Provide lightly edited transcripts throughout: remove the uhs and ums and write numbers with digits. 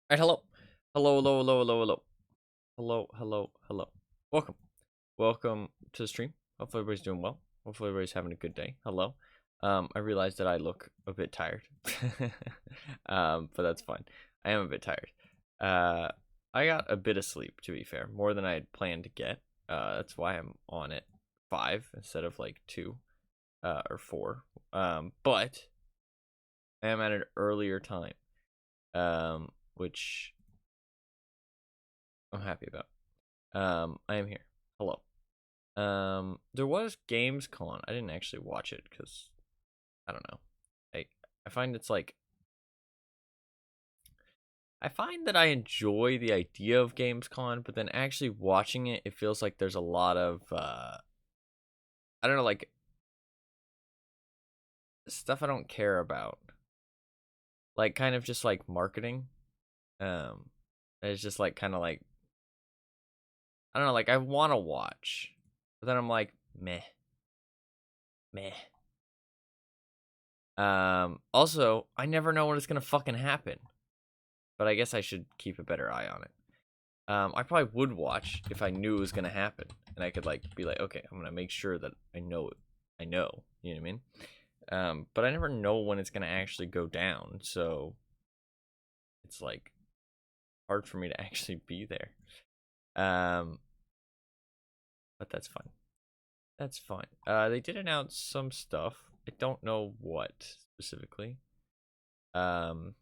Alright, hello. Hello, hello, hello, hello, hello. Hello, hello, hello. Welcome. Welcome to the stream. Hopefully everybody's doing well. Hopefully everybody's having a good day. Hello. I realized that I look a bit tired. But that's fine. I am a bit tired. I got a bit of sleep, to be fair. More than I had planned to get. That's why I'm on at 5 instead of like 2 or 4. But I am at an earlier time. Which I'm happy about. I am here. Hello. There was Gamescom. I didn't actually watch it because I don't know. I find it's like I find that I enjoy the idea of Gamescom, but then actually watching it, it feels like there's a lot of I don't know, like stuff I don't care about. Like kind of just like marketing. It's just like kind of like I don't know, like I want to watch, but then I'm like meh, meh. Also, I never know when it's gonna fucking happen. But I guess I should keep a better eye on it. I probably would watch if I knew it was gonna happen, and I could like be like, okay, I'm gonna make sure that I know it. I know, you know what I mean? But I never know when it's gonna actually go down, so it's like hard for me to actually be there. But that's fine. That's fine. They did announce some stuff. I don't know what specifically. Don't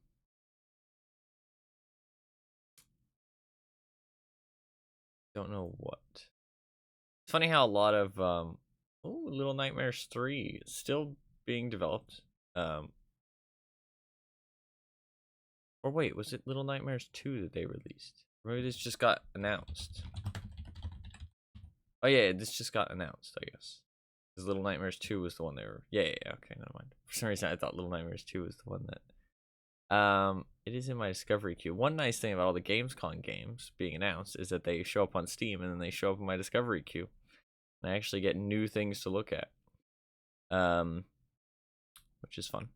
know what. It's funny how a lot of Little Nightmares 3 is still being developed. Or wait, was it Little Nightmares 2 that they released? Or maybe this just got announced. Oh yeah, this just got announced, I guess. Because Little Nightmares 2 was the one they were. Yeah, okay, never mind. For some reason, I thought Little Nightmares 2 was the one that. It is in my discovery queue. One nice thing about all the Gamescom games being announced is that they show up on Steam and then they show up in my discovery queue. And I actually get new things to look at. Which is fun.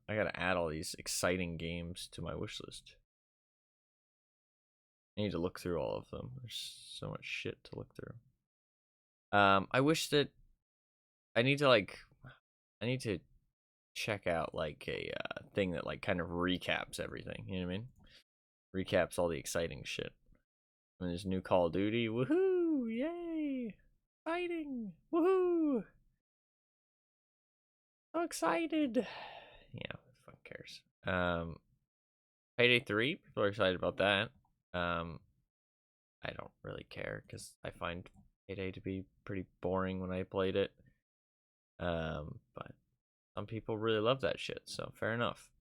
I gotta add all these exciting games to my wish list. I need to look through all of them. There's so much shit to look through. I wish that I need to check out like a thing that like kind of recaps everything. You know what I mean? Recaps all the exciting shit. When there's new Call of Duty, woohoo! Yay! Fighting! Woohoo! So excited! Yeah, who the fuck cares? Payday 3, people are excited about that. I don't really care because I find Payday to be pretty boring when I played it. But some people really love that shit, so fair enough.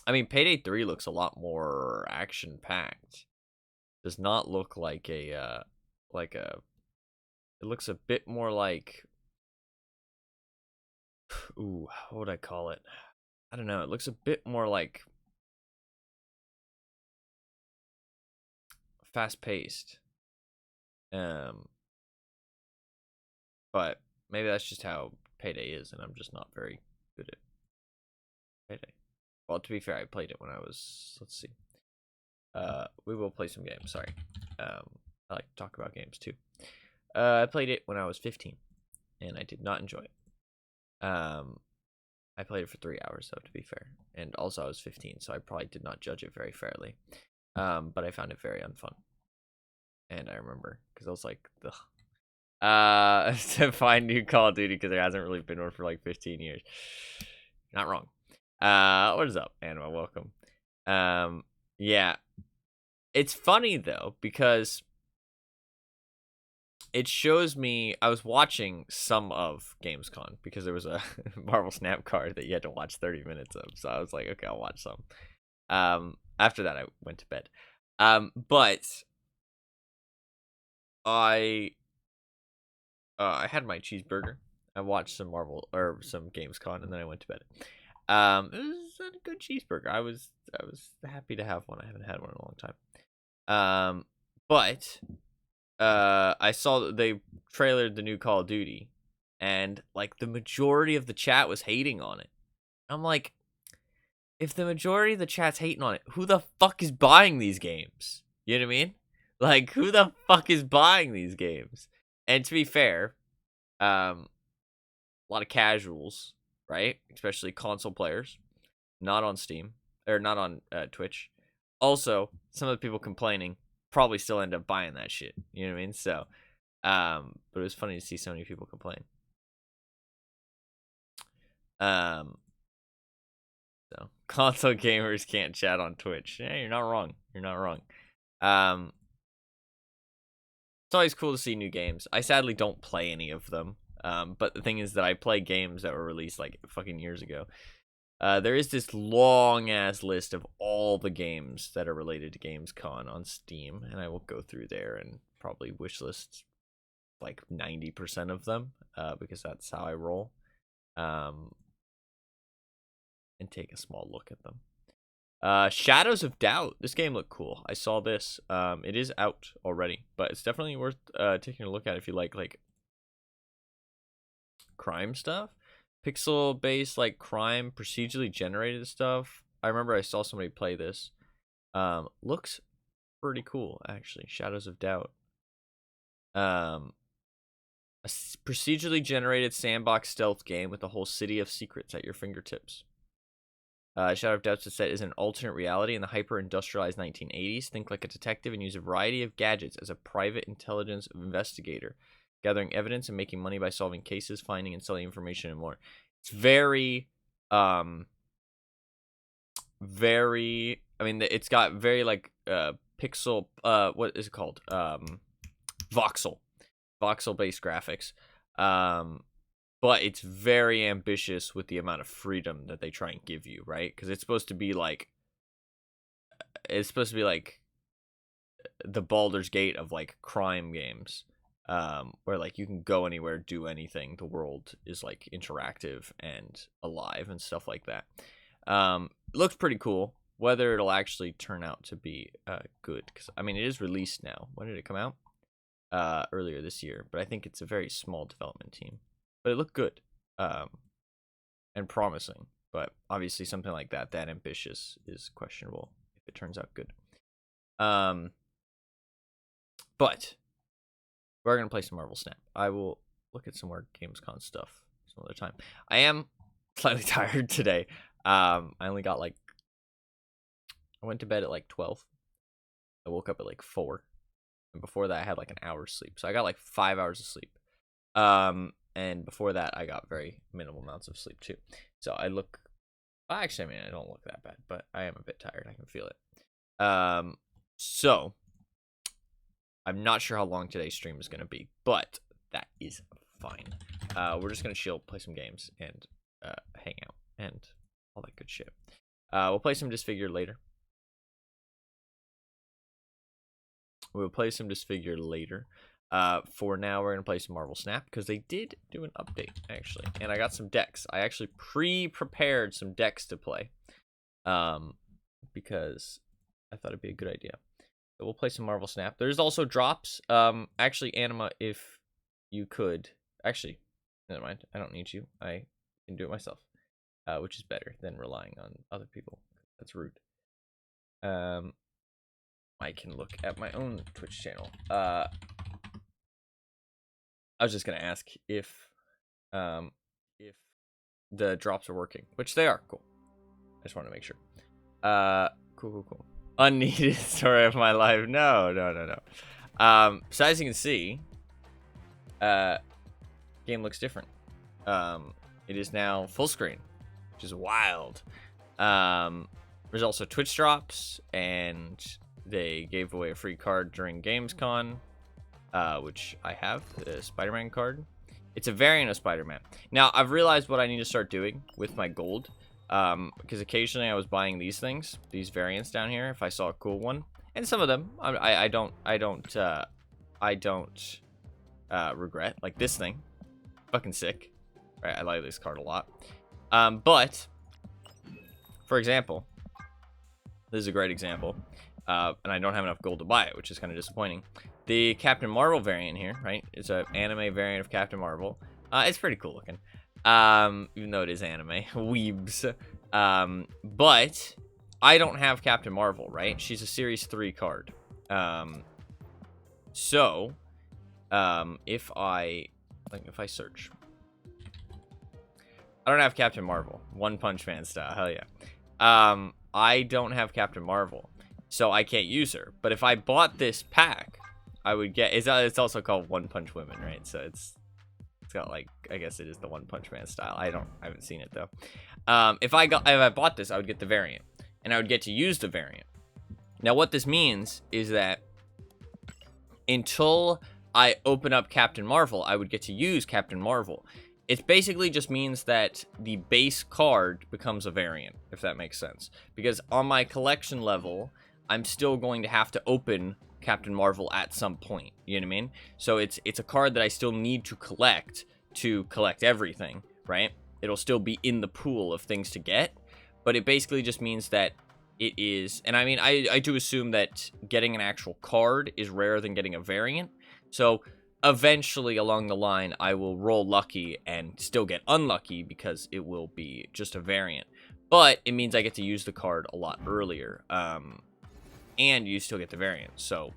I mean, Payday 3 looks a lot more action packed. Does not look like a it looks a bit more like ooh, what would I call it? I don't know. It looks a bit more like fast paced. But maybe that's just how Payday is, and I'm just not very good at Payday. Well, to be fair, I played it when I was. Let's see. We will play some games. Sorry. I like to talk about games too. I played it when I was 15, and I did not enjoy it. I played it for 3 hours, though, to be fair, and also I was 15, so I probably did not judge it very fairly. But I found it very unfun, and I remember because I was like, ugh. To find new Call of Duty because there hasn't really been one for like 15 years. Not wrong. What is up, Anima? Welcome. Yeah. It's funny though, because it shows me I was watching some of Gamescom because there was a Marvel Snap card that you had to watch 30 minutes of. So I was like, okay, I'll watch some. After that I went to bed. But I had my cheeseburger. I watched some Marvel or some Gamescom, and then I went to bed. It was a good cheeseburger. I was happy to have one. I haven't had one in a long time. But I saw that they trailered the new Call of Duty, and like the majority of the chat was hating on it. I'm like, if the majority of the chat's hating on it, who the fuck is buying these games? You know what I mean? Like, who the fuck is buying these games? And to be fair, a lot of casuals, right? Especially console players, not on Steam or not on Twitch. Also, some of the people complaining probably still end up buying that shit. You know what I mean? So, but it was funny to see so many people complain. So console gamers can't chat on Twitch. Yeah, you're not wrong. You're not wrong. It's always cool to see new games. I sadly don't play any of them. But the thing is that I play games that were released like fucking years ago. There is this long ass list of all the games that are related to Gamescom on Steam, and I will go through there and probably wishlist like 90% of them, because that's how I roll. And take a small look at them. Shadows of Doubt. This game looked cool. I saw this. It is out already, but it's definitely worth taking a look at if you like crime stuff. Pixel-based like crime, procedurally generated stuff. I remember I saw somebody play this. Looks pretty cool actually. Shadows of Doubt. A procedurally generated sandbox stealth game with a whole city of secrets at your fingertips. Shadow of Doubt set is an alternate reality in the hyper-industrialized 1980s. Think like a detective and use a variety of gadgets as a private intelligence investigator, gathering evidence and making money by solving cases, finding and selling information, and more. It's very, I mean, it's got very, like, pixel, what is it called? Voxel-based graphics. But it's very ambitious with the amount of freedom that they try and give you, right? Because it's supposed to be like the Baldur's Gate of like crime games, where like you can go anywhere, do anything. The world is like interactive and alive and stuff like that. Looks pretty cool. Whether it'll actually turn out to be good, because I mean it is released now. When did it come out? Earlier this year, but I think it's a very small development team. But it looked good, and promising. But obviously something like that ambitious is questionable if it turns out good. But we're going to play some Marvel Snap. I will look at some more Gamescom stuff some other time. I am slightly tired today. I only got I went to bed at like 12. I woke up at like 4. And before that I had like an hour's sleep. So I got like 5 hours of sleep. And before that, I got very minimal amounts of sleep, too. So I look... Actually, I mean, I don't look that bad, but I am a bit tired. I can feel it. So, I'm not sure how long today's stream is going to be, but that is fine. We're just going to chill, play some games, and hang out, and all that good shit. We'll play some Disfigure later. For now, we're going to play some Marvel Snap, because they did do an update, actually. And I got some decks. I actually pre-prepared some decks to play, because I thought it'd be a good idea. So we'll play some Marvel Snap. There's also drops. Actually, Anima, if you could... Actually, never mind. I don't need you. I can do it myself, which is better than relying on other people. That's rude. I can look at my own Twitch channel. I was just gonna ask if the drops are working, which they are. Cool. I just want to make sure. Cool. Unneeded story of my life. No. So as you can see, game looks different. It is now full screen, which is wild. There's also Twitch drops, and they gave away a free card during Gamescom. Which I have, the Spider-Man card. It's a variant of Spider-Man. Now, I've realized what I need to start doing with my gold, because occasionally I was buying these things, these variants down here, if I saw a cool one, and some of them I don't regret, like this thing, fucking sick, right? I like this card a lot, but for example, this is a great example, and I don't have enough gold to buy it, which is kind of disappointing. The Captain Marvel variant here, right? It's an anime variant of Captain Marvel. It's pretty cool looking. Even though it is anime. Weebs. But I don't have Captain Marvel, right? She's a Series 3 card. So, if I search, I don't have Captain Marvel. One Punch Man style. Hell yeah. I don't have Captain Marvel, so I can't use her. But if I bought this pack, I would get. It's also called One Punch Women, right? So it's got like, I guess it is the One Punch Man style. I haven't seen it though. If I bought this, I would get the variant, and I would get to use the variant. Now, what this means is that until I open up Captain Marvel, I would get to use Captain Marvel. It basically just means that the base card becomes a variant, if that makes sense. Because on my collection level, I'm still going to have to open Captain Marvel at some point. You know what I mean? So it's a card that I still need to collect everything, right? It'll still be in the pool of things to get. But it basically just means that it is... And I mean, I do assume that getting an actual card is rarer than getting a variant. So eventually along the line, I will roll lucky and still get unlucky because it will be just a variant. But it means I get to use the card a lot earlier. And you still get the variant. So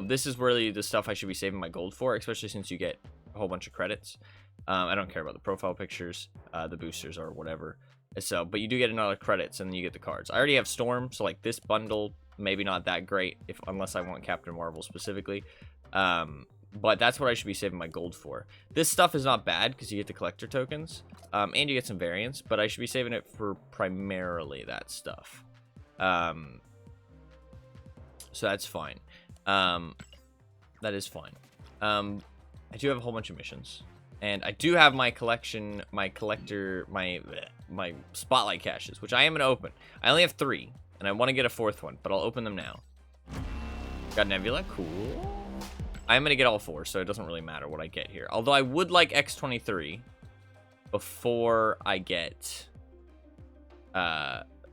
this is really the stuff I should be saving my gold for, especially since you get a whole bunch of credits. I don't care about the profile pictures, the boosters, or whatever. So, but you do get another credits, and then you get the cards. I already have Storm, so like this bundle, maybe not that great, unless I want Captain Marvel specifically. But that's what I should be saving my gold for. This stuff is not bad because you get the collector tokens, and you get some variants, but I should be saving it for primarily that stuff. So that's fine. That is fine. I do have a whole bunch of missions, and I do have my collection, my spotlight caches, which I am gonna open. I only have 3, and I want to get a 4th one, but I'll open them now. Got Nebula, cool. I'm gonna get all 4, so it doesn't really matter what I get here. Although I would like X23 before I get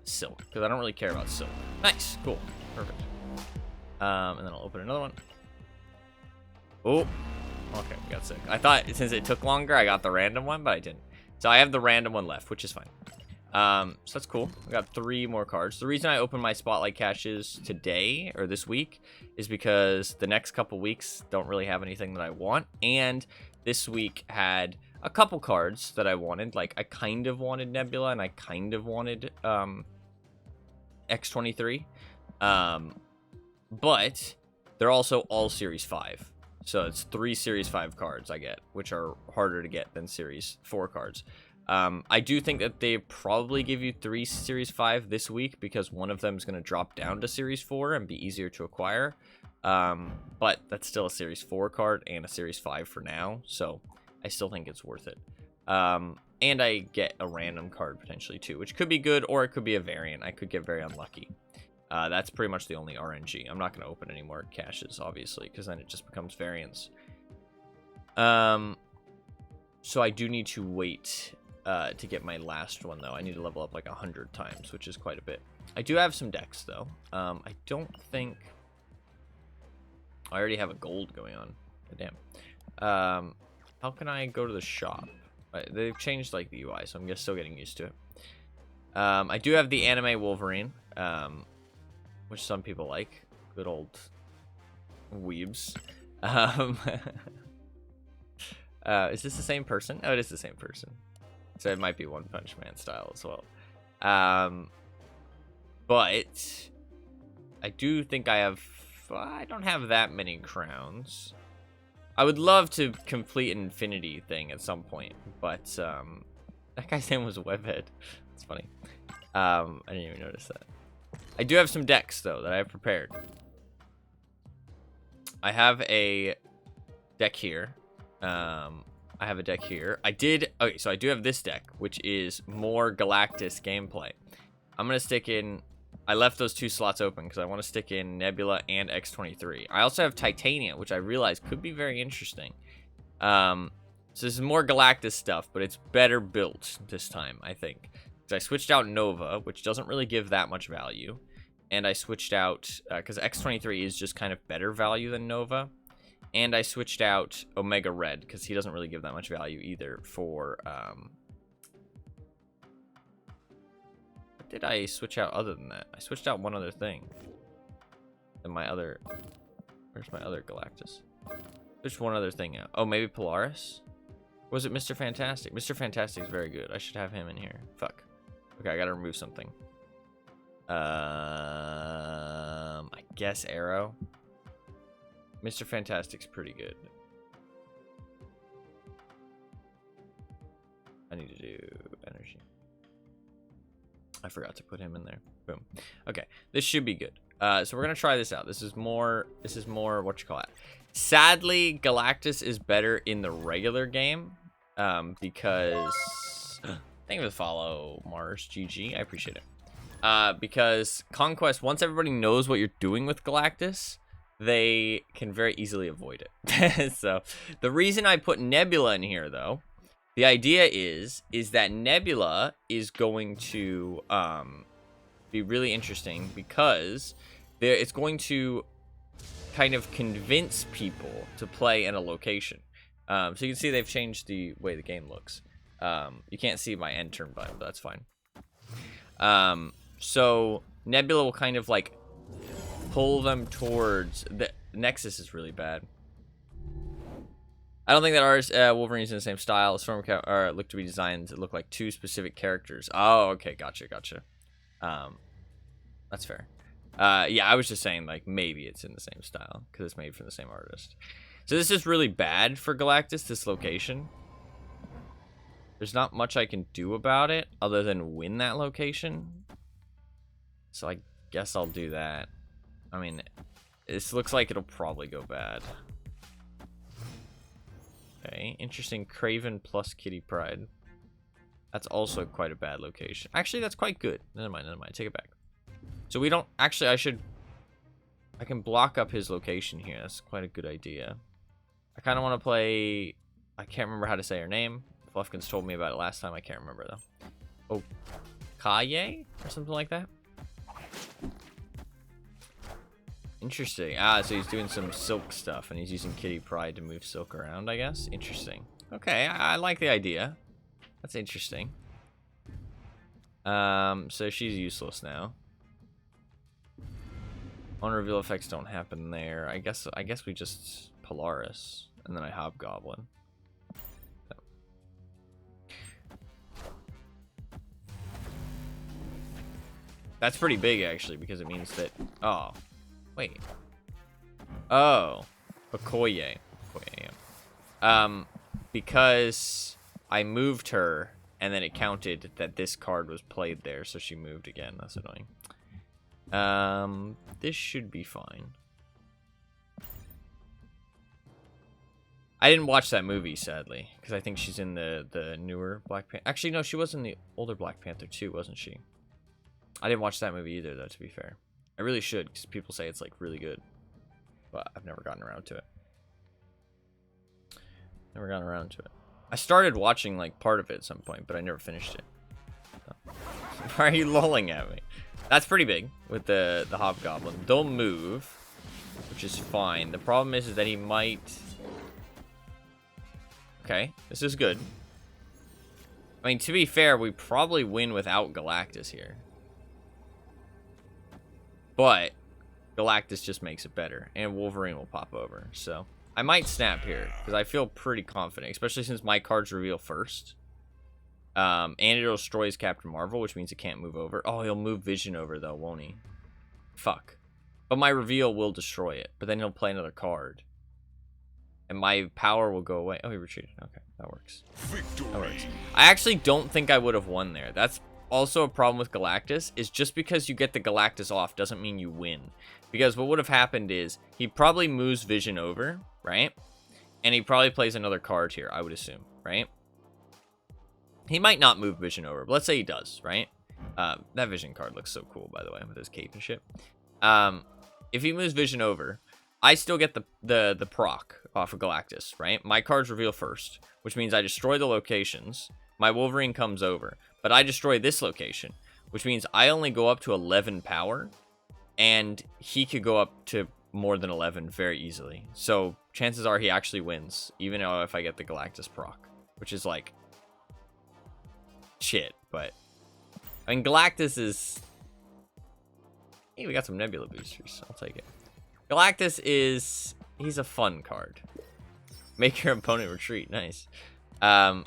Silk, because I don't really care about Silk. Nice, cool, perfect. And then I'll open another one. Oh, okay, we got Silk. I thought since it took longer, I got the random one, but I didn't. So I have the random one left, which is fine. So that's cool. I got 3 more cards. The reason I opened my spotlight caches today or this week is because the next couple weeks don't really have anything that I want, and this week had a couple cards that I wanted. Like I kind of wanted Nebula, and I kind of wanted X23, but they're also all Series 5. So it's 3 Series 5 cards I get, which are harder to get than Series 4 cards. I do think that they probably give you 3 Series 5 this week because one of them is going to drop down to Series 4 and be easier to acquire. But that's still a Series 4 card and a Series 5 for now, so I still think it's worth it. And I get a random card potentially too, which could be good or it could be a variant. I could get very unlucky. That's pretty much the only RNG. I'm not going to open any more caches, obviously, because then it just becomes variants. So I do need to wait to get my last one, though. I need to level up like 100 times, which is quite a bit. I do have some decks, though. I don't think... I already have a gold going on. Damn. How can I go to the shop? They've changed like the UI, so I'm still getting used to it. I do have the anime Wolverine, which some people like. Good old weebs. Is this the same person? Oh, it is the same person. So it might be One Punch Man style as well. But I do think I don't have that many crowns. I would love to complete an infinity thing at some point, but that guy's name was Webhead. It's funny. I didn't even notice that. I do have some decks though that I have prepared. I have a deck here. I have a deck here. Okay, so I do have this deck, which is more Galactus gameplay. I'm gonna stick in. I left those 2 slots open because I want to stick in Nebula and X23. I also have Titania, which I realize could be very interesting. So this is more Galactus stuff, but it's better built this time, I think. So I switched out Nova, which doesn't really give that much value. And I switched out, because X23 is just kind of better value than Nova. And I switched out Omega Red, because he doesn't really give that much value either for, what did I switch out other than that? I switched out one other thing. And my other, where's my other Galactus? Switched one other thing out. Oh, maybe Polaris? Was it Mr. Fantastic? Mr. Fantastic is very good. I should have him in here. Fuck. Okay, I gotta remove something. I guess Arrow. Mr. Fantastic's pretty good. I need to do energy. I forgot to put him in there. Boom. Okay, this should be good. So we're gonna try this out. This is more what you call it. Sadly, Galactus is better in the regular game. Because thank you for the follow, Mars GG. I appreciate it. Because Conquest, once everybody knows what you're doing with Galactus, they can very easily avoid it. So the reason I put Nebula in here, though, the idea is that Nebula is going to be really interesting because it's going to kind of convince people to play in a location. So you can see they've changed the way the game looks. You can't see my end turn button, but that's fine. So Nebula will kind of like pull them towards the Nexus is really bad. I don't think that ours Wolverine's in the same style. Storm look to be designed to look like two specific characters. Oh, okay, gotcha. That's fair. Yeah, I was just saying like maybe it's in the same style because it's made from the same artist. So this is really bad for Galactus, this location. There's not much I can do about it other than win that location. So I guess I'll do that. I mean, this looks like it'll probably go bad. Okay, interesting. Craven plus Kitty Pride. That's also quite a bad location. Actually, that's quite good. Never mind. Take it back. So we don't... Actually, I can block up his location here. That's quite a good idea. I kind of want to play... I can't remember how to say her name. Fluffkins told me about it last time. I can't remember, though. Oh, Kaye? Or something like that? Interesting. Ah, so he's doing some Silk stuff, and he's using Kitty Pride to move Silk around, I guess. Interesting. Okay, I like the idea. That's interesting. So she's useless now. On-reveal effects don't happen there. I guess we just Polaris, and then I Hobgoblin. So. That's pretty big, actually, because it means that... Oh. Wait. Oh. Okoye. Because I moved her, and then it counted that this card was played there, so she moved again. That's annoying. This should be fine. I didn't watch that movie, sadly, because I think she's in the newer Black Panther. Actually, no, she was in the older Black Panther too, wasn't she? I didn't watch that movie either, though, to be fair. I really should, because people say it's, like, really good. But I've never gotten around to it. I started watching, like, part of it at some point, but I never finished it. So. Why are you lolling at me? That's pretty big with the Hobgoblin. They'll move, which is fine. The problem is that he might... Okay, this is good. I mean, to be fair, we probably win without Galactus here. But Galactus just makes it better, and Wolverine will pop over. So I might snap here, because I feel pretty confident, especially since my cards reveal first. And it destroys Captain Marvel, which means it can't move over. Oh, he'll move Vision over, though, won't he? Fuck. But my reveal will destroy it, but then he'll play another card. And my power will go away. Oh, he retreated. Okay, that works. Victory. That works. I actually don't think I would have won there. That's also a problem with Galactus, is just because you get the Galactus off doesn't mean you win. Because what would have happened is he probably moves Vision over, right? And he probably plays another card here, I would assume, right? He might not move Vision over, but let's say he does, right? That Vision card looks so cool, by the way, with his cape and shit. If he moves Vision over, I still get the proc off of Galactus, right? My cards reveal first, which means I destroy the locations. My Wolverine comes over, but I destroy this location, which means I only go up to 11 power, and he could go up to more than 11 very easily. So chances are he actually wins, even though if I get the Galactus proc, which is like shit. But I mean, Galactus is. Hey, we got some Nebula boosters. I'll take it. Galactus is. He's a fun card. Make your opponent retreat. Nice.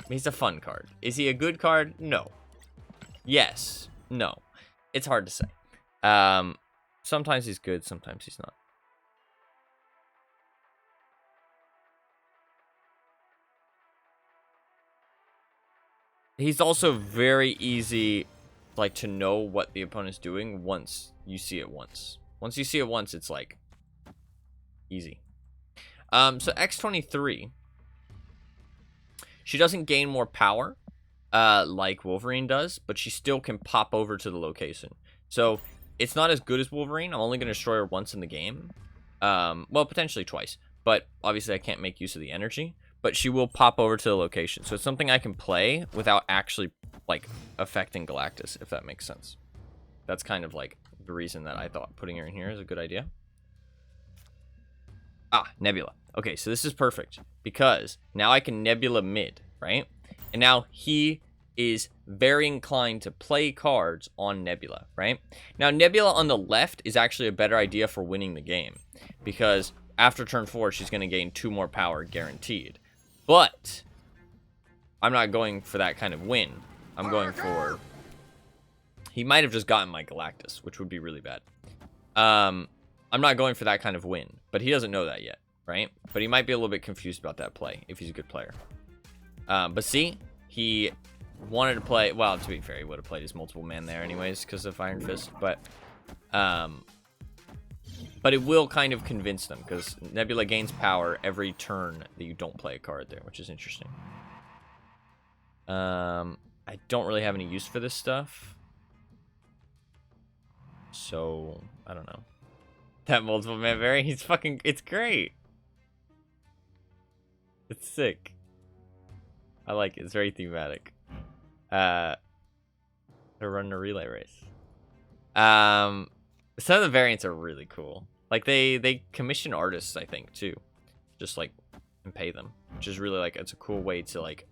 He's a fun card. Is he a good card? No. Yes. No. It's hard to say. Sometimes he's good, sometimes he's not. He's also very easy, like, to know what the opponent's doing once you see it once. Once you see it once, it's like easy. So X23, she doesn't gain more power like Wolverine does, but she still can pop over to the location. So it's not as good as Wolverine. I'm only going to destroy her once in the game. Well, potentially twice, but obviously I can't make use of the energy. But she will pop over to the location. So it's something I can play without actually, like, affecting Galactus, if that makes sense. That's kind of, like, the reason that I thought putting her in here is a good idea. Ah, Nebula. Okay, so this is perfect. Because now I can Nebula mid, right? And now he is very inclined to play cards on Nebula, right? Now, Nebula on the left is actually a better idea for winning the game. Because after turn 4, she's going to gain 2 more power guaranteed. But I'm not going for that kind of win. I'm going for... He might have just gotten my Galactus, which would be really bad. I'm not going for that kind of win, but he doesn't know that yet, right? But he might be a little bit confused about that play if he's a good player. But see, he wanted to play... Well, to be fair, he would have played his multiple man there anyways because of Iron Fist, but it will kind of convince them, because Nebula gains power every turn that you don't play a card there, which is interesting. I don't really have any use for this stuff. So, I don't know. That multiple man variant, he's fucking... It's great. It's sick. I like it. It's very thematic. To run a relay race. Some of the variants are really cool. Like, they commission artists, I think, too. Just, like, and pay them. Which is really, like, it's a cool way to, like,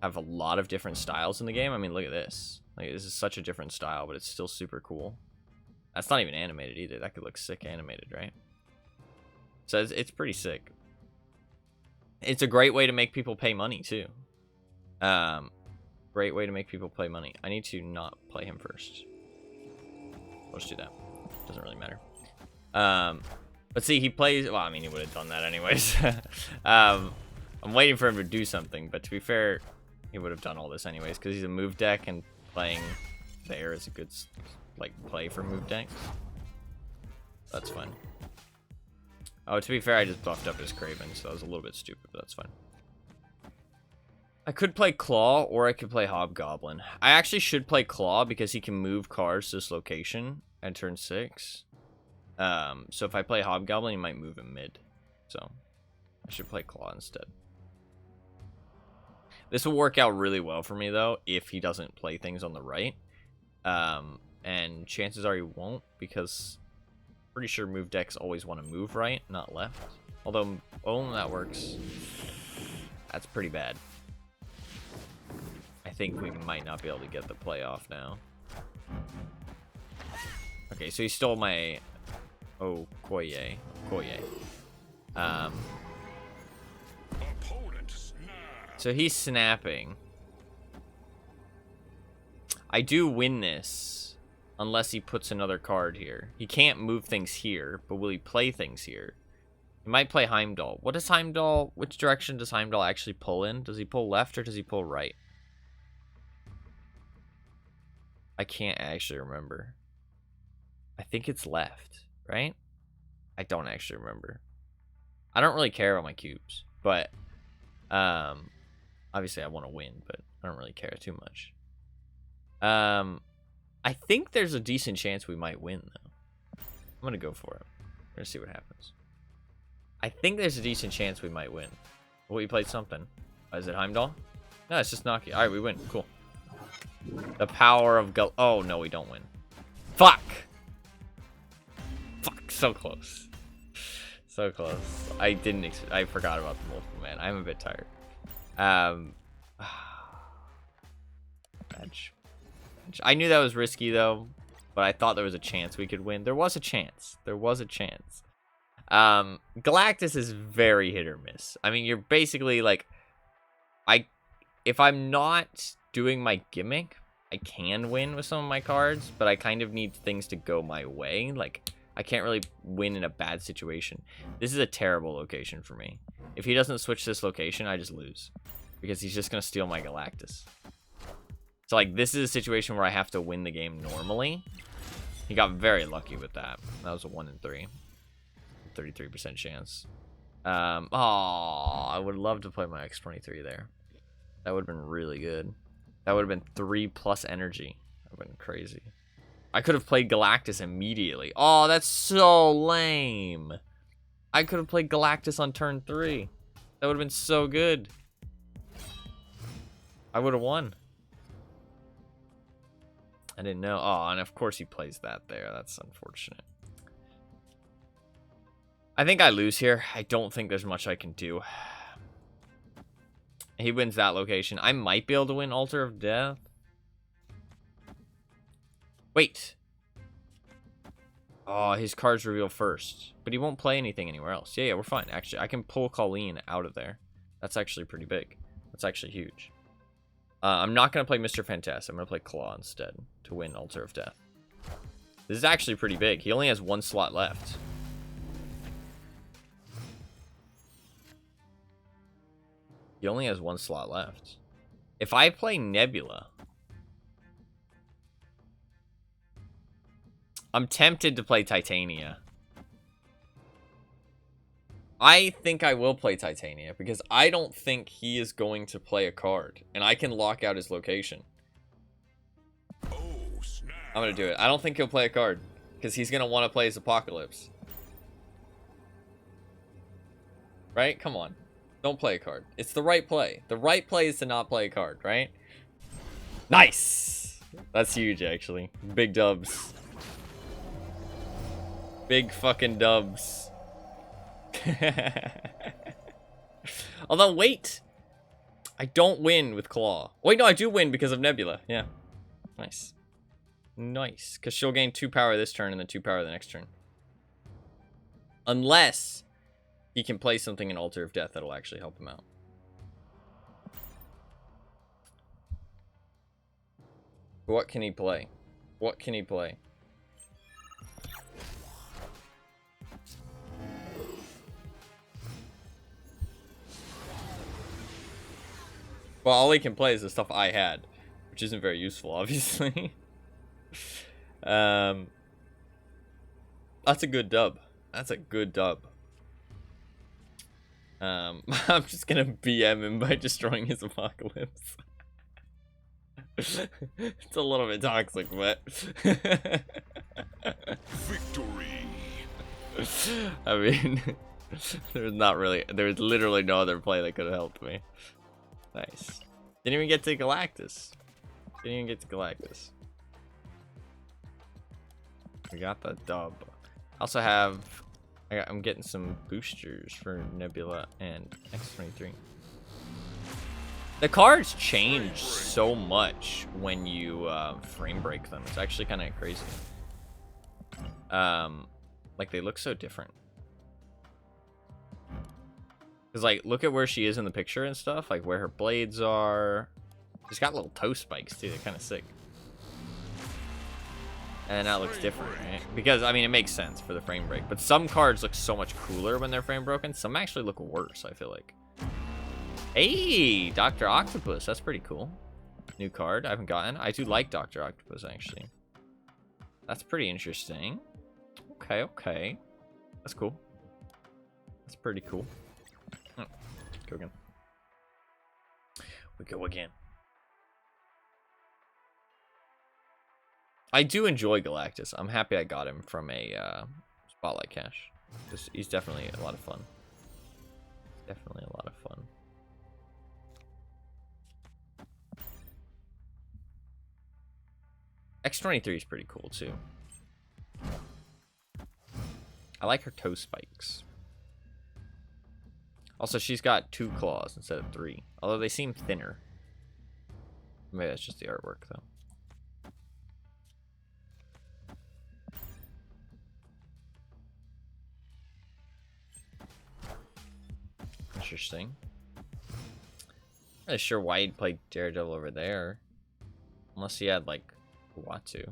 have a lot of different styles in the game. I mean, look at this. Like, this is such a different style, but it's still super cool. That's not even animated either. That could look sick animated, right? So it's pretty sick. It's a great way to make people pay money, too. Great way to make people play money. I need to not play him first. Let's do that. Doesn't really matter. But see, he plays... Well, I mean, he would have done that anyways. I'm waiting for him to do something, but to be fair, he would have done all this anyways, because he's a move deck, and playing there is a good, like, play for move decks. That's fine. Oh, to be fair, I just buffed up his Kraven, so that was a little bit stupid, but that's fine. I could play Claw, or I could play Hobgoblin. I actually should play Claw, because he can move cards to this location at turn 6. So if I play Hobgoblin, he might move him mid. So I should play Claw instead. This will work out really well for me, though, if he doesn't play things on the right. And chances are he won't, because I'm pretty sure move decks always want to move right, not left. Although, oh, that works. That's pretty bad. I think we might not be able to get the play off now. Okay, so he stole my... Oh, Koye. So he's snapping. I do win this, unless he puts another card here. He can't move things here, but will he play things here? He might play Heimdall. What does Heimdall... Which direction does Heimdall actually pull in? Does he pull left or does he pull right? I can't actually remember. I think it's left, right? I don't actually remember. I don't really care about my cubes, but obviously I want to win, but I don't really care too much. I think there's a decent chance we might win, though. I'm gonna go for it. We're gonna see what happens. I think there's a decent chance we might win. Well, we played something. Is it Heimdall? No, it's just Nokia. All right, we win. Cool. The power of Gal... Oh, no, we don't win. Fuck! Fuck, so close. So close. I forgot about the multiple, man. I'm a bit tired. Edge. I knew that was risky, though. But I thought there was a chance we could win. There was a chance. There was a chance. Galactus is very hit or miss. I mean, you're basically, like... If I'm not doing my gimmick, I can win with some of my cards, but I kind of need things to go my way. Like, I can't really win in a bad situation. This is a terrible location for me. If he doesn't switch this location, I just lose. Because he's just going to steal my Galactus. So, like, this is a situation where I have to win the game normally. He got very lucky with that. That was a 1 in 3. 33% chance. I would love to play my X23 there. That would have been really good. That would have been 3+ energy. That would have been crazy. I could have played Galactus immediately. Oh, that's so lame. I could have played Galactus on turn 3. That would have been so good. I would have won. I didn't know. Oh, and of course he plays that there. That's unfortunate. I think I lose here. I don't think there's much I can do. He wins that location. I might be able to win Altar of Death. Wait. Oh, his cards reveal first. But he won't play anything anywhere else. Yeah, we're fine. Actually, I can pull Colleen out of there. That's actually pretty big. That's actually huge. I'm not going to play Mr. Fantastic. I'm going to play Claw instead to win Altar of Death. This is actually pretty big. He only has 1 slot left. He only has 1 slot left. If I play Nebula... I'm tempted to play Titania. I think I will play Titania because I don't think he is going to play a card. And I can lock out his location. I'm going to do it. I don't think he'll play a card because he's going to want to play his Apocalypse. Right? Come on. Don't play a card. It's the right play. The right play is to not play a card, right? Nice! That's huge, actually. Big dubs. Big fucking dubs. Although, wait. I don't win with Claw. Wait, no, I do win because of Nebula. Yeah. Nice. Nice. Because she'll gain 2 power this turn and then 2 power the next turn. Unless... he can play something in Altar of Death that'll actually help him out. What can he play? What can he play? Well, all he can play is the stuff I had, which isn't very useful, obviously. That's a good dub. That's a good dub. I'm just gonna BM him by destroying his Apocalypse. It's a little bit toxic, but... Victory! I mean, there's literally no other play that could have helped me. Nice. Didn't even get to Galactus. Didn't even get to Galactus. We got the dub. Also have... I'm getting some boosters for Nebula and X23. The cards change so much when you frame break them. It's actually kind of crazy. Like, they look so different. Because, like, look at where she is in the picture and stuff. Like, where her blades are. She's got little toe spikes, too. They're kind of sick. And that looks different, right? Because, I mean, it makes sense for the frame break. But some cards look so much cooler when they're frame broken. Some actually look worse, I feel like. Hey, Dr. Octopus. That's pretty cool. New card I haven't gotten. I do like Dr. Octopus, actually. That's pretty interesting. Okay, okay. That's cool. That's pretty cool. Oh, go again. We go again. I do enjoy Galactus. I'm happy I got him from a Spotlight Cache. He's definitely a lot of fun. Definitely a lot of fun. X23 is pretty cool too. I like her toe spikes. Also, she's got 2 claws instead of 3. Although they seem thinner. Maybe that's just the artwork, though. Interesting. Not really sure why he'd play Daredevil over there. Unless he had, like, Watu.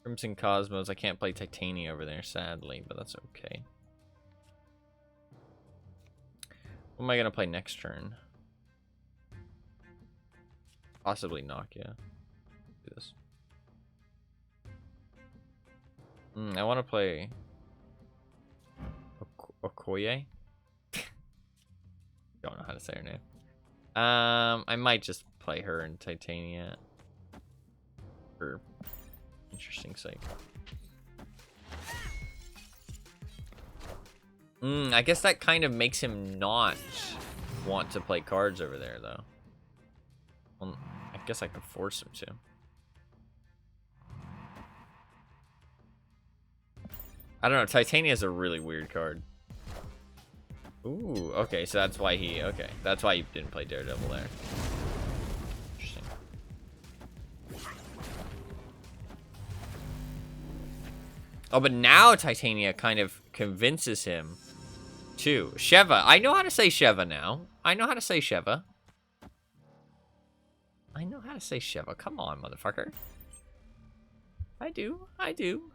Crimson Cosmos. I can't play Titania over there, sadly, but that's okay. What am I gonna play next turn? Possibly Nokia. Do this. I want to play Okoye. Don't know how to say her name. I might just play her in Titania for interesting sake. I guess that kind of makes him not want to play cards over there, though. Well, I guess I can force him to. I don't know. Titania is a really weird card. Ooh, okay, so that's why he... Okay, that's why he didn't play Daredevil there. Interesting. Oh, but now Titania kind of convinces him to. Sheva. I know how to say Sheva now. I know how to say Sheva. I know how to say Sheva. Come on, motherfucker. I do. I do.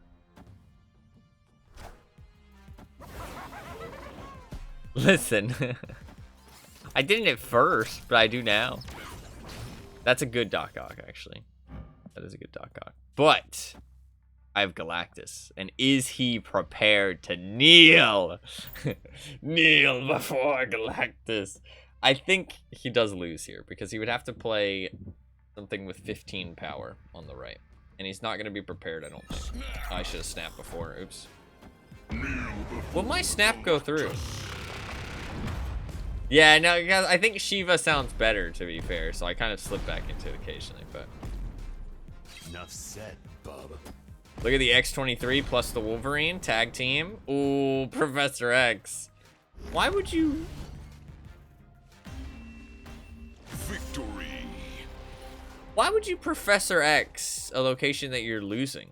Listen. I didn't at first, but I do now. That's a good Doc Ock, actually. That is a good Doc Ock. But I have Galactus. And is he prepared to kneel? Kneel before Galactus. I think he does lose here because he would have to play something with 15 power on the right. And he's not going to be prepared, I don't think. Oh, I should have snapped before. Oops. Will my snap go through? Yeah, no, I think Shiva sounds better, to be fair. So I kind of slip back into it occasionally, but... Enough said, bub. Look at the X-23 plus the Wolverine tag team. Ooh, Professor X. Why would you... Victory. Why would you Professor X a location that you're losing?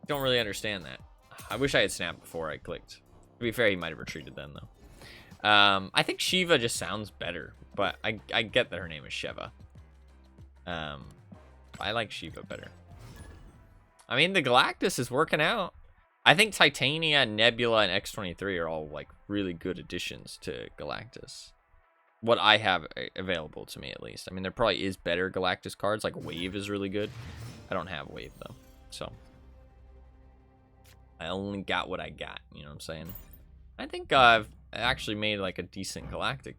Don't really understand that. I wish I had snapped before I clicked. To be fair, he might have retreated then, though. I think Shiva just sounds better, but I get that her name is Sheva. I like Shiva better. I mean, the Galactus is working out. I think Titania, Nebula, and X-23 are all, like, really good additions to Galactus. What I have available to me, at least. I mean, there probably is better Galactus cards. Like, Wave is really good. I don't have Wave, though. So... I only got what I got, you know what I'm saying? I think I've actually made like a decent Galactus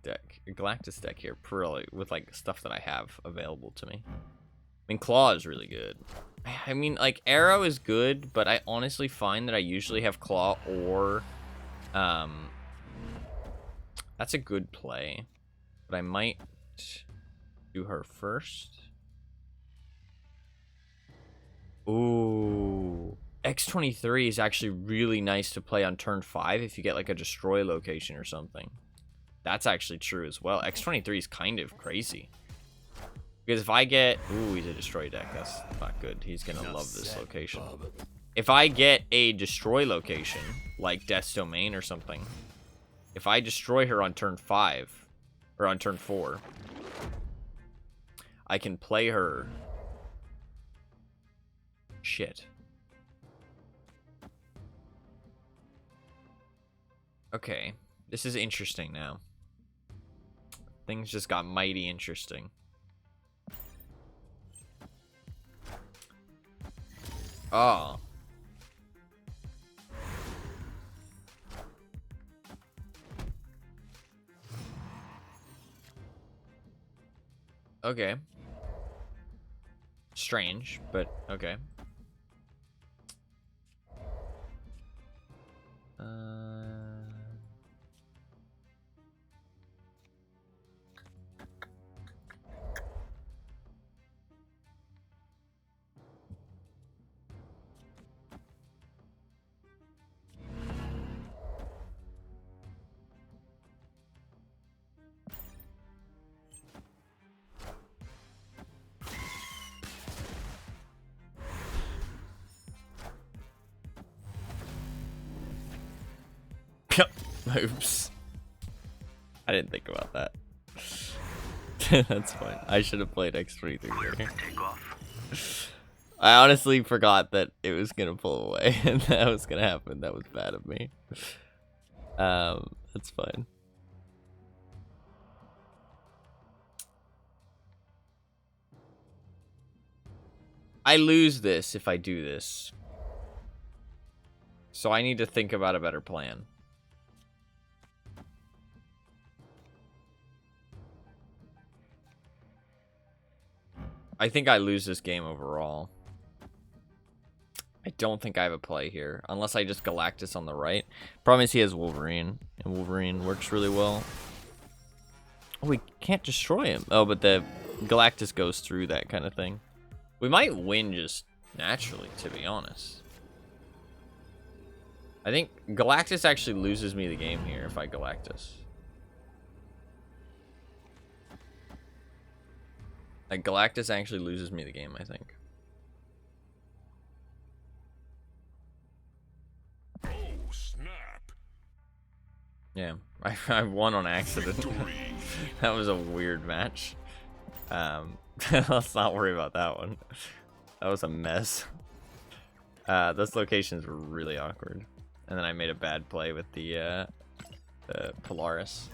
deck here, probably with like stuff that I have available to me. I mean, Claw is really good. I mean, like Arrow is good, but I honestly find that I usually have Claw or, that's a good play, but I might do her first. Ooh. X-23 is actually really nice to play on turn 5 if you get like a destroy location or something. That's actually true as well. X-23 is kind of crazy. Because if I get... Ooh, he's a destroy deck. That's not good. He's going to love this location. If I get a destroy location, like Death's Domain or something, if I destroy her on turn 5, or on turn 4, I can play her... Shit. Okay, this is interesting now. Things just got mighty interesting. Oh. Okay. Strange, but okay. Oops. I didn't think about that. That's fine. I should have played X23 there. I honestly forgot that it was gonna pull away and that was gonna happen. That was bad of me. That's fine. I lose this if I do this. So I need to think about a better plan. I think I lose this game overall. I don't think I have a play here. Unless I just Galactus on the right. Problem is he has Wolverine. And Wolverine works really well. Oh, we can't destroy him. Oh, but the Galactus goes through that kind of thing. We might win just naturally, to be honest. I think Galactus actually loses me the game here if I Galactus. Like, Galactus actually loses me the game, I think. Oh, snap. Yeah, I won on accident. That was a weird match. Let's not worry about that one. That was a mess. Those locations were really awkward. And then I made a bad play with the Polaris.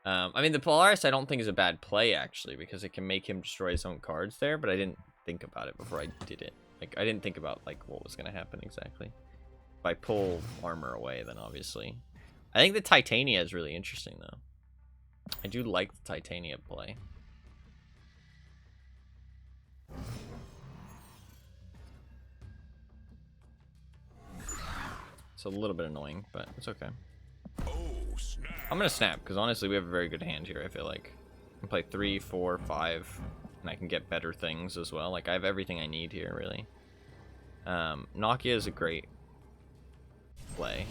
I mean, the Polaris I don't think is a bad play, actually, because it can make him destroy his own cards there, but I didn't think about it before I did it. Like, I didn't think about, like, what was going to happen exactly. If I pull armor away, then obviously. I think the Titania is really interesting, though. I do like the Titania play. It's a little bit annoying, but it's okay. Oh, snap. I'm gonna snap, because honestly, we have a very good hand here, I feel like. I can play 3, 4, 5, and I can get better things as well. Like, I have everything I need here, really. Nokia is a great play.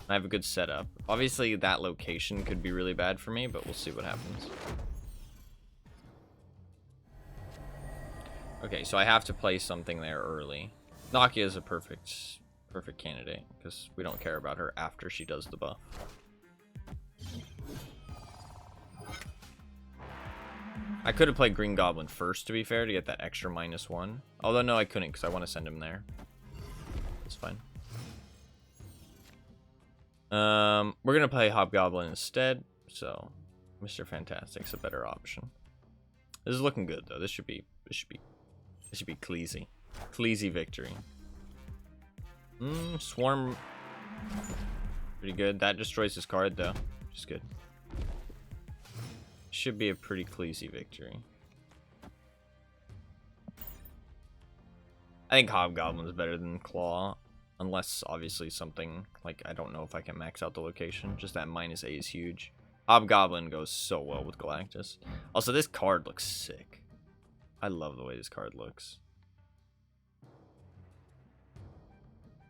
I have a good setup. Obviously, that location could be really bad for me, but we'll see what happens. Okay, so I have to play something there early. Nokia is a perfect candidate, because we don't care about her after she does the buff. I could have played Green Goblin first, to be fair, to get that extra -1. Although, no, I couldn't, because I want to send him there. It's fine. We're going to play Hobgoblin instead, so Mr. Fantastic's a better option. This is looking good, though. This should be Cleasy. Cleasy victory. Swarm. Pretty good. That destroys his card, though, which is good. Should be a pretty Cleasy victory. I think Hobgoblin's better than Claw. Unless, obviously, something, like, I don't know if I can max out the location. Just that -A is huge. Hobgoblin goes so well with Galactus. Also, this card looks sick. I love the way this card looks.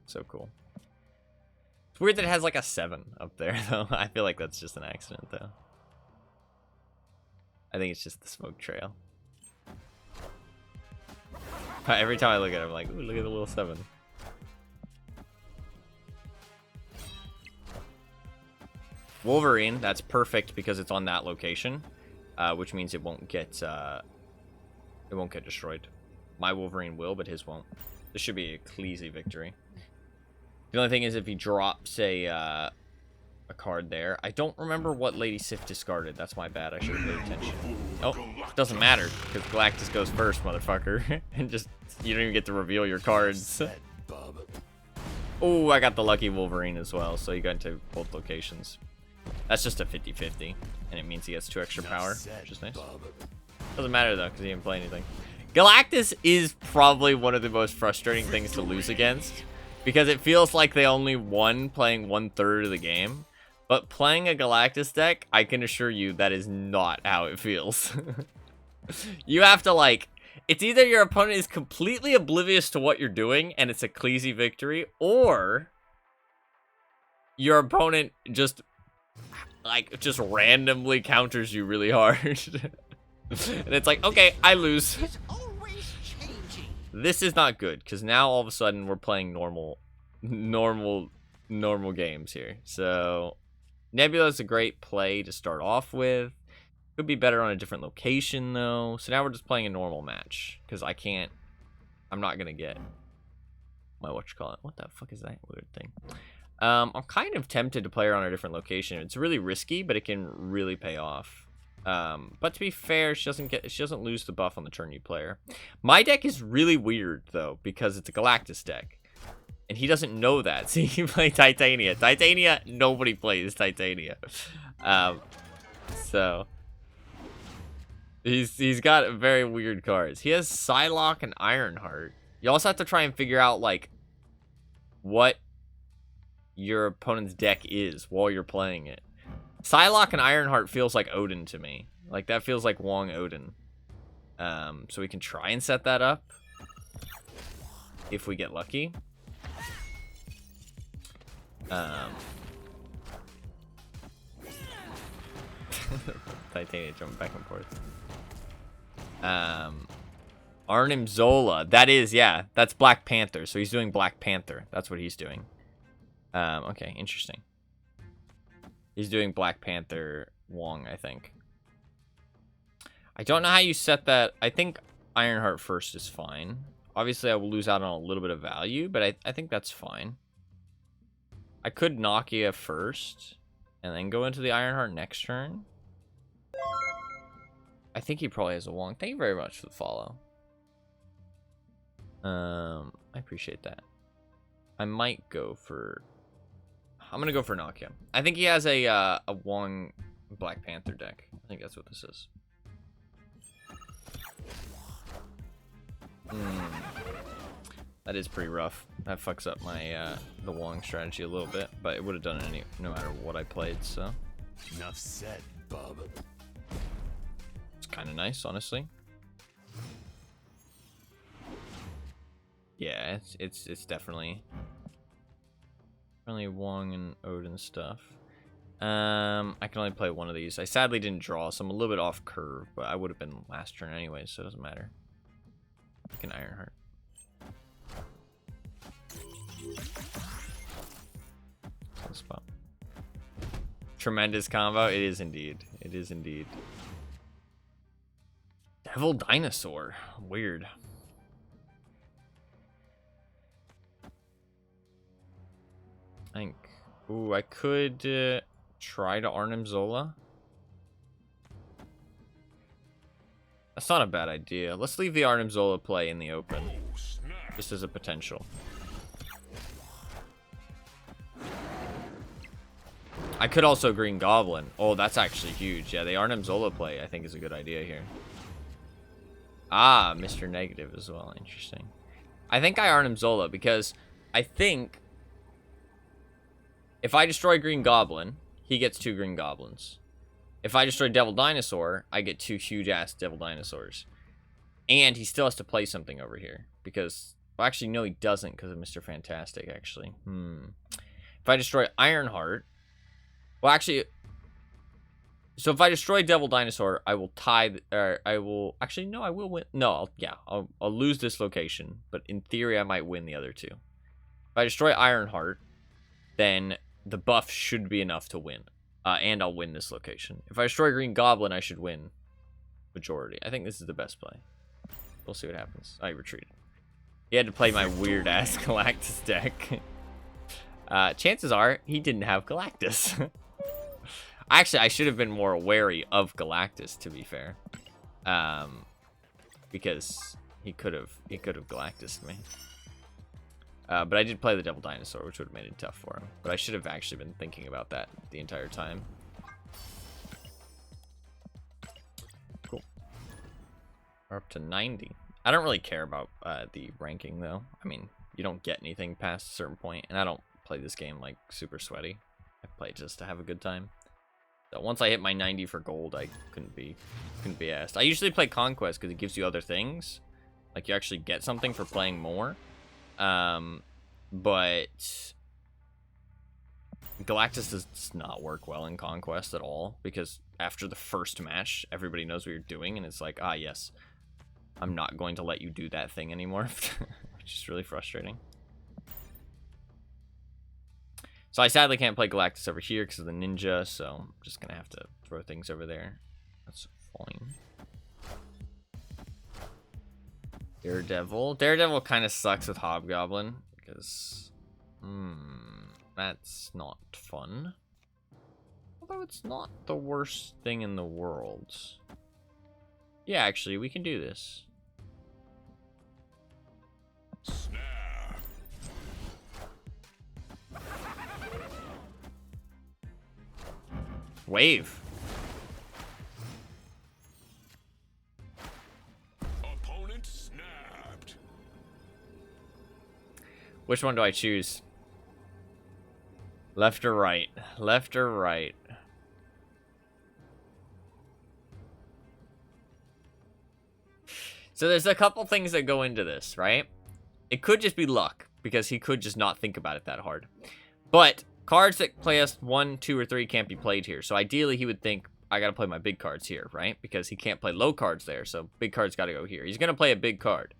So cool. It's weird that it has, like, a 7 up there, though. I feel like that's just an accident, though. I think it's just the smoke trail. Every time I look at it, I'm like, ooh, look at the little 7. Wolverine, that's perfect because it's on that location, which means it won't get destroyed. My Wolverine will, but his won't. This should be a Cleasy victory. The only thing is if he drops a card there. I don't remember what Lady Sif discarded. That's my bad. I should have paid attention. Oh, doesn't matter because Galactus goes first, motherfucker. And just, you don't even get to reveal your cards. Oh, I got the lucky Wolverine as well, so you got into both locations. That's just a 50-50, and it means he gets 2 extra power, which is nice. Doesn't matter, though, because he didn't play anything. Galactus is probably one of the most frustrating things to lose against, because it feels like they only won playing 1/3 of the game. But playing a Galactus deck, I can assure you that is not how it feels. You have to, like... It's either your opponent is completely oblivious to what you're doing, and it's a Cleasy victory, or... your opponent just... like, just randomly counters you really hard. And it's like, okay, I lose. This is not good, because now all of a sudden we're playing normal normal games here. So Nebula is a great play to start off with. Could be better on a different location though. So now we're just playing a normal match because I'm not gonna get my whatchamacallit. What the fuck is that weird thing? I'm kind of tempted to play her on a different location. It's really risky, but it can really pay off. But to be fair, she doesn't lose the buff on the turn you play her. My deck is really weird though because it's a Galactus deck. And he doesn't know that. So he play Titania. Titania, nobody plays Titania. So he's got very weird cards. He has Psylocke and Ironheart. You also have to try and figure out like what your opponent's deck is while you're playing it. Psylocke and Ironheart feels like Odin to me. Like that feels like Wong Odin. So we can try and set that up if we get lucky. Titania jumping back and forth. Arnim Zola. That is, yeah, that's Black Panther. So he's doing Black Panther. That's what he's doing. Okay, interesting. He's doing Black Panther Wong, I think. I don't know how you set that. I think Ironheart first is fine. Obviously, I will lose out on a little bit of value, but I think that's fine. I could Nakia first and then go into the Ironheart next turn. I think he probably has a Wong. Thank you very much for the follow. I appreciate that. I'm gonna go for Nakia. I think he has a Wong Black Panther deck. I think that's what this is. That is pretty rough. That fucks up my the Wong strategy a little bit, but it would have done it no matter what I played. So Enough said, bub. it's kind of nice, honestly. Yeah, it's definitely Wong and Odin stuff. I can only play one of these. I sadly didn't draw, so I'm a little bit off curve, but I would have been last turn anyway, so it doesn't matter. I can Ironheart. Spot. Tremendous combo. It is indeed. It is indeed. Devil Dinosaur. Weird. I think. Ooh, I could try to Arnim Zola. That's not a bad idea. Let's leave the Arnim Zola play in the open. Just as a potential. I could also Green Goblin. Oh, that's actually huge. Yeah, the Arnim Zola play, I think, is a good idea here. Ah, Mr. Negative as well. Interesting. I think I Arnim Zola because I think if I destroy Green Goblin, he gets 2 Green Goblins. If I destroy Devil Dinosaur, I get 2 huge-ass Devil Dinosaurs. And he still has to play something over here because... Well, actually, no, he doesn't because of Mr. Fantastic, actually. If I destroy Ironheart... Well, actually, so if I destroy Devil Dinosaur, I will tie. I will actually no, I will win. No, I'll lose this location, but in theory, I might win the other 2. If I destroy Ironheart, then the buff should be enough to win, and I'll win this location. If I destroy Green Goblin, I should win majority. I think this is the best play. We'll see what happens. I retreated. He had to play my weird ass Galactus deck. Chances are he didn't have Galactus. Actually, I should have been more wary of Galactus, to be fair, because he could have Galactused me. But I did play the Devil Dinosaur, which would have made it tough for him. But I should have actually been thinking about that the entire time. Cool. We're up to 90. I don't really care about the ranking, though. I mean, you don't get anything past a certain point, and I don't play this game like super sweaty. I play just to have a good time. So once I hit my 90 for gold, I couldn't be asked. I usually play Conquest because it gives you other things. Like you actually get something for playing more. But Galactus does not work well in Conquest at all because after the first match, everybody knows what you're doing and it's like, ah, yes, I'm not going to let you do that thing anymore, which is really frustrating. So I sadly can't play Galactus over here because of the ninja, so I'm just going to have to throw things over there. That's fine. Daredevil. Daredevil kind of sucks with Hobgoblin because that's not fun. Although it's not the worst thing in the world. Yeah, actually, we can do this. Snap. Wave. Opponent snapped. Which one do I choose? Left or right? Left or right? So there's a couple things that go into this, right? It could just be luck, because he could just not think about it that hard. But cards that play us 1, 2, or 3 can't be played here. So ideally, he would think, I gotta play my big cards here, right? Because he can't play low cards there, so big cards gotta go here. He's gonna play a big card.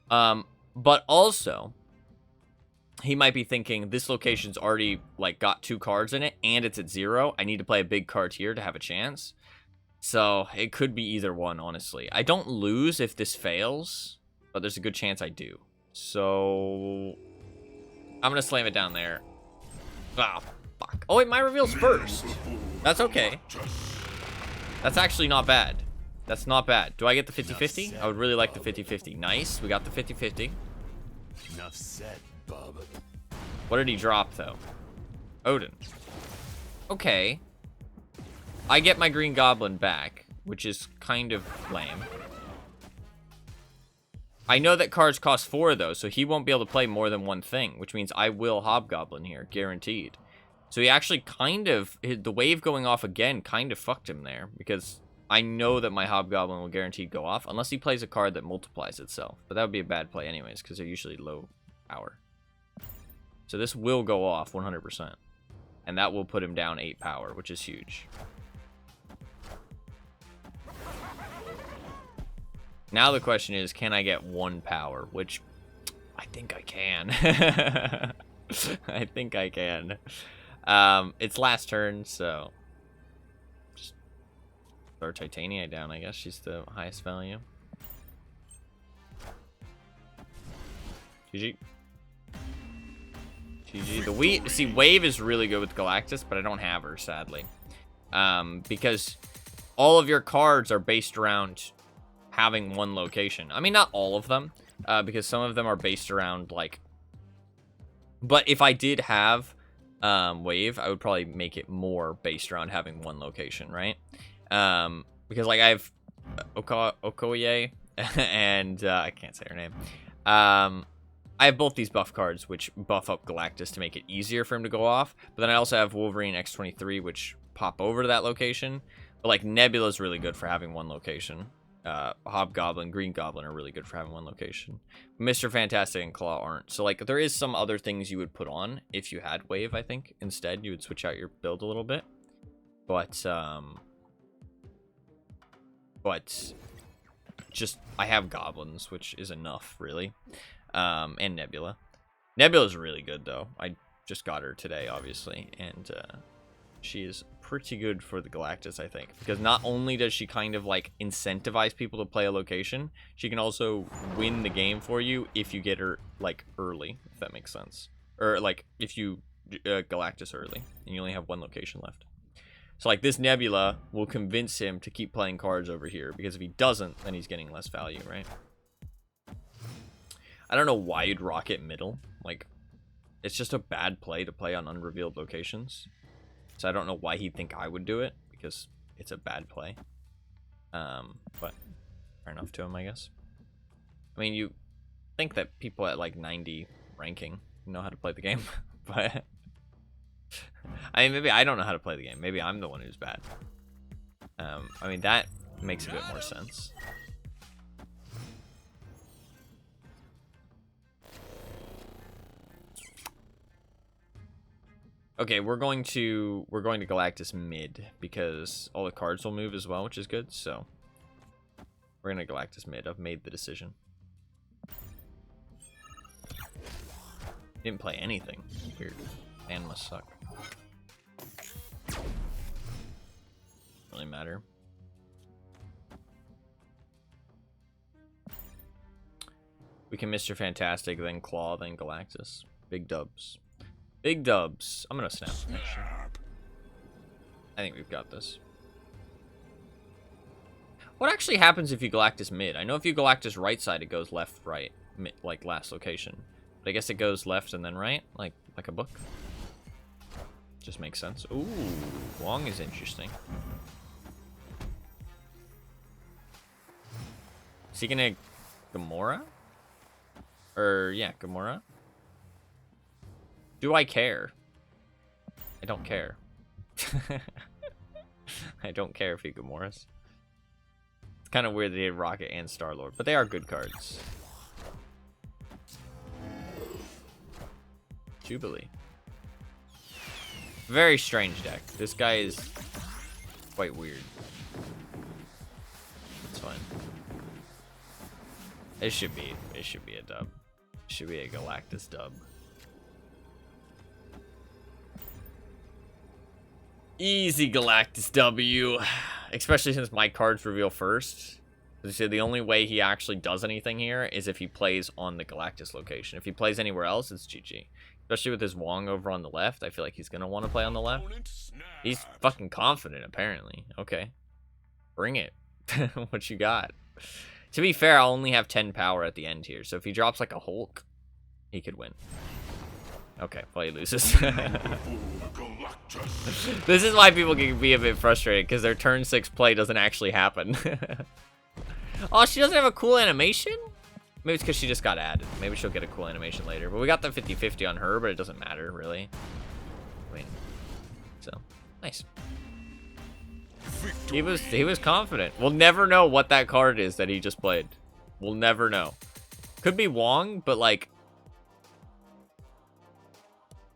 But also, he might be thinking, this location's already, like, got 2 cards in it, and it's at 0. I need to play a big card here to have a chance. So, it could be either one, honestly. I don't lose if this fails, but there's a good chance I do. So, I'm going to slam it down there. Ah, fuck. Oh, wait, my reveal's first. That's okay. That's actually not bad. That's not bad. Do I get the 50-50? I would really like the 50-50. Nice, we got the 50-50. Enough said, bub. What did he drop, though? Odin. Okay. I get my Green Goblin back, which is kind of lame. I know that cards cost 4, though, so he won't be able to play more than one thing, which means I will Hobgoblin here, guaranteed. So he actually kind of, the wave going off again kind of fucked him there, because I know that my Hobgoblin will guaranteed go off, unless he plays a card that multiplies itself. But that would be a bad play anyways, because they're usually low power. So this will go off 100%. And that will put him down 8 power, which is huge. Now the question is, can I get 1 power? Which, I think I can. I think I can. It's last turn, so... just throw Titania down, I guess. She's the highest value. GG. GG. See, Wave is really good with Galactus, but I don't have her, sadly. Because all of your cards are based around having one location. I mean, not all of them, because some of them are based around, like... But if I did have Wave, I would probably make it more based around having one location, right? Because, like, I have Okoye, and I can't say her name. I have both these buff cards, which buff up Galactus to make it easier for him to go off. But then I also have Wolverine X-23, which pop over to that location. But, like, Nebula's really good for having one location. Hobgoblin, Green Goblin are really good for having one location. Mr. Fantastic and Claw aren't. So, like, there is some other things you would put on if you had Wave, I think. Instead, you would switch out your build a little bit. But just, I have Goblins, which is enough, really. And Nebula. Nebula's really good, though. I just got her today, obviously. And, she is pretty good for the Galactus, I think. Because not only does she kind of, like, incentivize people to play a location, she can also win the game for you if you get her, like, early, if that makes sense. Or, like, if you Galactus early, and you only have one location left. So, like, this Nebula will convince him to keep playing cards over here, because if he doesn't, then he's getting less value, right? I don't know why you'd rocket middle. Like, it's just a bad play to play on unrevealed locations. So I don't know why he'd think I would do it, because it's a bad play. But fair enough to him, I guess. I mean, you think that people at like 90 ranking know how to play the game, but I mean, maybe I don't know how to play the game. Maybe I'm the one who's bad. I mean, that makes a bit more sense. Okay, we're going to Galactus mid because all the cards will move as well, which is good. So we're gonna Galactus mid. I've made the decision. Didn't play anything. Weird. And must suck. Really matter. We can Mr. Fantastic, then Claw, then Galactus. Big dubs. Big dubs. I'm gonna snap. Actually. I think we've got this. What actually happens if you Galactus mid? I know if you Galactus right side, it goes left, right, mid, like last location. But I guess it goes left and then right, like a book. Just makes sense. Ooh, Wong is interesting. Is he gonna Gamora? Or yeah, Gamora. Do I care? I don't care. I don't care if he Gamoras. It's kind of weird that he had Rocket and Star-Lord, but they are good cards. Jubilee. Very strange deck. This guy is quite weird. It's fine. It should be a dub. It should be a Galactus dub. Easy Galactus W. Especially since my cards reveal first. As I said, the only way he actually does anything here is if he plays on the Galactus location. If he plays anywhere else, it's GG. Especially with his Wong over on the left. I feel like he's going to want to play on the left. He's fucking confident, apparently. Okay. Bring it. What you got? To be fair, I'll only have 10 power at the end here. So if he drops like a Hulk, he could win. Okay, well, he loses. This is why people can be a bit frustrated, because their turn 6 play doesn't actually happen. Oh, she doesn't have a cool animation? Maybe it's because she just got added. Maybe she'll get a cool animation later. But we got the 50-50 on her, but it doesn't matter, really. I mean, so, nice. He was confident. We'll never know what that card is that he just played. We'll never know. Could be Wong, but like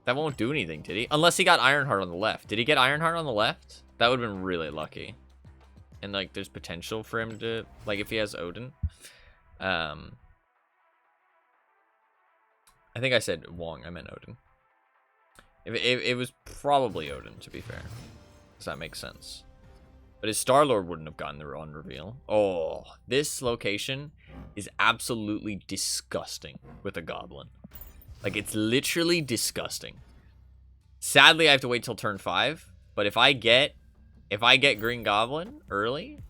that won't do anything, did he? Unless he got Ironheart on the left. Did he get Ironheart on the left? That would have been really lucky. And like there's potential for him to like if he has Odin. I think I said Wong, I meant Odin. It was probably Odin, to be fair. Does that make sense? But his Star-Lord wouldn't have gotten the run reveal. Oh, this location is absolutely disgusting with a Goblin. Like, it's literally disgusting. Sadly, I have to wait till turn 5. But if I get Green Goblin early,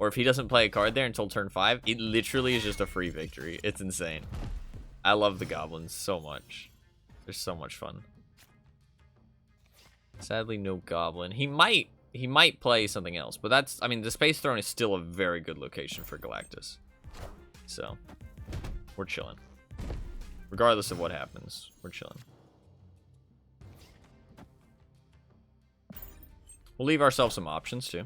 or if he doesn't play a card there until turn 5, it literally is just a free victory. It's insane. I love the Goblins so much. They're so much fun. Sadly, no Goblin. He might play something else, but that's, I mean, the Space Throne is still a very good location for Galactus. So, we're chilling. Regardless of what happens, we're chilling. We'll leave ourselves some options, too.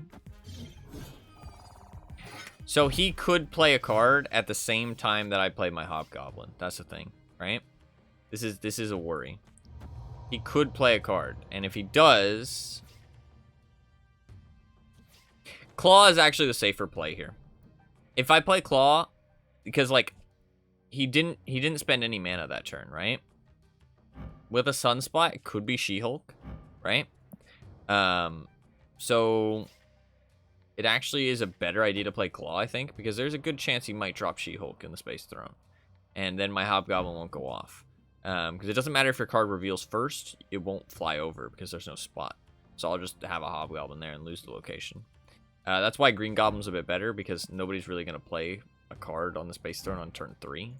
So, he could play a card at the same time that I play my Hobgoblin. That's the thing, right? This is a worry. He could play a card, and if he does... Claw is actually the safer play here. If I play Claw, because like he didn't spend any mana that turn, right? With a Sunspot, it could be She-Hulk, right? So it actually is a better idea to play Claw, I think, because there's a good chance he might drop She-Hulk in the Space Throne, and then my Hobgoblin won't go off. Because it doesn't matter if your card reveals first, it won't fly over because there's no spot. So I'll just have a Hobgoblin there and lose the location. That's why Green Goblin's a bit better, because nobody's really going to play a card on the Space Throne on turn 3.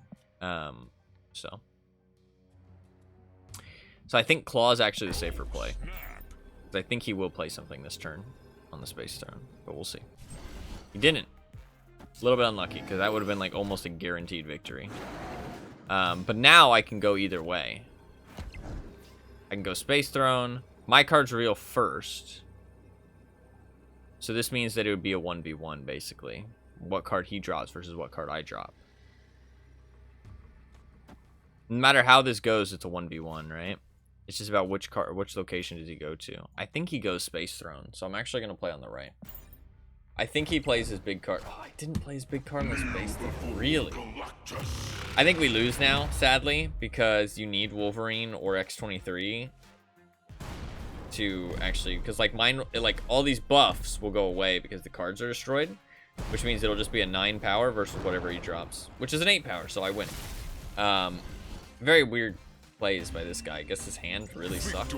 So I think Claw is actually the safer play. I think he will play something this turn on the Space Throne, but we'll see. He didn't. A little bit unlucky, because that would have been like almost a guaranteed victory. But now I can go either way. I can go Space Throne. My cards reveal first. So this means that it would be a 1v1, basically. What card he drops versus what card I drop. No matter how this goes, it's a 1v1, right? It's just about which location does he go to. I think he goes Space Throne, so I'm actually going to play on the right. I think he plays his big card. Oh, I didn't play his big card on the Space Throne. Really? I think we lose now, sadly, because you need Wolverine or X-23 to actually, because like mine, like all these buffs will go away because the cards are destroyed, which means it'll just be a 9 power versus whatever he drops, which is an 8 power, so I win. Very weird plays by this guy. I guess his hand really sucks.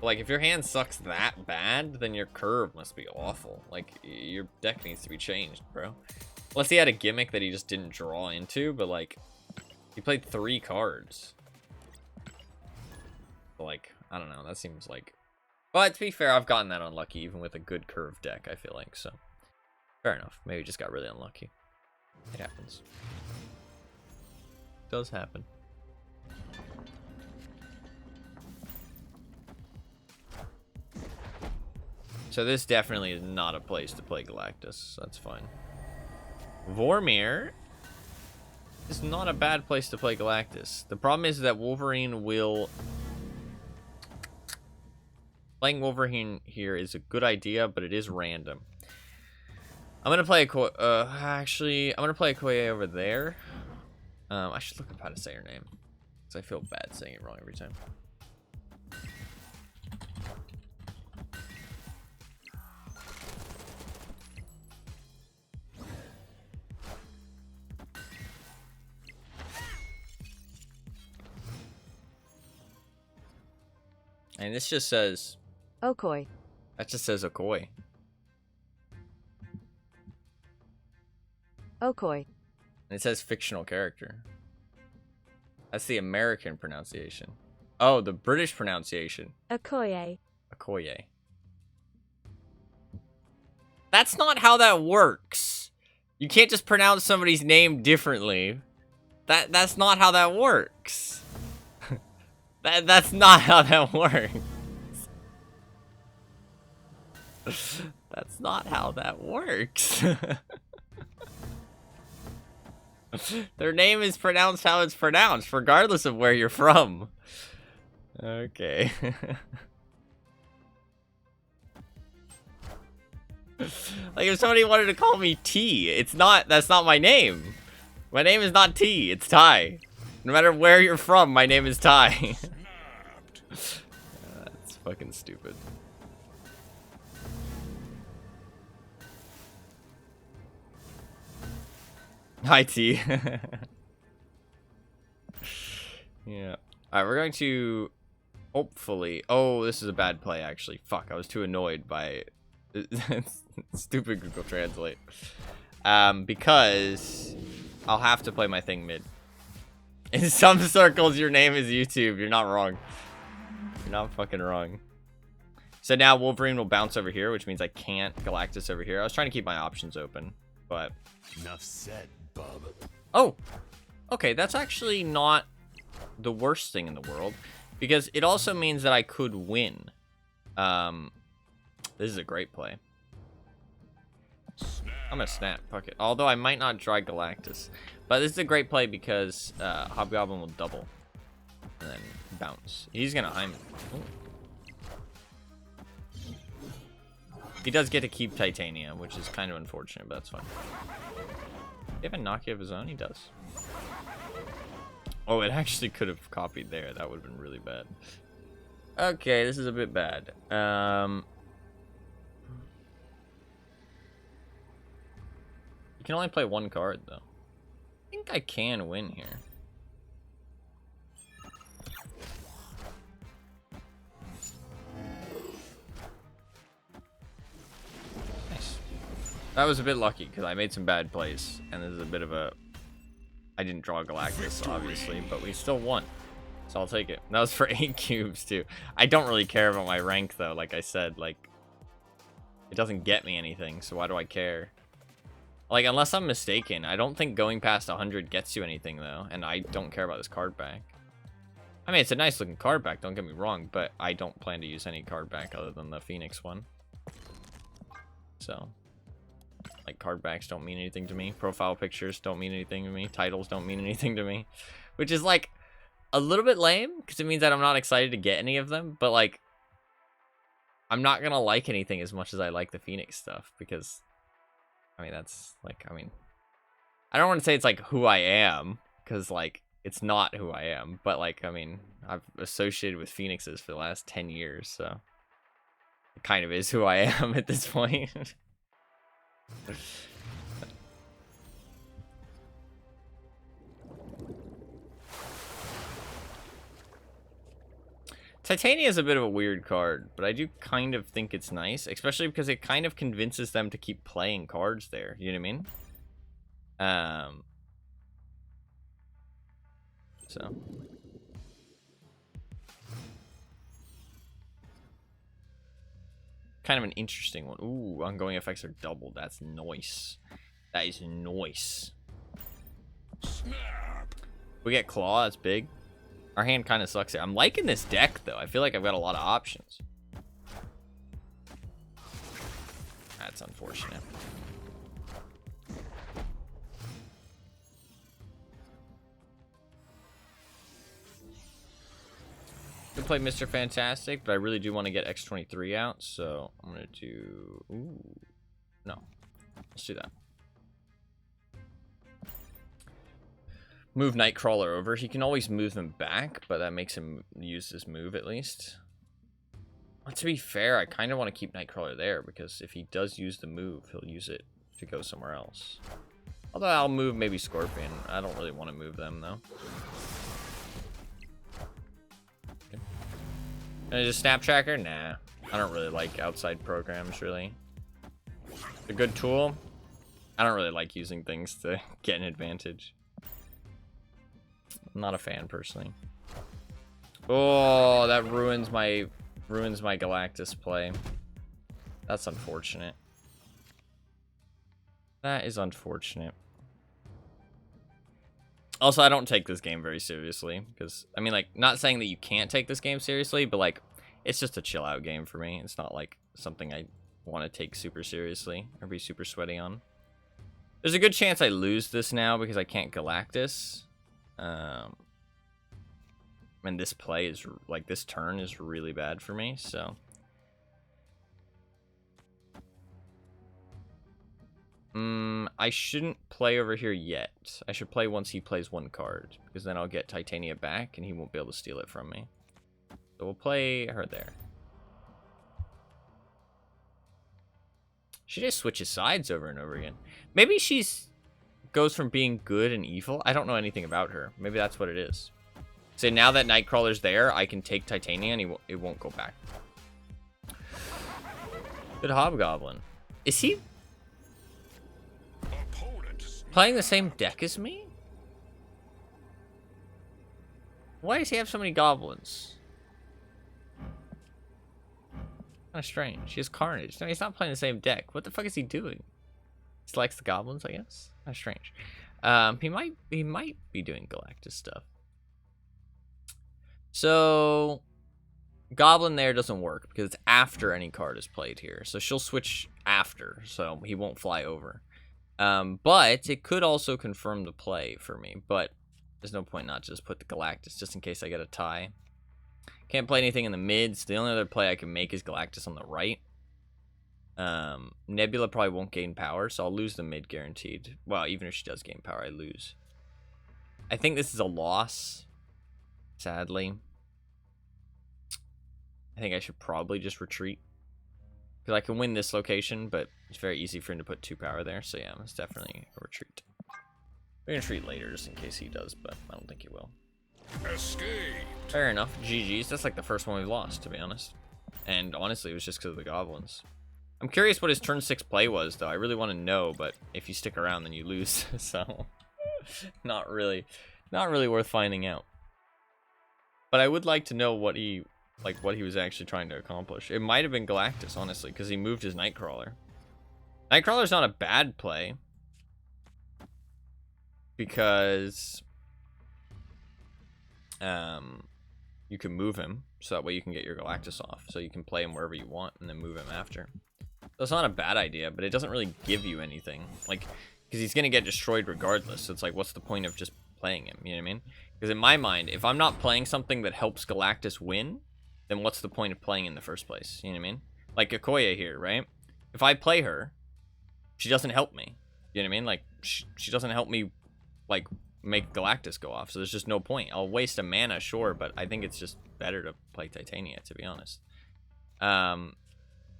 Like, if your hand sucks that bad, then your curve must be awful. Like, your deck needs to be changed, bro. Unless he had a gimmick that he just didn't draw into, but like, he played 3 cards. But, like, I don't know, that seems like... But to be fair, I've gotten that unlucky even with a good curved deck, I feel like, so... Fair enough. Maybe just got really unlucky. It happens. Does happen. So this definitely is not a place to play Galactus. That's fine. Vormir is not a bad place to play Galactus. The problem is that Wolverine will... Playing Wolverine here is a good idea, but it is random. I'm gonna play a actually, I'm gonna play a Koye over there. I should look up how to say her name, because I feel bad saying it wrong every time. And this just says... Okoi. That just says Okoi. Okoi. And it says fictional character. That's the American pronunciation. Oh, the British pronunciation. Okoye. Okoye. That's not how that works. You can't just pronounce somebody's name differently. That's not how that works. That's not how that works. That's not how that works. Their name is pronounced how it's pronounced, regardless of where you're from. Okay. Like, if somebody wanted to call me T, that's not my name. My name is not T, it's Ty. No matter where you're from, my name is Ty. That's fucking stupid. Hi, T. Yeah. Alright, we're going to hopefully... Oh, this is a bad play, actually. Fuck, I was too annoyed by stupid Google Translate. Because I'll have to play my thing mid. In some circles, your name is YouTube. You're not wrong. You're not fucking wrong. So now Wolverine will bounce over here, which means I can't Galactus over here. I was trying to keep my options open, but... Enough said, bub. Oh! Okay, that's actually not the worst thing in the world, because it also means that I could win. This is a great play. I'm gonna snap, fuck it. Although I might not try Galactus. But this is a great play because Hobgoblin will double. And then bounce. He's gonna Hyman. He does get to keep Titania, which is kind of unfortunate, but that's fine. Does he have a Nokia of his own? He does. Oh, it actually could have copied there. That would have been really bad. Okay, this is a bit bad. You can only play one card, though. I think I can win here. Nice. That was a bit lucky, because I made some bad plays. And this is a bit of a... I didn't draw Galactus, obviously, but we still won. So I'll take it. That was for 8 cubes, too. I don't really care about my rank, though, like I said. Like, it doesn't get me anything, so why do I care? Like, unless I'm mistaken, I don't think going past 100 gets you anything, though. And I don't care about this card back. I mean, it's a nice-looking card back, don't get me wrong. But I don't plan to use any card back other than the Phoenix one. So, like, card backs don't mean anything to me. Profile pictures don't mean anything to me. Titles don't mean anything to me. Which is, like, a little bit lame. Because it means that I'm not excited to get any of them. But, like, I'm not going to like anything as much as I like the Phoenix stuff. Because... I mean, that's, like, I mean, I don't want to say it's, like, who I am, because, like, it's not who I am. But like, I mean, I've associated with phoenixes for the last 10 years, so it kind of is who I am at this point. Titania is a bit of a weird card, but I do kind of think it's nice, especially because it kind of convinces them to keep playing cards there. You know what I mean? So kind of an interesting one. Ooh, ongoing effects are doubled. That's nice. That is nice. Snap. We get claw. That's big. Our hand kind of sucks here. I'm liking this deck, though. I feel like I've got a lot of options. That's unfortunate. Could play Mr. Fantastic, but I really do want to get X23 out, so I'm going to do... Ooh. No. Let's do that. Move Nightcrawler over. He can always move them back, but that makes him use this move at least. But to be fair, I kind of want to keep Nightcrawler there, because if he does use the move, he'll use it to go somewhere else. Although I'll move maybe Scorpion. I don't really want to move them, though. Okay. And just Snap Tracker? Nah. I don't really like outside programs, really. A good tool? I don't really like using things to get an advantage. I'm not a fan, personally. Oh, that ruins my Galactus play. That's unfortunate. That is unfortunate. Also, I don't take this game very seriously, because, I mean, like, not saying that you can't take this game seriously, but, like, it's just a chill-out game for me. It's not, like, something I want to take super seriously or be super sweaty on. There's a good chance I lose this now because I can't Galactus. And this play is, like, this turn is really bad for me, so. I shouldn't play over here yet. I should play once he plays one card, because then I'll get Titania back, and he won't be able to steal it from me. So we'll play her there. She just switches sides over and over again. Maybe she's goes from being good and evil. I don't know anything about her. Maybe that's what it is. So now that Nightcrawler's there, I can take Titania and it won't go back. Good Hobgoblin. Is he playing the same deck as me? Why does he have so many goblins? Kind of strange. He has Carnage. No, he's not playing the same deck. What the fuck is he doing? He likes the goblins, I guess. Kind of strange. He might be doing Galactus stuff. So Goblin there doesn't work because it's after any card is played here. So she'll switch after, so he won't fly over. But it could also confirm the play for me. But there's no point not just put the Galactus just in case I get a tie. Can't play anything in the mids. The only other play I can make is Galactus on the right. Nebula probably won't gain power, so I'll lose the mid guaranteed. Well, even if she does gain power, I lose. I think this is a loss, sadly. I think I should probably just retreat, because I can win this location, but it's very easy for him to put 2 power there, so yeah, it's definitely a retreat. We're going to retreat later just in case he does, but I don't think he will. Escape. Fair enough. GG's. That's like the first one we've lost, to be honest. And honestly, it was just because of the goblins. I'm curious what his turn 6 play was, though. I really want to know, but if you stick around, then you lose. So, not really worth finding out. But I would like to know what he was actually trying to accomplish. It might have been Galactus, honestly, because he moved his Nightcrawler. Nightcrawler's not a bad play, because you can move him, so that way you can get your Galactus off. So you can play him wherever you want and then move him after. So it's not a bad idea, but it doesn't really give you anything. Like, because he's going to get destroyed regardless. So it's like, what's the point of just playing him? You know what I mean? Because in my mind, if I'm not playing something that helps Galactus win, then what's the point of playing in the first place? You know what I mean? Like Okoye here, right? If I play her, she doesn't help me. You know what I mean? Like, she doesn't help me, like, make Galactus go off, so there's just no point. I'll waste a mana, sure, but I think it's just better to play Titania, to be honest.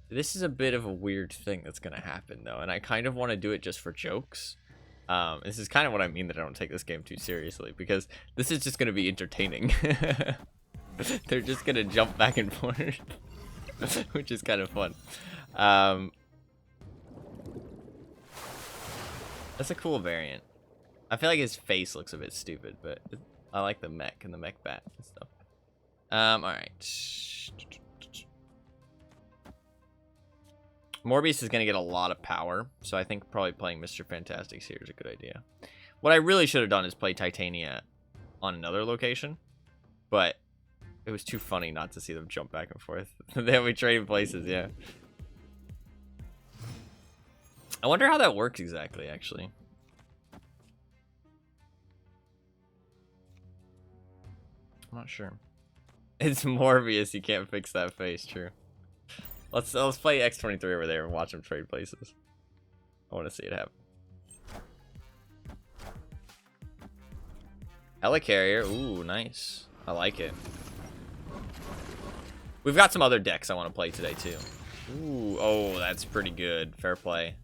This is a bit of a weird thing that's gonna happen though, and I kind of want to do it just for jokes. This is kind of what I mean that I don't take this game too seriously, because this is just gonna be entertaining. They're just gonna jump back and forth, which is kind of fun. That's a cool variant. I feel like his face looks a bit stupid, but I like the mech and the mech bat and stuff. Alright. Morbius is going to get a lot of power, so I think probably playing Mr. Fantastic here is a good idea. What I really should have done is play Titania on another location, but it was too funny not to see them jump back and forth. Then we traded places, yeah. I wonder how that works exactly, actually. I'm not sure. It's Morbius, you can't fix that face, true. Let's play X23 over there and watch them trade places. I want to see it happen. Helicarrier, ooh, nice. I like it. We've got some other decks I want to play today too. Ooh, oh, that's pretty good. Fair play.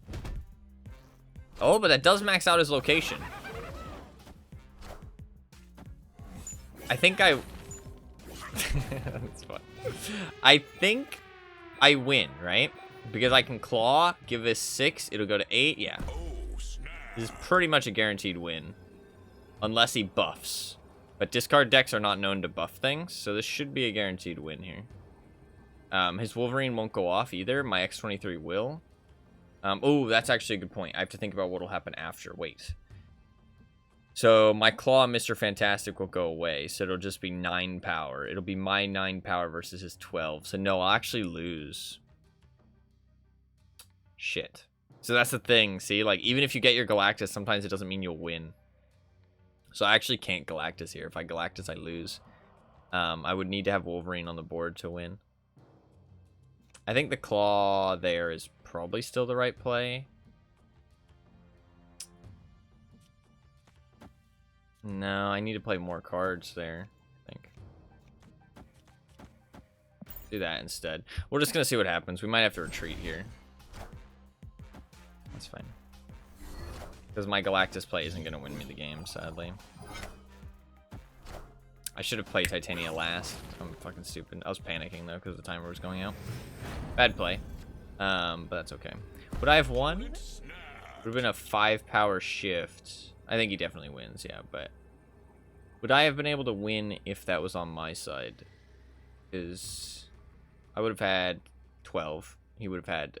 Oh, but that does max out his location. I think I... That's fun. I think I win, right? Because I can claw, give this 6, it'll go to 8, yeah. This is pretty much a guaranteed win. Unless he buffs. But discard decks are not known to buff things, so this should be a guaranteed win here. His Wolverine won't go off either. My X23 will. Oh, that's actually a good point. I have to think about what will happen after. Wait. So my Claw and Mr. Fantastic will go away, so it'll just be 9 power. It'll be my 9 power versus his 12. So no, I'll actually lose. Shit. So that's the thing, see? Like, even if you get your Galactus, sometimes it doesn't mean you'll win. So I actually can't Galactus here. If I Galactus, I lose. I would need to have Wolverine on the board to win. I think the Claw there is probably still the right play. No, I need to play more cards there, I think. Do that instead. We're just going to see what happens. We might have to retreat here. That's fine. Because my Galactus play isn't going to win me the game, sadly. I should have played Titania last. I'm fucking stupid. I was panicking, though, because the timer was going out. Bad play. But that's okay. Would I have won? Would have been a 5 power shift. I think he definitely wins, yeah, but... Would I have been able to win if that was on my side? Because I would have had 12. He would have had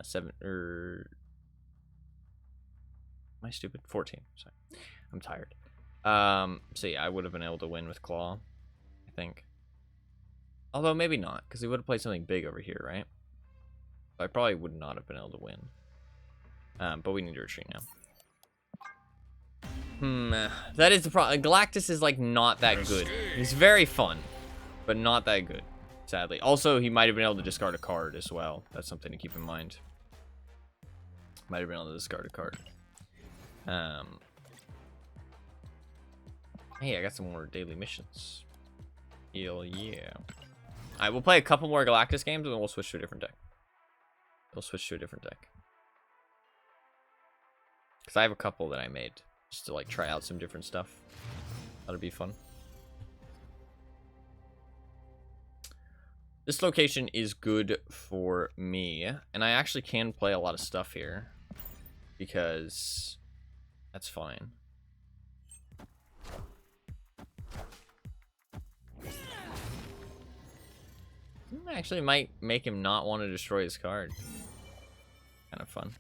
7, or... Am I stupid? 14, sorry. I'm tired. So yeah, I would have been able to win with Claw, I think. Although maybe not, because he would have played something big over here, right? I probably would not have been able to win. But we need to retreat now. That is the problem. Galactus is like not that good. He's very fun, but not that good, sadly. Also, he might have been able to discard a card as well. That's something to keep in mind. Might have been able to discard a card. Hey, I got some more daily missions. Hell yeah. Alright, we'll play a couple more Galactus games and then we'll switch to a different deck. We'll switch to a different deck. Because I have a couple that I made. Just to like try out some different stuff. That'll be fun. This location is good for me. And I actually can play a lot of stuff here. Because that's fine. Actually might make him not want to destroy his card. Kind of fun.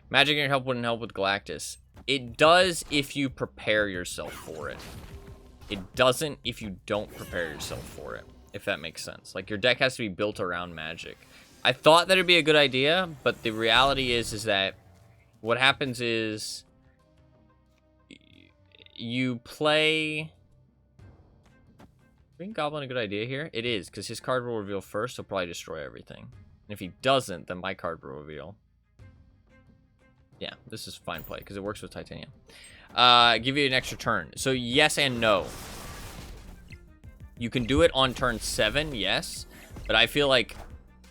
Magic in your help wouldn't help with Galactus. It does if you prepare yourself for it. It doesn't if you don't prepare yourself for it, if that makes sense. Like, your deck has to be built around magic. I thought that it'd be a good idea, but the reality is that what happens is you play... Green Goblin a good idea here? It is, because his card will reveal first, he'll probably destroy everything. And if he doesn't, then my card will reveal. Yeah, this is fine play because it works with titanium. Give you an extra turn. So yes and no. You can do it on turn 7, yes. But I feel like,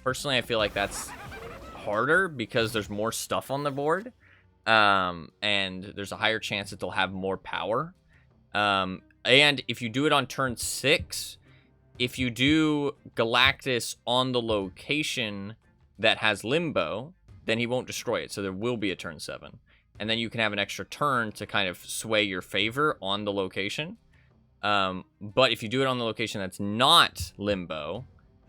personally, I feel like that's harder because there's more stuff on the board. And there's a higher chance that they'll have more power. And if you do it on turn 6, if you do Galactus on the location that has Limbo, then he won't destroy it. So there will be a turn 7. And then you can have an extra turn to kind of sway your favor on the location. But if you do it on the location that's not Limbo,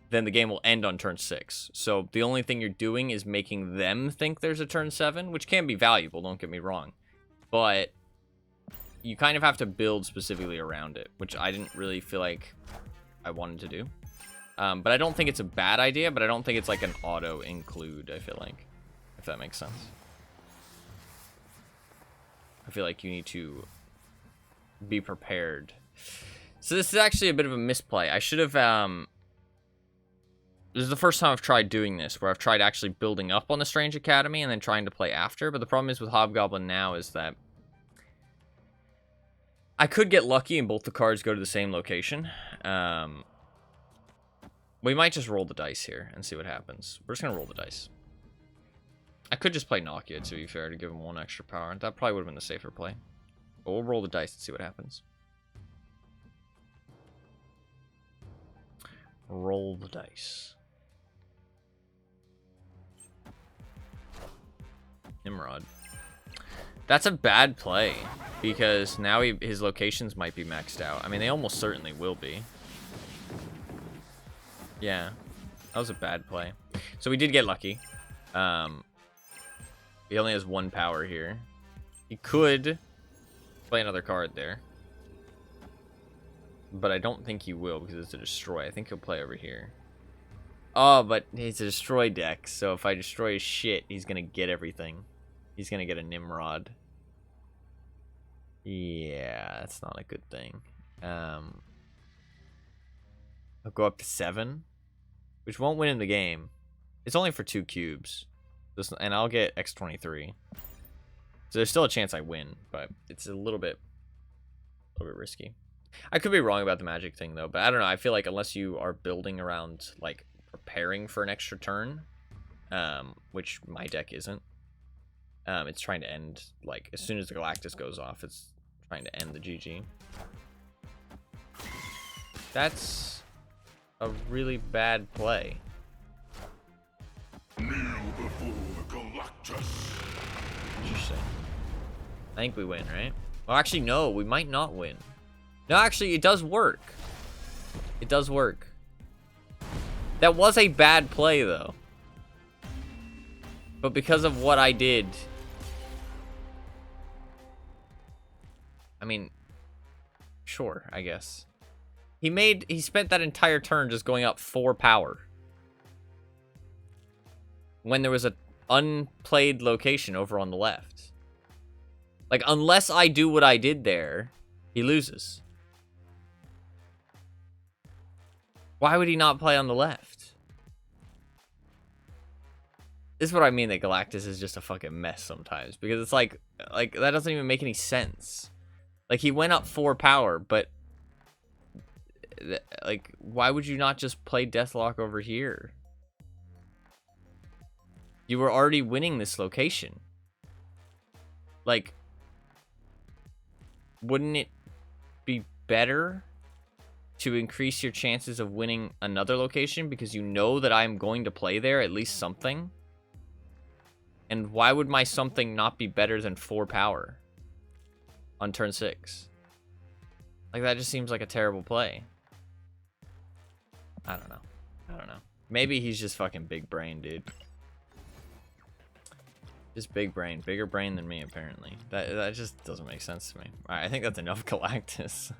then the game will end on turn 6. So the only thing you're doing is making them think there's a turn 7, which can be valuable, don't get me wrong. But you kind of have to build specifically around it, which I didn't really feel like I wanted to do. But I don't think it's a bad idea, but I don't think it's like an auto include, I feel like, if that makes sense. I feel like you need to be prepared. So this is actually a bit of a misplay. I should have, this is the first time I've tried doing this, where I've tried actually building up on the Strange Academy and then trying to play after. But the problem is with Hobgoblin now is that I could get lucky and both the cards go to the same location. We might just roll the dice here and see what happens. We're just going to roll the dice. I could just play Nokia, to be fair, to give him 1 extra power. That probably would have been the safer play. But we'll roll the dice and see what happens. Roll the dice. Nimrod. That's a bad play, because now his locations might be maxed out. I mean, they almost certainly will be. Yeah, that was a bad play. So we did get lucky. He only has 1 power here. He could play another card there. But I don't think he will because it's a destroy. I think he'll play over here. Oh, but it's a destroy deck. So if I destroy his shit, he's going to get everything. He's going to get a Nimrod. Yeah, that's not a good thing. I'll go up to 7, which won't win in the game. It's only for 2 cubes. And I'll get X23. So there's still a chance I win, but it's a little bit risky. I could be wrong about the magic thing, though, but I don't know. I feel like unless you are building around, like, preparing for an extra turn, which my deck isn't, it's trying to end, like, as soon as the Galactus goes off, it's trying to end the GG. That's a really bad play. Kneel before the Galactus. Interesting. I think we win, right? Well, actually, no. We might not win. No, actually, it does work. It does work. That was a bad play, though. But because of what I did... I mean... Sure, I guess. He spent that entire turn just going up 4 power. When there was an unplayed location over on the left. Like, unless I do what I did there, he loses. Why would he not play on the left? This is what I mean that Galactus is just a fucking mess sometimes. Because it's like that doesn't even make any sense. Like, he went up 4 power, but... Like, why would you not just play Deathlock over here? You were already winning this location. Like, wouldn't it be better to increase your chances of winning another location because you know that I'm going to play there at least something? And why would my something not be better than 4 power on turn 6? Like, that just seems like a terrible play. I don't know. Maybe he's just fucking big brain, dude. Just big brain. Bigger brain than me, apparently. That just doesn't make sense to me. Alright, I think that's enough Galactus.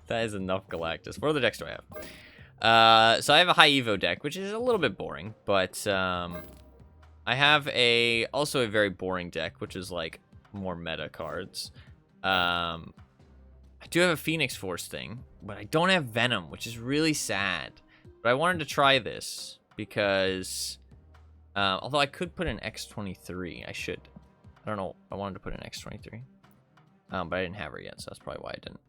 That is enough Galactus. What other decks do I have? So I have a high Evo deck, which is a little bit boring. But I have also a very boring deck, which is like more meta cards. I do have a Phoenix Force thing, but I don't have Venom, which is really sad. But I wanted to try this. because although I could put an X23, I should. I don't know. I wanted to put an X23, but I didn't have her yet, so that's probably why I didn't.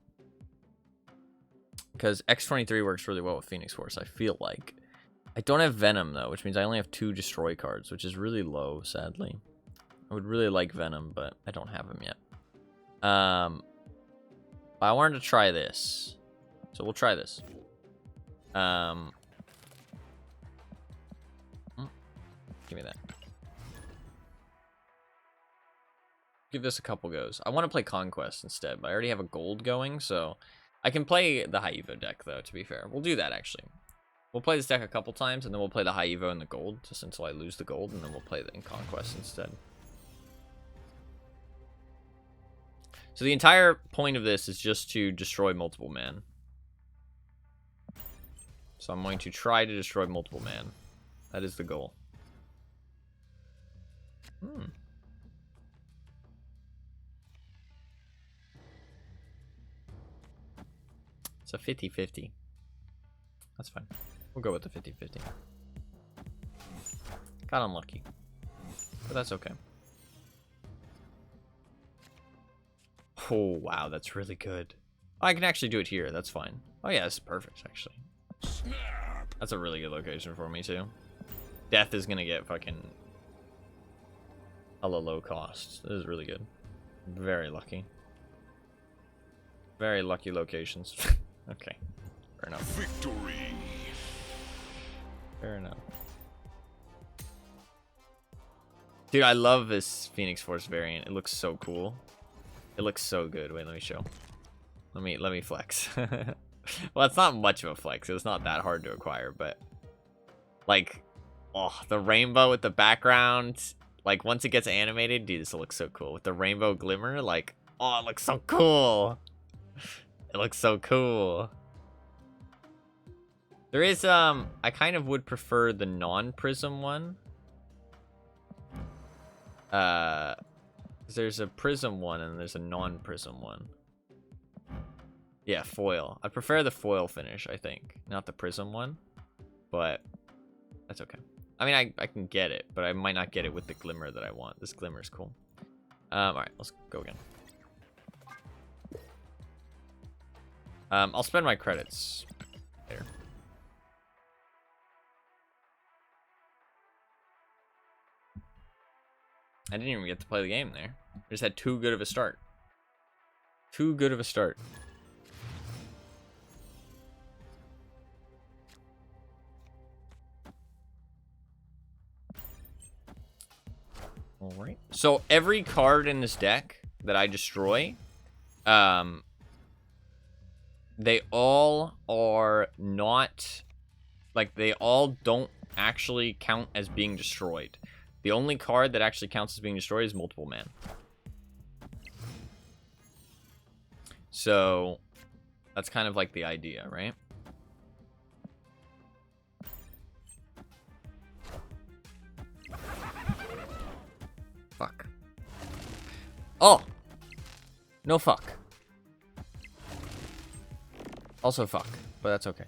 Because X23 works really well with Phoenix Force, I feel like. I don't have Venom, though, which means I only have 2 Destroy cards, which is really low, sadly. I would really like Venom, but I don't have him yet. I wanted to try this. So we'll try this. Give me that. Give this a couple goes. I want to play Conquest instead, but I already have a gold going, so I can play the high Evo deck, though, to be fair. We'll do that, actually. We'll play this deck a couple times, and then we'll play the high Evo and the gold, just until I lose the gold, and then we'll play it in Conquest instead. So the entire point of this is just to destroy multiple man. So I'm going to try to destroy multiple man. That is the goal. It's a 50-50. That's fine. We'll go with the 50-50. Got unlucky. But that's okay. Oh, wow, that's really good. Oh, I can actually do it here. That's fine. Oh, yeah, this is perfect, actually. Snap. That's a really good location for me, too. Death is going to get fucking hella low cost. This is really good. Very lucky. Very lucky locations. Okay. Fair enough. Victory. Fair enough. Dude, I love this Phoenix Force variant. It looks so cool. It looks so good. Wait, let me show. Let me flex. Well, it's not much of a flex. It's not that hard to acquire, but like, oh, the rainbow with the background. Like, once it gets animated, dude, this will look so cool. With the rainbow glimmer, like, oh, it looks so cool. It looks so cool. There is, I kind of would prefer the non-prism one. There's a prism one and there's a non-prism one. Yeah, foil. I prefer the foil finish, I think. Not the prism one. But that's okay. I mean, I can get it, but I might not get it with the glimmer that I want. This glimmer is cool. Alright, let's go again. I'll spend my credits there. I didn't even get to play the game there. I just had too good of a start. Too good of a start. Alright. So every card in this deck that I destroy, they all are not, like, they all don't actually count as being destroyed. The only card that actually counts as being destroyed is multiple man. So that's kind of like the idea, right? Fuck. Oh! No fuck. Also fuck, but that's okay.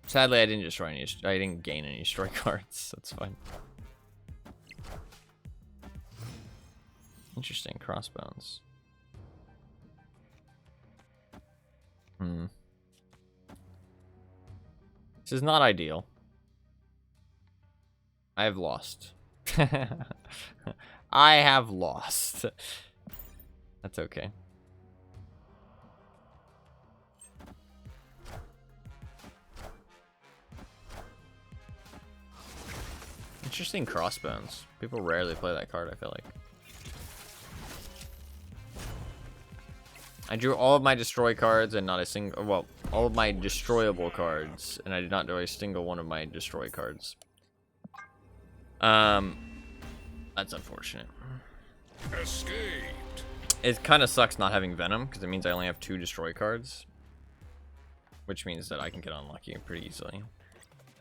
Sadly, I didn't destroy any. I didn't gain any destroy cards. That's fine. Interesting. Crossbones. This is not ideal. I have lost. I have lost. That's okay. Interesting crossbones. People rarely play that card, I feel like. I drew all of my destroy cards and not a single, well, all of my destroyable cards, and I did not draw a single one of my destroy cards. That's unfortunate. Escaped. It kind of sucks not having Venom, because it means I only have 2 destroy cards. Which means that I can get unlucky pretty easily.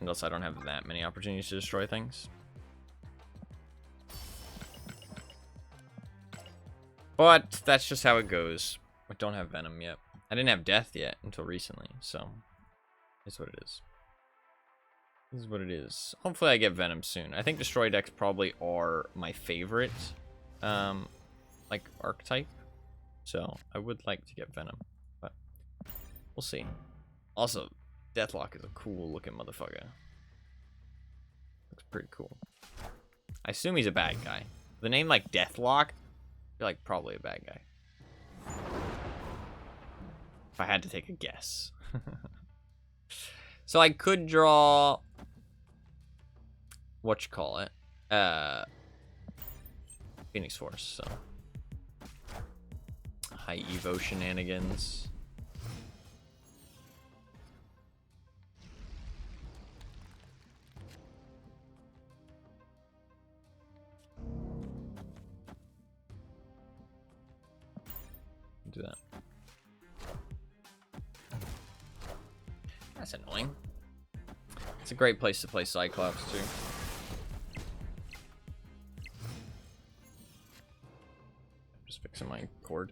Unless I don't have that many opportunities to destroy things. But that's just how it goes. I don't have Venom yet. I didn't have Death yet until recently, so it's what it is. This is what it is. Hopefully I get Venom soon. I think Destroy decks probably are my favorite, like, archetype. So I would like to get Venom, but we'll see. Also, Deathlock is a cool looking motherfucker. Looks pretty cool. I assume he's a bad guy. The name like Deathlock, you're like probably a bad guy. If I had to take a guess. So I could draw whatchamacallit, Phoenix Force, so high Evo shenanigans. Do that. That's annoying. It's a great place to play Cyclops too. Just fixing my cord.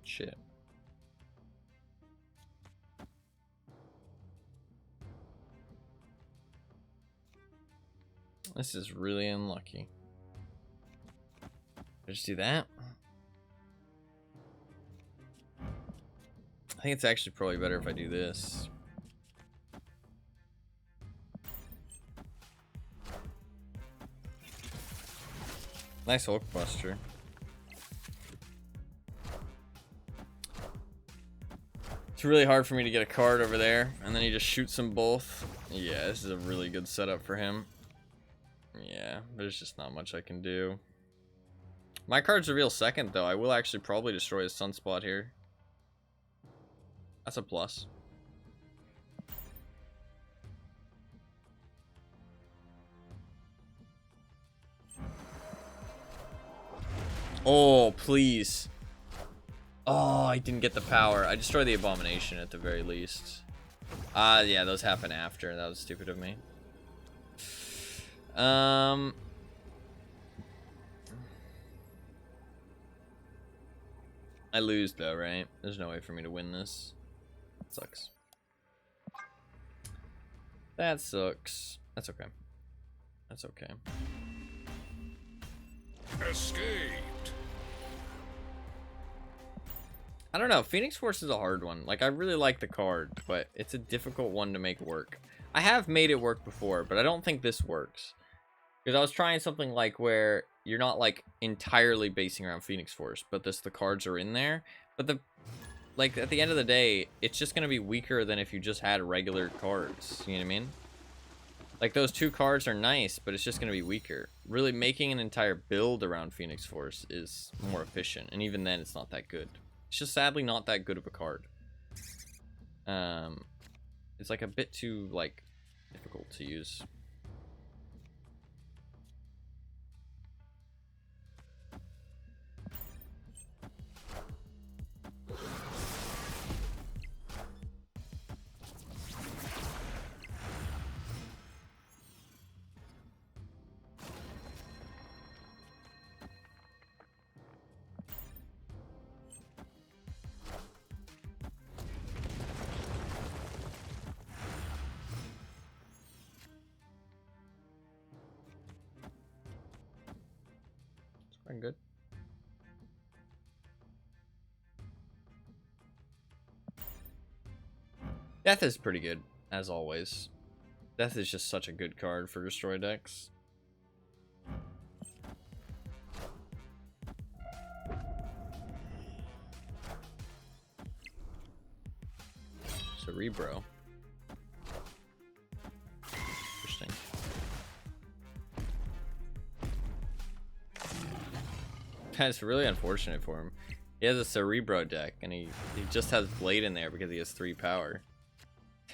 Shit. This is really unlucky. I just do that. I think it's actually probably better if I do this. Nice Hulkbuster. It's really hard for me to get a card over there, and then he just shoots them both. Yeah, this is a really good setup for him. Yeah, there's just not much I can do. My card's reveal second, though. I will actually probably destroy his Sunspot here. That's a plus. Oh, please. Oh, I didn't get the power. I destroyed the Abomination at the very least. Yeah, those happen after. That was stupid of me. I lose though, right? There's no way for me to win this. That sucks. That sucks. That's okay. That's okay. Escaped. I don't know. Phoenix Force is a hard one. Like, I really like the card, but it's a difficult one to make work. I have made it work before, but I don't think this works. Because I was trying something like where you're not like entirely basing around Phoenix Force, but the cards are in there. But like at the end of the day, it's just gonna be weaker than if you just had regular cards. You know what I mean? Like those two cards are nice, but it's just gonna be weaker. Really making an entire build around Phoenix Force is more efficient, and even then it's not that good. It's just sadly not that good of a card. It's like a bit too like difficult to use. Quite good. Death is pretty good, as always. Death is just such a good card for destroy decks. Cerebro. Interesting. That's really unfortunate for him. He has a Cerebro deck, and he just has Blade in there because he has 3 power.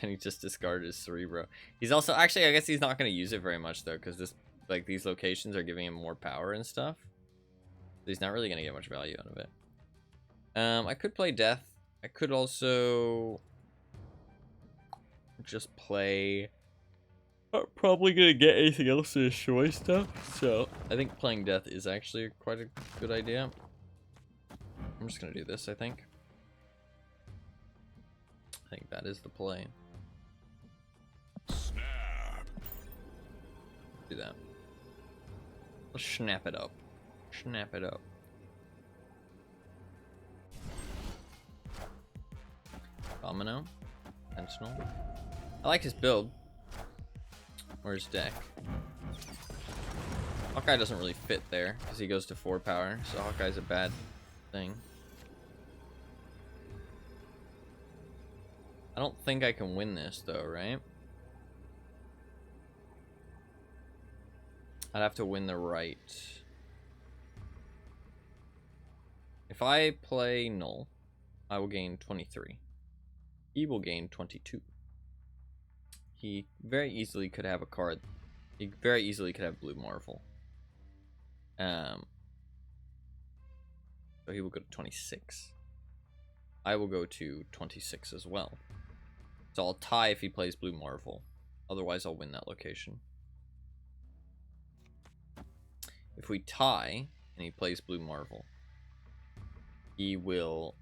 And he just discarded his Cerebro. He's also, actually, I guess he's not going to use it very much, though, because this, like, these locations are giving him more power and stuff. So he's not really going to get much value out of it. I could play Death. I could also just play Not probably gonna get anything else to destroy stuff, so I think playing death is actually quite a good idea. I'm just gonna do this, I think. I think that is the play. Snap. Do that. Let's snap it up. Snap it up. Domino. Sentinel. I like his build. Or his deck. Hawkeye doesn't really fit there because he goes to 4 power, so Hawkeye's a bad thing. I don't think I can win this though, right? I'd have to win the right. If I play null, I will gain 23. He will gain 22. He very easily could have a card. He very easily could have Blue Marvel. So he will go to 26. I will go to 26 as well. So I'll tie if he plays Blue Marvel. Otherwise, I'll win that location. If we tie and he plays Blue Marvel, he will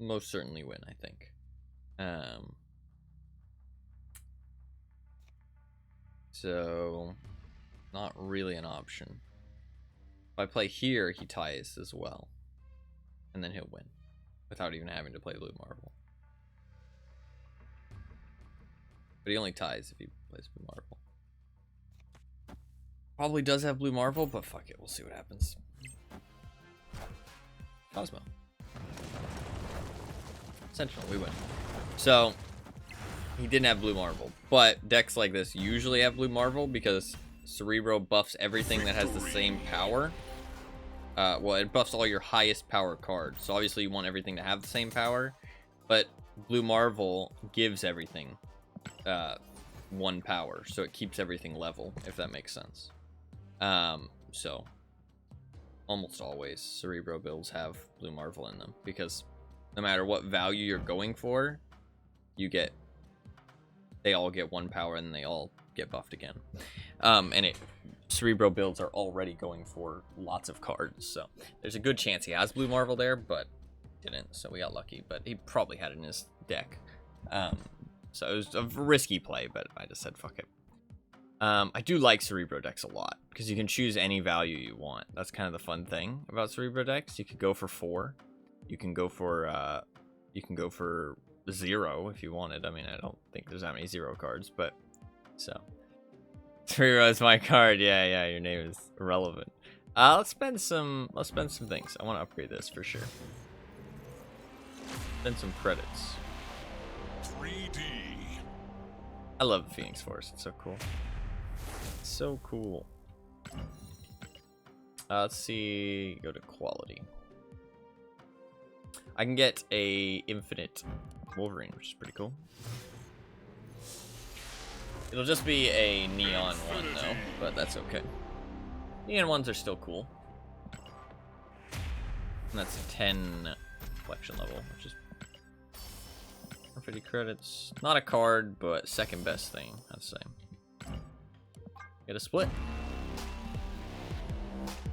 most certainly win, I think. So, not really an option. If I play here, he ties as well. And then he'll win. Without even having to play Blue Marvel. But he only ties if he plays Blue Marvel. Probably does have Blue Marvel, but fuck it, we'll see what happens. Cosmo. Sentinel, we win. So, he didn't have Blue Marvel. But decks like this usually have Blue Marvel because Cerebro buffs everything that has the same power. Well, it buffs all your highest power cards. So obviously you want everything to have the same power. But Blue Marvel gives everything 1 power. So it keeps everything level, if that makes sense. So almost always Cerebro builds have Blue Marvel in them. Because no matter what value you're going for, they all get 1 power and they all get buffed again. Cerebro builds are already going for lots of cards, so there's a good chance he has Blue Marvel there, but didn't, so we got lucky. But he probably had it in his deck. So it was a risky play, but I just said fuck it. I do like Cerebro decks a lot, because you can choose any value you want. That's kind of the fun thing about Cerebro decks. You could go for 4. You can go for 0 if you wanted. I mean, I don't think there's that many 0 cards, but so Cerebro is my card. Yeah, your name is irrelevant. Let's spend some things. I want to upgrade this for sure. Spend some credits. 3D. I love the Phoenix Force. It's so cool. It's so cool. Let's see. Go to quality. I can get a infinite Wolverine, which is pretty cool. It'll just be a neon one though, but that's okay. Neon ones are still cool. And that's 10 collection level, which is 50 credits. Not a card, but second best thing, I'd say. Get a split.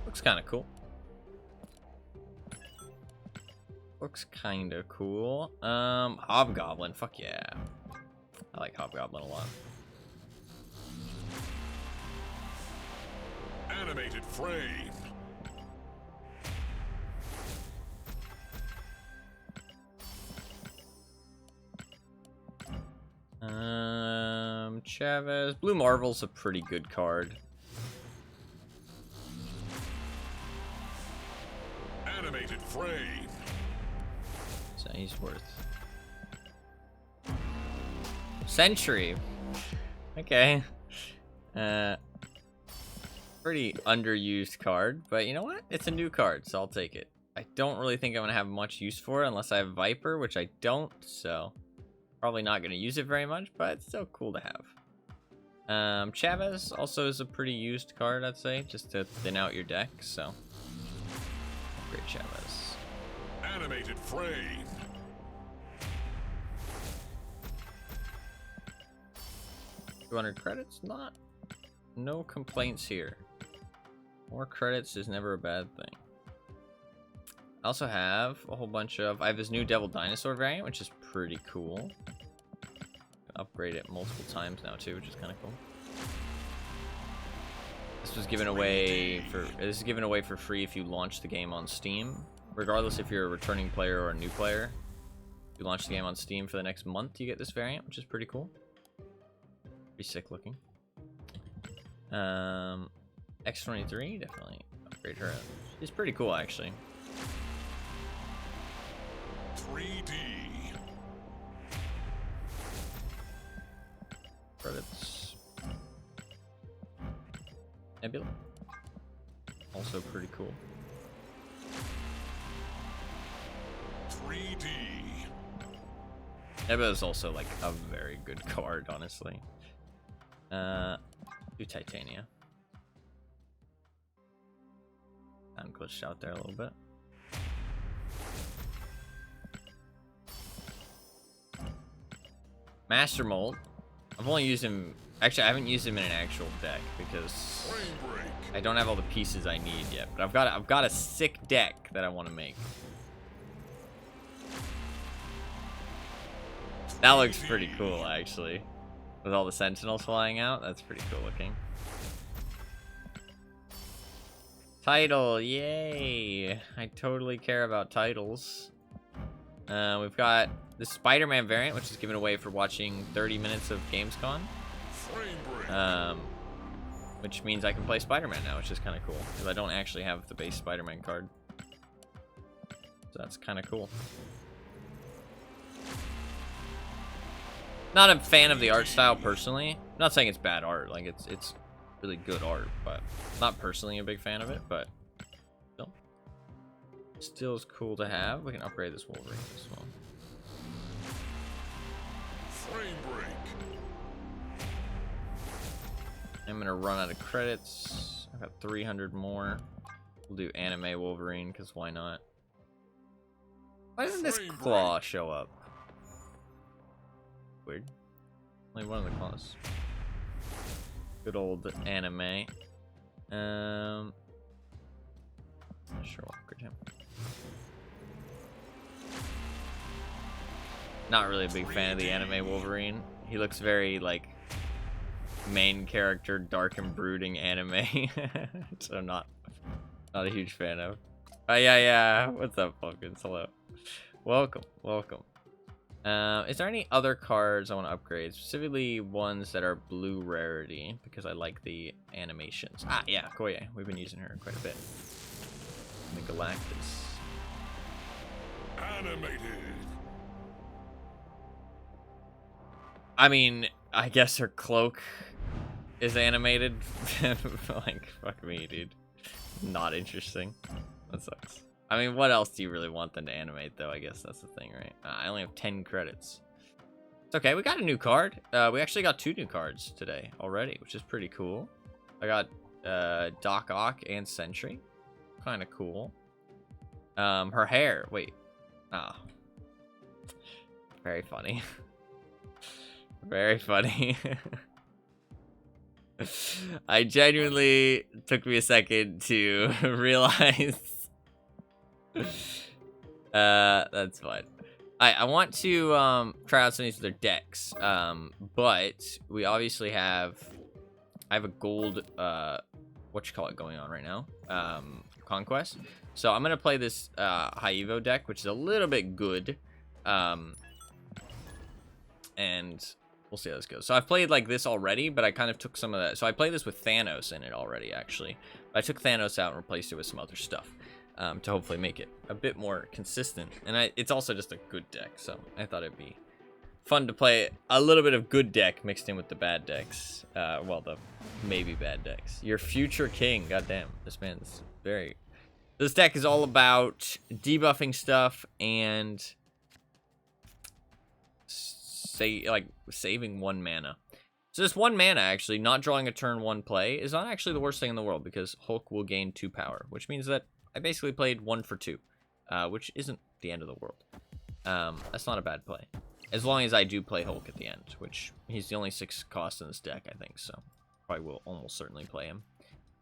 Looks kind of cool. Looks kind of cool. Hobgoblin, fuck yeah. I like Hobgoblin a lot. Animated frame. Chavez. Blue Marvel's a pretty good card. Animated frame. So he's worth. Sentry. Okay. Pretty underused card, but you know what? It's a new card, so I'll take it. I don't really think I'm gonna have much use for it unless I have Viper, which I don't, so probably not gonna use it very much, but it's still cool to have. Chavez also is a pretty used card, I'd say, just to thin out your deck, so great Chavez. Animated frame. 200 credits, no complaints here. More credits is never a bad thing. I also have a whole bunch of, I have this new Devil Dinosaur variant, which is pretty cool. Upgrade it multiple times now too, which is kind of cool. This is given away for free if you launch the game on Steam. Regardless if you're a returning player or a new player. If you launch the game on Steam for the next month, you get this variant, which is pretty cool. Pretty sick looking. X23, definitely upgrade her. She's pretty cool actually. 3D. Credits. Nebula. Also pretty cool. 3D. Nebula is also like a very good card, honestly. Do Titania. I'm glitched out there a little bit. Master Mold. I've only used him. Actually, I haven't used him in an actual deck because I don't have all the pieces I need yet. But I've got a sick deck that I want to make. That looks pretty cool, actually. With all the Sentinels flying out, that's pretty cool looking. Title, yay! I totally care about titles. We've got the Spider-Man variant, which is given away for watching 30 minutes of Gamescom. Which means I can play Spider-Man now, which is kind of cool. Because I don't actually have the base Spider-Man card. So that's kind of cool. Not a fan of the art style personally. I'm not saying it's bad art, like it's really good art, but not personally a big fan of it, but still is cool to have. We can upgrade this Wolverine as well. Frame break. I'm gonna run out of credits. I've got 300 more. We'll do anime Wolverine, because why not? Why doesn't this claw show up? Weird. Only one of the claws. Good old anime. Not sure what upgrade him. Not really a big fan of the anime Wolverine. He looks very like main character, dark and brooding anime. So not a huge fan of. Oh yeah. What's up, Pumpkins? Hello. Welcome. Is there any other cards I want to upgrade? Specifically ones that are blue rarity, because I like the animations. Ah, yeah, Koye. We've been using her quite a bit. The Galactus. Animated. I mean, I guess her cloak is animated. Like, fuck me, dude. Not interesting. That sucks. I mean, what else do you really want them to animate, though? I guess that's the thing, right? I only have 10 credits. It's okay. We got a new card. We actually got 2 new cards today already, which is pretty cool. I got Doc Ock and Sentry. Kind of cool. Her hair. Wait. Ah. Very funny. Very funny. I genuinely took me a second to realize. That's fine. I want to try out some of these other decks. But we obviously have I have a gold going on right now. Conquest. So I'm gonna play this high evo deck, which is a little bit good. And we'll see how this goes. So I've played like this already, but I kind of took some of that. So I played this with Thanos in it already, actually. I took Thanos out and replaced it with some other stuff. To hopefully make it a bit more consistent. And it's also just a good deck, so I thought it'd be fun to play a little bit of good deck mixed in with the bad decks. Well, the maybe bad decks. Your future king, goddamn. This man's very... This deck is all about debuffing stuff and... saving 1 mana. So this 1 mana, actually, not drawing a turn 1 play, is not actually the worst thing in the world, because Hulk will gain 2 power, which means that I basically played 1 for 2, which isn't the end of the world. That's not a bad play. As long as I do play Hulk at the end, which he's the only 6 cost in this deck, I think, so probably will almost certainly play him.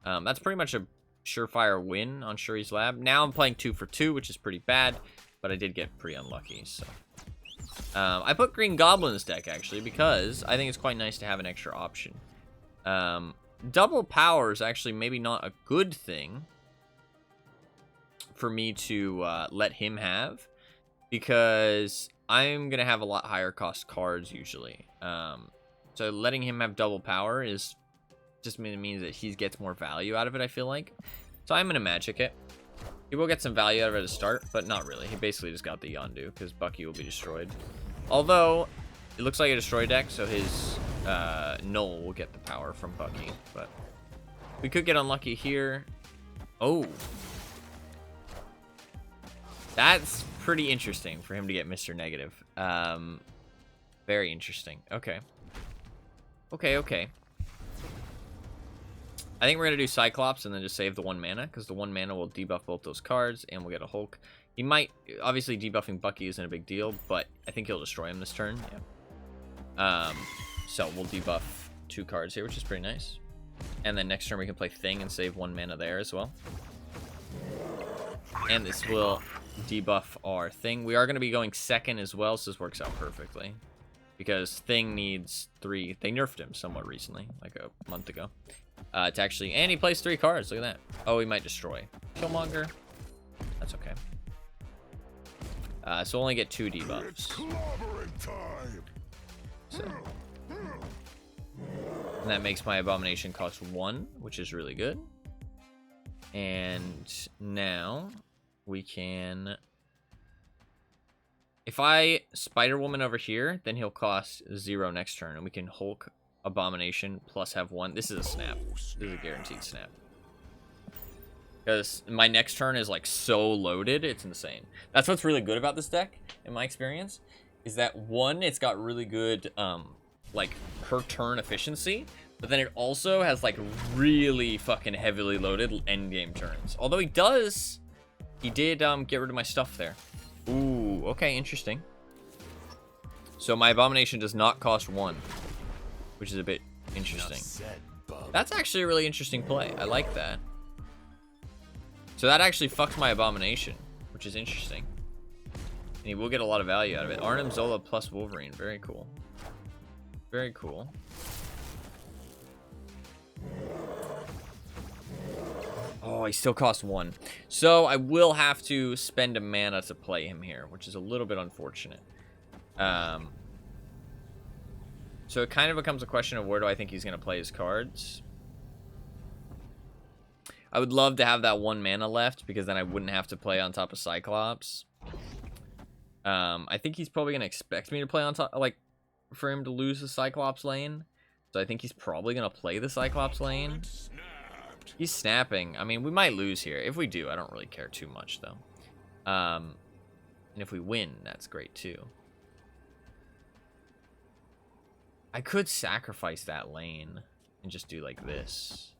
That's pretty much a surefire win on Shuri's Lab. Now I'm playing 2 for 2, which is pretty bad, but I did get pretty unlucky, so. I put Green Goblin in this deck, actually, because I think it's quite nice to have an extra option. Double power is actually maybe not a good thing for me to let him have, because I'm going to have a lot higher cost cards usually. So letting him have double power is just means that he gets more value out of it, I feel like. So I'm going to Magic it. He will get some value out of it to start, but not really. He basically just got the Yondu, because Bucky will be destroyed. Although, it looks like a destroy deck, so his Null will get the power from Bucky. But we could get unlucky here. Oh. That's pretty interesting for him to get Mr. Negative. Very interesting. Okay. Okay. I think we're going to do Cyclops and then just save the 1 mana, because the 1 mana will debuff both those cards, and we'll get a Hulk. He might, obviously debuffing Bucky isn't a big deal, but I think he'll destroy him this turn. Yeah. So we'll debuff 2 cards here, which is pretty nice. And then next turn we can play Thing and save 1 mana there as well. And this will debuff our Thing. We are going to be going second as well, so this works out perfectly. Because Thing needs 3. They nerfed him somewhat recently, like a month ago. To actually, and he plays 3 cards. Look at that. Oh, he might destroy. Killmonger. That's okay. So we'll only get 2 debuffs. So. And that makes my Abomination cost 1, which is really good. And now we can... If I Spider-Woman over here, then he'll cost 0 next turn. And we can Hulk Abomination plus have 1. This is a snap. This is a guaranteed snap. Because my next turn is like so loaded, it's insane. That's what's really good about this deck, in my experience, is that 1, it's got really good like per turn efficiency, but then it also has like really fucking heavily loaded endgame turns. Although he did get rid of my stuff there. Ooh, okay, interesting. So my Abomination does not cost 1, which is a bit interesting. That's actually a really interesting play. I like that. So that actually fucks my Abomination, which is interesting. And he will get a lot of value out of it. Arnim Zola plus Wolverine. Very cool. Very cool. Oh, he still costs 1. So I will have to spend a mana to play him here, which is a little bit unfortunate. So it kind of becomes a question of where do I think he's going to play his cards. I would love to have that 1 mana left, because then I wouldn't have to play on top of Cyclops. I think he's probably going to expect me to play on top, like, for him to lose the Cyclops lane. So I think he's probably going to play the Cyclops lane. He's snapping. I mean, we might lose here. If we do, I don't really care too much, though. And if we win, that's great, too. I could sacrifice that lane and just do like this.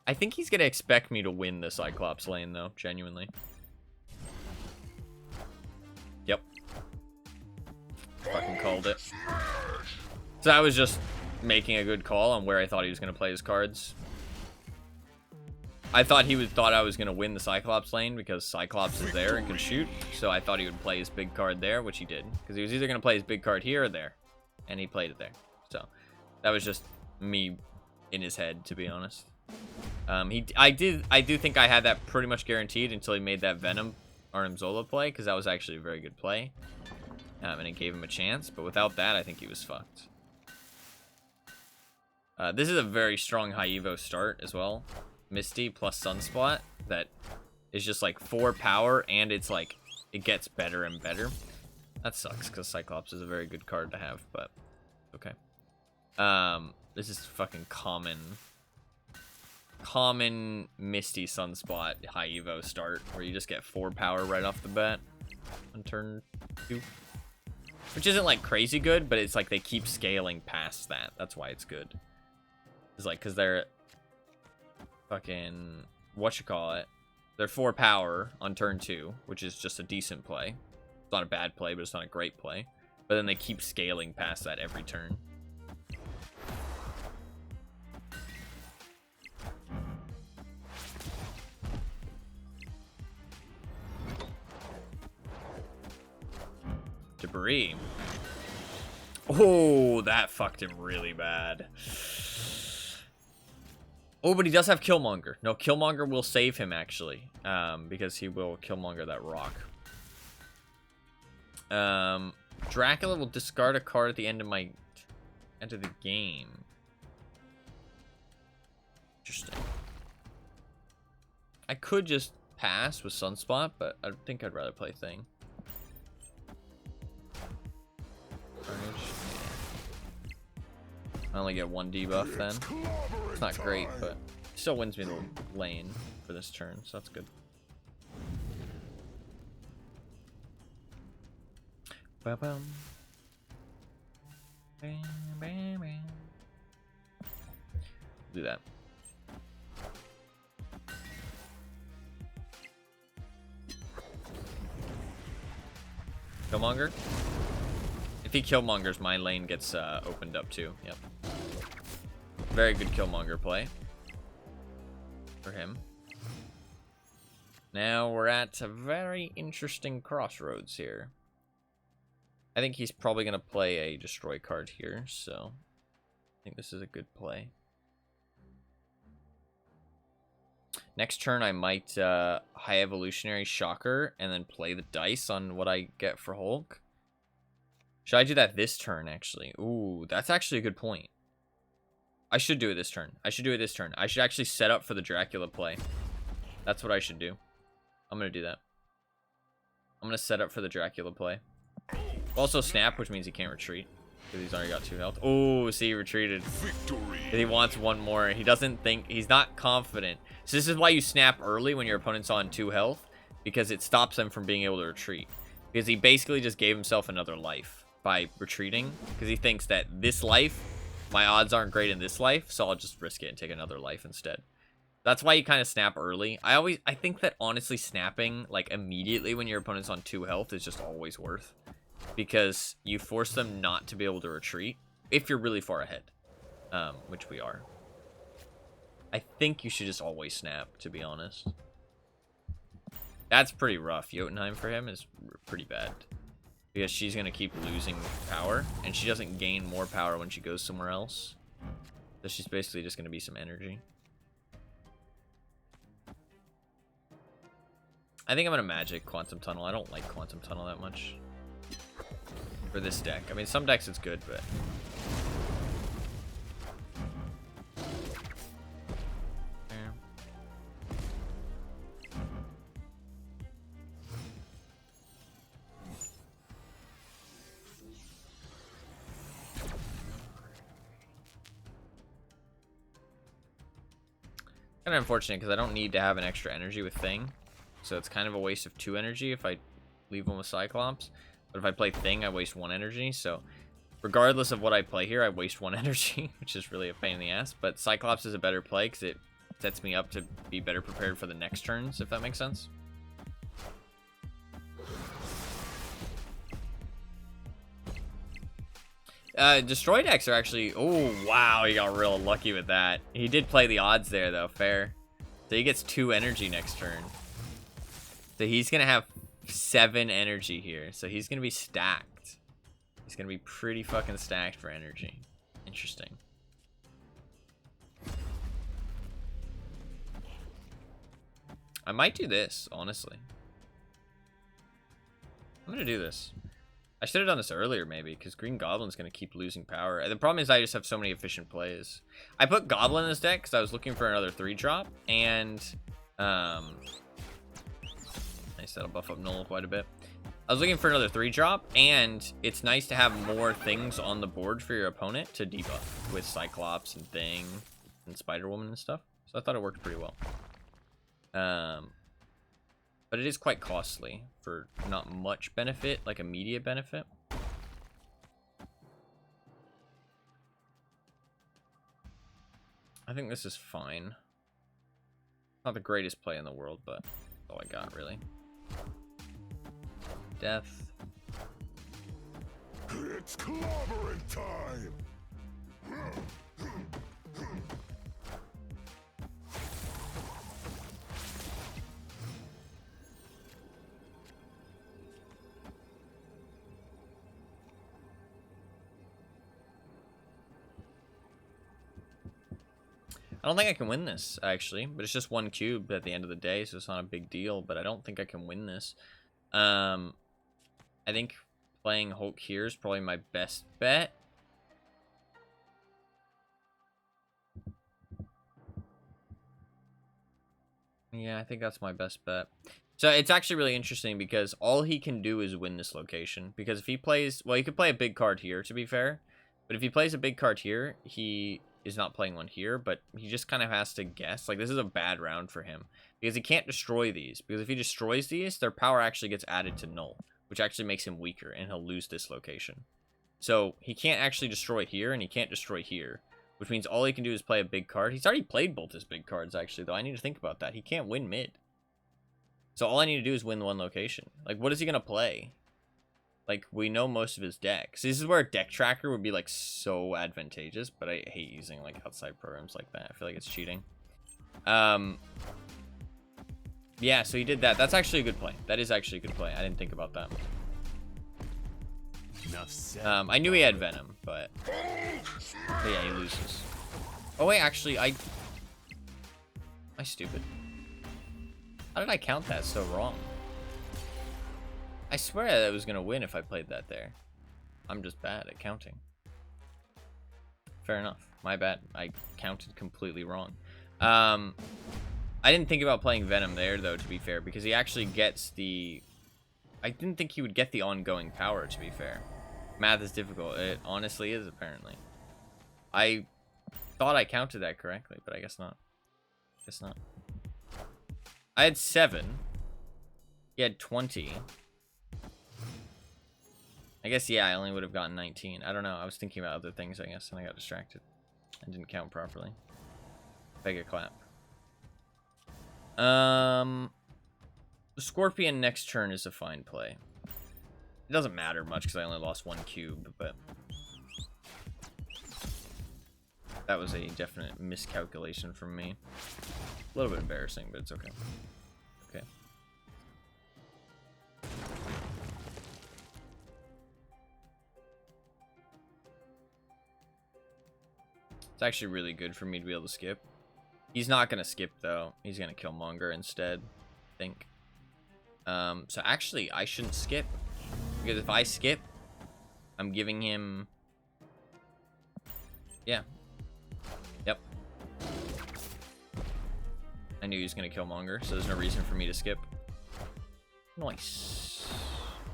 I think he's going to expect me to win the Cyclops lane, though, genuinely. Yep. Fucking called it. So I was just making a good call on where I thought he was going to play his cards. I thought thought I was going to win the Cyclops lane because Cyclops is there and can shoot. So I thought he would play his big card there, which he did. Because he was either going to play his big card here or there. And he played it there. So that was just me in his head, to be honest. I do think I had that pretty much guaranteed until he made that Venom Arnim Zola play, because that was actually a very good play. And it gave him a chance. But without that, I think he was fucked. This is a very strong high Evo start as well. Misty plus Sunspot that is just like 4 power, and it's like it gets better and better. That sucks because Cyclops is a very good card to have, but okay. This is fucking common Misty Sunspot high Evo start where you just get 4 power right off the bat on turn 2. Which isn't like crazy good, but it's like they keep scaling past that. That's why it's good. It's like because they're fucking whatchamacallit. They're 4 power on turn 2, which is just a decent play. It's not a bad play, but it's not a great play. But then they keep scaling past that every turn. Debris. Oh, that fucked him really bad. Oh, but he does have Killmonger. No, Killmonger will save him, actually. Because he will Killmonger that rock. Dracula will discard a card at the end of the game. Interesting. I could just pass with Sunspot, but I think I'd rather play Thing. Carnage. I only get 1 debuff then. It's not great, but still wins me the lane for this turn, so that's good. Ba-bum. Bam, bam, bam. Do that. Killmonger? If he Killmongers, my lane gets opened up too. Yep. Very good Killmonger play for him. Now we're at a very interesting crossroads here. I think he's probably going to play a destroy card here, so I think this is a good play. Next turn, I might High Evolutionary Shocker and then play the dice on what I get for Hulk. Should I do that this turn, actually? Ooh, that's actually a good point. I should do it this turn. I should actually set up for the Dracula play. That's what I should do. I'm going to do that. I'm going to set up for the Dracula play. Also snap, which means he can't retreat. Because he's already got 2 health. Oh, see, he retreated. Victory. He wants 1 more. He doesn't think... He's not confident. So this is why you snap early when your opponent's on 2 health. Because it stops them from being able to retreat. Because he basically just gave himself another life by retreating. Because he thinks that this life, my odds aren't great in this life. So I'll just risk it and take another life instead. That's why you kind of snap early. I think that honestly snapping like immediately when your opponent's on 2 health is just always worth. Because you force them not to be able to retreat if you're really far ahead, which we are. I think you should just always snap, to be honest. That's pretty rough. Jotunheim for him is pretty bad. Because she's going to keep losing power, and she doesn't gain more power when she goes somewhere else. So she's basically just going to be some energy. I think I'm going to Magic Quantum Tunnel. I don't like Quantum Tunnel that much. For this deck. I mean, some decks it's good, but... Yeah. Kind of unfortunate because I don't need to have an extra energy with Thing. So it's kind of a waste of 2 energy if I leave one with Cyclops. But if I play Thing, I waste 1 energy. So regardless of what I play here, I waste 1 energy, which is really a pain in the ass. But Cyclops is a better play because it sets me up to be better prepared for the next turns, if that makes sense. Destroy decks are actually... Oh, wow, he got real lucky with that. He did play the odds there, though. Fair. So he gets 2 energy next turn. So he's going to have 7 energy here. So he's going to be stacked. He's going to be pretty fucking stacked for energy. Interesting. I might do this, honestly. I'm going to do this. I should have done this earlier, maybe, because Green Goblin's going to keep losing power. The problem is I just have so many efficient plays. I put Goblin in this deck because I was looking for another 3-drop, and... Nice, that'll buff up Null quite a bit. I was looking for another 3-drop, and it's nice to have more things on the board for your opponent to debuff with Cyclops and Thing and Spider-Woman and stuff. So I thought it worked pretty well. But it is quite costly for not much benefit, like immediate benefit. I think this is fine. Not the greatest play in the world, but all I got, really. Death. It's clobbering time! I don't think I can win this, actually, but it's just one cube at the end of the day, so it's not a big deal, but I don't think I can win this. I think playing Hulk here is probably my best bet. Yeah, I think that's my best bet. So it's actually really interesting because all he can do is win this location. Because if he plays, well, he could play a big card here, to be fair. But if he plays a big card here, he is not playing one here, but he just kind of has to guess. Like, this is a bad round for him because he can't destroy these. Because if he destroys these, their power actually gets added to null, which actually makes him weaker, and he'll lose this location. So he can't actually destroy here, and he can't destroy here, which means all he can do is play a big card. He's already played both his big cards, actually, though. I need to think about that. He can't win mid. So all I need to do is win one location. Like, what is he going to play? Like, we know most of his deck. So this is where a deck tracker would be, like, so advantageous. But I hate using, like, outside programs like that. I feel like it's cheating. Yeah, so he did that. That's actually a good play. That is actually a good play. I didn't think about that. I knew he had Venom, but yeah, he loses. Oh, wait, actually, Am I stupid? How did I count that so wrong? I swear that I was going to win if I played that there. I'm just bad at counting. Fair enough. My bad. I counted completely wrong. I didn't think about playing Venom there, though, to be fair, because he actually gets the... I didn't think he would get the ongoing power, to be fair. Math is difficult. It honestly is, apparently. I thought I counted that correctly, but I guess not. Guess not. I had 7. He had 20. I guess, yeah, I only would have gotten 19. I don't know. I was thinking about other things, I guess, and I got distracted. I didn't count properly. Beg a clap. Scorpion next turn is a fine play. It doesn't matter much because I only lost 1 cube, but that was a definite miscalculation from me. A little bit embarrassing, but it's okay. Okay. It's actually really good for me to be able to skip. He's not going to skip, though. He's going to kill Monger instead, I think. So actually, I shouldn't skip. Because if I skip, I'm giving him... Yeah. Yep. I knew he was going to kill Monger, so there's no reason for me to skip. Nice.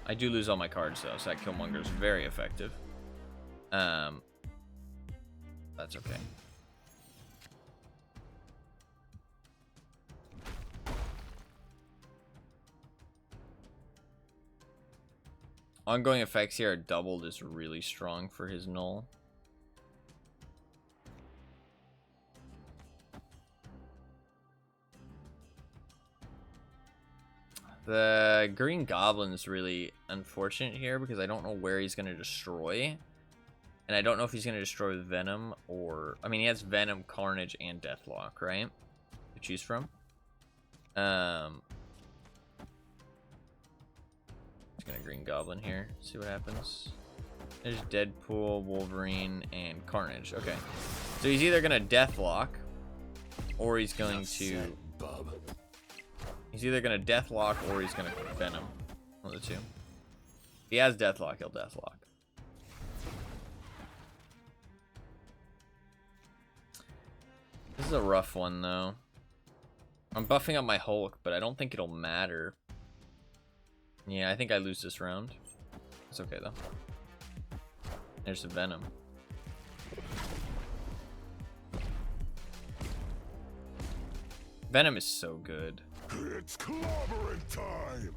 I do lose all my cards, though, so that Killmonger is very effective. That's okay. Ongoing effects here are doubled is really strong for his null. The Green Goblin is really unfortunate here because I don't know where he's going to destroy. And I don't know if he's going to destroy with Venom or... I mean, he has Venom, Carnage, and Deathlock, right? To choose from. Just gonna Green Goblin here. See what happens. There's Deadpool, Wolverine, and Carnage. Okay. So he's either gonna Deathlock, or he's going to... He's either gonna Deathlock, or he's gonna Venom. One of the two. If he has Deathlock, he'll Deathlock. This is a rough one, though. I'm buffing up my Hulk, but I don't think it'll matter. Yeah, I think I lose this round. It's okay, though. There's the Venom. Venom is so good. It's clobbering time!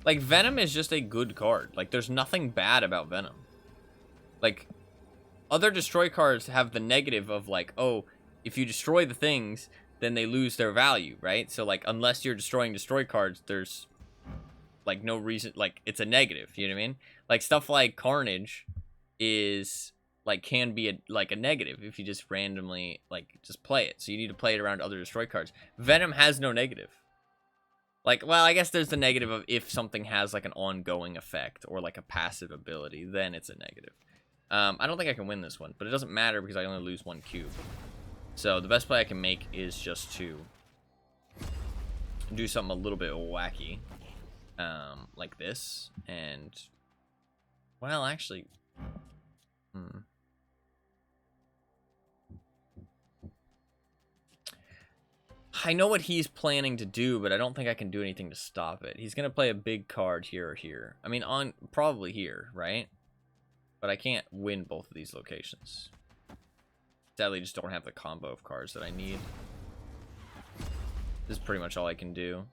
Like, Venom is just a good card. Like, there's nothing bad about Venom. Like, other destroy cards have the negative of, like, oh, if you destroy the things, then they lose their value, right? So, like, unless you're destroying destroy cards, there's, like, no reason, like, it's a negative, you know what I mean? Like, stuff like Carnage is, like, can be, a negative if you just randomly, like, just play it. So you need to play it around other destroy cards. Venom has no negative. Like, well, I guess there's the negative of if something has, like, an ongoing effect or, like, a passive ability, then it's a negative. I don't think I can win this one, but it doesn't matter because I only lose 1 cube. So the best play I can make is just to do something a little bit wacky, like this, and, well, actually, I know what he's planning to do, but I don't think I can do anything to stop it. He's gonna play a big card here or here. I mean, probably here, right? But I can't win both of these locations. Sadly, just don't have the combo of cards that I need. This is pretty much all I can do.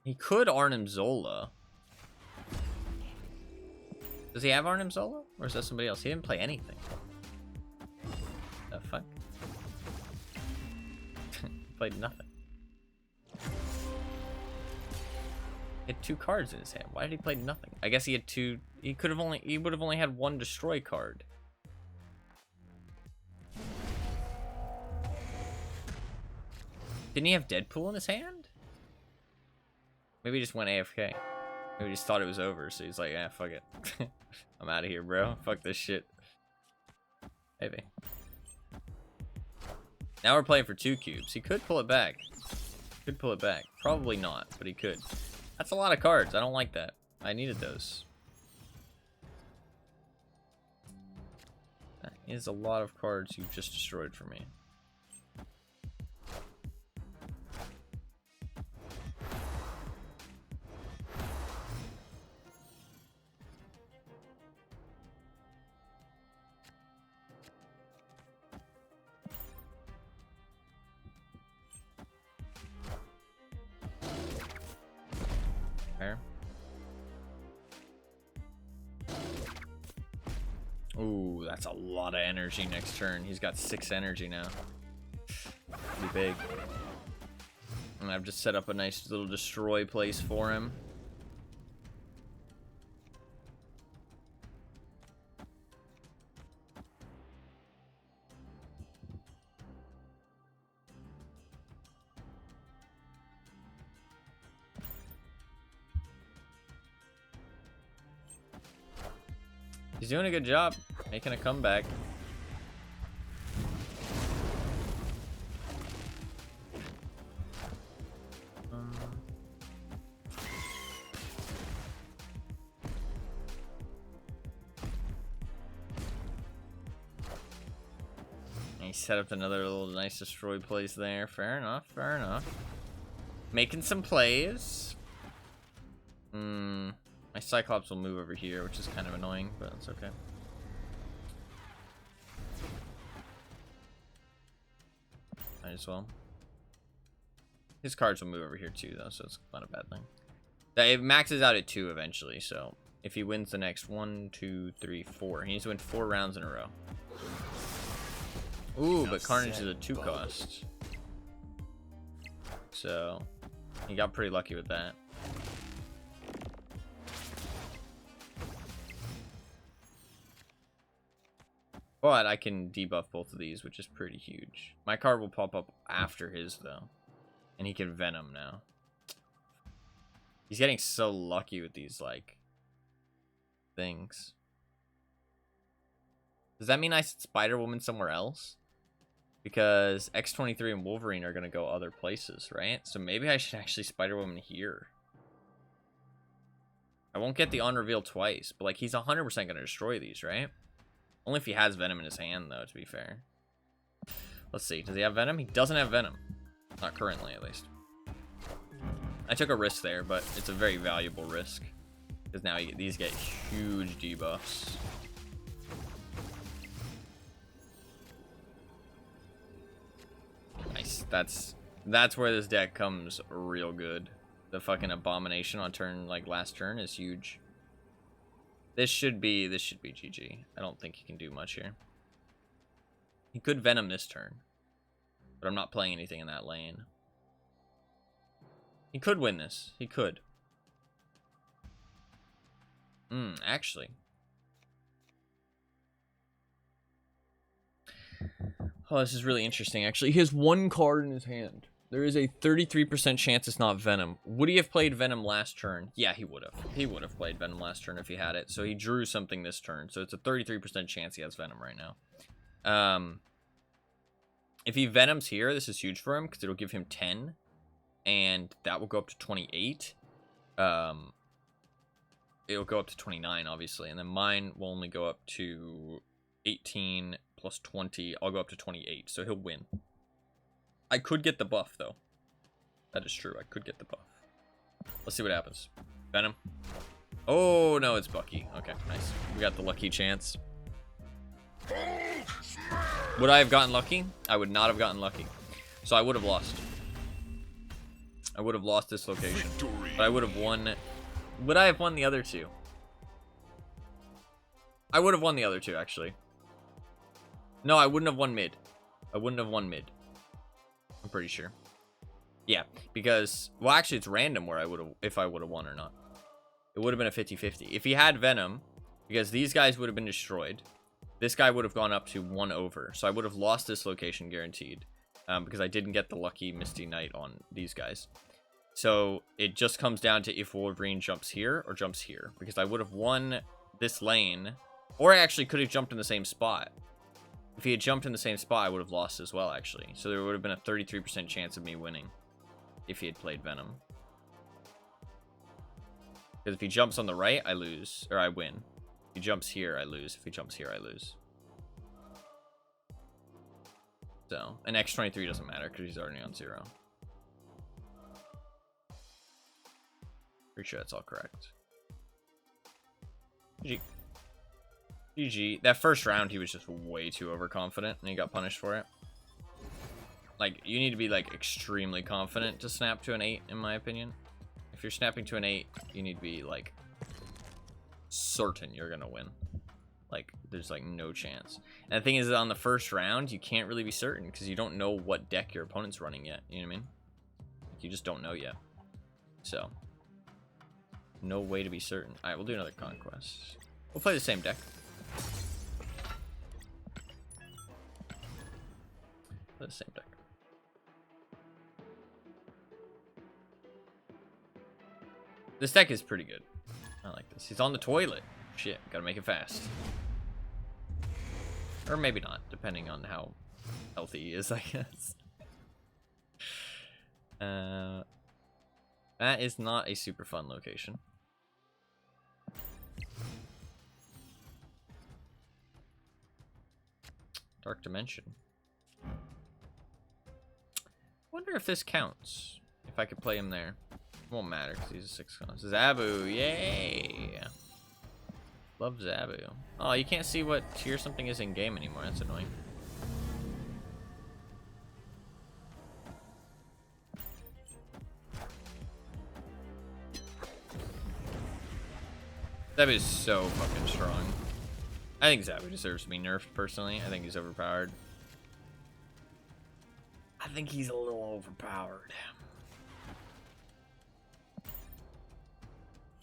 He could Arnim Zola. Does he have Arnim Zola? Or is that somebody else? He didn't play anything. The fuck? Played nothing. He had 2 cards in his hand. Why did he play nothing? I guess he had 2. He would have only had 1 destroy card. Didn't he have Deadpool in his hand? Maybe he just went AFK. Maybe he just thought it was over, so he's like, "Ah, fuck it. I'm out of here, bro. Fuck this shit." Maybe. Now we're playing for 2 cubes. He could pull it back. Could pull it back. Probably not, but he could. That's a lot of cards. I don't like that. I needed those. That is a lot of cards you've just destroyed for me. Fair. Ooh, that's a lot of energy next turn. He's got 6 energy now. Pretty big. And I've just set up a nice little destroy place for him. He's doing a good job making a comeback. He set up another little nice destroy place there. Fair enough, fair enough. Making some plays. My Cyclops will move over here, which is kind of annoying, but it's okay. Might as well. His cards will move over here too, though, so it's not a bad thing. It maxes out at 2 eventually, so if he wins the next 1, 2, 3, 4, he needs to win 4 rounds in a row. Ooh, but Carnage is a 2 cost. So he got pretty lucky with that. But I can debuff both of these, which is pretty huge. My card will pop up after his, though. And he can Venom now. He's getting so lucky with these, like, things. Does that mean I set Spider-Woman somewhere else? Because X-23 and Wolverine are going to go other places, right? So maybe I should actually Spider-Woman here. I won't get the on-reveal twice, but, like, he's 100% going to destroy these, right? Only if he has Venom in his hand, though, to be fair. Let's see. Does he have Venom? He doesn't have Venom. Not currently, at least. I took a risk there, but it's a very valuable risk. Because now these get huge debuffs. Nice. That's where this deck comes real good. The fucking Abomination on turn, like, last turn is huge. This should be GG. I don't think he can do much here. He could Venom this turn. But I'm not playing anything in that lane. He could win this. He could. Actually. Oh, this is really interesting, actually. He has one card in his hand. There is a 33% chance it's not Venom. Would he have played Venom last turn? Yeah, he would have. He would have played Venom last turn if he had it. So he drew something this turn. So it's a 33% chance he has Venom right now. If he Venoms here, this is huge for him because it'll give him 10. And that will go up to 28. It'll go up to 29, obviously. And then mine will only go up to 18 plus 20. I'll go up to 28. So he'll win. I could get the buff, though. That is true. I could get the buff. Let's see what happens. Venom. Oh, no, it's Bucky. Okay, nice. We got the lucky chance. Would I have gotten lucky? I would not have gotten lucky. So I would have lost. I would have lost this location. But I would have won. Would I have won the other two? I would have won the other two, actually. No, I wouldn't have won mid. I wouldn't have won mid. I'm pretty sure. Yeah, because, well, actually, it's random where I would have, if I would have won or not. It would have been a 50-50. If he had Venom, because these guys would have been destroyed, this guy would have gone up to 1 over. So I would have lost this location guaranteed, because I didn't get the lucky Misty Knight on these guys. So it just comes down to if Wolverine jumps here or jumps here, because I would have won this lane, or I actually could have jumped in the same spot. If he had jumped in the same spot, I would have lost as well, actually. So there would have been a 33% chance of me winning if he had played Venom. Because if he jumps on the right, I lose. Or I win. If he jumps here, I lose. If he jumps here, I lose. So, and X23 doesn't matter because he's already on 0. Pretty sure that's all correct. GG. GG. That first round, he was just way too overconfident, and he got punished for it. Like, you need to be, like, extremely confident to snap to an 8, in my opinion. If you're snapping to an 8, you need to be, like, certain you're gonna win. Like, there's, like, no chance. And the thing is that on the first round, you can't really be certain, because you don't know what deck your opponent's running yet. You know what I mean? Like, you just don't know yet. So, no way to be certain. Alright, we'll do another Conquest. We'll play the same deck. Play the same deck. This deck is pretty good. I like this. He's on the toilet. Shit, gotta make it fast. Or maybe not, depending on how healthy he is, I guess. That is not a super fun location. Dark Dimension. Wonder if this counts. If I could play him there. It won't matter because he's a 6 cost. Zabu, yay! Love Zabu. Oh, you can't see what tier something is in game anymore. That's annoying. Zabu is so fucking strong. I think Zabu deserves to be nerfed, personally. I think he's overpowered. I think he's a little overpowered.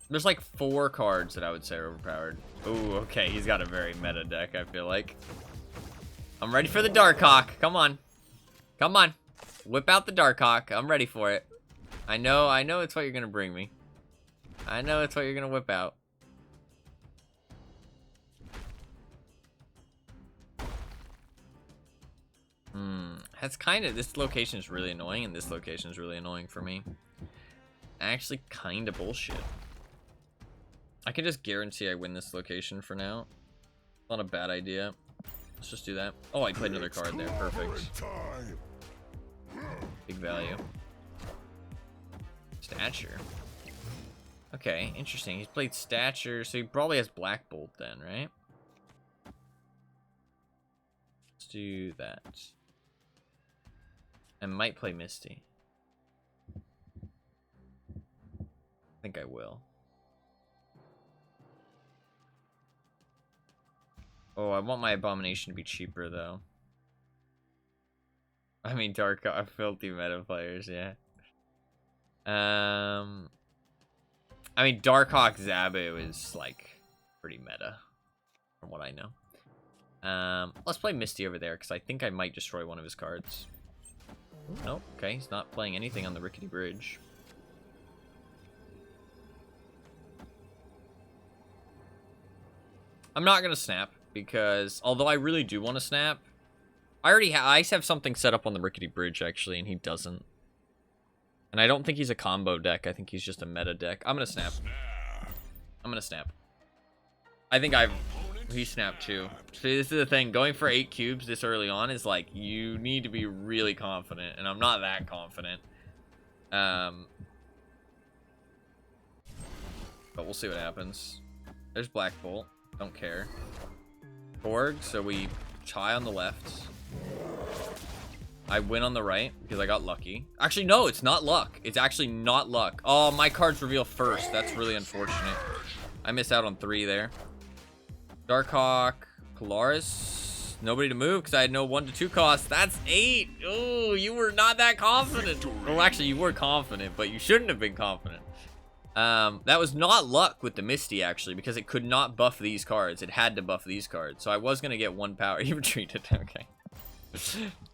There's like 4 cards that I would say are overpowered. Ooh, okay, he's got a very meta deck, I feel like. I'm ready for the Darkhawk. Come on. Come on. Whip out the Darkhawk. I'm ready for it. I know it's what you're gonna bring me. I know it's what you're gonna whip out. That's kind of, this location is really annoying, and this location is really annoying for me. Actually, kind of bullshit. I can just guarantee I win this location for now. Not a bad idea. Let's just do that. Oh, I played another card there. Perfect. Big value. Stature. Okay, interesting. He's played Stature, so he probably has Black Bolt then, right? Let's do that. I might play Misty. I think I will. Oh, I want my Abomination to be cheaper, though. I mean, dark filthy meta players, yeah. I mean, Darkhawk Zabu is like pretty meta, from what I know. Let's play Misty over there because I think I might destroy one of his cards. Nope. Okay, he's not playing anything on the rickety bridge. I'm not gonna snap because although I really do want to snap, I have something set up on the rickety bridge actually, and he doesn't. And I don't think he's a combo deck. I think he's just a meta deck. I'm gonna snap. I'm gonna snap. I think he snapped too. See, this is the thing. Going for 8 cubes this early on is like you need to be really confident, and I'm not that confident. But we'll see what happens. There's Black Bolt. Don't care. Borg, so we Chai on the left. I win on the right because I got lucky. Actually, no, it's not luck. It's actually not luck. Oh, my cards reveal first. That's really unfortunate. I missed out on 3 there. Darkhawk, Polaris. Nobody to move because I had no 1 to 2 cost. That's 8. Oh, you were not that confident. Well, actually, you were confident, but you shouldn't have been confident. That was not luck with the Misty, actually, because it could not buff these cards. It had to buff these cards. So I was going to get 1 power. You retreated. Okay.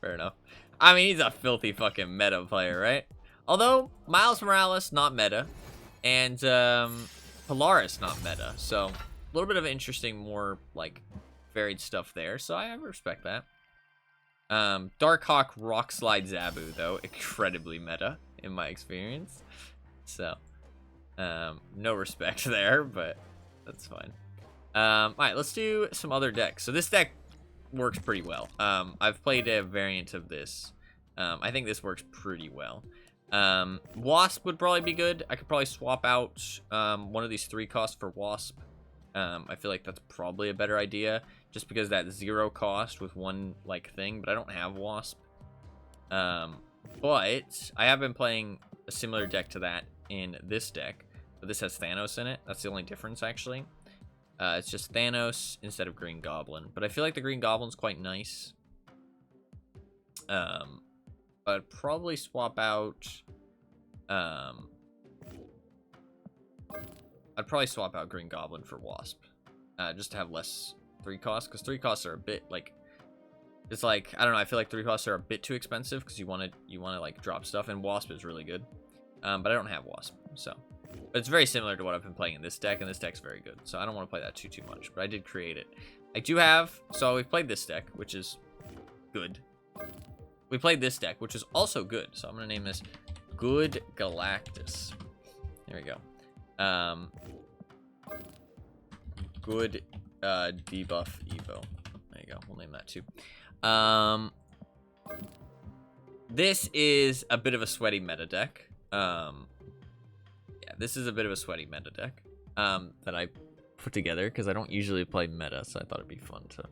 Fair enough. I mean, he's a filthy fucking meta player, right? Although, Miles Morales, not meta. And, Polaris, not meta. So, a little bit of interesting, more, like, varied stuff there. So, I respect that. Darkhawk Rock Slide Zabu, though. Incredibly meta, in my experience. So, no respect there, but that's fine. Alright, let's do some other decks. So, this deck works pretty well. I've played a variant of this. I think this works pretty well. Wasp would probably be good. I could probably swap out one of these 3 costs for Wasp. I feel like that's probably a better idea, just because that 0 cost with 1 like thing, but I don't have Wasp. But I have been playing a similar deck to that in this deck, but this has Thanos in it. That's the only difference, actually. It's just Thanos instead of Green Goblin. But I feel like the Green Goblin's quite nice. I'd probably swap out... I'd probably swap out Green Goblin for Wasp. Just to have less 3 costs. Because 3 costs are a bit, like... It's like, I don't know, I feel like 3 costs are a bit too expensive. Because you want to, like, drop stuff. And Wasp is really good. But I don't have Wasp, so... But it's very similar to what I've been playing in this deck, and this deck's very good. So I don't want to play that too much, but I did create it. I do have... So we've played this deck, which is good. We played this deck, which is also good. So I'm going to name this Good Galactus. There we go. Good debuff Evo. There you go. We'll name that too. This is a bit of a sweaty meta deck. Yeah, this is a bit of a sweaty meta deck that I put together because I don't usually play meta, so I thought it'd be fun to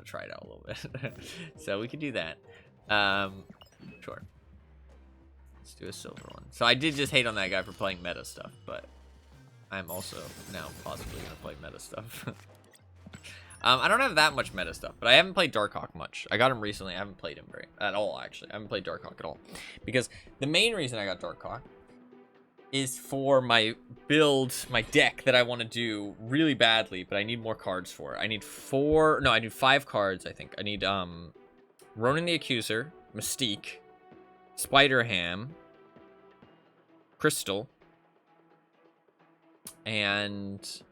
try it out a little bit. So we could do that. Sure. Let's do a silver one. So I did just hate on that guy for playing meta stuff, but I'm also now possibly gonna play meta stuff. I don't have that much meta stuff, but I haven't played Darkhawk much. I got him recently. I haven't played him at all, actually. I haven't played Darkhawk at all. Because the main reason I got Darkhawk is for my build, my deck that I want to do really badly, but I need more cards for it. I need 5 cards, I think. I need Ronan the Accuser, Mystique, Spider-Ham, Crystal, and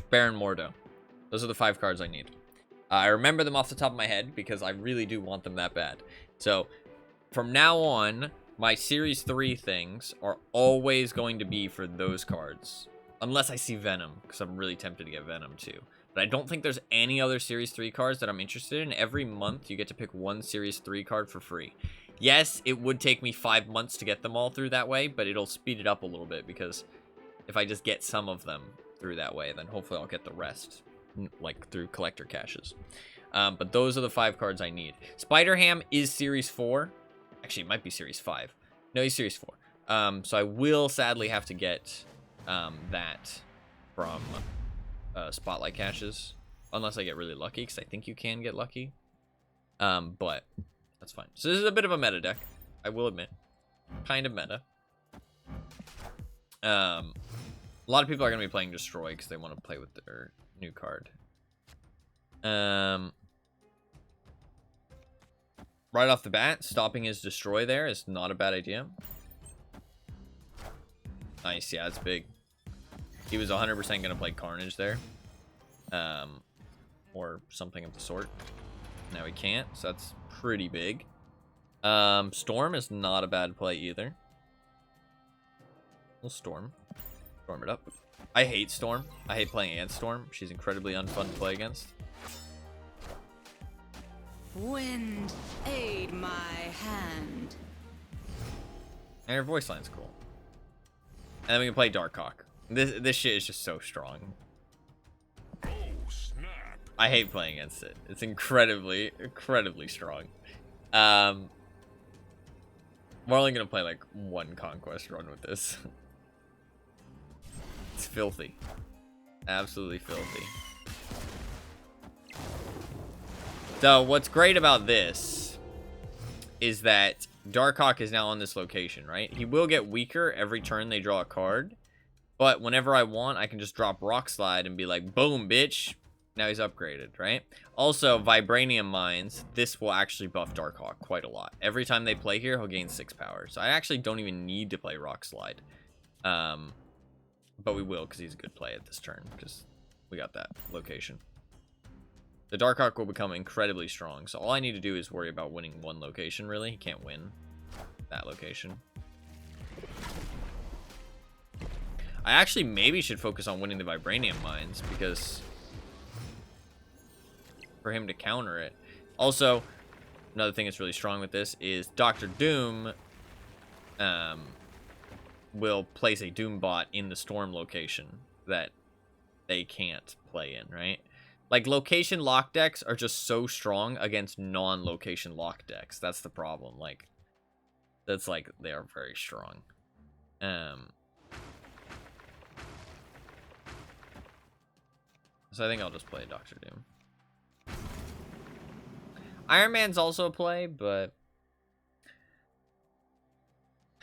Baron Mordo. Those are the 5 cards I need. I remember them off the top of my head because I really do want them that bad. So, from now on, my Series 3 things are always going to be for those cards. Unless I see Venom, because I'm really tempted to get Venom too. But I don't think there's any other Series 3 cards that I'm interested in. Every month, you get to pick 1 Series 3 card for free. Yes, it would take me 5 months to get them all through that way, but it'll speed it up a little bit because if I just get some of them through that way, then hopefully I'll get the rest, like through collector caches. But those are the 5 cards I need. Spider-Ham is Series 4. Actually, it might be Series 5. No, he's Series 4. So I will sadly have to get that from Spotlight caches. Unless I get really lucky, because I think you can get lucky. But that's fine. So this is a bit of a meta deck, I will admit. Kind of meta. A lot of people are going to be playing Destroy because they want to play with their new card. Right off the bat, stopping his Destroy there is not a bad idea. Nice, yeah, it's big. He was 100% going to play Carnage there. Or something of the sort. Now he can't, so that's pretty big. Storm is not a bad play either. We'll Storm it up. I hate Storm. I hate playing Ant Storm. She's incredibly unfun to play against. Wind, aid my hand. And her voice line's cool. And then we can play Darkhawk. This shit is just so strong. Oh, snap. I hate playing against it. It's incredibly strong. We're only gonna play like one conquest run with this. It's filthy. Absolutely filthy. So what's great about this is that Darkhawk is now on this location, right? He will get weaker every turn they draw a card. But whenever I want, I can just drop Rock Slide and be like, boom, bitch. Now he's upgraded, right? Also, Vibranium Mines, this will actually buff Darkhawk quite a lot. Every time they play here, he'll gain 6 power. So I actually don't even need to play Rock Slide. But we will, because he's a good play at this turn, because we got that location. The Darkhawk will become incredibly strong. So all I need to do is worry about winning one location, really. He can't win that location. I actually maybe should focus on winning the Vibranium Mines, because for him to counter it. Also, another thing that's really strong with this is Dr. Doom will place a Doom bot in the Storm location that they can't play in, right? Like, location lock decks are just so strong against non-location lock decks. That's the problem. Like, that's like, they are very strong. So I think I'll just play Dr. Doom. Iron Man's also a play, but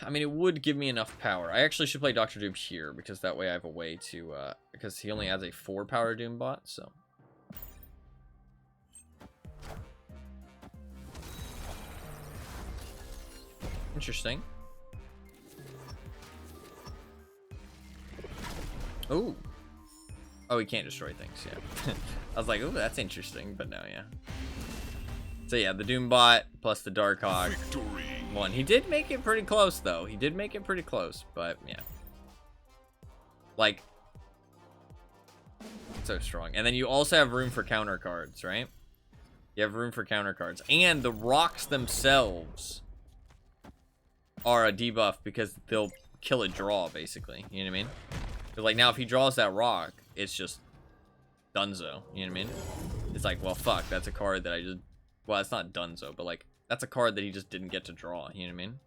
I mean, it would give me enough power. I actually should play Dr. Doom here, because that way I have a way to, because he only has a 4 power Doom bot, so. Interesting. Ooh. Oh, he can't destroy things, yeah. I was like, ooh, that's interesting, but no, yeah. So yeah, the Doombot plus the Darkhawk. Victory. One. He did make it pretty close, though. He did make it pretty close, but yeah. Like, so strong. And then you also have room for counter cards, right? You have room for counter cards. And the rocks themselves are a debuff because they'll kill a draw, basically. You know what I mean? But like, now if he draws that rock, it's just dunzo. You know what I mean? It's like, well, fuck, that's a card that I just... Well, it's not dunzo, but like, that's a card that he just didn't get to draw. You know what I mean?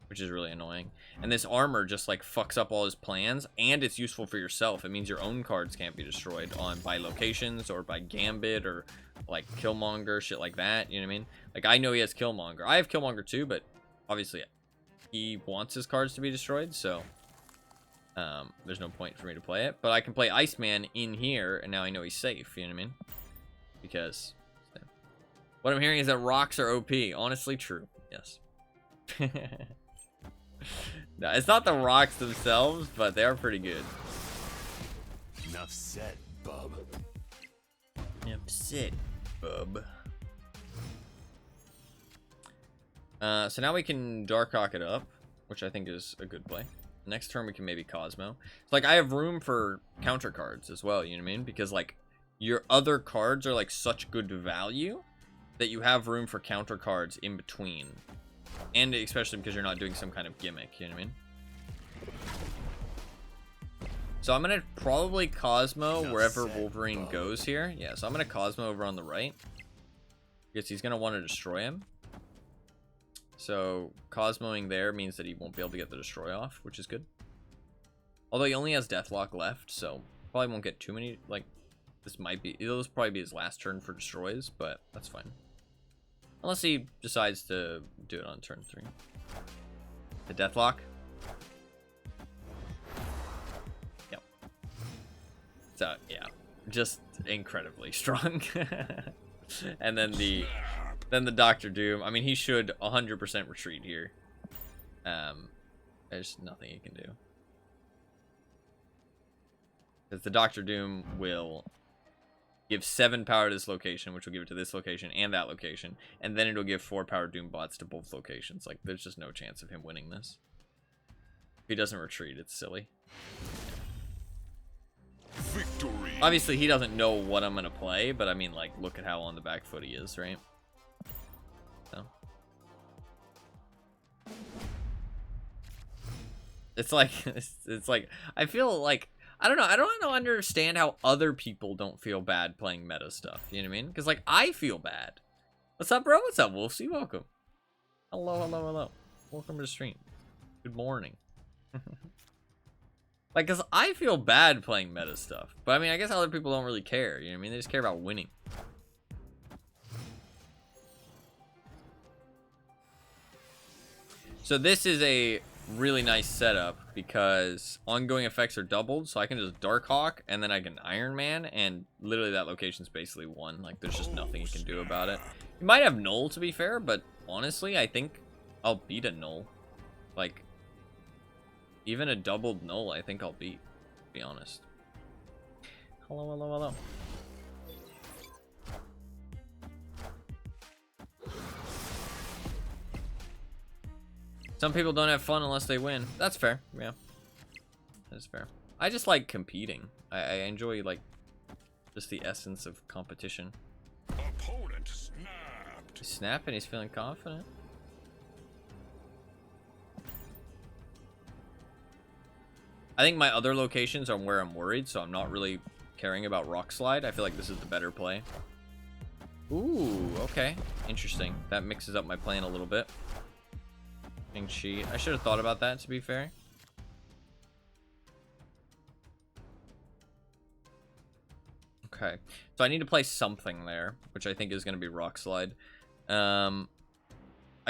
Which is really annoying. And this armor just like fucks up all his plans, and it's useful for yourself. It means your own cards can't be destroyed by locations or by Gambit or like Killmonger, shit like that. You know what I mean? Like, I know he has Killmonger. I have Killmonger too, but obviously he wants his cards to be destroyed, so there's no point for me to play it. But I can play Iceman in here, and now I know he's safe. You know what I mean? Because what I'm hearing is that rocks are OP. Honestly, true. Yes. No, it's not the rocks themselves, but they are pretty good. Enough said, bub. Enough said, bub. So now we can Darkhawk it up, which I think is a good play. Next turn we can maybe Cosmo. It's like, I have room for counter cards as well, you know what I mean? Because like, your other cards are like such good value that you have room for counter cards in between. And especially because you're not doing some kind of gimmick, you know what I mean? So I'm going to probably Cosmo wherever Wolverine goes here. Yeah, so I'm going to Cosmo over on the right, because he's going to want to destroy him. So Cosmoing there means that he won't be able to get the destroy off, which is good. Although he only has Deathlock left, so probably won't get too many, like, this might be, it'll probably be his last turn for destroys, but that's fine. Unless he decides to do it on turn 3. The Deathlock. Yep. So, yeah. Just incredibly strong. And then the Doctor Doom. I mean, he should 100% retreat here. There's nothing he can do. Because the Doctor Doom will give 7 power to this location, which will give it to this location and that location. And then it'll give 4 power Doom bots to both locations. Like, there's just no chance of him winning this. If he doesn't retreat, it's silly. Victory. Obviously, he doesn't know what I'm going to play, but I mean, like, look at how on the back foot he is, right? So. It's like, it's like, I feel like, I don't know. I don't understand how other people don't feel bad playing meta stuff. You know what I mean? Because, like, I feel bad. What's up, bro? What's up, Wolfsy? Welcome. Hello, hello, hello. Welcome to the stream. Good morning. Like, because I feel bad playing meta stuff. But, I mean, I guess other people don't really care. You know what I mean? They just care about winning. So, this is a really nice setup because ongoing effects are doubled, so I can just Darkhawk and then I can Iron Man, and literally that location's basically won. Like, there's just nothing you can do about it. You might have Null, to be fair, but honestly, I think I'll beat a Null. Like, even a doubled Null, I think I'll beat, to be honest. Hello, hello, hello. Some people don't have fun unless they win. That's fair. Yeah. That's fair. I just like competing. I enjoy, like, just the essence of competition. Opponent snapped. He's snapping. He's feeling confident. I think my other locations are where I'm worried, so I'm not really caring about Rock Slide. I feel like this is the better play. Ooh, okay. Interesting. That mixes up my plan a little bit. I should have thought about that, to be fair. Okay, so I need to play something there, which I think is going to be Rock Slide. I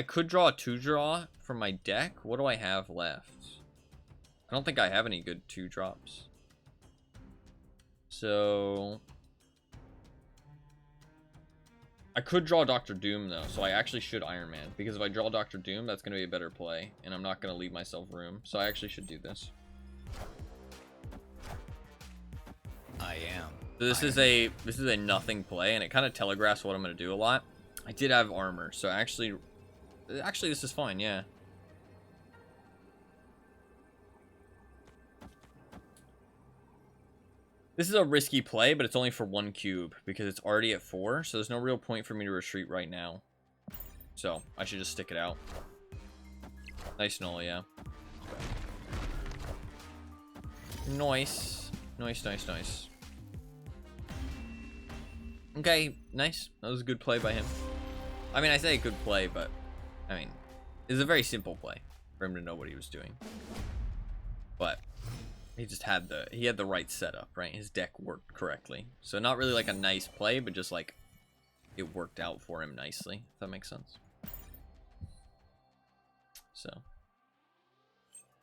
could draw a 2-draw from my deck. What do I have left? I don't think I have any good 2-drops. So I could draw Dr. Doom, though, so I actually should Iron Man. Because if I draw Dr. Doom, that's going to be a better play. And I'm not going to leave myself room. So I actually should do this. I am. So this is a nothing play, and it kind of telegraphs what I'm going to do a lot. I did have armor, so actually this is fine, yeah. This is a risky play, but it's only for 1 cube because it's already at 4, so there's no real point for me to retreat right now. So I should just stick it out. Nice Null, yeah. Nice. Nice, nice, nice. Okay, nice. That was a good play by him. I mean, I say a good play, but I mean, it's a very simple play for him to know what he was doing. But he just had the right setup, right? His deck worked correctly. So not really like a nice play, but just like it worked out for him nicely, if that makes sense. So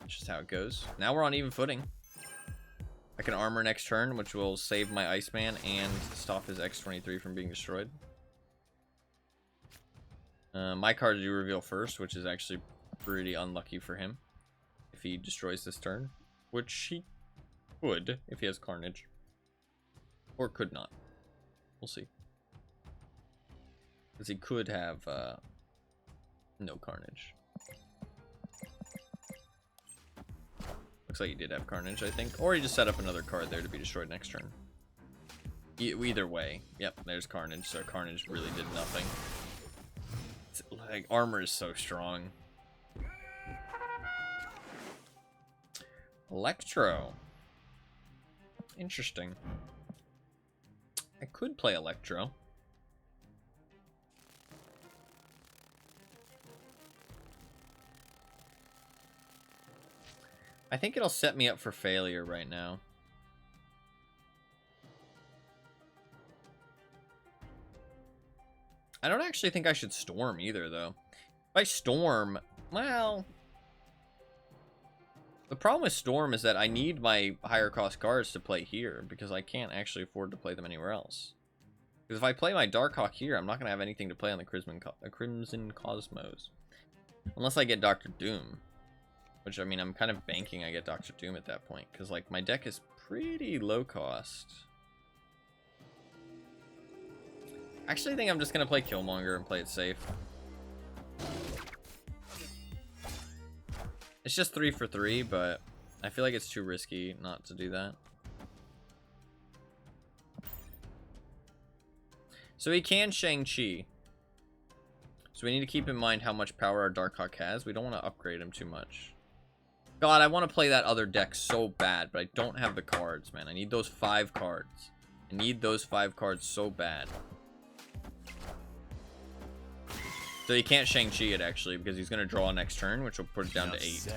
that's just how it goes. Now we're on even footing. I can armor next turn, which will save my Iceman and stop his X-23 from being destroyed. My cards do reveal first, which is actually pretty unlucky for him if he destroys this turn. Which he could if he has Carnage. Or could not. We'll see. Because he could have no Carnage. Looks like he did have Carnage, I think. Or he just set up another card there to be destroyed next turn. Either way. Yep, there's Carnage. So Carnage really did nothing. It's, like, armor is so strong. Electro. Interesting. I could play Electro. I think it'll set me up for failure right now. I don't actually think I should storm either, though. If I storm, well... The problem with storm is that I need my higher cost cards to play here, because I can't actually afford to play them anywhere else. Because if I play my Darkhawk here, I'm not going to have anything to play on the Crimson Cosmos. Unless I get Dr. Doom. Which, I mean, I'm kind of banking I get Dr. Doom at that point. Because, like, my deck is pretty low cost. Actually, I think I'm just going to play Killmonger and play it safe. It's just 3 for 3, but I feel like it's too risky not to do that. So he can Shang-Chi. So we need to keep in mind how much power our Darkhawk has. We don't want to upgrade him too much. God, I want to play that other deck so bad, but I don't have the cards, man. I need those 5 cards. I need those 5 cards so bad. So he can't Shang-Chi it, actually, because he's going to draw next turn, which will put it down to 8.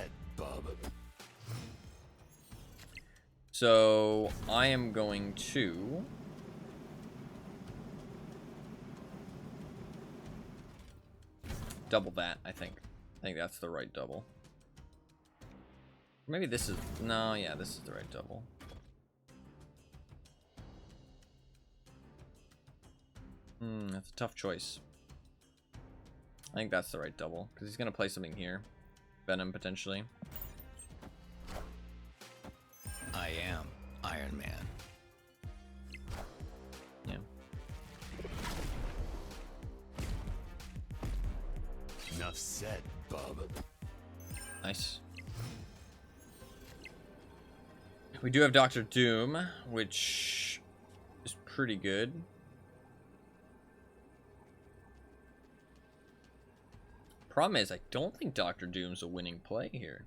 So I am going to... double that, I think. I think that's the right double. Maybe this is... No, yeah, this is the right double. That's a tough choice. I think that's the right double, because he's going to play something here. Venom, potentially. I am Iron Man. Yeah. Enough said, bub. Nice. We do have Dr. Doom, which is pretty good. Problem is, I don't think Dr. Doom's a winning play here.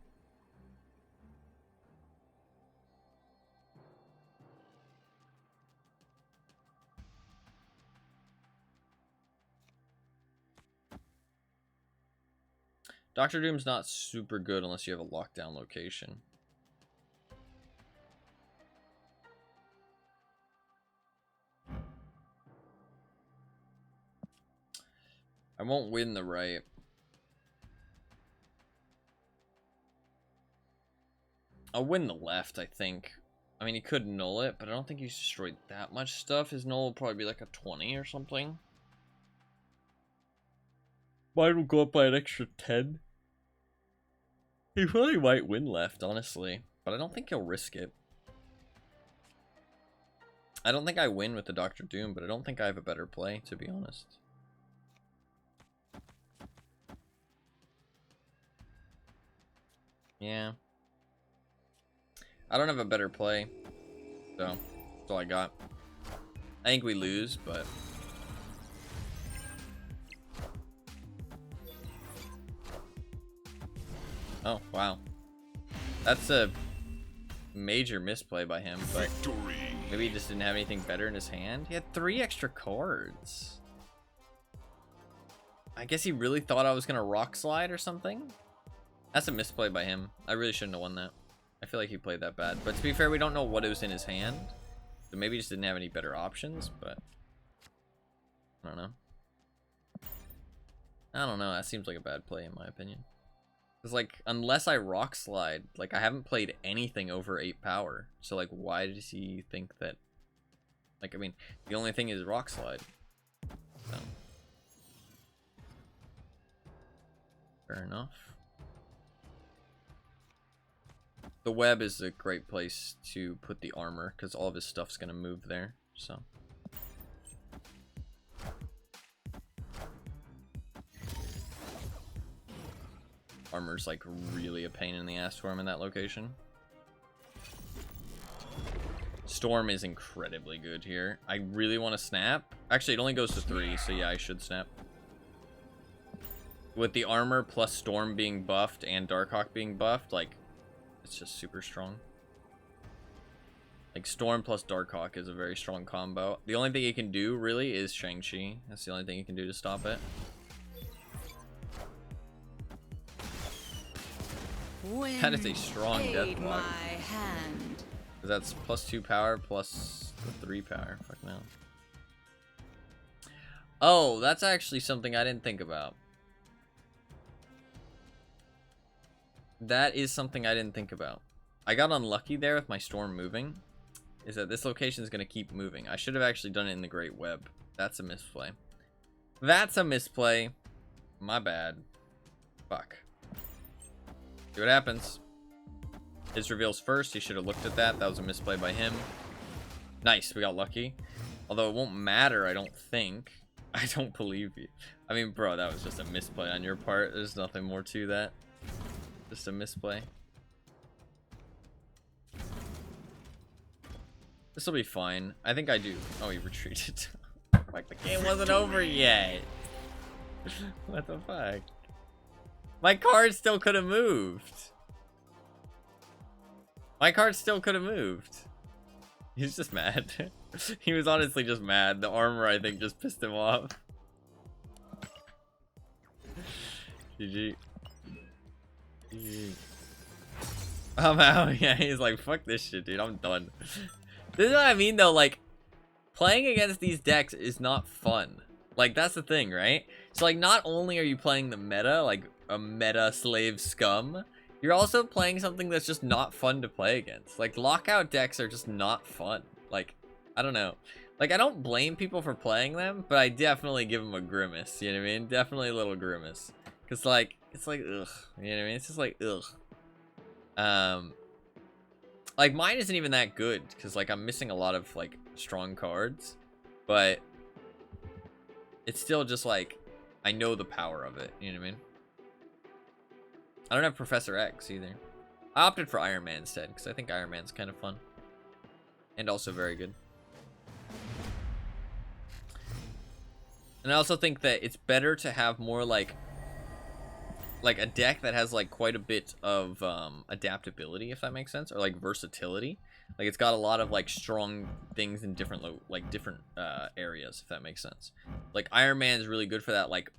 Dr. Doom's not super good unless you have a lockdown location. I won't win the right. I'll win the left, I think. I mean, he could null it, but I don't think he's destroyed that much stuff. His null will probably be like a 20 or something. Mine will go up by an extra 10. He probably might win left, honestly. But I don't think he'll risk it. I don't think I win with the Dr. Doom, but I don't think I have a better play, to be honest. Yeah. I don't have a better play. So, that's all I got. I think we lose, but... Oh, wow. That's a major misplay by him, but maybe he just didn't have anything better in his hand. He had 3 extra cards. I guess he really thought I was going to rock slide or something. That's a misplay by him. I really shouldn't have won that. I feel like he played that bad. But to be fair, we don't know what it was in his hand. So maybe he just didn't have any better options, but... I don't know. I don't know. That seems like a bad play in my opinion. Because, like, unless I rock slide, like, I haven't played anything over 8 power. So, like, why does he think that... Like, I mean, the only thing is rock slide. So. Fair enough. The web is a great place to put the armor, because all of his stuff's going to move there, so. Armor's, like, really a pain in the ass for him in that location. Storm is incredibly good here. I really want to snap. Actually, it only goes to 3, so yeah, I should snap. With the armor plus Storm being buffed and Darkhawk being buffed, like, it's just super strong. Like, Storm plus Darkhawk is a very strong combo. The only thing he can do, really, is Shang-Chi. That's the only thing he can do to stop it. That is a strong death block. Because that's plus 2 power plus the 3 power. Fuck no. Oh, that's actually something I didn't think about. That is something I didn't think about. I got unlucky there with my storm moving. Is that this location is going to keep moving. I should have actually done it in the Great Web. That's a misplay. That's a misplay. My bad. Fuck. See what happens. His reveals first. He should have looked at that. That was a misplay by him. Nice. We got lucky. Although it won't matter, I don't think. I don't believe you. I mean, bro, that was just a misplay on your part. There's nothing more to that. Just a misplay. This will be fine. I think I do. Oh, he retreated. Like the game wasn't over yet. What the fuck? My card still could have moved. My card still could have moved. He's just mad. He was honestly just mad. The armor, I think, just pissed him off. GG. GG. I'm out. Yeah, he's like, fuck this shit, dude. I'm done. This is what I mean, though. Like, playing against these decks is not fun. Like, that's the thing, right? So, like, not only are you playing the meta, like a meta slave scum, you're also playing something that's just not fun to play against. Like, lockout decks are just not fun. Like, I don't know. Like, I don't blame people for playing them, but I definitely give them a grimace. You know what I mean? Definitely a little grimace. Because, like, it's like, ugh. You know what I mean? It's just like, ugh. Like, mine isn't even that good, because, like, I'm missing a lot of, like, strong cards. But it's still just, like, I know the power of it. You know what I mean? I don't have Professor X, either. I opted for Iron Man instead, because I think Iron Man's kind of fun. And also very good. And I also think that it's better to have more, like a deck that has, like, quite a bit of adaptability, if that makes sense, or, like, versatility. Like, it's got a lot of, like, strong things in different different areas, if that makes sense. Like, Iron Man is really good for that, like,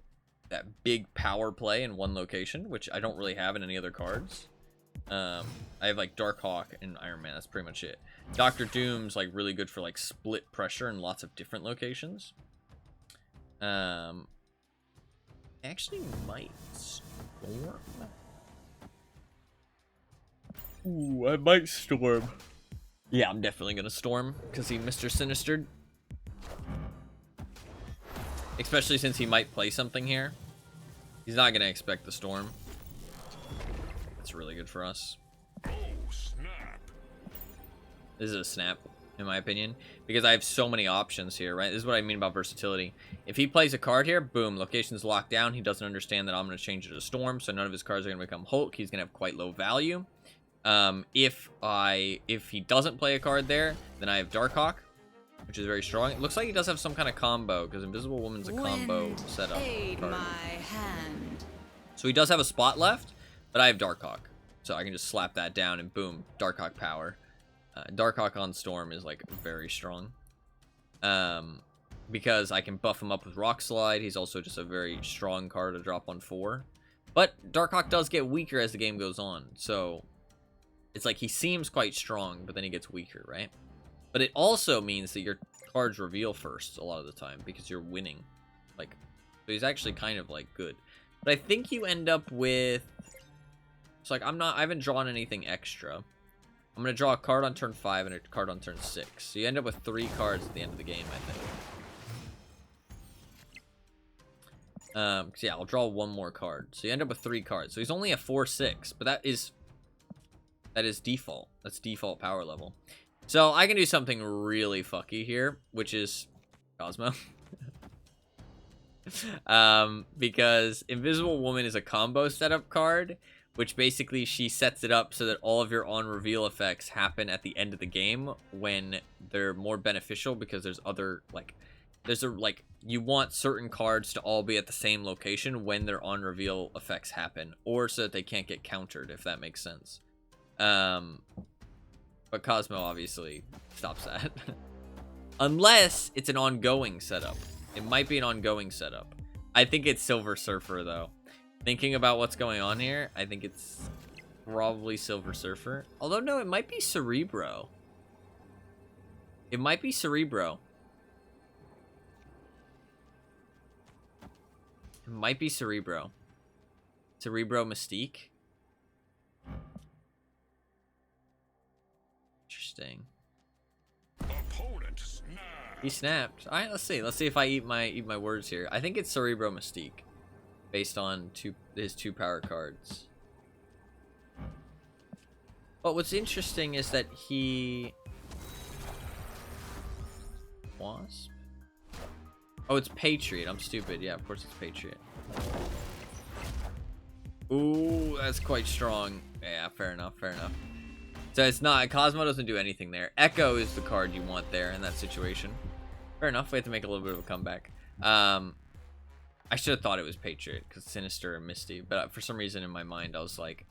that big power play in one location, which I don't really have in any other cards. I have, like, Darkhawk and Iron Man. That's pretty much it. Doctor Doom's, like, really good for, like, split pressure in lots of different locations. Actually might storm. Ooh, I might storm. Yeah, I'm definitely gonna storm because he Mr. Sinistered. Especially since he might play something here. He's not gonna expect the storm. That's really good for us. Oh, snap. This is a snap, in my opinion, because I have so many options here, right? This is what I mean about versatility. If he plays a card here, boom, location's locked down. He doesn't understand that I'm going to change it to Storm, so none of his cards are going to become Hulk. He's going to have quite low value. If he doesn't play a card there, then I have Darkhawk, which is very strong. It looks like he does have some kind of combo, because Invisible Woman's a combo setup card. So he does have a spot left, but I have Darkhawk. So I can just slap that down and boom, Darkhawk power. Darkhawk on Storm is, like, very strong. Because I can buff him up with Rock Slide. He's also just a very strong card to drop on 4. But Darkhawk does get weaker as the game goes on. So it's like he seems quite strong, but then he gets weaker, right? But it also means that your cards reveal first a lot of the time because you're winning. Like, so he's actually kind of, like, good. But I think you end up with... It's like, I haven't drawn anything extra. I'm going to draw a card on turn 5 and a card on turn 6. So you end up with 3 cards at the end of the game, I think. So yeah, I'll draw one more card. So you end up with 3 cards. So he's only a 4/6, but that is default. That's default power level. So I can do something really fucky here, which is Cosmo. Because Invisible Woman is a combo setup card, which basically she sets it up so that all of your on-reveal effects happen at the end of the game when they're more beneficial because there's other, like, you want certain cards to all be at the same location when their on-reveal effects happen, or so that they can't get countered, if that makes sense. But Cosmo obviously stops that. Unless it's an ongoing setup. It might be an ongoing setup. I think it's Silver Surfer, though. Thinking about what's going on here, I think it's probably Silver Surfer. Although, no, it might be Cerebro. It might be Cerebro. It might be Cerebro. Cerebro Mystique. Interesting. Opponent snap. He snapped. All right, let's see. Let's see if I eat my words here. I think it's Cerebro Mystique, based on his 2 power cards. But what's interesting is that he Wasp. Oh, it's Patriot. I'm stupid. Yeah, of course it's Patriot. Ooh, that's quite strong. Yeah, fair enough. Fair enough. So it's not. Cosmo doesn't do anything there. Echo is the card you want there in that situation. Fair enough. We have to make a little bit of a comeback. I should have thought it was Patriot because Sinister and Misty. But for some reason in my mind, I was like,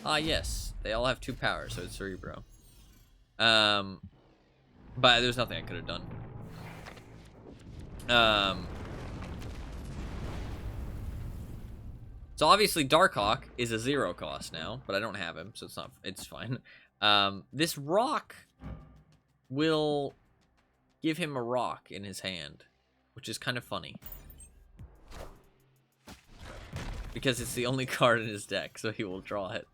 ah, yes. They all have 2 powers, so it's Cerebro. But there's nothing I could have done. So obviously Darkhawk is a 0 cost now, but I don't have him, so it's fine. This rock will give him a rock in his hand, which is kind of funny. Because it's the only card in his deck, so he will draw it.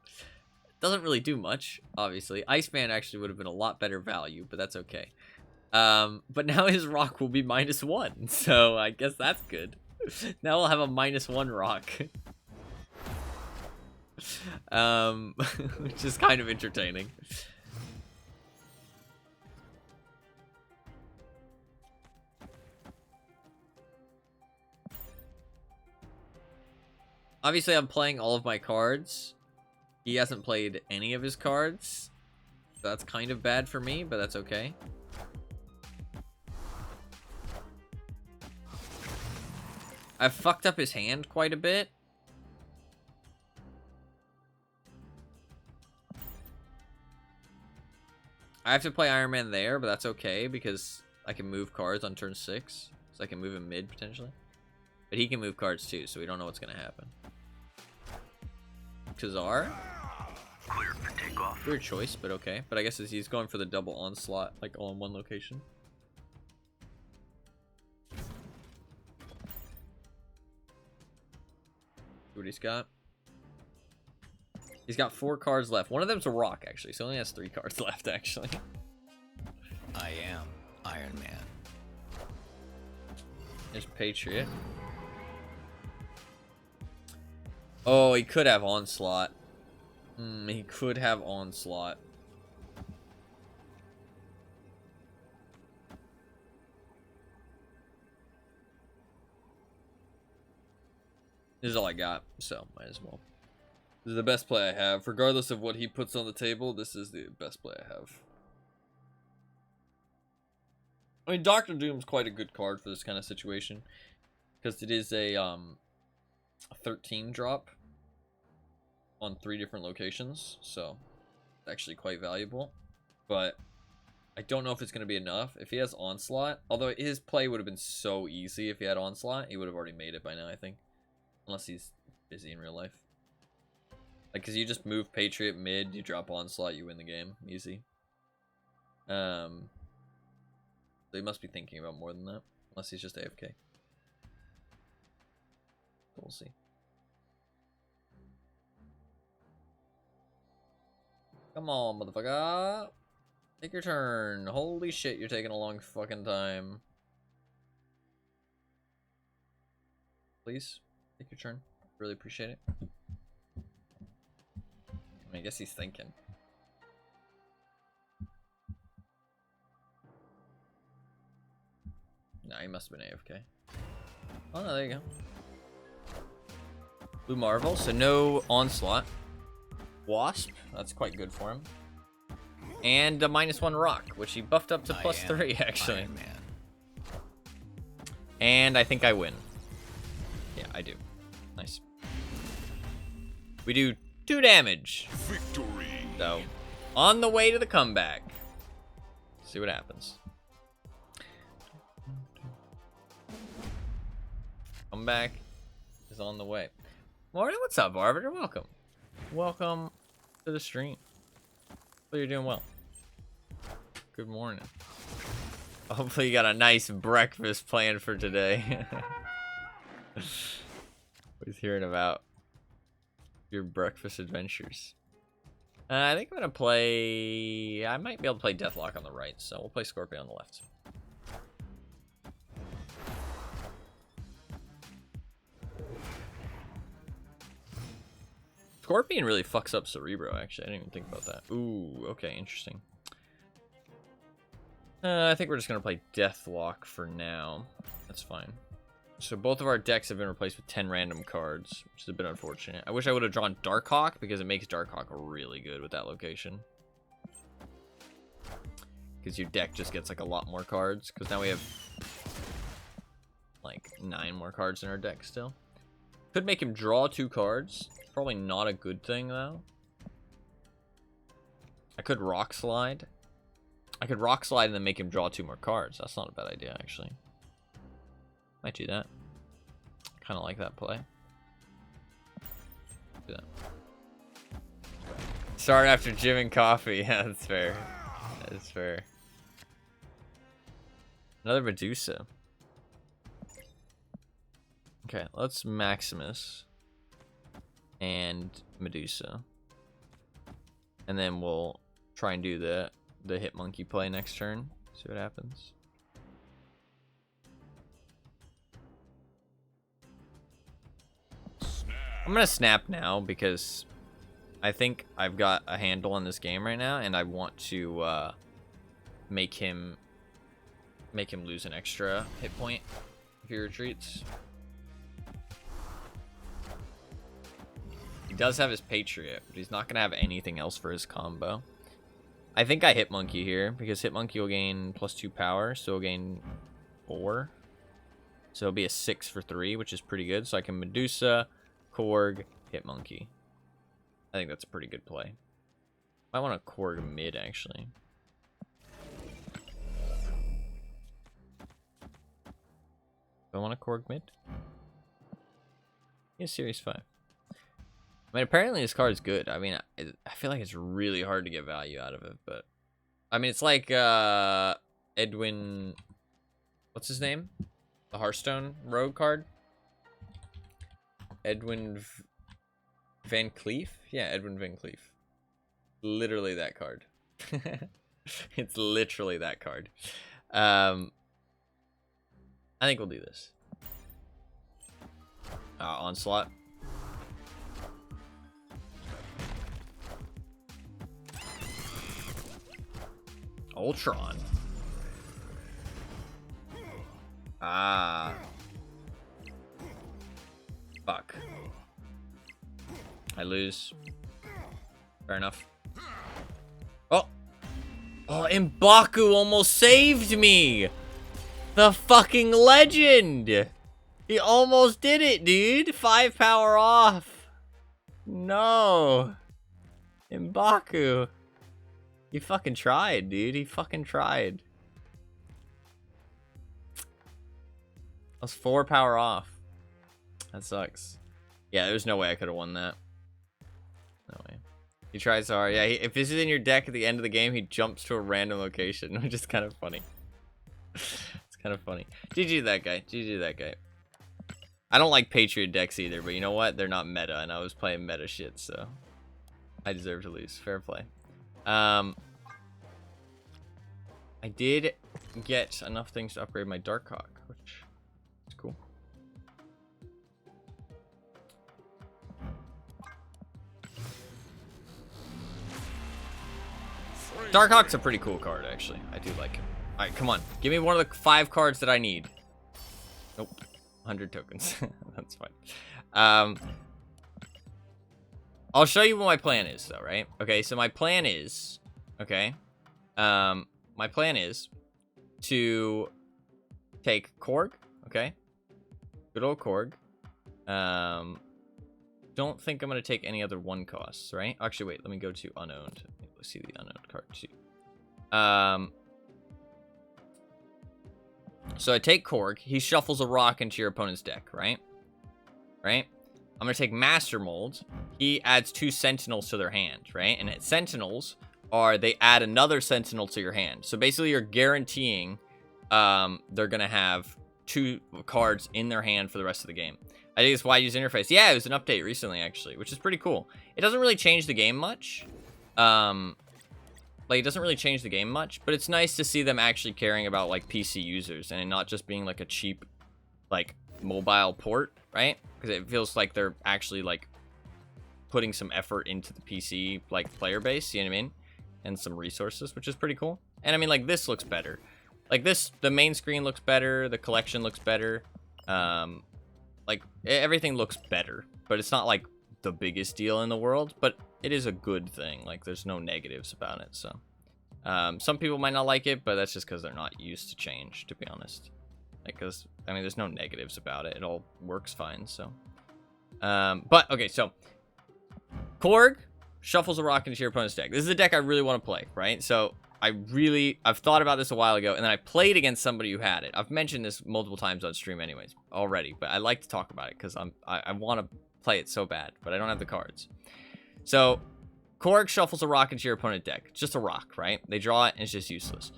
Doesn't really do much, obviously. Iceman actually would have been a lot better value, but that's okay. But now his rock will be -1, so I guess that's good. Now we'll have a -1 rock. Which is kind of entertaining. Obviously, I'm playing all of my cards. He hasn't played any of his cards. So that's kind of bad for me, but that's okay. I've fucked up his hand quite a bit. I have to play Iron Man there, but that's okay because I can move cards on turn 6. So I can move him mid, potentially. But he can move cards too, so we don't know what's going to happen. Kazar? Clear for takeoff. Weird choice, but okay. But I guess he's going for the double onslaught, like all in one location. See what he's got. He's got 4 cards left. One of them's a rock, actually. So he only has 3 cards left, actually. I am Iron Man. There's Patriot. Oh, he could have Onslaught. He could have Onslaught. This is all I got, so might as well. This is the best play I have. Regardless of what he puts on the table, this is the best play I have. I mean, Doctor Doom's quite a good card for this kind of situation. Because it is a 13 drop on 3 different locations. So, it's actually quite valuable. But I don't know if it's going to be enough. If he has Onslaught, although his play would have been so easy if he had Onslaught, he would have already made it by now, I think. Unless he's busy in real life. Like, because you just move Patriot mid, you drop Onslaught, you win the game. Easy. So he must be thinking about more than that. Unless he's just AFK. We'll see. Come on, motherfucker. Take your turn. Holy shit, you're taking a long fucking time. Please, take your turn. Really appreciate it. I guess he's thinking. Nah, he must have been AFK. Oh, no, there you go. Blue Marvel, so no Onslaught. Wasp, that's quite good for him. And a -1 rock, which he buffed up to +3, actually. Iron Man. And I think I win. Yeah, I do. Nice. We do 2 damage. Victory. So, on the way to the comeback. See what happens. Comeback is on the way. Morning, what's up, Arbiter? Welcome. Welcome to the stream. Hopefully you're doing well. Good morning. Hopefully you got a nice breakfast planned for today. Was hearing about your breakfast adventures. I think I'm gonna play. I might be able to play Deathlock on the right, so we'll play Scorpion on the left. Scorpion really fucks up Cerebro, actually. I didn't even think about that. Ooh, okay, interesting. I think we're just going to play Deathlock for now. That's fine. So both of our decks have been replaced with 10 random cards, which is a bit unfortunate. I wish I would have drawn Darkhawk, because it makes Darkhawk really good with that location. Because your deck just gets, like, a lot more cards. Because now we have, like, 9 more cards in our deck still. Could make him draw 2 cards. Probably not a good thing, though. I could Rock Slide. I could Rock Slide and then make him draw 2 more cards. That's not a bad idea, actually. Might do that. Kind of like that play. Do that. Start after gym and coffee. Yeah, that's fair. That's fair. Another Medusa. Okay, let's Maximus and Medusa, and then we'll try and do the hit monkey play next turn. See what happens. I'm gonna snap now because I think I've got a handle on this game right now, and I want to make him lose an extra hit point if he retreats. He does have his Patriot, but he's not going to have anything else for his combo. I think I hit Monkey here, because hit Monkey will gain +2 power, so he'll gain 4. So it'll be a 6 for 3, which is pretty good. So I can Medusa, Korg, hit Monkey. I think that's a pretty good play. I want a Korg mid, actually. Do I want a Korg mid? Yeah, Series 5. I mean, apparently this card is good. I mean, I feel like it's really hard to get value out of it, but... I mean, it's like, Edwin... What's his name? The Hearthstone Rogue card? Edwin Van Cleef? Yeah, Edwin Van Cleef. Literally that card. It's literally that card. I think we'll do this. Onslaught. Ultron. Ah. Fuck. I lose. Fair enough. Oh. Oh, M'Baku almost saved me. The fucking legend. He almost did it, dude. 5 power off. No. M'Baku. He fucking tried, dude. He fucking tried. I was 4 power off. That sucks. Yeah, there's no way I could have won that. No way. He tried so hard. Yeah, if this is in your deck at the end of the game, he jumps to a random location, which is kind of funny. It's kind of funny. GG that guy. GG that guy. I don't like Patriot decks either, but you know what? They're not meta, and I was playing meta shit, so I deserve to lose. Fair play. I did get enough things to upgrade my Darkhawk, which is cool. Darkhawk's a pretty cool card, actually. I do like him. Alright, come on. Give me one of the 5 cards that I need. Nope. 100 tokens. That's fine. I'll show you what my plan is, though, right? Okay, so my plan is... Okay. My plan is to take Korg, okay? Good old Korg. Don't think I'm going to take any other 1 costs, right? Actually, wait, let me go to unowned. Let's see the unowned card, too. So I take Korg. He shuffles a rock into your opponent's deck, right? Right? I'm going to take Master Mold. He adds 2 Sentinels to their hand, right? And Sentinels are, they add another Sentinel to your hand. So basically you're guaranteeing they're going to have 2 cards in their hand for the rest of the game. I think it's wide user interface. Yeah, it was an update recently, actually, which is pretty cool. It doesn't really change the game much. Like, it doesn't really change the game much, but it's nice to see them actually caring about, like, PC users and it not just being, like, a cheap, like, mobile port, right? Because it feels like they're actually, like, putting some effort into the PC, like, player base, you know what I mean? And some resources, which is pretty cool. And, I mean, like, this looks better. Like, this, the main screen looks better, the collection looks better, like, everything looks better, but it's not, like, the biggest deal in the world, but it is a good thing. Like, there's no negatives about it, so. Some people might not like it, but that's just because they're not used to change, to be honest. Like, because, I mean, there's no negatives about it. It all works fine, so. But, okay, so. Korg shuffles a rock into your opponent's deck. This is a deck I really want to play, right? So, I've thought about this a while ago, and then I played against somebody who had it. I've mentioned this multiple times on stream anyways, already, but I like to talk about it because I want to play it so bad, but I don't have the cards. So, Korg shuffles a rock into your opponent's deck. It's just a rock, right? They draw it, and it's just useless.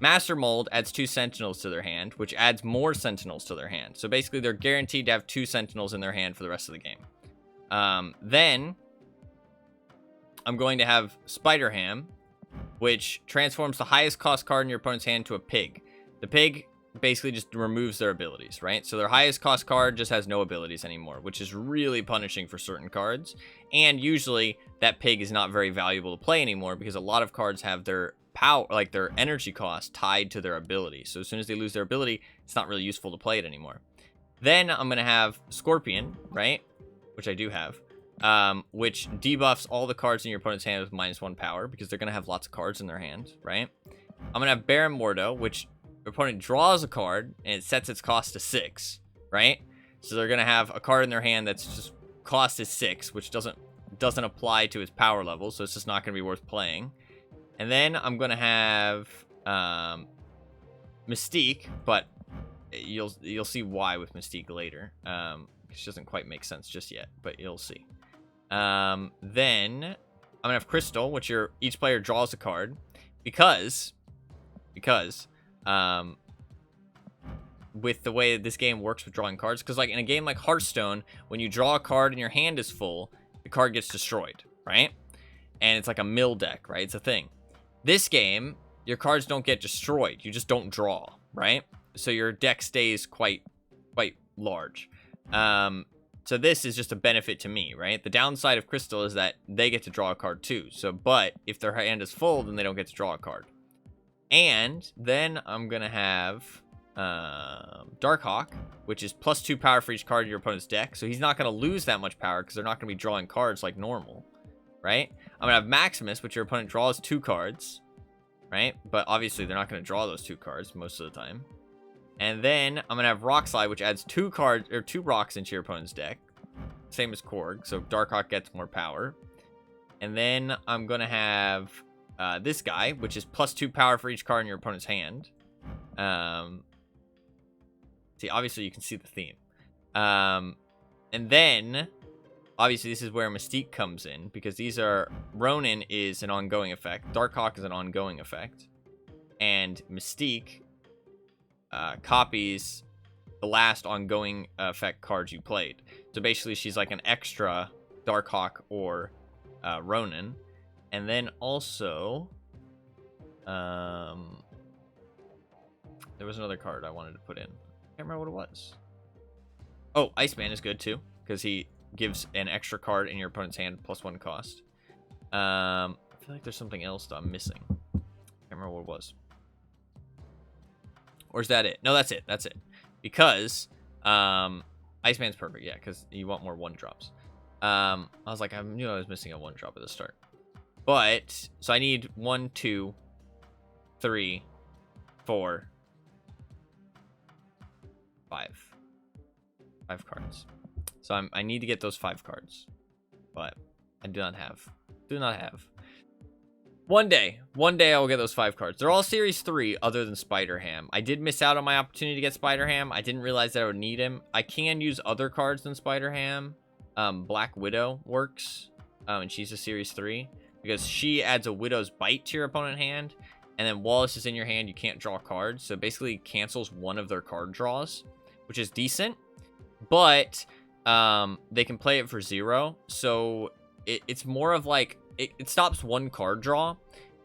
Master Mold adds 2 Sentinels to their hand, which adds more Sentinels to their hand. So, basically, they're guaranteed to have 2 Sentinels in their hand for the rest of the game. Then, I'm going to have Spider Ham, which transforms the highest cost card in your opponent's hand to a pig. The pig basically just removes their abilities, right? So their highest cost card just has no abilities anymore, which is really punishing for certain cards. And usually that pig is not very valuable to play anymore because a lot of cards have their power, like their energy cost tied to their ability. So as soon as they lose their ability, it's not really useful to play it anymore. Then I'm going to have Scorpion, right? Which I do have. Which debuffs all the cards in your opponent's hand with -1 power, because they're going to have lots of cards in their hand, right? I'm going to have Baron Mordo, which your opponent draws a card, and it sets its cost to 6, right? So they're going to have a card in their hand that's just cost is 6, which doesn't apply to its power level, so it's just not going to be worth playing. And then I'm going to have Mystique, but you'll see why with Mystique later. Which doesn't quite make sense just yet, but you'll see. Then I'm gonna have Crystal, which each player draws a card, because with the way that this game works with drawing cards, because like in a game like Hearthstone, when you draw a card and your hand is full, the card gets destroyed, right? And it's like a mill deck, right? It's a thing. This game, your cards don't get destroyed, you just don't draw, right? So your deck stays quite large. So this is just a benefit to me, right? The downside of Crystal is that they get to draw a card too. So, but if their hand is full, then they don't get to draw a card. And then I'm going to have Darkhawk, which is +2 power for each card in your opponent's deck. So he's not going to lose that much power because they're not going to be drawing cards like normal, right? I'm going to have Maximus, which your opponent draws 2 cards, right? But obviously they're not going to draw those 2 cards most of the time. And then I'm going to have Rock Slide, which adds 2 rocks into your opponent's deck. Same as Korg, so Darkhawk gets more power. And then I'm going to have this guy, which is +2 power for each card in your opponent's hand. See, obviously you can see the theme. And then, obviously this is where Mystique comes in, because these are, Ronin is an ongoing effect, Darkhawk is an ongoing effect, and Mystique copies the last ongoing effect cards you played. So basically she's like an extra Darkhawk or Ronin. And then also there was another card I wanted to put in. I can't remember what it was. Oh, Iceman is good too, because he gives an extra card in your opponent's hand +1 cost. I feel like there's something else that I'm missing. I can't remember what it was. Or is that it? No, that's it. That's it. Because Iceman's perfect, yeah, because you want more 1-drops. I was like, I knew I was missing a 1-drop at the start. But, so I need 1, 2, 3, 4, 5. 5 cards. So I need to get those 5 cards. But I do not have. One day I will get those 5 cards. They're all Series 3 other than Spider-Ham. I did miss out on my opportunity to get Spider-Ham. I didn't realize that I would need him. I can use other cards than Spider-Ham. Black Widow works. And she's a Series 3. Because she adds a Widow's Bite to your opponent's hand. And then while this is in your hand, you can't draw cards. So basically cancels one of their card draws, which is decent. But they can play it for 0. So it's more of like it stops one card draw,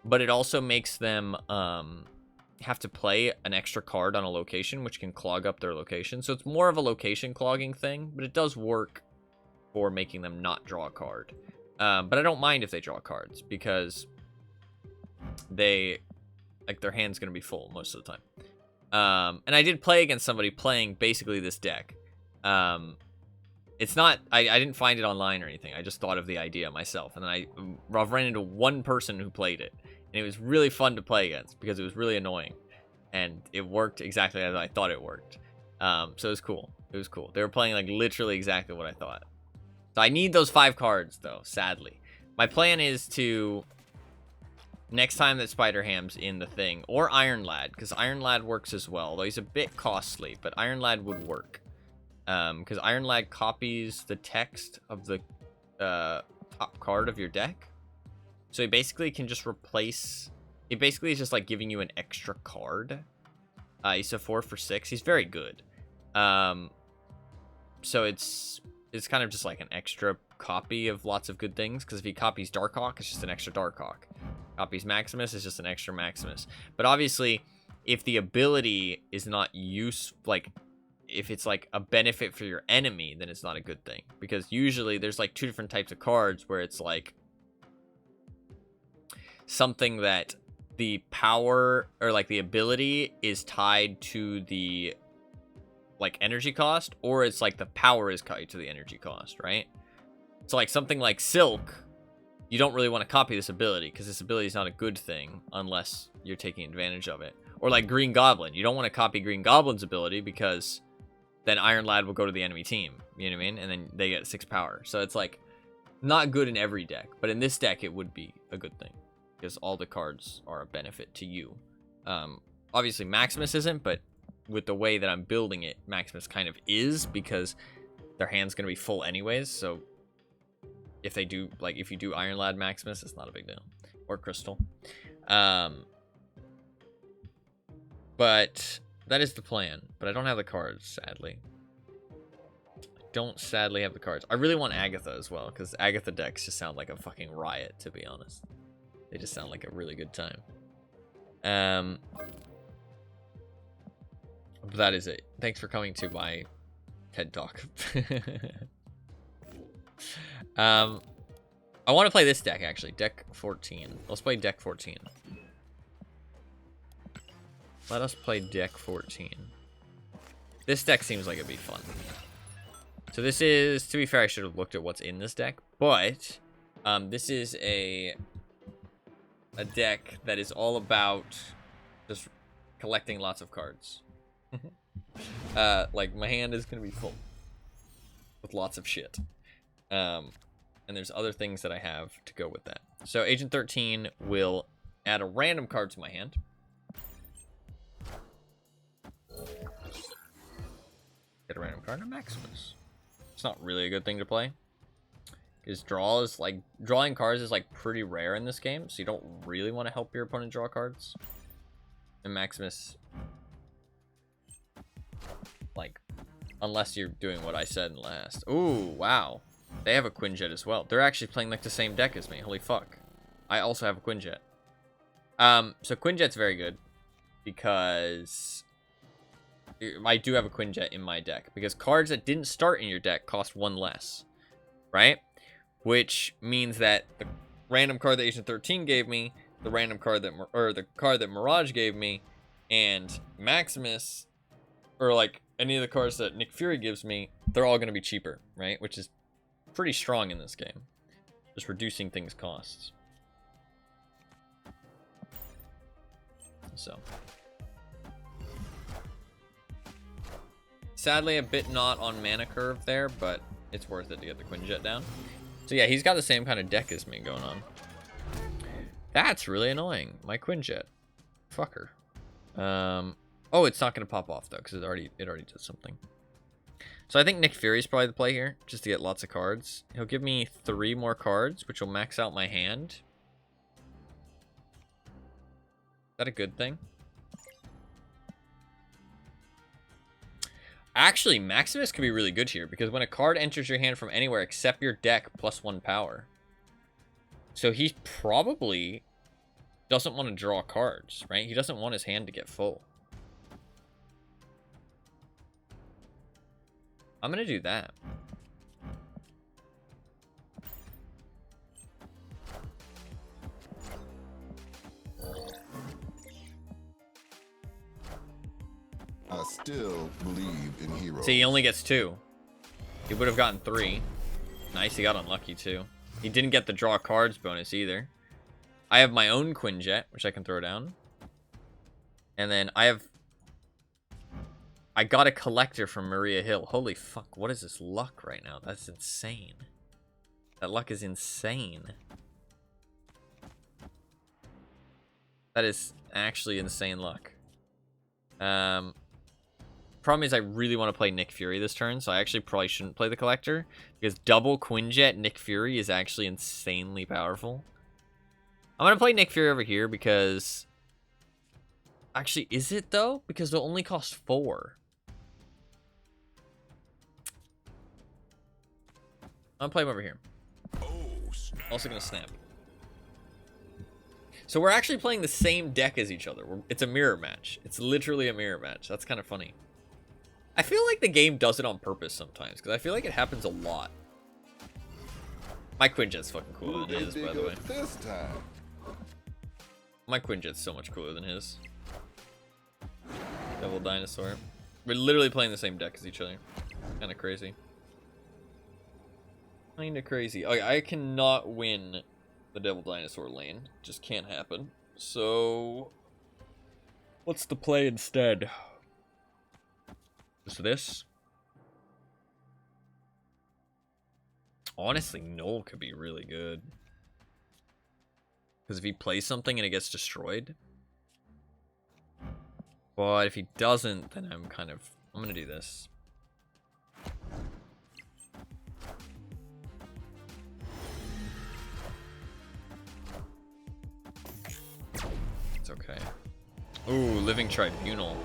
but it also makes them have to play an extra card on a location, which can clog up their location. So it's more of a location clogging thing, but it does work for making them not draw a card. But I don't mind if they draw cards, because they, like, their hand's gonna be full most of the time. And I did play against somebody playing basically this deck. It's not, I didn't find it online or anything. I just thought of the idea myself, and then I've ran into one person who played it, and it was really fun to play against because it was really annoying, and it worked exactly as I thought it worked. So it was cool. It was cool. They were playing like literally exactly what I thought. So I need those 5 cards though, sadly. My plan is to, next time that Spider-Ham's in the thing, or Iron Lad, because Iron Lad works as well, though he's a bit costly, but Iron Lad would work. Because Iron Lad copies the text of the top card of your deck. So he basically can just replace, it basically is just like giving you an extra card. He's a 4 for 6. He's very good. So it's kind of just like an extra copy of lots of good things, because if he copies Darkhawk, it's just an extra Darkhawk. Copies Maximus, it's just an extra Maximus. But obviously, if the ability is not like, if it's like a benefit for your enemy, then it's not a good thing, because usually there's like 2 different types of cards where it's like something that the power or like the ability is tied to the like energy cost, or it's like the power is tied to the energy cost, right? So like something like Silk, you don't really want to copy this ability, because this ability is not a good thing unless you're taking advantage of it. Or like Green Goblin, you don't want to copy Green Goblin's ability, because then Iron Lad will go to the enemy team, you know what I mean? And then they get 6 power. So it's like not good in every deck, but in this deck it would be a good thing, because all the cards are a benefit to you. Obviously Maximus isn't, but with the way that I'm building it, Maximus kind of is, because their hand's gonna be full anyways. So if they do, like, if you do Iron Lad Maximus, it's not a big deal. Or Crystal. But that is the plan. But I don't have the cards, sadly. I don't sadly have the cards. I really want Agatha as well, because Agatha decks just sound like a fucking riot, to be honest. They just sound like a really good time. But that is it. Thanks for coming to my TED Talk. I want to play this deck, actually. Deck 14. Let's play deck 14. Let us play deck 14. This deck seems like it'd be fun. So this is, to be fair, I should have looked at what's in this deck, but this is a deck that is all about just collecting lots of cards. Like, my hand is gonna be full with lots of shit. And there's other things that I have to go with that. So Agent 13 will add a random card to my hand. Get a random card to Maximus. It's not really a good thing to play, because drawing cards is like pretty rare in this game, so you don't really want to help your opponent draw cards. And Maximus, like, unless you're doing what I said in last. Ooh, wow. They have a Quinjet as well. They're actually playing like the same deck as me. Holy fuck. I also have a Quinjet. So Quinjet's very good, because I do have a Quinjet in my deck, because cards that didn't start in your deck cost 1 less, right? Which means that the random card that Agent 13 gave me, the random card that, or the card that Mirage gave me, and Maximus, or like any of the cards that Nick Fury gives me, they're all going to be cheaper, right? Which is pretty strong in this game. Just reducing things costs. So. Sadly, a bit not on mana curve there, but it's worth it to get the Quinjet down. So yeah, he's got the same kind of deck as me going on. That's really annoying. My Quinjet. Fucker. Oh, it's not going to pop off, though, because it already did something. So I think Nick Fury's probably the play here, just to get lots of cards. He'll give me 3 more cards, which will max out my hand. Is that a good thing? Actually, Maximus could be really good here, because when a card enters your hand from anywhere except your deck, +1 power. So he probably doesn't want to draw cards, right? He doesn't want his hand to get full. I'm going to do that. I still believe in heroes. See, he only gets 2. He would have gotten 3. Nice, he got unlucky too. He didn't get the draw cards bonus either. I have my own Quinjet, which I can throw down. And then I got a collector from Maria Hill. Holy fuck, what is this luck right now? That's insane. That luck is insane. That is actually insane luck. Problem is I really want to play Nick Fury this turn, so I actually probably shouldn't play the collector, because double Quinjet Nick Fury is actually insanely powerful. I'm going to play Nick Fury over here because... Actually, is it though? Because they'll only cost 4. I'm going to play him over here. Oh, snap. Also going to snap. So we're actually playing the same deck as each other. It's a mirror match. It's literally a mirror match. That's kind of funny. I feel like the game does it on purpose sometimes, because I feel like it happens a lot. My Quinjet's fucking cooler than his, by the way. This time. My Quinjet's so much cooler than his. Devil Dinosaur. We're literally playing the same deck as each other. Kind of crazy. Kind of crazy. Okay, I cannot win the Devil Dinosaur lane. Just can't happen. So... what's the play instead? Just this? Honestly, Null could be really good. Because if he plays something and it gets destroyed. But if he doesn't, then I'm going to do this. It's okay. Ooh, Living Tribunal.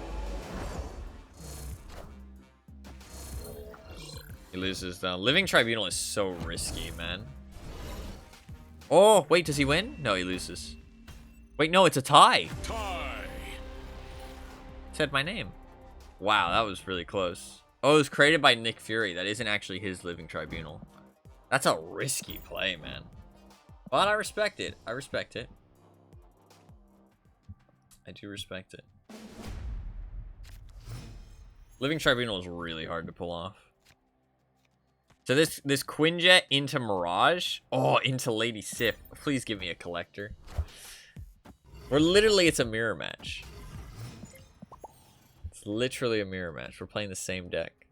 He loses though. Living Tribunal is so risky, man. Oh, wait, does he win? No, he loses. Wait, no, it's a tie. Tie. Said my name. Wow, that was really close. Oh, it was created by Nick Fury. That isn't actually his Living Tribunal. That's a risky play, man. But I respect it. I respect it. I do respect it. Living Tribunal is really hard to pull off. So this Quinjet into Mirage. Oh, into Lady Sif. Please give me a collector. Or literally, it's a mirror match. It's literally a mirror match. We're playing the same deck.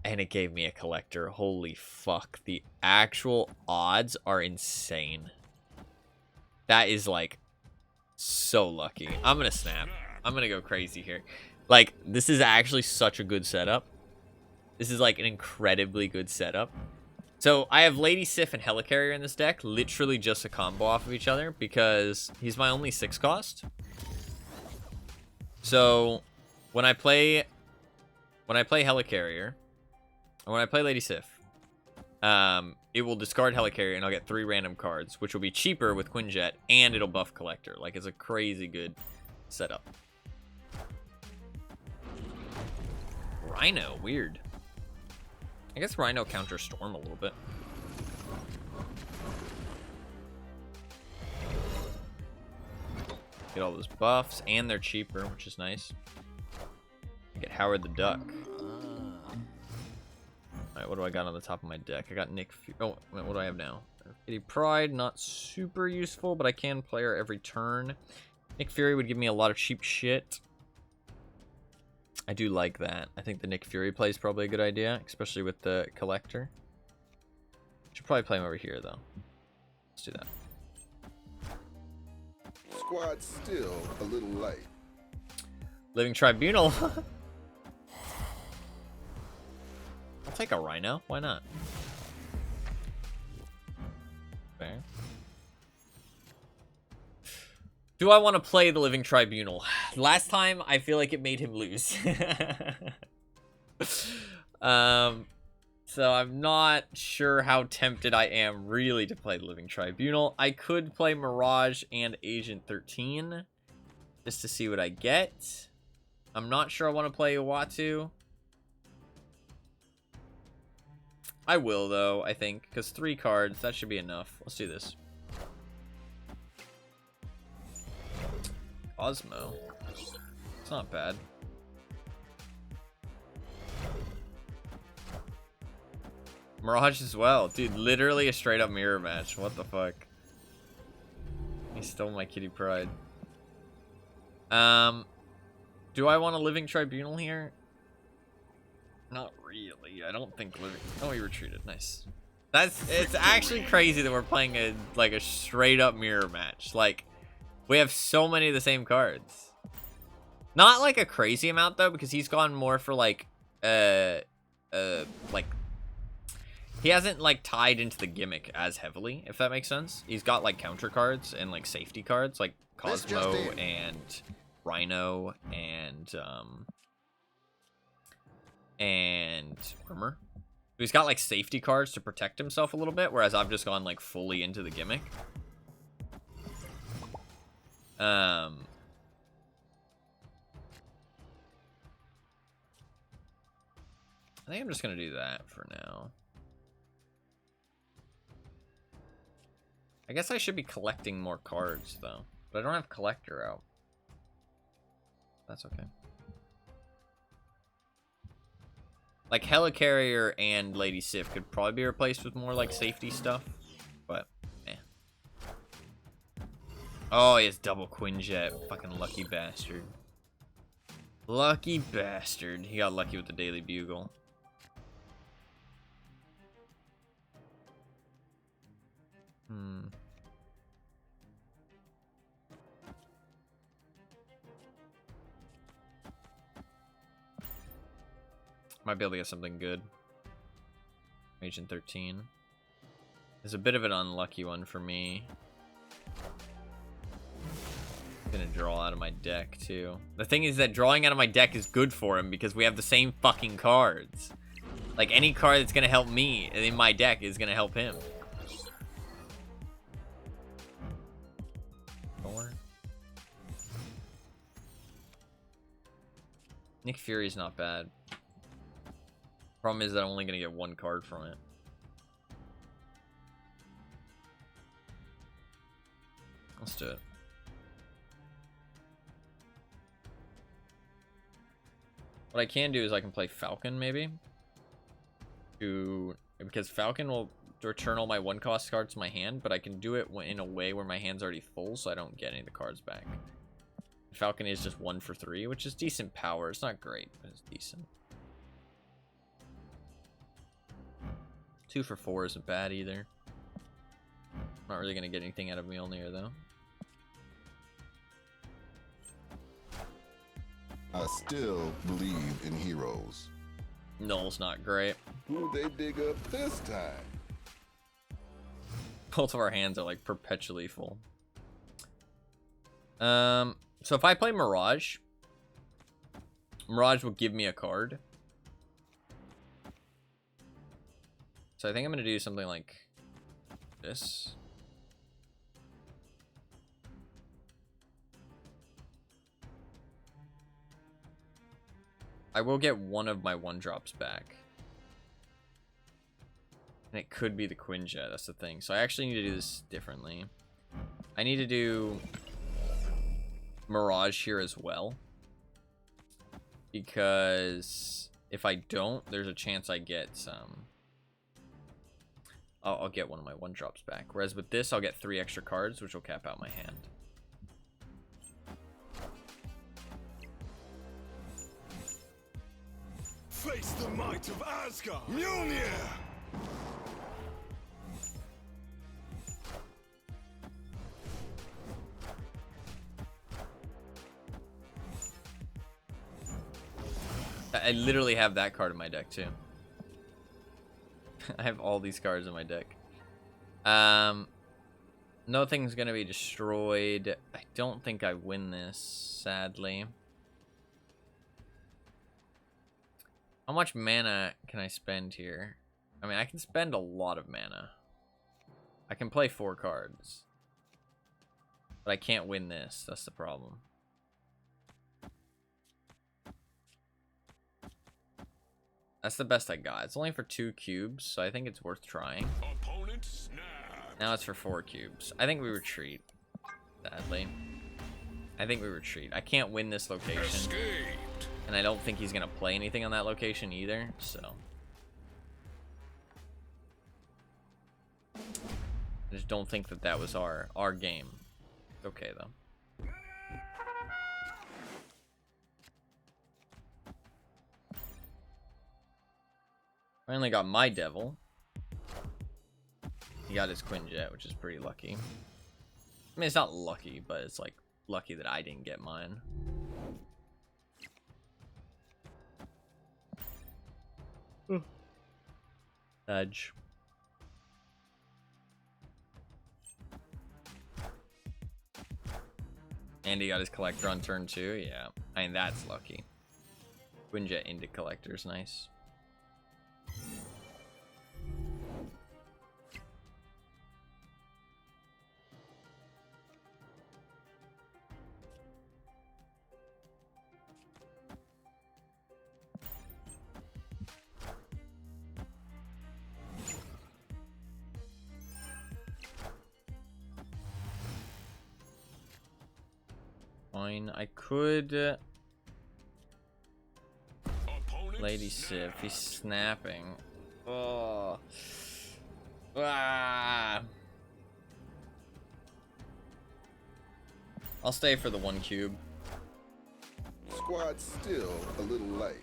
And it gave me a collector. Holy fuck. The actual odds are insane. That is like so lucky. I'm gonna snap. I'm gonna go crazy here. Like, this is actually such a good setup. This is like an incredibly good setup. So I have Lady Sif and Helicarrier in this deck, literally just a combo off of each other because he's my only 6 cost. So when I play Helicarrier, or when I play Lady Sif, it will discard Helicarrier and I'll get 3 random cards, which will be cheaper with Quinjet, and it'll buff Collector. Like, it's a crazy good setup. Rhino, weird. I guess Rhino counters Storm a little bit. Get all those buffs, and they're cheaper, which is nice. I get Howard the Duck. Alright, what do I got on the top of my deck? I got Nick... Oh, what do I have now? Kitty Pride, not super useful, but I can play her every turn. Nick Fury would give me a lot of cheap shit. I do like that. I think the Nick Fury play is probably a good idea, especially with the Collector. Should probably play him over here, though. Let's do that. Squad's still a little light. Living Tribunal. I'll take a Rhino. Why not? Fair. Do I want to play the Living Tribunal? Last time, I feel like it made him lose. So I'm not sure how tempted I am really to play Living Tribunal. I could play Mirage and Agent 13 just to see what I get. I'm not sure I want to play Uatu. I will, though, I think, because 3 cards, that should be enough. Let's do this. Osmo. It's not bad. Mirage as well. Dude, literally a straight up mirror match. What the fuck? He stole my kitty pride. Do I want a Living Tribunal here? Not really. I don't think Living... Oh, he retreated. Nice. It's actually crazy that we're playing a straight up mirror match. Like, we have so many of the same cards. Not like a crazy amount though, because he's gone more for like he hasn't like tied into the gimmick as heavily, if that makes sense. He's got like counter cards and like safety cards like Cosmo and Rhino and Armor. He's got like safety cards to protect himself a little bit, whereas I've just gone like fully into the gimmick. I think I'm just gonna do that for now. I guess I should be collecting more cards though, but I don't have collector out. That's okay. Like Helicarrier and Lady Sif could probably be replaced with more like safety stuff, but eh. Oh, he has double Quinjet. Fucking lucky bastard. Lucky bastard. He got lucky with the Daily Bugle. Might be able to get something good. Agent 13. It's a bit of an unlucky one for me. I'm gonna draw out of my deck too. The thing is that drawing out of my deck is good for him because we have the same fucking cards. Like any card that's gonna help me in my deck is gonna help him. Nick Fury's not bad. Problem is that I'm only gonna get 1 card from it. Let's do it. What I can do is I can play Falcon maybe. Because Falcon will return all my 1-cost cards to my hand, but I can do it in a way where my hand's already full, so I don't get any of the cards back. Falcon is just 1 for 3, which is decent power. It's not great, but it's decent. 2 for 4 isn't bad either. Not really gonna get anything out of Mjolnir though. I still believe in heroes. Null's not great. Who they dig up this time? Both of our hands are like perpetually full. So if I play Mirage, Mirage will give me a card. So I think I'm gonna do something like this. I will get one of my 1-drops back. And it could be the Quinjet, that's the thing. So I actually need to do this differently. I need to do Mirage here as well. Because if I don't, there's a chance I get some... I'll get one of my 1-drops back. Whereas with this, I'll get 3 extra cards, which will cap out my hand. Face the might of Asgard! Mjolnir! I literally have that card in my deck too. I have all these cards in my deck. Nothing's gonna be destroyed. I don't think I win this, sadly. How much mana can I spend here? I mean, I can spend a lot of mana. I can play 4 cards. But I can't win this. That's the problem. That's the best I got. It's only for 2 cubes, so I think it's worth trying. Opponent snap. Now it's for 4 cubes. I think we retreat. Sadly. I think we retreat. I can't win this location. Escaped. And I don't think he's going to play anything on that location either, so. I just don't think that that was our game. It's okay, though. Finally got my devil. He got his Quinjet, which is pretty lucky. I mean, it's not lucky, but it's like lucky that I didn't get mine. Edge. And he got his collector on turn 2. Yeah, I mean, that's lucky. Quinjet into collector's nice. Fine, I could Lady Sif. He's snapping. Oh. Ah. I'll stay for the 1 cube. Squad's still a little light.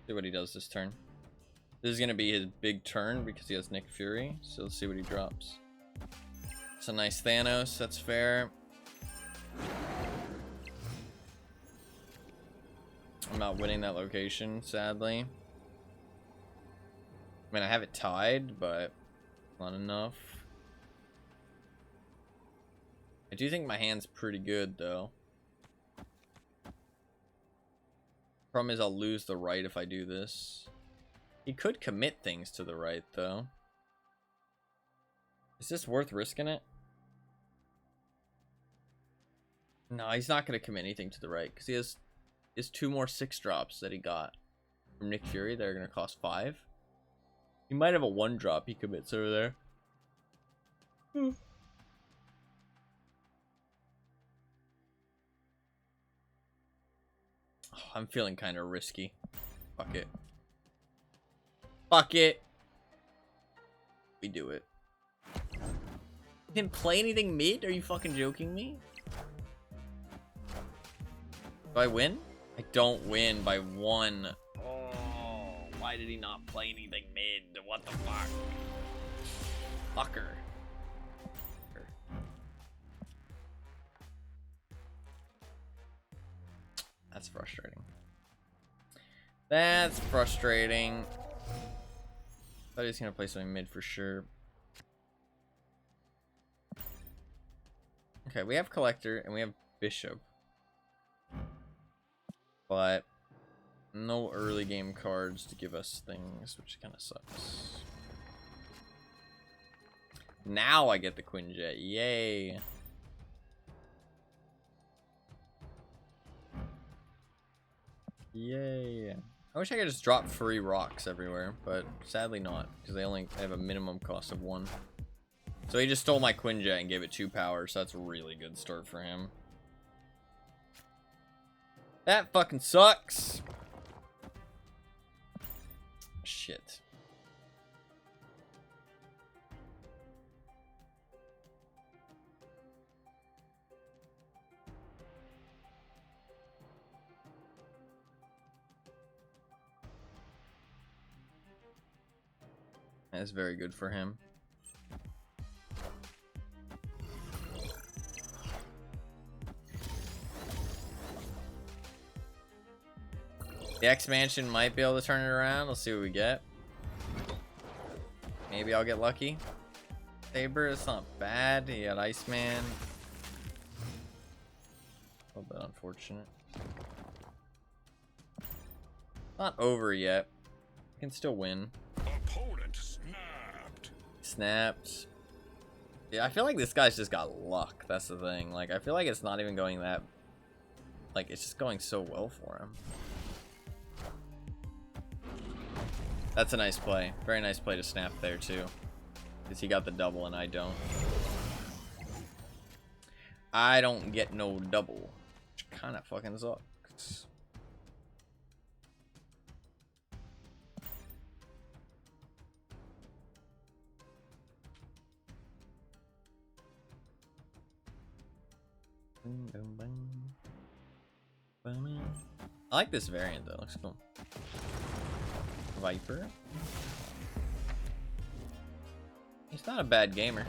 See what he does this turn. This is gonna be his big turn because he has Nick Fury. So let's see what he drops. It's a nice Thanos. That's fair. I'm not winning that location, sadly. I mean, I have it tied, but not enough. I do think my hand's pretty good, though. Problem is I'll lose the right if I do this. He could commit things to the right, though. Is this worth risking it? No, he's not going to commit anything to the right, because he has 2 more 6-drops that he got from Nick Fury that are going to cost 5. He might have a 1-drop he commits over there. I'm feeling kind of risky. Fuck it. Fuck it. We do it. Didn't play anything mid? Are you fucking joking me? Do I win? I don't win by 1. Oh, why did he not play anything mid? What the fuck? Fucker. That's frustrating. That's frustrating. Thought he was gonna play something mid for sure. Okay, we have Collector and we have Bishop. But no early game cards to give us things, which kind of sucks. Now I get the Quinjet. Yay. Yay. I wish I could just drop free rocks everywhere, but sadly not, because they only have a minimum cost of 1. So he just stole my Quinjet and gave it 2 power, so that's a really good start for him. That fucking sucks. Shit. That's very good for him. The expansion might be able to turn it around. Let's see what we get. Maybe I'll get lucky. Saber, it's not bad. You got Iceman. A little bit unfortunate. Not over yet. Can still win. Opponent snapped. Snapped. Yeah, I feel like this guy's just got luck. That's the thing. Like, I feel like it's not even going that... Like, it's just going so well for him. That's a nice play. Very nice play to snap there, too. Because he got the double and I don't. I don't get no double. Which kind of fucking sucks. I like this variant though, looks cool. Viper. He's not a bad gamer.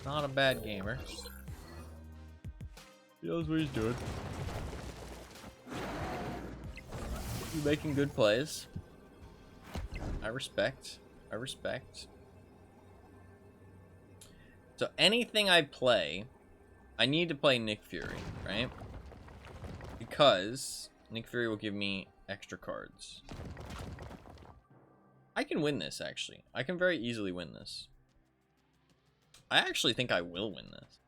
Not a bad gamer. He knows what he's doing. He's making good plays. I respect. I respect. So anything I play, I need to play Nick Fury, right? Because Nick Fury will give me extra cards. I can win this, actually. I can very easily win this. I actually think I will win this.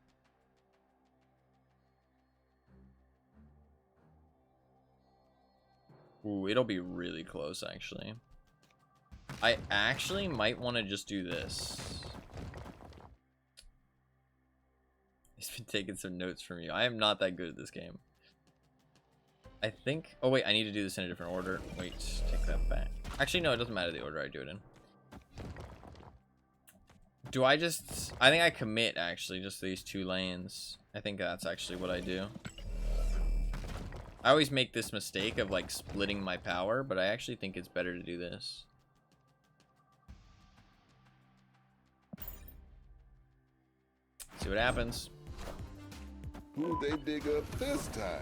Ooh, it'll be really close, actually. I actually might want to just do this. He's been taking some notes from you. I am not that good at this game. I think... Oh, wait. I need to do this in a different order. Wait. Take that back. Actually, no. It doesn't matter the order I do it in. Do I just... I think I commit, actually. Just these two lanes. I think that's actually what I do. I always make this mistake of, like, splitting my power. But I actually think it's better to do this. See what happens. Who'd they dig up this time?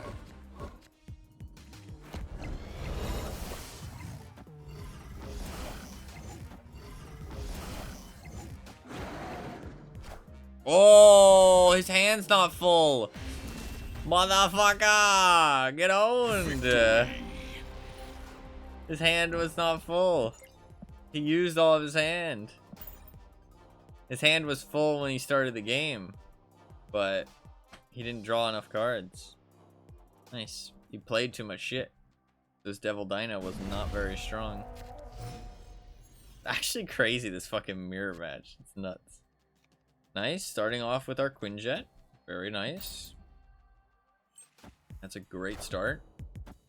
Oh, his hand's not full. Motherfucker, get owned. His hand was not full. He used all of his hand. His hand was full when he started the game, but he didn't draw enough cards. Nice. He played too much shit. This Devil Dino was not very strong. Actually crazy, this fucking mirror match. It's nuts. Nice. Starting off with our Quinjet. Very nice. That's a great start.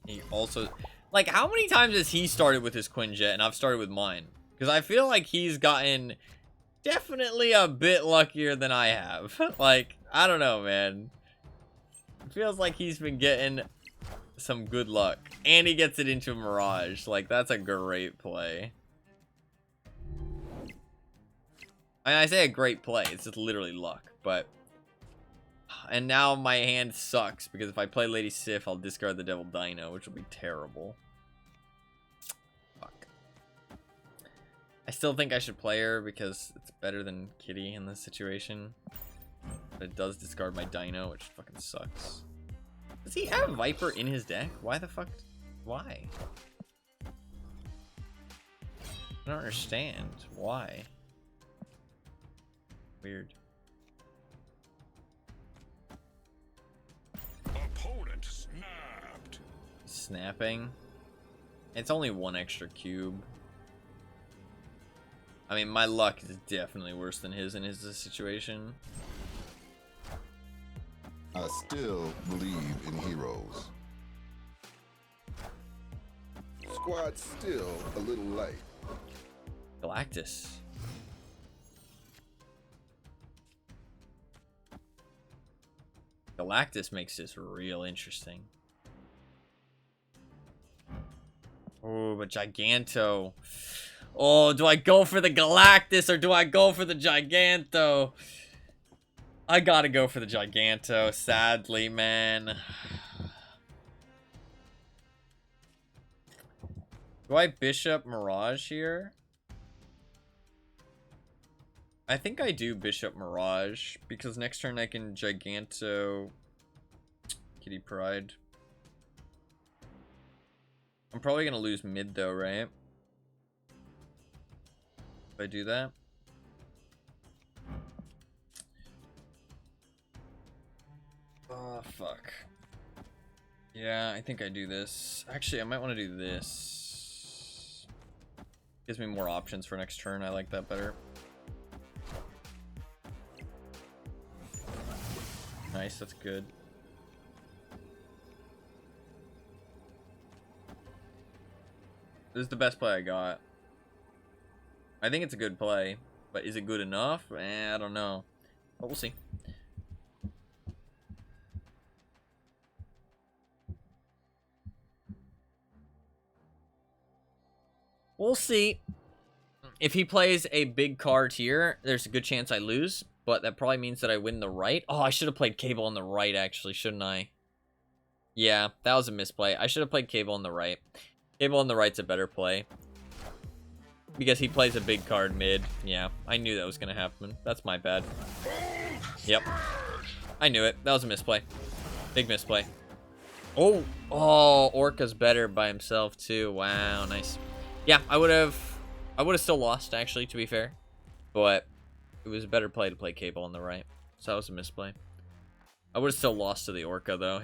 He also... Like, how many times has he started with his Quinjet and I've started with mine? Because I feel like he's gotten... definitely a bit luckier than I have. Like, I don't know, man. It feels like he's been getting some good luck. And he gets it into Mirage. Like, that's a great play. I say a great play. It's just literally luck. But... And now my hand sucks. Because if I play Lady Sif, I'll discard the Devil Dino. Which will be terrible. Fuck. I still think I should play her because it's better than Kitty in this situation. But it does discard my Dino, which fucking sucks. Does he have Viper in his deck? Why the fuck? Why? I don't understand. Why? Weird. Opponent snapped. Snapping. It's only one extra cube. I mean, my luck is definitely worse than his in his situation. I still believe in heroes. Squad's still a little light. Galactus. Galactus makes this real interesting. Oh, but Giganto. Oh, do I go for the Galactus or do I go for the Giganto? I gotta go for the Giganto, sadly, man. Do I Bishop Mirage here? I think I do Bishop Mirage, because next turn I can Giganto Kitty Pride. I'm probably gonna lose mid though, right? If I do that. Oh, fuck. Yeah, I think I do this. Actually, I might want to do this. Gives me more options for next turn. I like that better. Nice, that's good. This is the best play I got. I think it's a good play, but is it good enough? I don't know. But we'll see. We'll see. If he plays a big card here, there's a good chance I lose, but that probably means that I win the right. Oh, I should have played Cable on the right, actually, shouldn't I? Yeah, that was a misplay. I should have played Cable on the right. Cable on the right's a better play. Because he plays a big card mid. Yeah, I knew that was going to happen. That's my bad. Yep. I knew it. That was a misplay. Big misplay. Oh, Orca's better by himself too. Wow, nice. Yeah, I would have still lost, actually, to be fair. But it was a better play to play Cable on the right. So that was a misplay. I would have still lost to the Orca, though.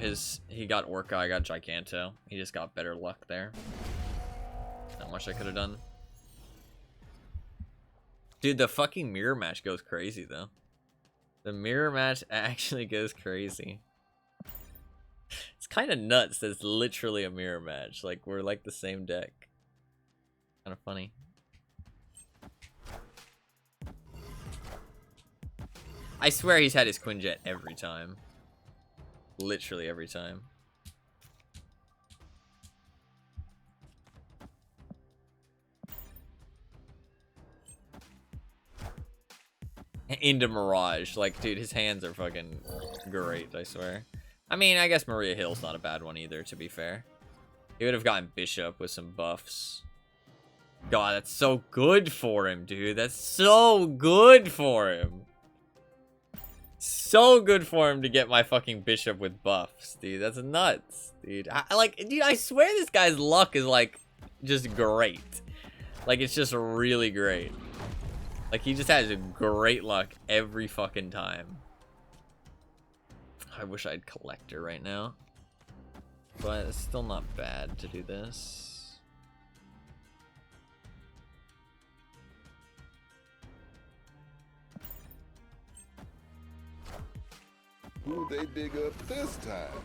He got Orca, I got Giganto. He just got better luck there. Not much I could have done. Dude, the fucking mirror match goes crazy, though. The mirror match actually goes crazy. It's kind of nuts that it's literally a mirror match. Like, we're like the same deck. Kind of funny. I swear he's had his Quinjet every time. Literally every time. Into Mirage. Like, dude, his hands are fucking great, I swear. I mean, I guess Maria Hill's not a bad one either, to be fair. He would have gotten Bishop with some buffs. God, that's so good for him, dude. That's so good for him. So good for him to get my fucking Bishop with buffs, dude. That's nuts, dude. I swear this guy's luck is, like, just great. Like, it's just really great. Like, he just has a great luck every fucking time. I wish I'd Collector right now. But it's still not bad to do this. Who they dig up this time?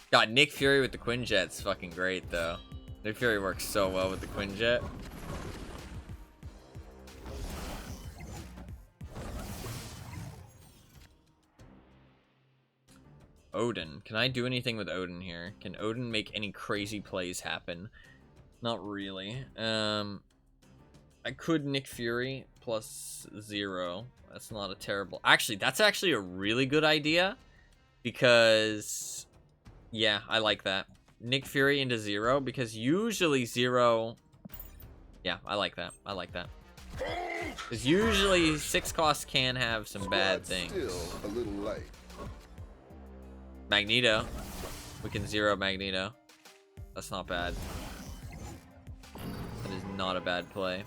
God, Nick Fury with the Quinjet's fucking great, though. Nick Fury works so well with the Quinjet. Odin. Can I do anything with Odin here? Can Odin make any crazy plays happen? Not really. I could Nick Fury plus 0. That's not a terrible... Actually, that's actually a really good idea. Because... Yeah, I like that. Nick Fury into 0. Because usually 0... Yeah, I like that. I like that. Because usually 6 costs can have some bad things. Still a little light. Magneto. We can 0 Magneto. That's not bad. That is not a bad play.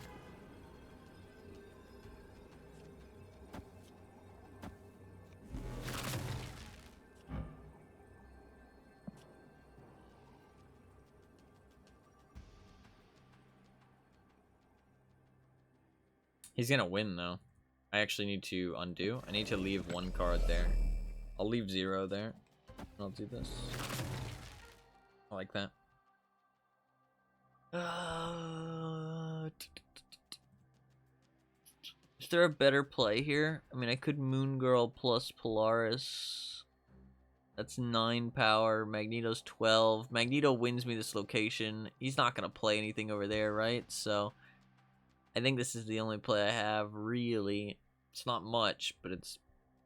He's gonna win, though. I actually need to undo. I need to leave 1 card there. I'll leave 0 there. I'll do this. I like that. Is there a better play here? I mean, I could Moon Girl plus Polaris. That's 9 power. Magneto's 12. Magneto wins me this location. He's not going to play anything over there, right? So, I think this is the only play I have, really. It's not much, but it's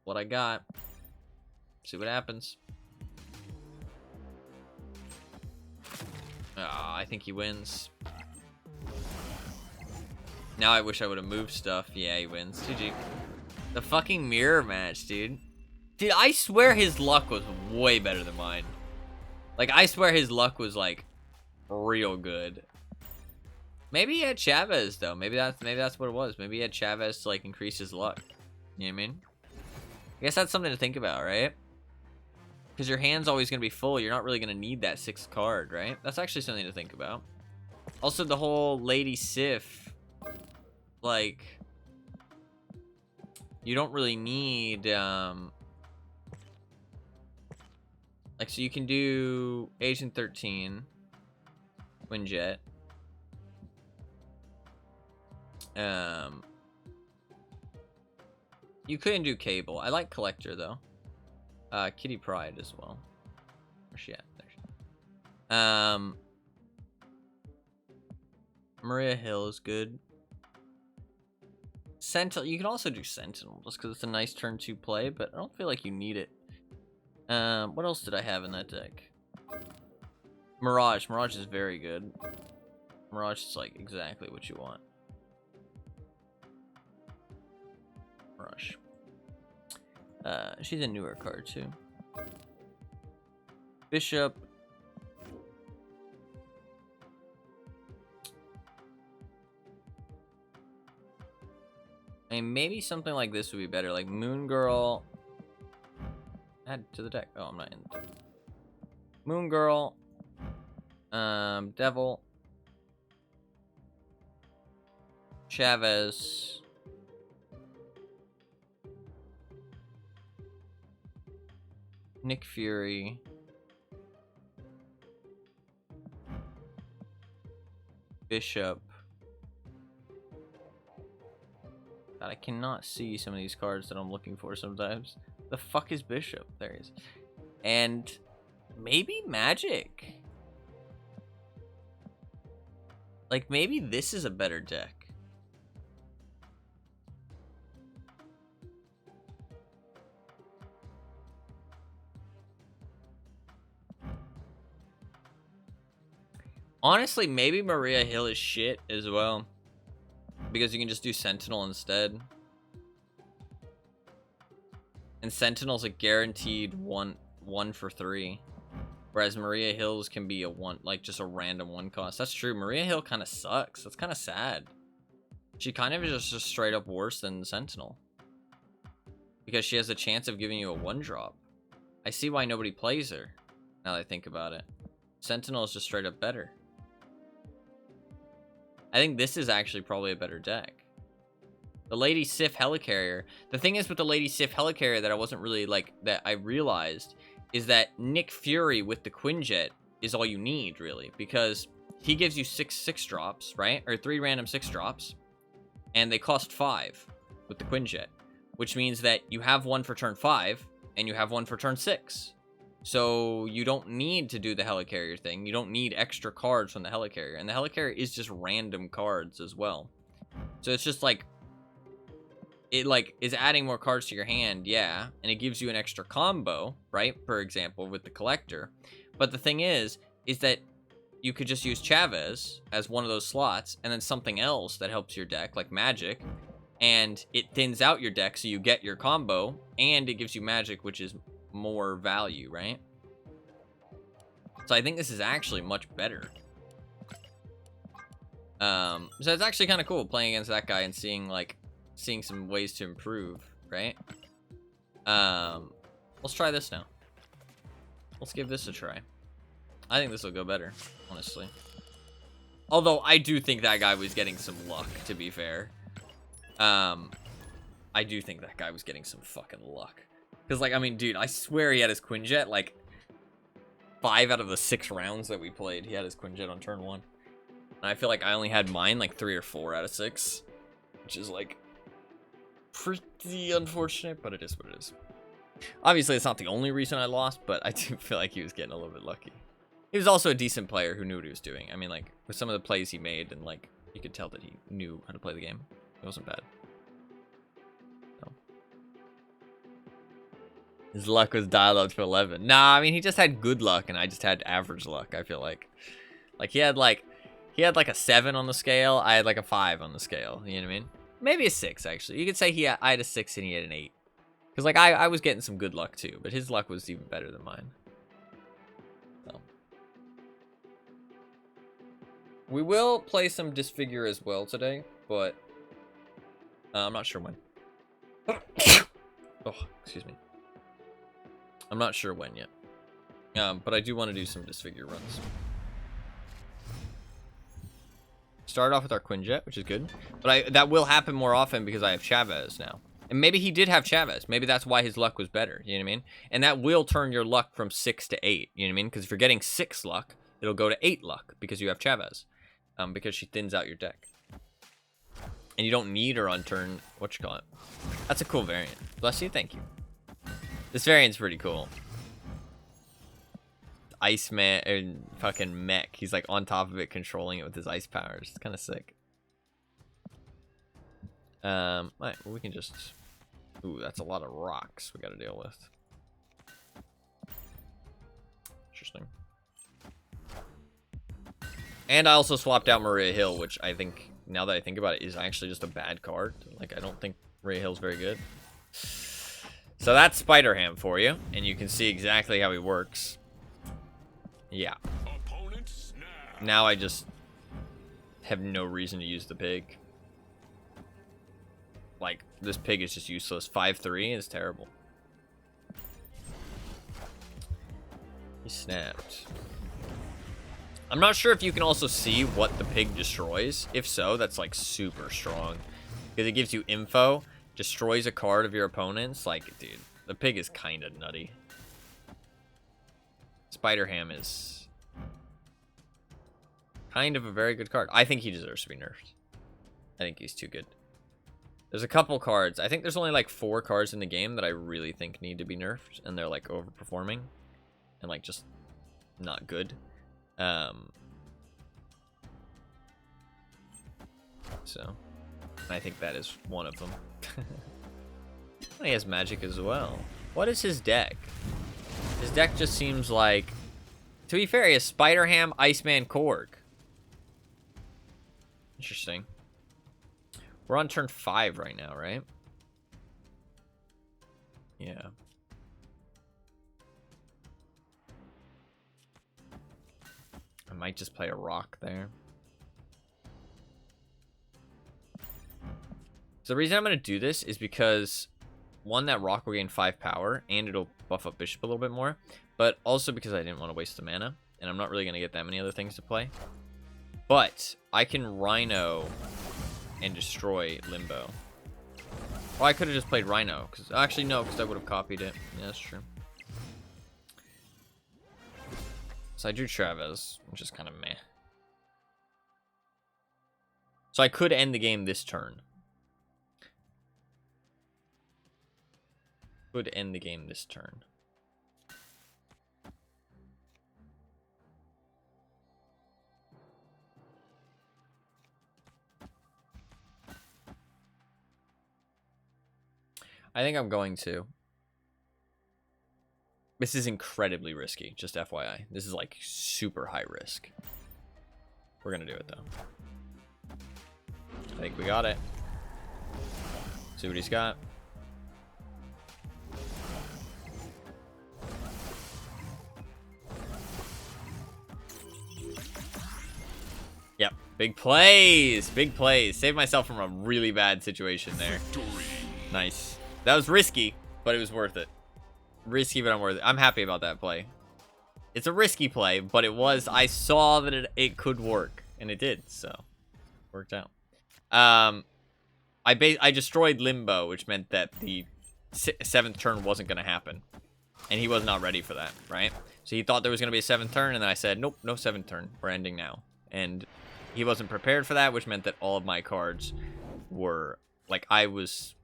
what I got. See what happens. I think he wins. Now I wish I would have moved stuff. Yeah, he wins. GG. The fucking mirror match, dude. Dude, I swear his luck was way better than mine. Like, I swear his luck was, like, real good. Maybe he had Chavez, though. Maybe that's what it was. Maybe he had Chavez to, like, increase his luck. You know what I mean? I guess that's something to think about, right? Because your hand's always going to be full. You're not really going to need that 6th card, right? That's actually something to think about. Also, the whole Lady Sif, like, you don't really need, like, so you can do Agent 13, Quinjet. You couldn't do Cable. I like Collector, though. Kitty Pryde as well. Where's she at? There she is. Maria Hill is good. Sentinel. You can also do Sentinel just because it's a nice turn 2 play, but I don't feel like you need it. What else did I have in that deck? Mirage. Mirage is very good. Mirage is like exactly what you want. Mirage. She's a newer card too. Bishop. I mean, maybe something like this would be better, like Moon Girl. Add to the deck. Oh, I'm not in the deck. Moon Girl. Devil. Chavez. Nick Fury. Bishop. God, I cannot see some of these cards that I'm looking for sometimes. The fuck is Bishop? There he is. And maybe Magic. Like, maybe this is a better deck. Honestly, maybe Maria Hill is shit as well. Because you can just do Sentinel instead. And Sentinel's a guaranteed one for 3. Whereas Maria Hill's can be a 1, like just a random 1 cost. That's true. Maria Hill kind of sucks. That's kind of sad. She kind of is just straight up worse than Sentinel. Because she has a chance of giving you a 1-drop. I see why nobody plays her. Now that I think about it. Sentinel is just straight up better. I think this is actually probably a better deck. The Lady Sif Helicarrier. The thing is with the Lady Sif Helicarrier that I wasn't really like, that I realized, is that Nick Fury with the Quinjet is all you need, really. Because he gives you 6 drops, right? Or 3 random 6 drops. And they cost 5 with the Quinjet. Which means that you have 1 for turn 5, and you have 1 for turn 6. So you don't need to do the Helicarrier thing. You don't need extra cards from the Helicarrier. And the Helicarrier is just random cards as well. So it's just like, it like is adding more cards to your hand, yeah. And it gives you an extra combo, right? For example, with the Collector. But the thing is that you could just use Chavez as one of those slots. And then something else that helps your deck, like Magic. And it thins out your deck so you get your combo. And it gives you Magic, which is more value, right? So I think this is actually much better. So it's actually kind of cool playing against that guy and seeing some ways to improve, right? Let's try this now. Let's give this a try. I think this will go better, honestly. Although I do think that guy was getting some luck, to be fair. I do think that guy was getting some fucking luck. Because, like, I mean, dude, I swear he had his Quinjet, like, 5 out of the 6 rounds that we played, he had his Quinjet on turn 1. And I feel like I only had mine, like, 3 or 4 out of 6. Which is, like, pretty unfortunate, but it is what it is. Obviously, it's not the only reason I lost, but I do feel like he was getting a little bit lucky. He was also a decent player who knew what he was doing. I mean, like, with some of the plays he made, and, like, you could tell that he knew how to play the game. It wasn't bad. His luck was dialed up to 11. Nah, I mean, he just had good luck, and I just had average luck, I feel like. Like he had like a 7 on the scale. I had like a 5 on the scale. You know what I mean? Maybe a 6 actually. You could say I had a 6 and he had an 8. Because like I was getting some good luck too, but his luck was even better than mine. So. We will play some Disfigure as well today, but I'm not sure when. Oh, excuse me. I'm not sure when yet. But I do want to do some Disfigure runs. Started off with our Quinjet, which is good. But that will happen more often because I have Chavez now. And maybe he did have Chavez. Maybe that's why his luck was better. You know what I mean? And that will turn your luck from 6 to 8. You know what I mean? Because if you're getting 6 luck, it'll go to 8 luck because you have Chavez. Because she thins out your deck. And you don't need her on turn, whatchamacallit. That's a cool variant. Bless you, thank you. This variant's pretty cool. Iceman and fucking mech. He's like on top of it, controlling it with his ice powers. It's kind of sick. Alright, well, we can just... Ooh, that's a lot of rocks we gotta deal with. Interesting. And I also swapped out Maria Hill, which I think, now that I think about it, is actually just a bad card. Like, I don't think Maria Hill's very good. So that's Spider-Ham for you, and you can see exactly how he works. Yeah. Now I just have no reason to use the pig. Like, this pig is just useless. 5-3 is terrible. He snapped. I'm not sure if you can also see what the pig destroys. If so, that's like super strong. Because it gives you info, destroys a card of your opponent's. Like, dude, the pig is kind of nutty. Spider-Ham is kind of a very good card. I think he deserves to be nerfed. I think he's too good. There's a couple cards. I think there's only like 4 cards in the game that I really think need to be nerfed. And they're like overperforming. And like just not good. So I think that is one of them. He has magic as well. What is his deck? His deck just seems like, to be fair, he has Spider-Ham, Iceman, Korg. Interesting. We're on turn 5 right now, right? Yeah. I might just play a rock there. So the reason I'm going to do this is because, one, that rock will gain 5 power, and it'll buff up Bishop a little bit more, but also because I didn't want to waste the mana, and I'm not really going to get that many other things to play. But I can Rhino and destroy Limbo. Oh, I could have just played Rhino. Actually, no, because I would have copied it. Yeah, that's true. So I drew Chavez, which is kind of meh. So I could end the game this turn. Could end the game this turn. I think I'm going to. This is incredibly risky, just FYI. This is like super high risk. We're gonna do it though. I think we got it. See what he's got. Yep, big plays, big plays. Saved myself from a really bad situation there. Nice. That was risky, but it was worth it. Risky, but I'm worth it. I'm happy about that play. It's a risky play, but it was. I saw that it could work, and it did, so worked out. I destroyed Limbo, which meant that the 7th turn wasn't going to happen, and he was not ready for that, right? So he thought there was going to be a 7th turn, and then I said, nope, no 7th turn. We're ending now, and he wasn't prepared for that, which meant that all of my cards were like I was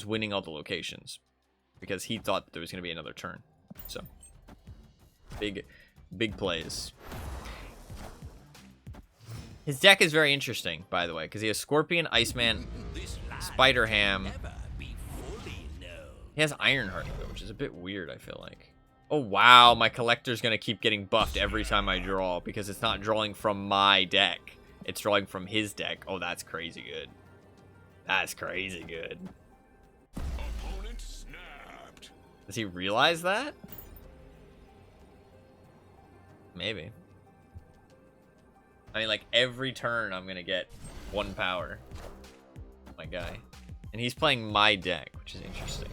winning all the locations. Because he thought that there was going to be another turn. So, big plays. His deck is very interesting, by the way, because he has Scorpion, Iceman, Spider-Ham. He has Ironheart, though, which is a bit weird, I feel like. Oh, wow. My collector's going to keep getting buffed every time I draw because it's not drawing from my deck. It's drawing from his deck. Oh, that's crazy good. That's crazy good. Opponent snapped. Does he realize that? Maybe. I mean, like, every turn I'm going to get 1 power. My guy. And he's playing my deck, which is interesting.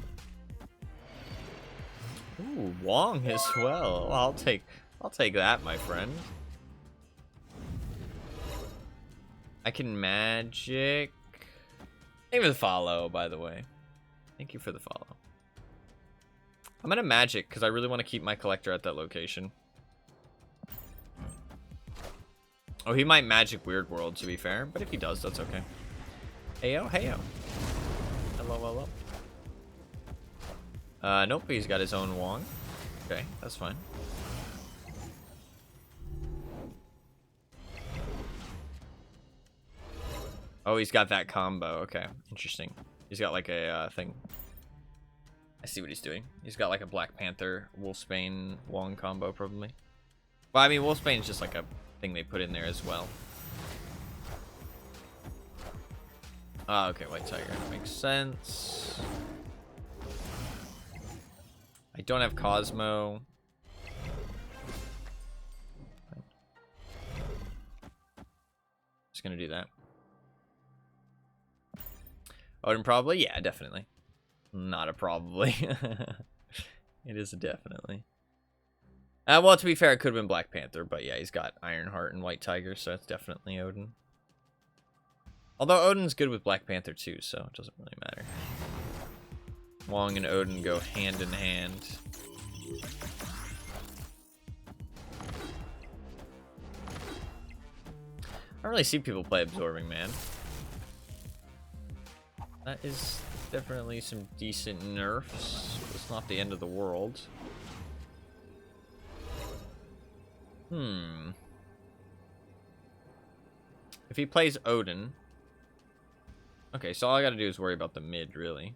Ooh, Wong as well. I'll take that, my friend. I can magic. Thank you for the follow, by the way. Thank you for the follow. I'm gonna magic because I really want to keep my collector at that location. Oh, he might magic Weird World, to be fair, but if he does, that's okay. Heyo, heyo. Hello, hello. Nope, he's got his own Wong. Okay, that's fine. Oh, he's got that combo. Okay, interesting. He's got like a thing. I see what he's doing. He's got like a Black Panther, Wolfsbane, Wong combo, probably. Well, I mean, Wolfsbane's just like a thing they put in there as well. Ah, okay, White Tiger. Makes sense. I don't have Cosmo. Just gonna do that. Odin probably? Yeah, definitely. Not a probably. It is a definitely. Well, to be fair, it could have been Black Panther, but yeah, he's got Ironheart and White Tiger, so it's definitely Odin. Although Odin's good with Black Panther too, so it doesn't really matter. Wong and Odin go hand in hand. I don't really see people play Absorbing Man. That is definitely some decent nerfs. It's not the end of the world. If he plays Odin... Okay, so all I gotta do is worry about the mid, really.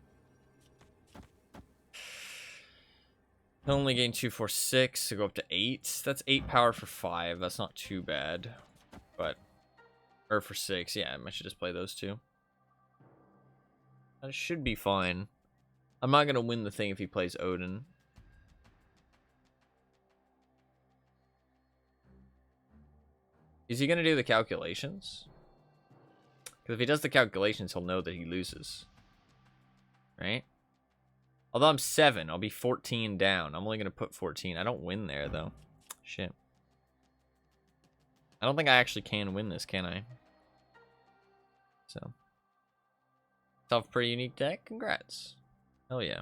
He'll only gain 2, 4, 6 to go up to 8. That's 8 power for 5. That's not too bad. But... Or for 6. Yeah, I should just play those two. That should be fine. I'm not gonna win the thing if he plays Odin. Is he gonna do the calculations? Because if he does the calculations, he'll know that he loses. Right? Although I'm 7, I'll be 14 down. I'm only gonna put 14. I don't win there, though. Shit. I don't think I actually can win this, can I? So. Self pretty unique deck? Congrats. Hell yeah.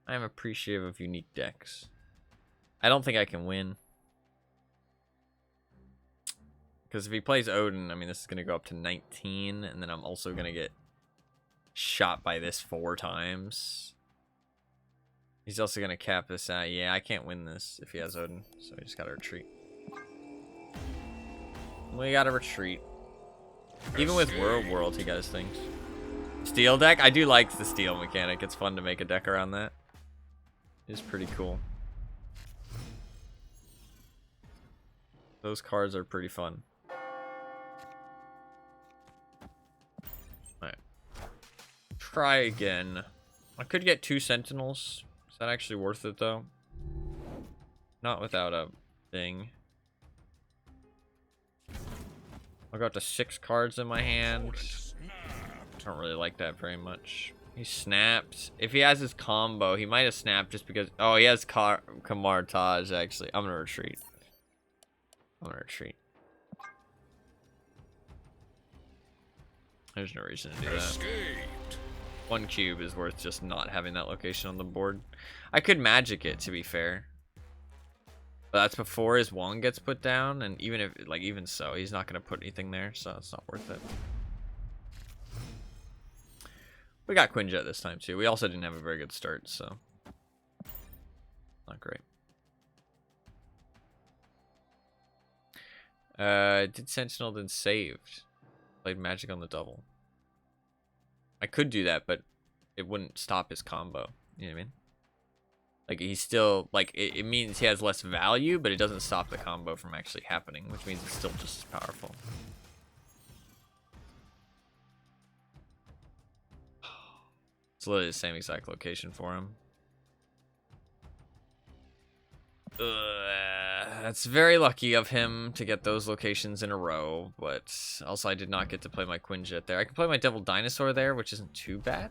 I am appreciative of unique decks. I don't think I can win. Because if he plays Odin, I mean, this is going to go up to 19, and then I'm also going to get shot by this 4 times. He's also going to cap this out. Yeah, I can't win this if he has Odin, so we just got to retreat. We got to retreat. Even with World, he got his things. Steel deck? I do like the steel mechanic. It's fun to make a deck around that. It's pretty cool. Those cards are pretty fun. Alright. Try again. I could get 2 Sentinels. Is that actually worth it, though? Not without a thing. I'll go up to 6 cards in my hand. I don't really like that very much. He snapped. If he has his combo, he might have snapped just because... Oh, he has Kamar Taj, actually. I'm gonna retreat. There's no reason to do that. Escaped. 1 cube is worth just not having that location on the board. I could magic it, to be fair. But that's before his Wong gets put down, and even so, he's not gonna put anything there, so it's not worth it. We got Quinjet this time too. We also didn't have a very good start, so not great. Did Sentinel then saved? Played magic on the double. I could do that, but it wouldn't stop his combo. You know what I mean? Like, he's still, like, it means he has less value, but it doesn't stop the combo from actually happening, which means it's still just as powerful. It's literally the same exact location for him. That's very lucky of him to get those locations in a row, but also I did not get to play my Quinjet there. I can play my Devil Dinosaur there, which isn't too bad.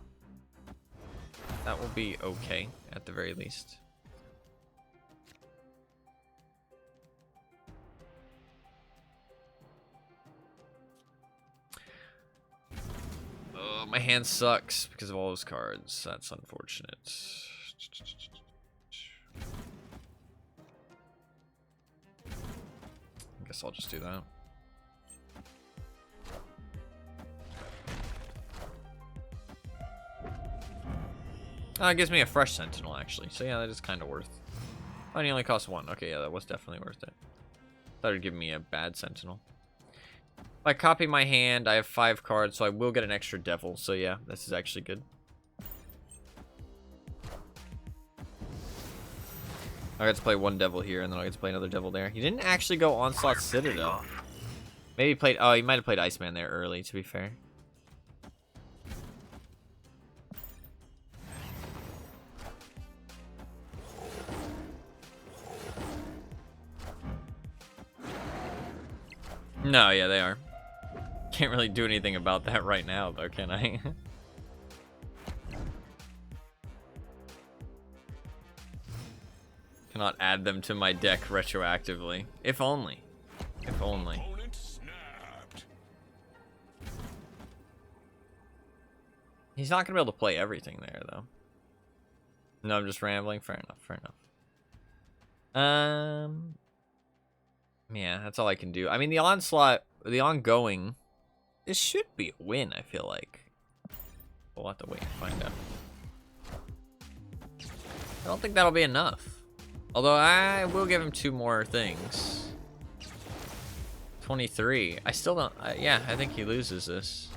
That will be okay, at the very least. Oh, my hand sucks because of all those cards. That's unfortunate. I guess I'll just do that. Oh, it gives me a fresh Sentinel, actually. So yeah, that is kind of worth. Oh, and he only costs 1. Okay, yeah, that was definitely worth it. Thought it'd give me a bad Sentinel. If I copy my hand, I have 5 cards, so I will get an extra Devil. So yeah, this is actually good. I get to play 1 Devil here, and then I get to play another Devil there. He didn't actually go Onslaught Citadel. Maybe he played... Oh, he might have played Iceman there early, to be fair. No, yeah, they are. Can't really do anything about that right now, though, can I? Cannot add them to my deck retroactively. If only. If only. Opponent snapped. He's not gonna be able to play everything there, though. No, I'm just rambling. Fair enough. Fair enough. Yeah, that's all I can do. I mean, the onslaught, the ongoing, this should be a win, I feel like. We'll have to wait and find out. I don't think that'll be enough. Although I will give him 2 more things. 23. I still don't... yeah, I think he loses this.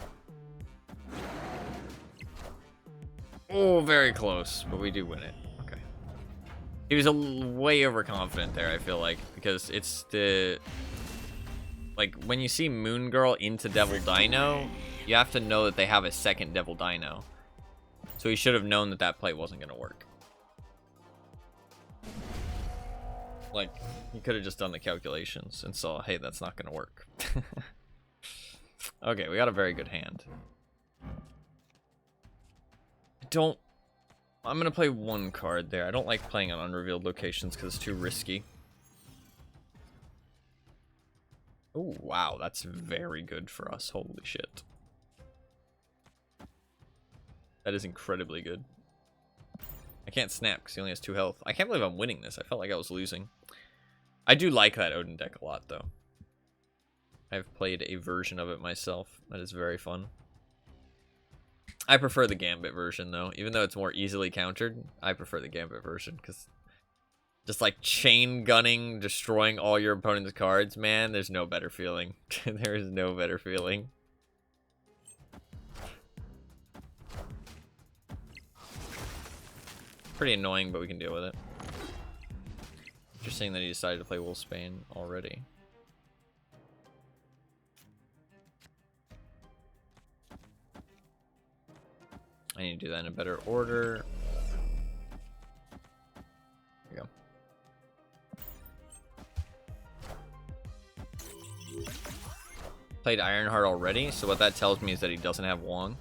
Oh, very close, but we do win it. Okay. He was way overconfident there, I feel like, because it's the... Like, when you see Moon Girl into Devil Dino, you have to know that they have a second Devil Dino. So he should have known that that play wasn't going to work. Like, he could have just done the calculations and saw, hey, that's not going to work. Okay, we got a very good hand. I'm going to play 1 card there. I don't like playing on unrevealed locations because it's too risky. Oh, wow, that's very good for us. Holy shit. That is incredibly good. I can't snap because he only has 2 health. I can't believe I'm winning this. I felt like I was losing. I do like that Odin deck a lot, though. I've played a version of it myself. That is very fun. I prefer the Gambit version, though. Even though it's more easily countered, I prefer the Gambit version, because just like chain gunning, destroying all your opponent's cards, man, there's no better feeling. There is no better feeling. Pretty annoying, but we can deal with it. Interesting that he decided to play Wolfsbane already. I need to do that in a better order. There we go. Played Ironheart already, so what that tells me is that he doesn't have Wong.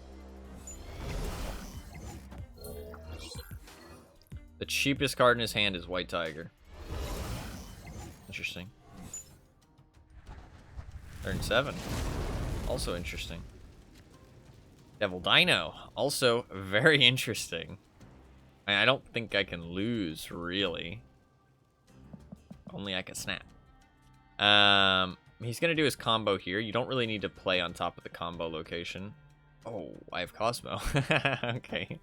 The cheapest card in his hand is White Tiger. Interesting. Turn 7. Also interesting. Devil Dino. Also very interesting. I don't think I can lose, really. Only I can snap. He's going to do his combo here. You don't really need to play on top of the combo location. Oh, I have Cosmo. Okay.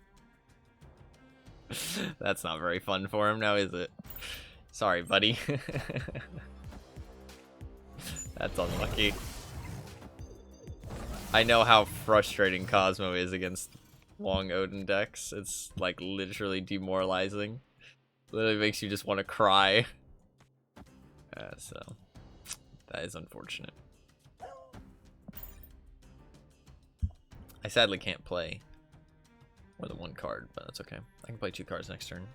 That's not very fun for him now, is it? Sorry, buddy. That's unlucky. I know how frustrating Cosmo is against long Odin decks. It's like literally demoralizing. Literally makes you just want to cry. So that is unfortunate. I sadly can't play more than one card, but that's okay. I can play 2 cards next turn.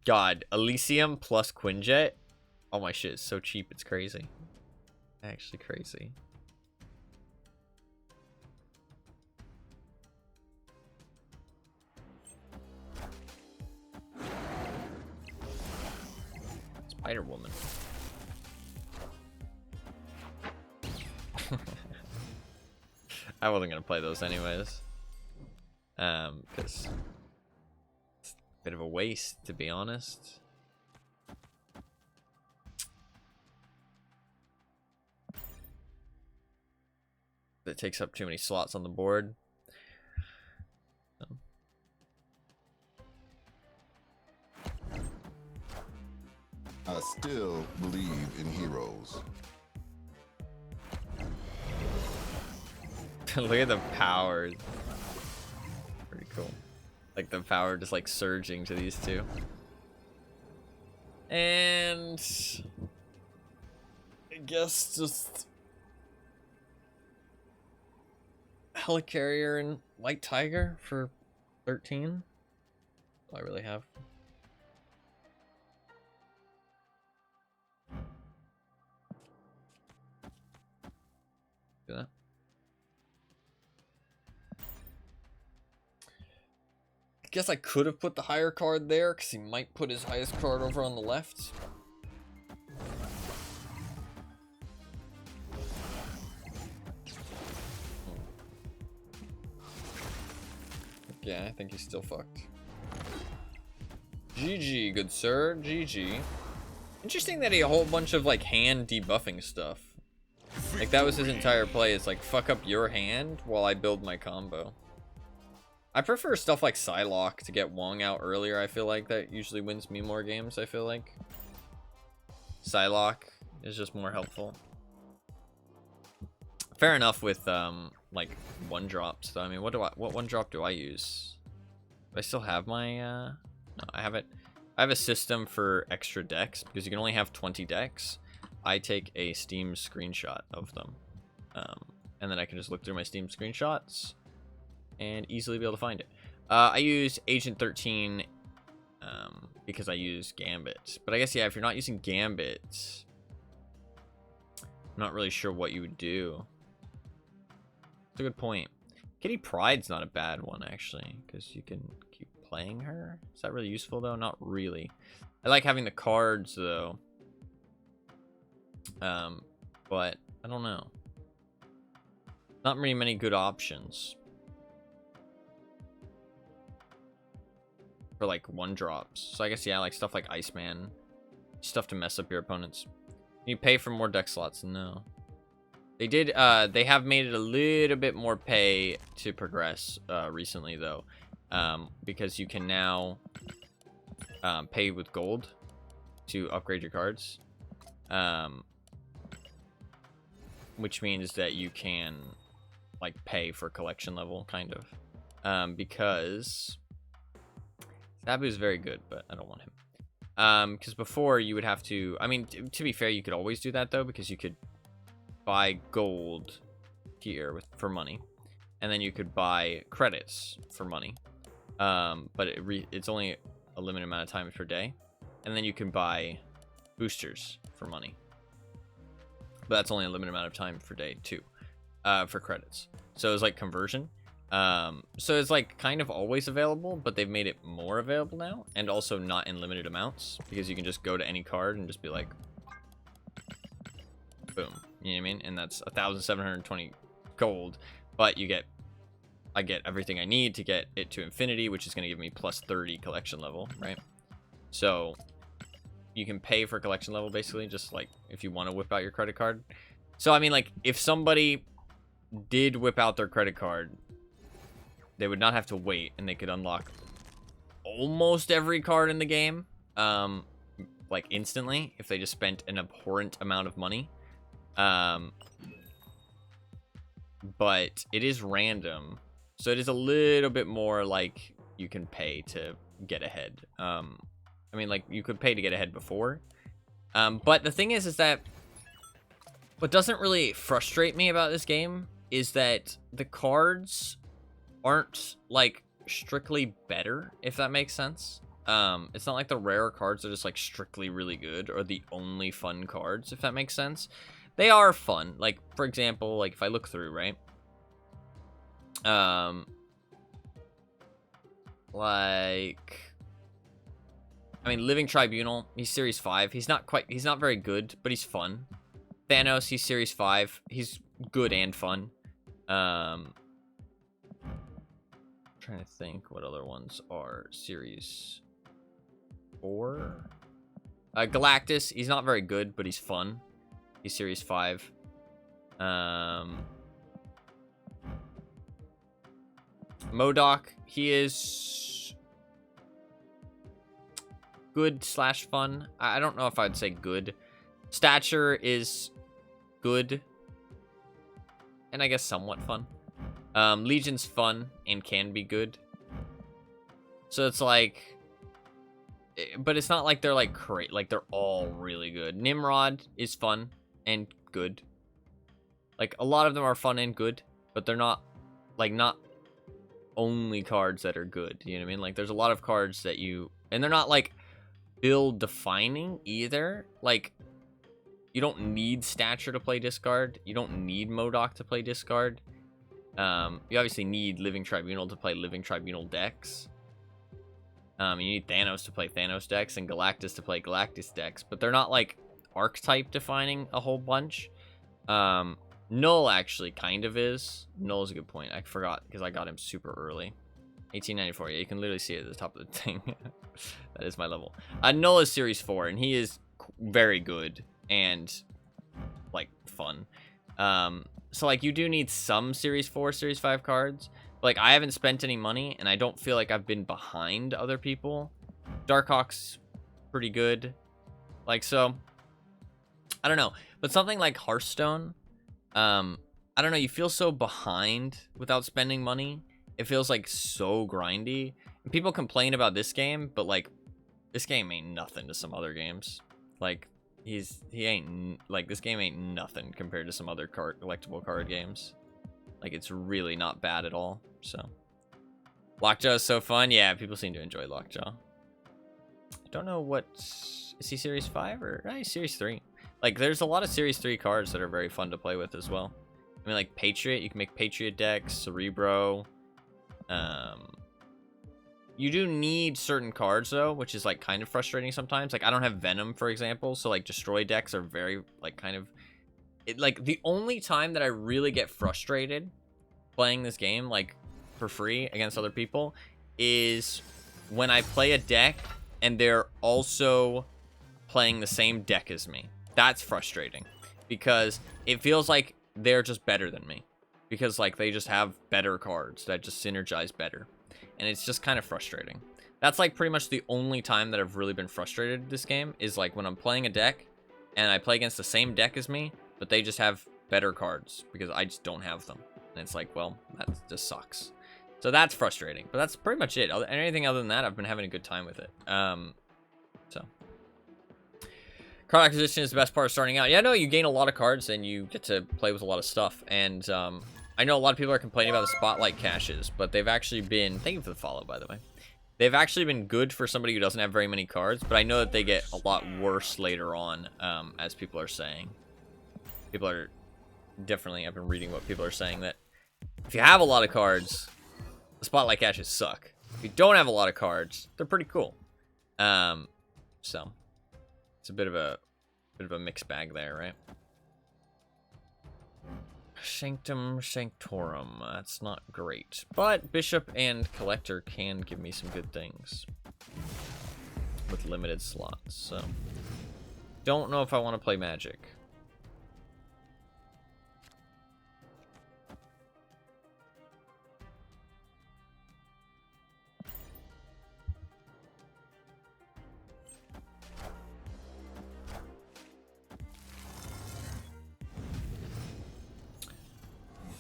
God, Elysium plus Quinjet. Oh my shit, it's so cheap, it's crazy. Actually crazy. Spider Woman. I wasn't gonna play those anyways. Because it's a bit of a waste, to be honest. It takes up too many slots on the board. I still believe in heroes. Look at the power. Pretty cool. Like the power just like surging to these two. And I guess just Helicarrier and White Tiger for 13. All I really have. Do that. I guess I could have put the higher card there because he might put his highest card over on the left. Yeah, I think he's still fucked. GG, good sir. GG. Interesting that he had a whole bunch of like hand debuffing stuff. Like that was his entire play. It's like fuck up your hand while I build my combo. I prefer stuff like Psylocke to get Wong out earlier. I feel like that usually wins me more games. I feel like Psylocke is just more helpful. Fair enough with like 1-drops though. I mean, what 1-drop do I use? Do I still have my no, I have it. I have a system for extra decks because you can only have 20 decks. I take a Steam screenshot of them, and then I can just look through my Steam screenshots and easily be able to find it. I use Agent 13 because I use Gambit, but I guess yeah, if you're not using Gambit, I'm not really sure what you would do. That's a good point. Kitty Pride's not a bad one actually, because you can keep playing her. Is that really useful though? Not really. I like having the cards though. But I don't know. Not really many good options for like 1-drops. So I guess yeah, like stuff like Iceman, stuff to mess up your opponents. You pay for more deck slots? No. They did. They have made it a little bit more pay to progress recently though, because you can now pay with gold to upgrade your cards. Which means that you can like pay for collection level kind of, because Sabu's very good, but I don't want him. Because before you would have to, I mean, to be fair, you could always do that though, because you could buy gold here for money, and then you could buy credits for money, but it's only a limited amount of times per day, and then you can buy boosters for money. But that's only a limited amount of time per day too, for credits. So it's like conversion. So it's like kind of always available, but they've made it more available now, and also not in limited amounts, because you can just go to any card and just be like, boom. You know what I mean? And that's 1,720 gold, but I get everything I need to get it to infinity, which is going to give me plus 30 collection level, right? So you can pay for collection level basically, just like if you want to whip out your credit card. So I mean, like if somebody did whip out their credit card, they would not have to wait, and they could unlock almost every card in the game like instantly if they just spent an abhorrent amount of money. But it is random, so it is a little bit more like you can pay to get ahead. I mean, like, you could pay to get ahead before. But the thing is that what doesn't really frustrate me about this game is that the cards aren't, like, strictly better, if that makes sense. It's not like the rarer cards are just, like, strictly really good or the only fun cards, if that makes sense. They are fun. Like, for example, like, if I look through, right? Like, I mean, Living Tribunal, he's Series 5. He's not very good, but he's fun. Thanos, he's Series 5. He's good and fun. Trying to think what other ones are Series 4. Galactus, he's not very good, but he's fun. He's Series 5. MODOK, he is good / fun. I don't know if I'd say good. Stature is good, and I guess somewhat fun. Legion's fun and can be good. So it's like, but it's not like they're like like they're all really good. Nimrod is fun and good. Like, a lot of them are fun and good, but they're not, like, not only cards that are good. You know what I mean? Like, there's a lot of cards that and they're not like build defining either. Like, you don't need Stature to play discard. You don't need MODOK to play discard. You obviously need Living Tribunal to play Living Tribunal decks. You need Thanos to play Thanos decks and Galactus to play Galactus decks, but they're not like archetype defining a whole bunch. Null actually kind of is. Null is a good point. I forgot because I got him super early. 1894. Yeah, you can literally see it at the top of the thing. That is my level. Null is Series 4, and he is very good and like fun. So like, you do need some Series 4, Series 5 cards. Like, I haven't spent any money, and I don't feel like I've been behind other people. Darkhawk's pretty good. Like, so I don't know. But something like Hearthstone, I don't know, you feel so behind without spending money. It feels like so grindy. And people complain about this game, but like, this game ain't nothing to some other games. Like, he ain't, like, this game ain't nothing compared to some other collectible card games. Like, it's really not bad at all. So, Lockjaw is so fun. Yeah, people seem to enjoy Lockjaw. I don't know what, is he Series 5 or he's Series 3? Like, there's a lot of Series 3 cards that are very fun to play with as well. I mean, like, Patriot, you can make Patriot decks, Cerebro. You do need certain cards, though, which is, like, kind of frustrating sometimes. Like, I don't have Venom, for example, so, like, Destroy decks are very, like, kind of... like, the only time that I really get frustrated playing this game, like, for free against other people is when I play a deck and they're also playing the same deck as me. That's frustrating because it feels like they're just better than me because, like, they just have better cards that just synergize better, and it's just kind of frustrating. That's like pretty much the only time that I've really been frustrated this game is like when I'm playing a deck and I play against the same deck as me, but they just have better cards because I just don't have them. And it's like, well, that just sucks. So that's frustrating, but that's pretty much it. Anything other than that, I've been having a good time with it. So card acquisition is the best part of starting out. Yeah, no, you gain a lot of cards and you get to play with a lot of stuff. And I know a lot of people are complaining about the spotlight caches, but they've actually been, thank you for the follow, by the way. They've actually been good for somebody who doesn't have very many cards, but I know that they get a lot worse later on, as people are saying. People are definitely, I've been reading what people are saying, that if you have a lot of cards, the spotlight caches suck. If you don't have a lot of cards, they're pretty cool. So it's a bit of a mixed bag there, right? Sanctum Sanctorum, that's not great, but Bishop and Collector can give me some good things with limited slots. So don't know if I want to play Magic.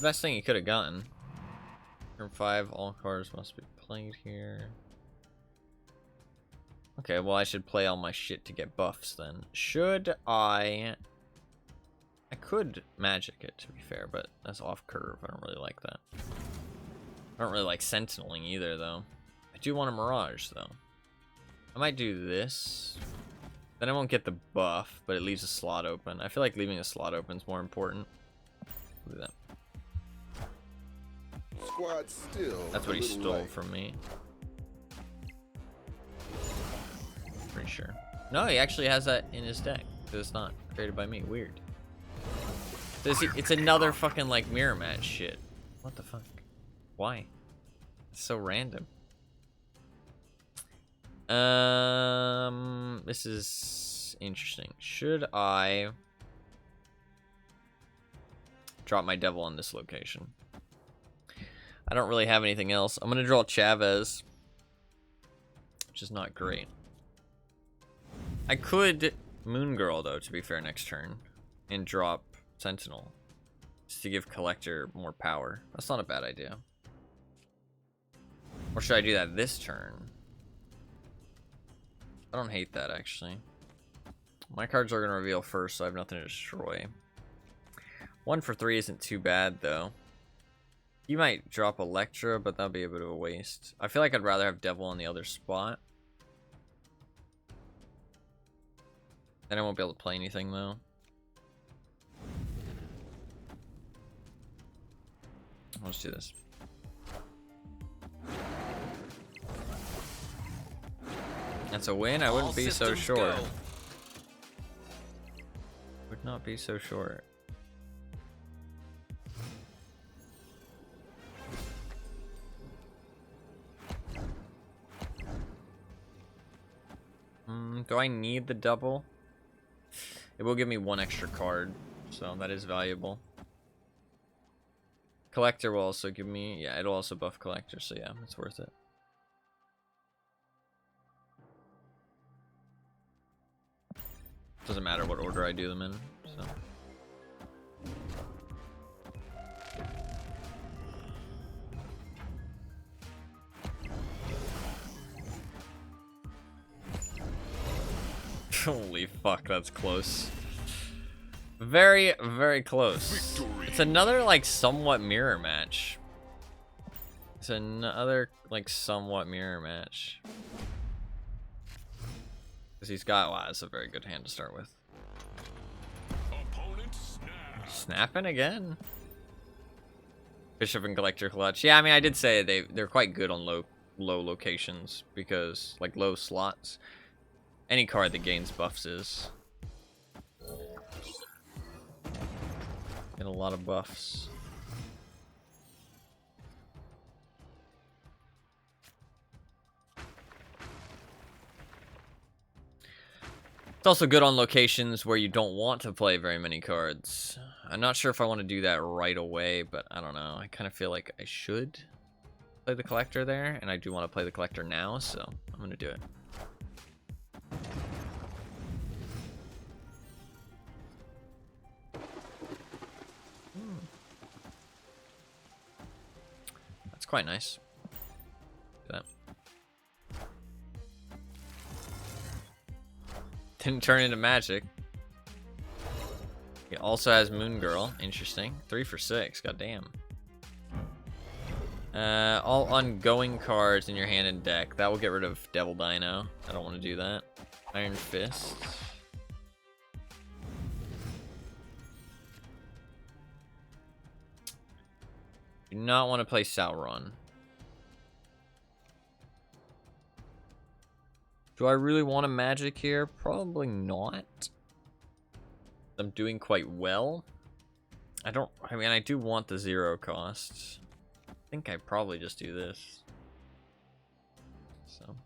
Best thing you could have gotten. Turn 5, all cards must be played here. Okay, well, I should play all my shit to get buffs then. Should I could magic it, to be fair, but that's off curve. I don't really like that. I don't really like sentineling either, though. I do want a mirage, though. I might do this. Then I won't get the buff, but it leaves a slot open. I feel like leaving a slot open is more important. Do that. Squad still. That's what he a little stole light. from me. Pretty sure. No, he actually has that in his deck. Because it's not created by me. Weird. It's another fucking like mirror match shit. What the fuck? Why? It's so random. This is interesting. Should I drop my devil on this location? I don't really have anything else. I'm gonna draw Chavez, which is not great. I could Moon Girl though, to be fair, next turn, and drop Sentinel, just to give Collector more power. That's not a bad idea. Or should I do that this turn? I don't hate that, actually. My cards are going to reveal first, so I have nothing to destroy. 1 for 3 isn't too bad, though. You might drop Electra, but that'll be a bit of a waste. I feel like I'd rather have Devil on the other spot. Then I won't be able to play anything, though. Let's do this. That's a win. I wouldn't be so sure. Would not be so sure. Do I need the double? It will give me 1 extra card, so that is valuable. Collector will also give me, yeah, it'll also buff Collector, so yeah, it's worth it. Doesn't matter what order I do them in, so. Holy fuck, that's close. Very, very close. Victory. It's another, like, somewhat mirror match. It's another, like, somewhat mirror match. Because he's got, wow, it's a very good hand to start with. Opponent snap. Snapping again. Bishop and Collector clutch. Yeah, I mean, I did say they're quite good on low locations, because, like, low slots. Any card that gains buffs is. Get a lot of buffs. It's also good on locations where you don't want to play very many cards. I'm not sure if I want to do that right away, but I don't know. I kind of feel like I should play the Collector there, and I do want to play the Collector now, so I'm going to do it. That's quite nice. Do that. Didn't turn into magic. He also has Moon Girl. Interesting. 3 for 6. Goddamn. All ongoing cards in your hand and deck. That will get rid of Devil Dino. I don't want to do that. Iron Fist. Do not want to play Sauron. Do I really want a magic here? Probably not. I'm doing quite well. I mean, I do want the 0 cost. I think I probably just do this. So.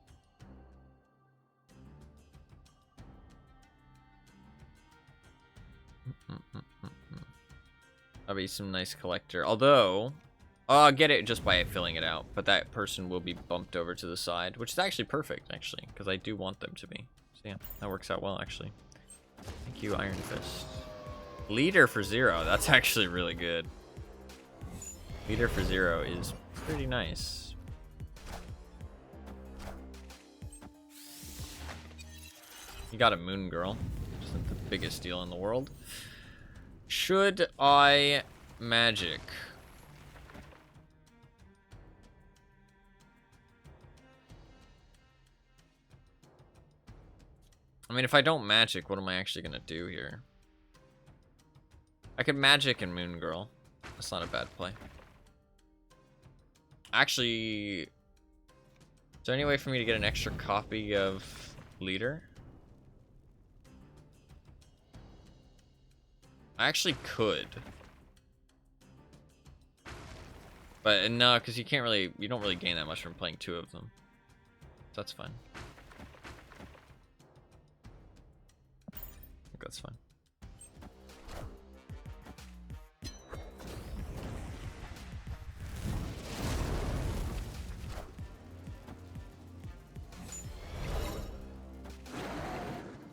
That'll be some nice Collector. Although, I'll get it just by filling it out. But that person will be bumped over to the side, which is actually perfect, actually, because I do want them to be. So yeah, that works out well, actually. Thank you, Iron Fist. Leader for 0. That's actually really good. Leader for 0 is pretty nice. You got a moon girl. Which isn't the biggest deal in the world. Should I magic? I mean, if I don't magic, what am I actually gonna do here? I could magic and moon girl. That's not a bad play. Actually, is there any way for me to get an extra copy of leader? I actually could. But no, because you don't really gain that much from playing 2 of them. So that's fine. I think that's fine.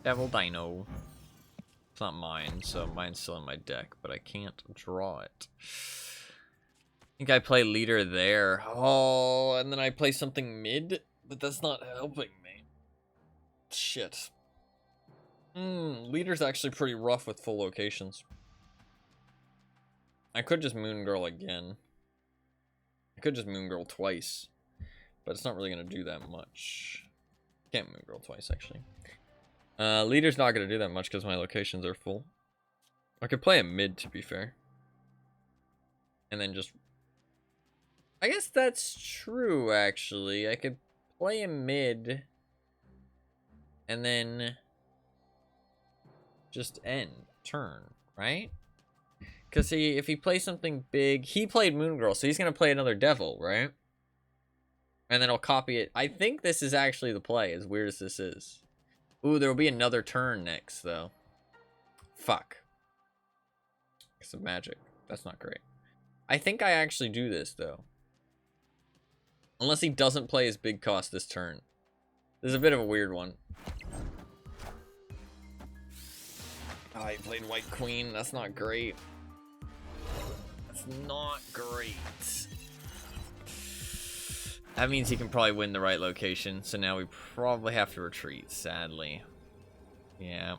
Devil Dino. It's not mine, so mine's still in my deck, but I can't draw it. I think I play leader there. Oh, and then I play something mid, but that's not helping me. Shit. Leader's actually pretty rough with full locations. I could just moon girl again. I could just moon girl twice, but it's not really gonna do that much. Can't moon girl twice, actually. Leader's not gonna do that much because my locations are full. I could play a mid, to be fair. And then just... I guess that's true, actually. I could play a mid. And then... just end turn, right? Because if he plays something big... He played Moon Girl, so he's gonna play another Devil, right? And then I'll copy it. I think this is actually the play, as weird as this is. Ooh, there will be another turn next, though. Fuck. Because of magic. That's not great. I think I actually do this, though. Unless he doesn't play his big cost this turn. This is a bit of a weird one. Oh, he played White Queen. That's not great. That's not great. That means he can probably win the right location, so now we probably have to retreat, sadly. Yeah.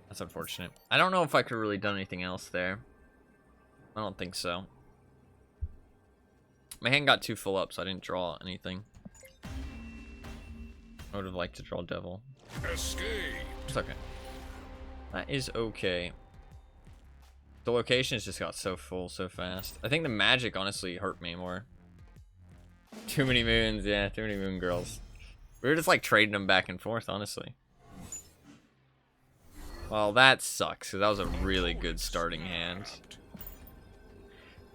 That's unfortunate. I don't know if I could have really done anything else there. I don't think so. My hand got too full up, so I didn't draw anything. I would have liked to draw Devil. Escape. It's okay. That is okay. The locations just got so full so fast. I think the magic honestly hurt me more. Too many moons, yeah, too many moon girls. We were just like trading them back and forth, honestly. Well, that sucks, because that was a really good starting hand.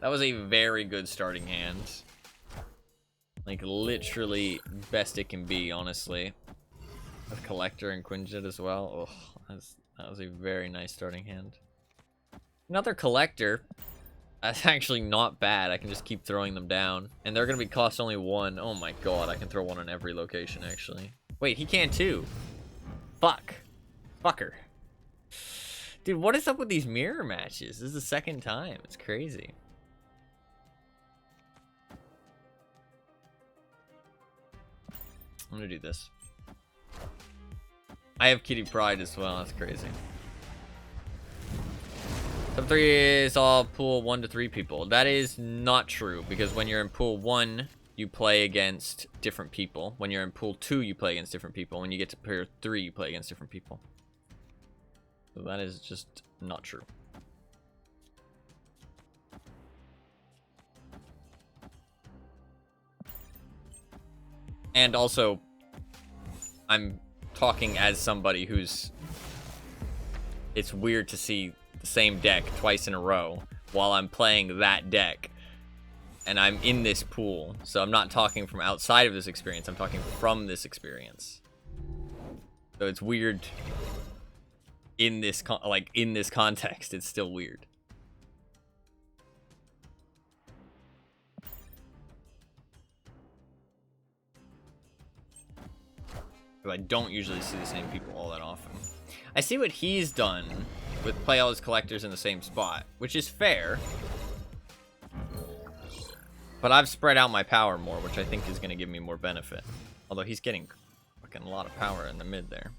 That was a very good starting hand. Like, literally best it can be, honestly. With Collector and Quinjet as well. Oh, that was a very nice starting hand. Another Collector. That's actually not bad. I can just keep throwing them down. And they're going to be cost only 1. Oh my god, I can throw 1 on every location, actually. Wait, he can too. Fuck. Fucker. Dude, what is up with these mirror matches? This is the second time. It's crazy. I'm going to do this. I have Kitty Pride as well. That's crazy. Top 3 is all pool 1 to 3 people. That is not true, because when you're in pool 1, you play against different people. When you're in pool 2, you play against different people. When you get to pool 3, you play against different people. So that is just not true. And also, I'm talking as somebody who's... It's weird to see the same deck twice in a row while I'm playing that deck. And I'm in this pool. So I'm not talking from outside of this experience. I'm talking from this experience. So it's weird in this in this context. It's still weird. I don't usually see the same people all that often. I see what he's done with play all his collectors in the same spot, which is fair. But I've spread out my power more, which I think is going to give me more benefit. Although he's getting fucking a lot of power in the mid there.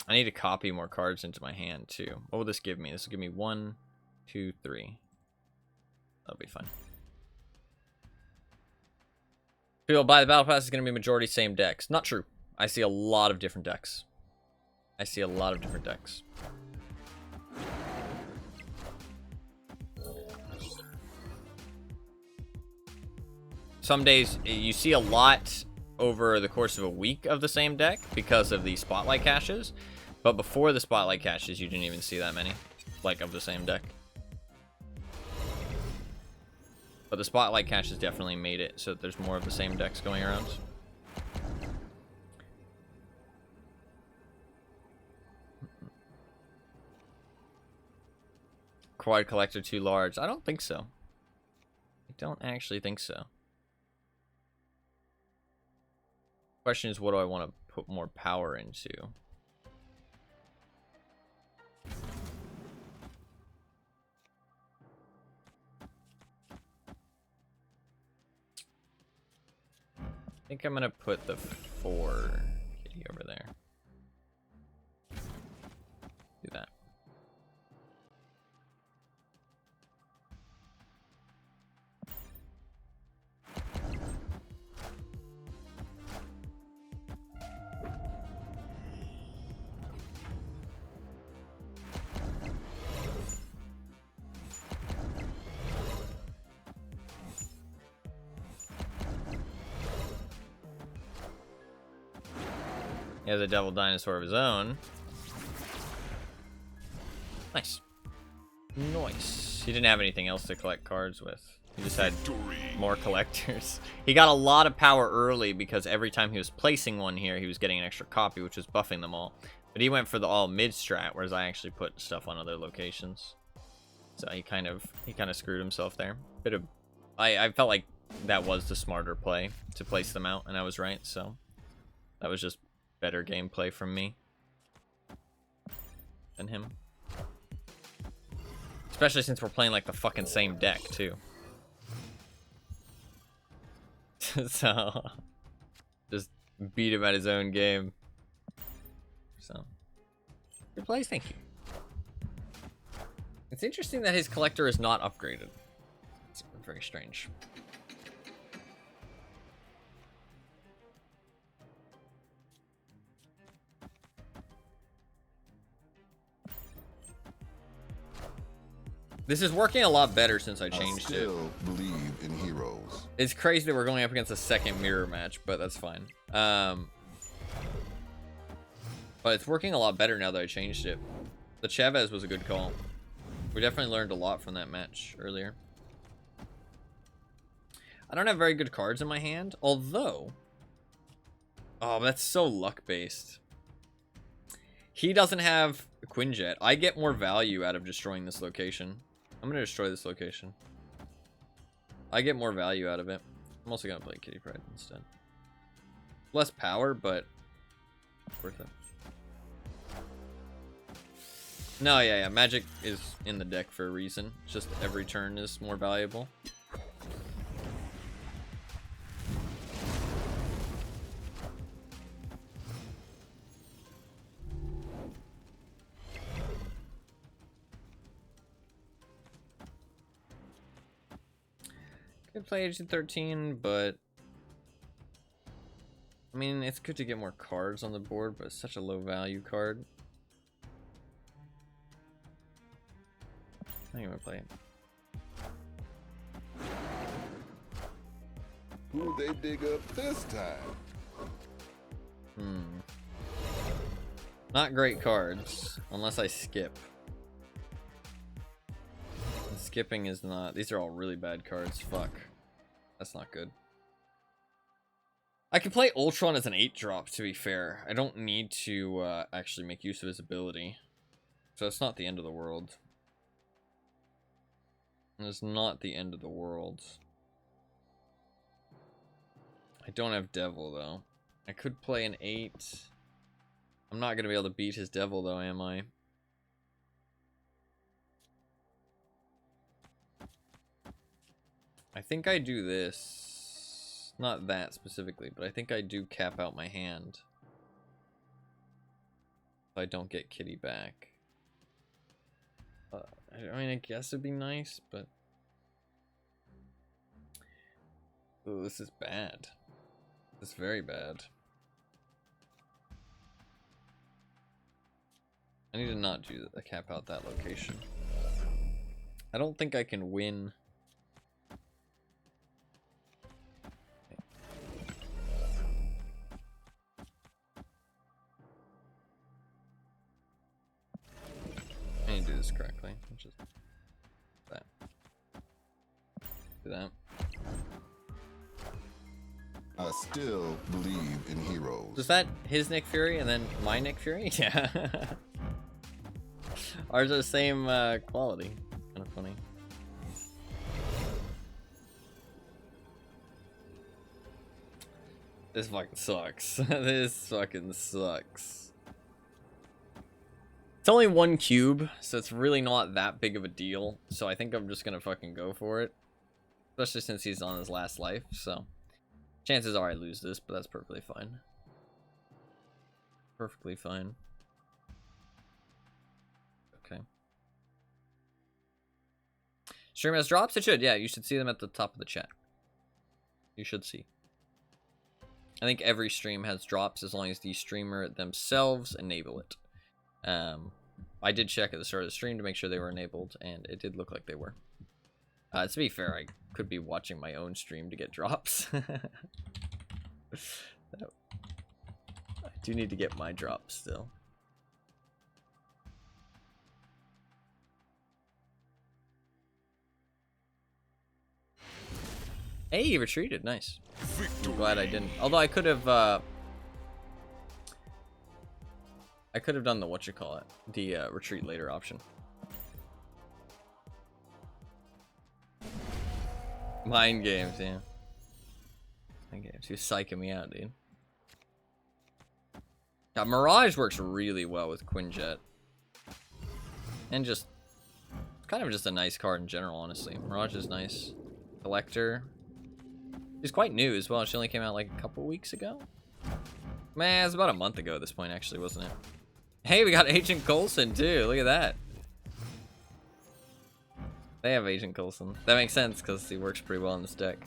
I need to copy more cards into my hand, too. What will this give me? This will give me 1, 2, 3. That'll be fun. People buy the Battle Pass is going to be majority same decks. Not true. I see a lot of different decks. I see a lot of different decks. Some days you see a lot over the course of a week of the same deck because of the spotlight caches, but before the spotlight caches you didn't even see that many, like, of the same deck. But the spotlight caches definitely made it so that there's more of the same decks going around. Quad collector too large? I don't think so. I don't actually think so. Question is, what do I want to put more power into? I think I'm gonna put the 4 kitty over there. Do that. He has a devil dinosaur of his own. Nice. Nice. He didn't have anything else to collect cards with. He just had more collectors. He got a lot of power early because every time he was placing one here, he was getting an extra copy, which was buffing them all. But he went for the all mid strat, whereas I actually put stuff on other locations. So he kind of screwed himself there. I felt like that was the smarter play, to place them out, and I was right. So that was just better gameplay from me than him. Especially since we're playing like the fucking same deck too. So just beat him at his own game. So good plays, thank you. It's interesting that his collector is not upgraded. It's very strange. This is working a lot better since I changed it. I still believe in heroes. It's crazy that we're going up against a second mirror match, but that's fine. But it's working a lot better now that I changed it. The Chavez was a good call. We definitely learned a lot from that match earlier. I don't have very good cards in my hand, although... Oh, that's so luck-based. He doesn't have Quinjet. I get more value out of destroying this location. I'm going to destroy this location. I get more value out of it. I'm also going to play Kitty Pride instead. Less power, but worth it. No, yeah. Magic is in the deck for a reason. It's just every turn is more valuable. Could play Agent 13, but I mean, it's good to get more cards on the board, but it's such a low value card. I think I'm gonna play it. Who they dig up this time? Not great cards, unless I skip. And skipping is not... These are all really bad cards. Fuck. That's not good. I can play Ultron as an 8-drop, to be fair. I don't need to actually make use of his ability. So it's not the end of the world. It's not the end of the world. I don't have Devil, though. I could play an 8. I'm not going to be able to beat his Devil, though, am I? I think I do this. Not that specifically, but I think I do cap out my hand. I don't get Kitty back. I mean, I guess it'd be nice, but... Ooh, this is bad. This is very bad. I need to not do the cap out that location. I don't think I can win. I need to do this correctly, which is that. Do that. I still believe in heroes. Was that his Nick Fury and then my Nick Fury? Yeah. Ours are the same quality. Kind of funny. This fucking sucks. This fucking sucks. It's only 1 cube, so it's really not that big of a deal. So I think I'm just gonna fucking go for it. Especially since he's on his last life, so. Chances are I lose this, but that's perfectly fine. Perfectly fine. Okay. Stream has drops? It should, yeah. You should see them at the top of the chat. You should see. I think every stream has drops as long as the streamer themselves enable it. I did check at the start of the stream to make sure they were enabled, and it did look like they were. To be fair, I could be watching my own stream to get drops. I do need to get my drops still. Hey, he retreated. Nice. I'm glad I didn't. Although I could have done the whatchamacallit, the retreat later option. Mind games, yeah. Mind games. You're psyching me out, dude. God, Mirage works really well with Quinjet. And just... kind of just a nice card in general, honestly. Mirage is nice. Collector. She's quite new as well. She only came out like a couple weeks ago. Man, it was about a month ago at this point, actually, wasn't it? Hey, we got Agent Coulson, too. Look at that. They have Agent Coulson. That makes sense because he works pretty well in this deck.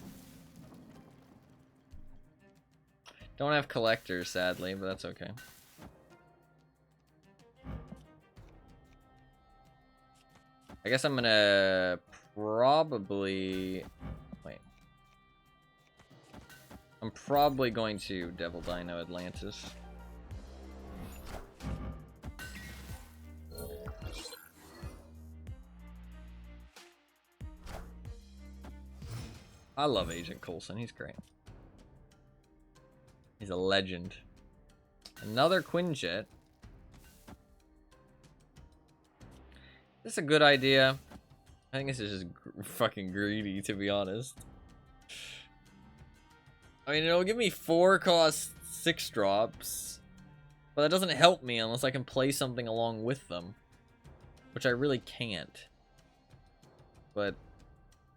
Don't have Collector, sadly, but that's okay. I guess I'm gonna probably... wait. I'm probably going to Devil Dino Atlantis. I love Agent Coulson. He's great. He's a legend. Another Quinjet. This is a good idea. I think this is just fucking greedy, to be honest. I mean, it'll give me 4 cost 6 drops. But that doesn't help me unless I can play something along with them. Which I really can't. But,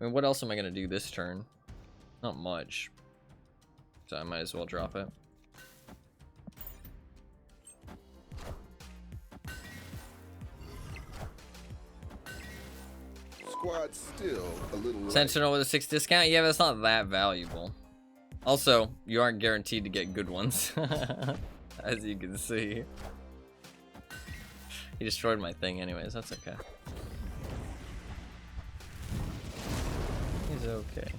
I mean, what else am I going to do this turn? Not much. So I might as well drop it. Squad still a little light. Sentinel with a 6 discount? Yeah, but it's not that valuable. Also, you aren't guaranteed to get good ones. As you can see. He destroyed my thing anyways, that's okay. He's okay.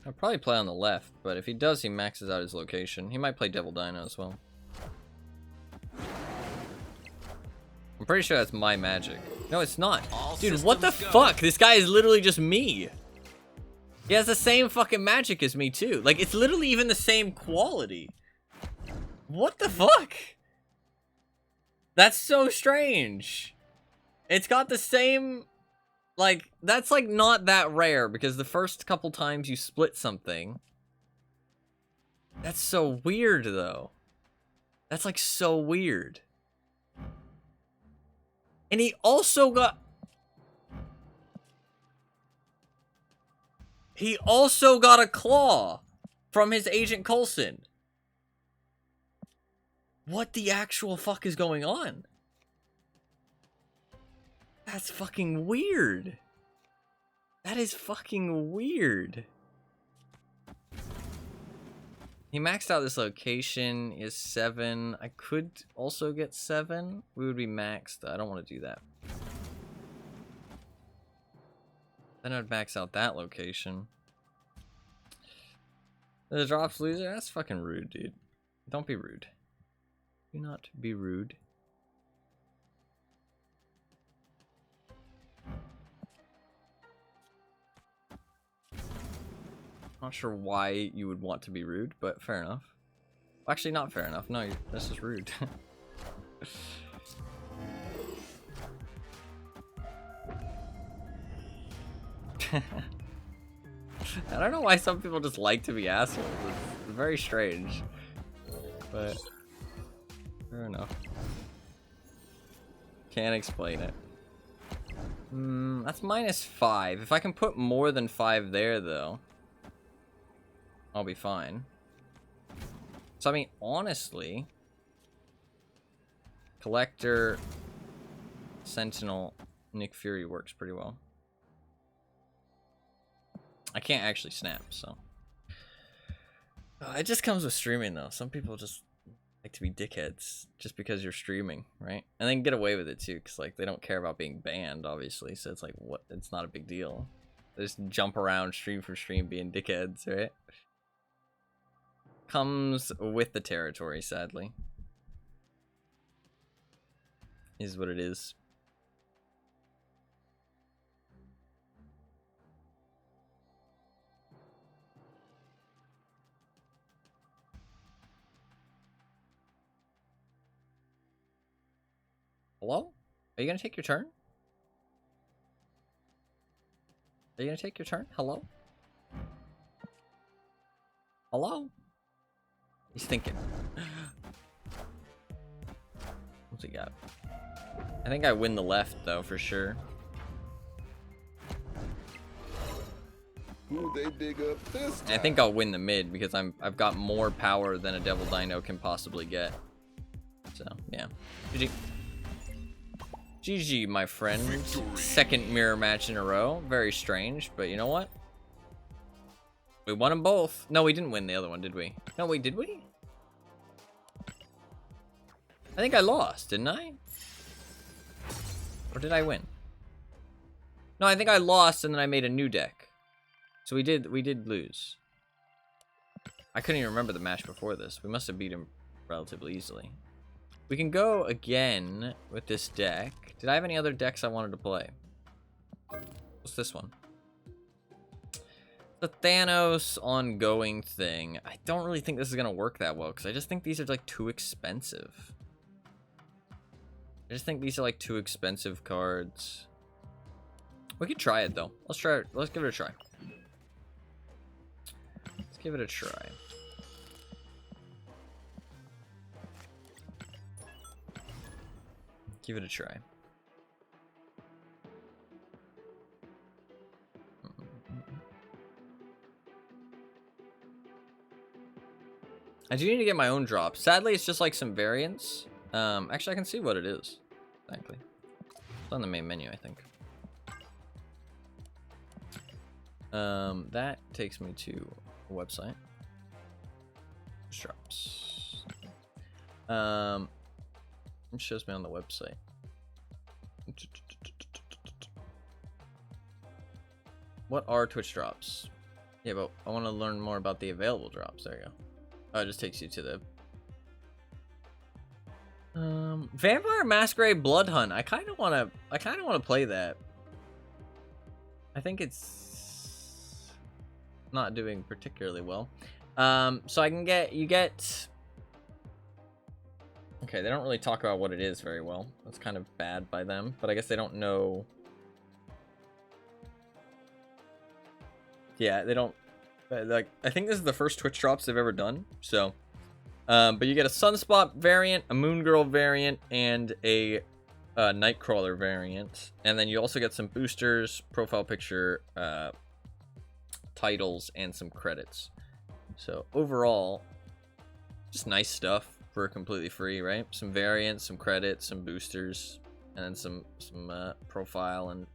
I'll probably play on the left, but if he does, he maxes out his location. He might play Devil Dino as well. I'm pretty sure that's my magic. No, it's not. Dude, what the fuck? This guy is literally just me. He has the same fucking magic as me, too. Like, it's literally even the same quality. What the fuck? That's so strange. It's got the same... like, that's like not that rare because the first couple times you split something, That's so weird, though. That's like so weird. And he also got... He also got a claw from his Agent Coulson. What the actual fuck is going on? That's fucking weird. That is fucking weird. He maxed out this location, is 7. I could also get 7. We would be maxed. I don't want to do that. Then I'd max out that location. The drops loser? That's fucking rude, dude. Don't be rude. Do not be rude. Not sure why you would want to be rude, but fair enough. Actually, not fair enough. No, that's just rude. I don't know why some people just like to be assholes. It's very strange. But fair enough. Can't explain it. That's -5. If I can put more than 5 there, though, I'll be fine. So, I mean, honestly, Collector, Sentinel, Nick Fury works pretty well. I can't actually snap, so. It just comes with streaming, though. Some people just like to be dickheads just because you're streaming, right? And then get away with it, too, because, like, they don't care about being banned, obviously. So it's like, what? It's not a big deal. They just jump around stream for stream being dickheads, right? Comes with the territory, sadly. Is what it is. Hello? Are you gonna take your turn? Are you gonna take your turn? Hello? Hello? He's thinking. What's he got? I think I win the left, though, for sure. Who they dig up this time? I think I'll win the mid because I've got more power than a Devil Dino can possibly get. So yeah, GG. GG, my friend. Victory. Second mirror match in a row. Very strange, but you know what? We won them both. No, we didn't win the other one, did we? No, wait, did we? I think I lost, didn't I? Or did I win? No, I think I lost and then I made a new deck. So we did lose. I couldn't even remember the match before this. We must have beat him relatively easily. We can go again with this deck. Did I have any other decks I wanted to play? What's this one? The Thanos ongoing thing. I don't really think this is gonna work that well because I just think these are like too expensive. I just think these are like too expensive cards. We could try it though. Let's try it. Let's give it a try. Let's give it a try. Give it a try. I do need to get my own drop. Sadly, it's just like some variants. Actually, I can see what it is. Thankfully, it's on the main menu, I think. That takes me to a website. Drops. It shows me on the website. What are Twitch drops? Yeah, but I want to learn more about the available drops. There you go. Oh, it just takes you to the Vampire Masquerade Blood Hunt. I kind of want to play that. I think it's not doing particularly well. So I can get okay, they don't really talk about what it is very well. That's kind of bad by them, but I guess they don't know. Yeah, they don't Like, I think this is the first Twitch drops they've ever done. So, but you get a Sunspot variant, a Moon Girl variant, and a Nightcrawler variant, and then you also get some boosters, profile picture, titles, and some credits. So overall, just nice stuff for completely free, right? Some variants, some credits, some boosters, and then some profile and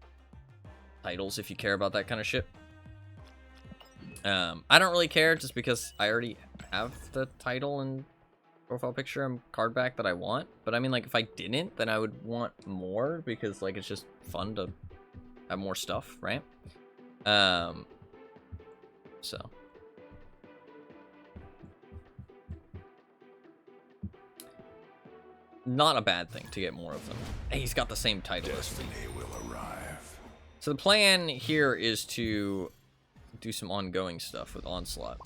titles if you care about that kind of shit. I don't really care just because I already have the title and profile picture and card back that I want. But I mean, like, if I didn't, then I would want more because, like, it's just fun to have more stuff, right? So. Not a bad thing to get more of them. Hey, he's got the same title as me. Destiny will arrive. So the plan here is to do some ongoing stuff with Onslaught.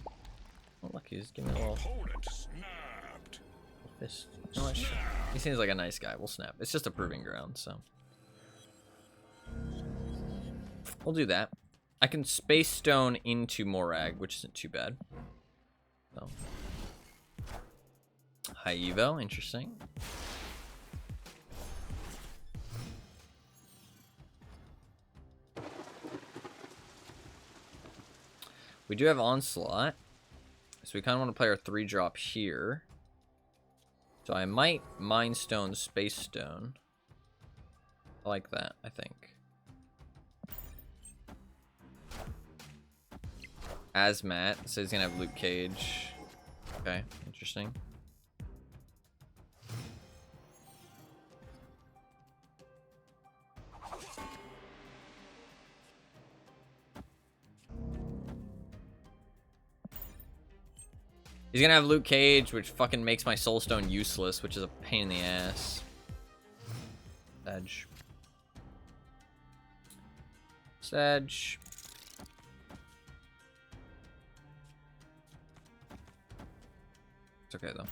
Oh, look, he's giving me a little Opponent snapped. fist. You know what? He seems like a nice guy. We'll snap. It's just a proving ground, so. We'll do that. I can Space Stone into Morag, which isn't too bad. So. High Evo, interesting. We do have Onslaught, so we kind of want to play our 3-drop here. So I might Mind Stone, Space Stone. I like that, I think. Asmat, so he's gonna have Luke Cage. Okay, interesting. He's gonna have Luke Cage, which fucking makes my Soul Stone useless, which is a pain in the ass. Sedge. Sedge. It's okay, though.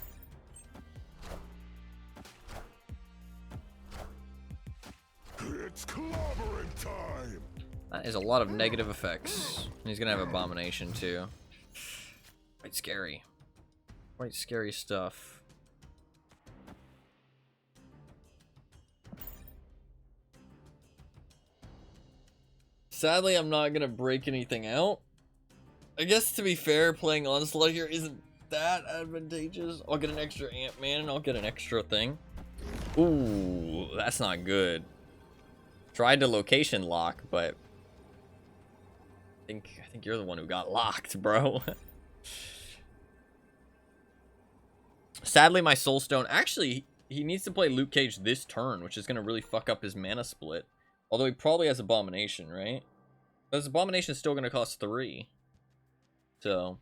It's clobbering time. That is a lot of negative effects. And he's gonna have Abomination, too. Quite scary. Quite scary stuff. Sadly, I'm not gonna break anything out. I guess, to be fair, playing Onslaught here isn't that advantageous. I'll get an extra Ant-Man and I'll get an extra thing. Ooh, that's not good. Tried to location lock, but I think you're the one who got locked, bro. Sadly, my Soul Stone... Actually, he needs to play Luke Cage this turn, which is going to really fuck up his mana split. Although he probably has Abomination, right? But his Abomination is still going to cost 3. So...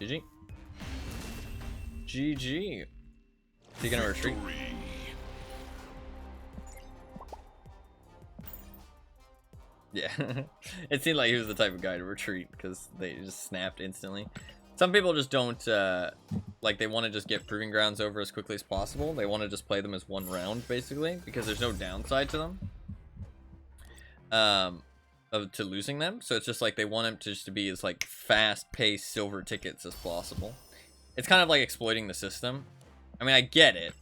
GG. GG. Is he going to retreat? Yeah, it seemed like he was the type of guy to retreat because they just snapped instantly. Some people just don't, like, they want to just get Proving Grounds over as quickly as possible. They want to just play them as one round, basically, because there's no downside to them, to losing them. So it's just like they want them to just to be as, like, fast-paced silver tickets as possible. It's kind of like exploiting the system. I mean, I get it,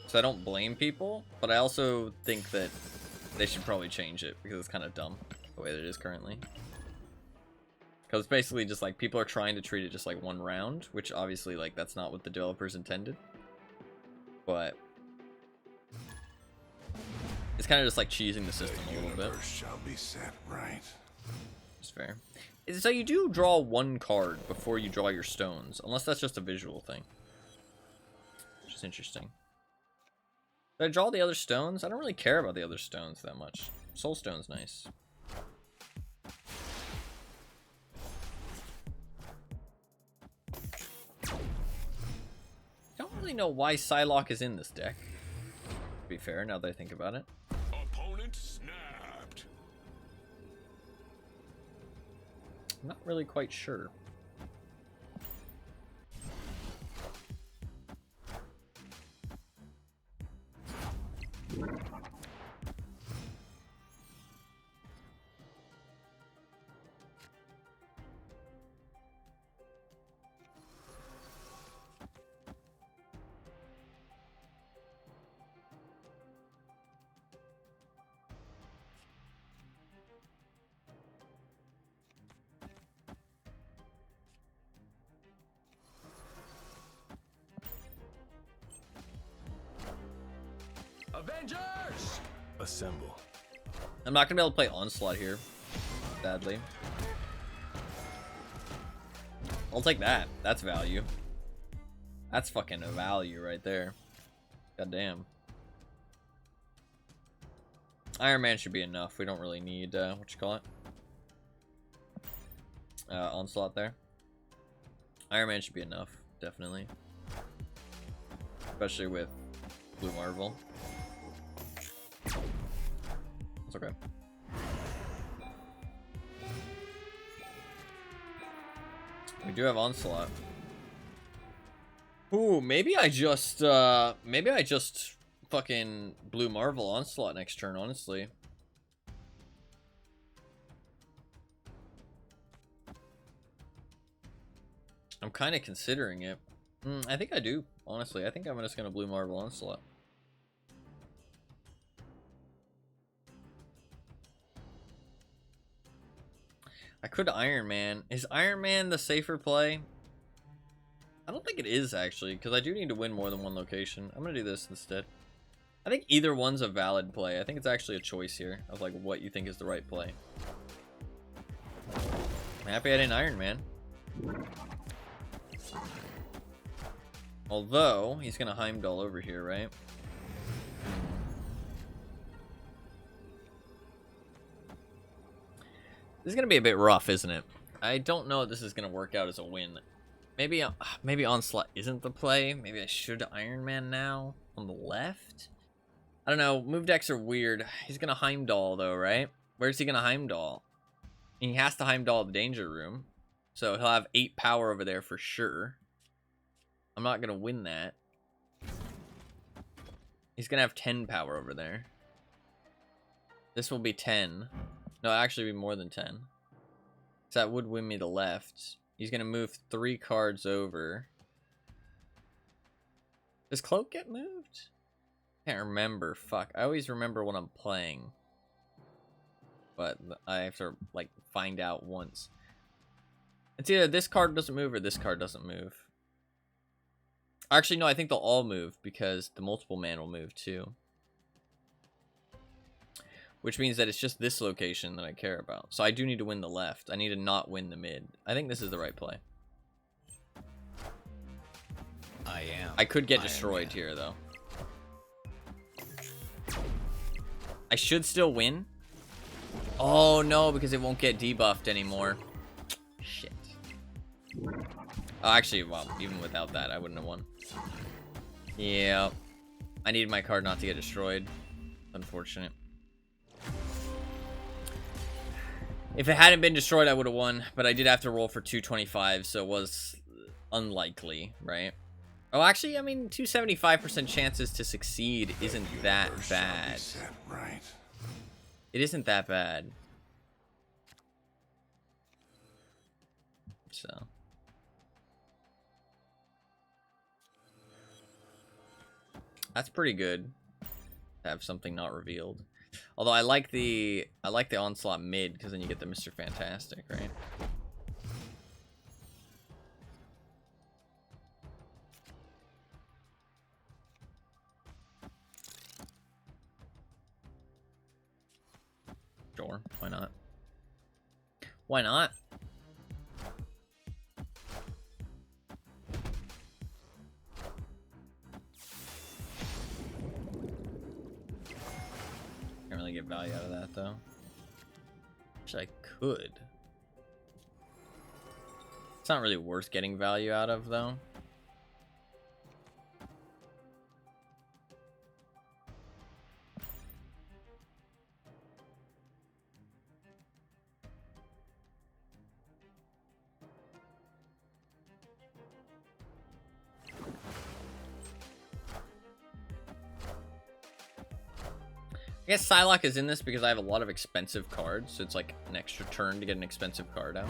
so I don't blame people, but I also think that they should probably change it because it's kind of dumb the way that it is currently. Because it's basically just like people are trying to treat it just like one round, which obviously, like, that's not what the developers intended. But it's kind of just like cheesing the system a little bit. Shall be set right. It's fair. So you do draw one card before you draw your stones, unless that's just a visual thing, which is interesting. Did I draw the other stones? I don't really care about the other stones that much. Soul Stone's nice. Don't really know why Psylocke is in this deck, to be fair, now that I think about it. Opponent snapped. I'm not really quite sure. Avengers! Assemble. I'm not gonna be able to play Onslaught here, sadly. I'll take that. That's value. That's fucking a value right there. God damn. Iron Man should be enough. We don't really need, what you call it? Onslaught there. Iron Man should be enough, definitely. Especially with Blue Marvel. It's okay. We do have Onslaught. Ooh, maybe I just fucking Blue Marvel Onslaught next turn, honestly. I'm kind of considering it. I think I do, honestly. I think I'm just gonna Blue Marvel Onslaught. I could Iron Man. Is Iron Man the safer play? I don't think it is, actually, because I do need to win more than one location. I'm gonna do this instead. I think either one's a valid play. I think it's actually a choice here of like what you think is the right play. I'm happy I didn't Iron Man. Although, he's gonna Heimdall over here, right? This is gonna be a bit rough, isn't it? I don't know if this is gonna work out as a win. Maybe Onslaught isn't the play. Maybe I should Iron Man now on the left. I don't know. Move decks are weird. He's gonna Heimdall though, right? Where's he gonna Heimdall? He has to Heimdall the Danger Room, so he'll have 8 power over there for sure. I'm not gonna win that. He's gonna have 10 power over there. This will be 10. No, actually be more than 10. So that would win me the left. He's gonna move 3 cards over. Does Cloak get moved? Can't remember. Fuck. I always remember when I'm playing. But I have to, like, find out once. It's either this card doesn't move or this card doesn't move. Actually, no, I think they'll all move because the multiple man will move too. Which means that it's just this location that I care about. So I do need to win the left. I need to not win the mid. I think this is the right play. I could get destroyed here, though. I should still win. Oh, no, because it won't get debuffed anymore. Shit. Oh, actually, well, even without that, I wouldn't have won. Yeah. I needed my card not to get destroyed. Unfortunate. If it hadn't been destroyed, I would have won, but I did have to roll for 225, so it was unlikely, right? Oh, actually, I mean, 275% chances to succeed isn't that bad. Right. It isn't that bad. So. That's pretty good to have something not revealed. Although I like the Onslaught mid because then you get the Mr. Fantastic, right? Sure, why not? Why not? Can't really get value out of that though. Which I could. It's not really worth getting value out of though. I guess Psylocke is in this because I have a lot of expensive cards, so it's like an extra turn to get an expensive card out.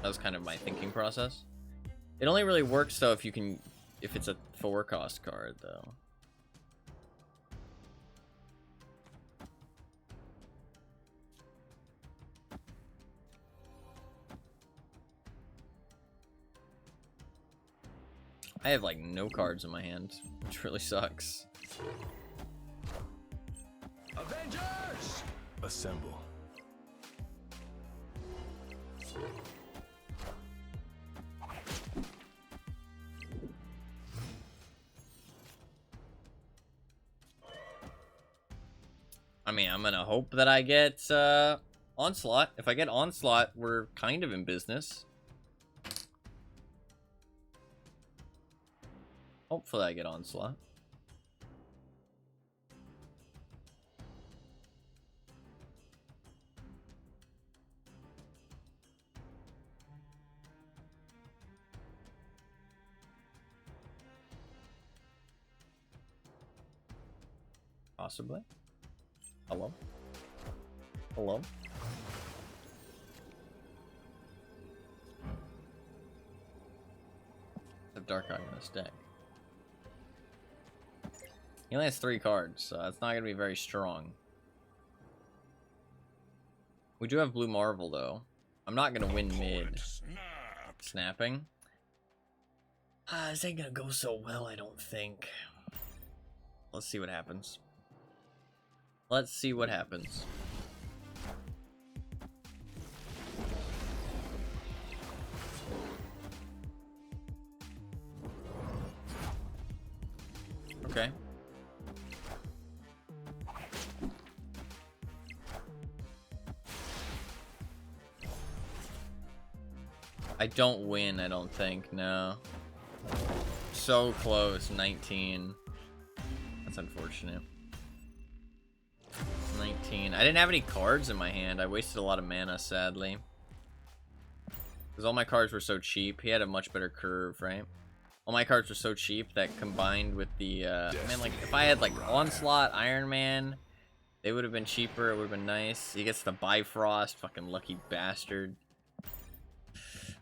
That was kind of my thinking process. It only really works though if it's a 4-cost card though. I have like no cards in my hand, which really sucks. Avengers! Assemble. I mean, I'm gonna hope that I get Onslaught. If I get Onslaught, we're kind of in business. Hopefully I get Onslaught. Possibly. Hello? Hello? I have Dark Eye in this deck. He only has 3 cards, so it's not going to be very strong. We do have Blue Marvel, though. I'm not going to win mid. Snapping. This ain't going to go so well, I don't think. Let's see what happens. Let's see what happens. Okay. I don't win, I don't think, no. So close, 19. That's unfortunate. 19. I didn't have any cards in my hand. I wasted a lot of mana, sadly. Because all my cards were so cheap. He had a much better curve, right? All my cards were so cheap that combined with the, man, like, if I had, like, Onslaught, Iron Man, they would have been cheaper. It would have been nice. He gets the Bifrost, fucking lucky bastard.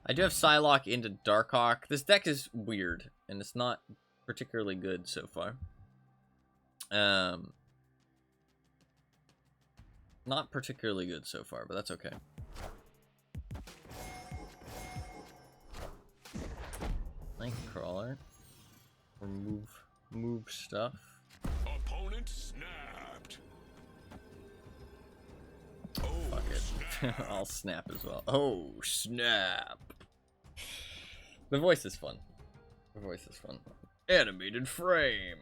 I do have Psylocke into Darkhawk. This deck is weird, and it's not particularly good so far. Not particularly good so far, but that's okay. Nightcrawler. Or move stuff. Opponent snapped. Oh, Fuck it. I'll snap as well. Oh, snap. The voice is fun. The voice is fun. Animated frame.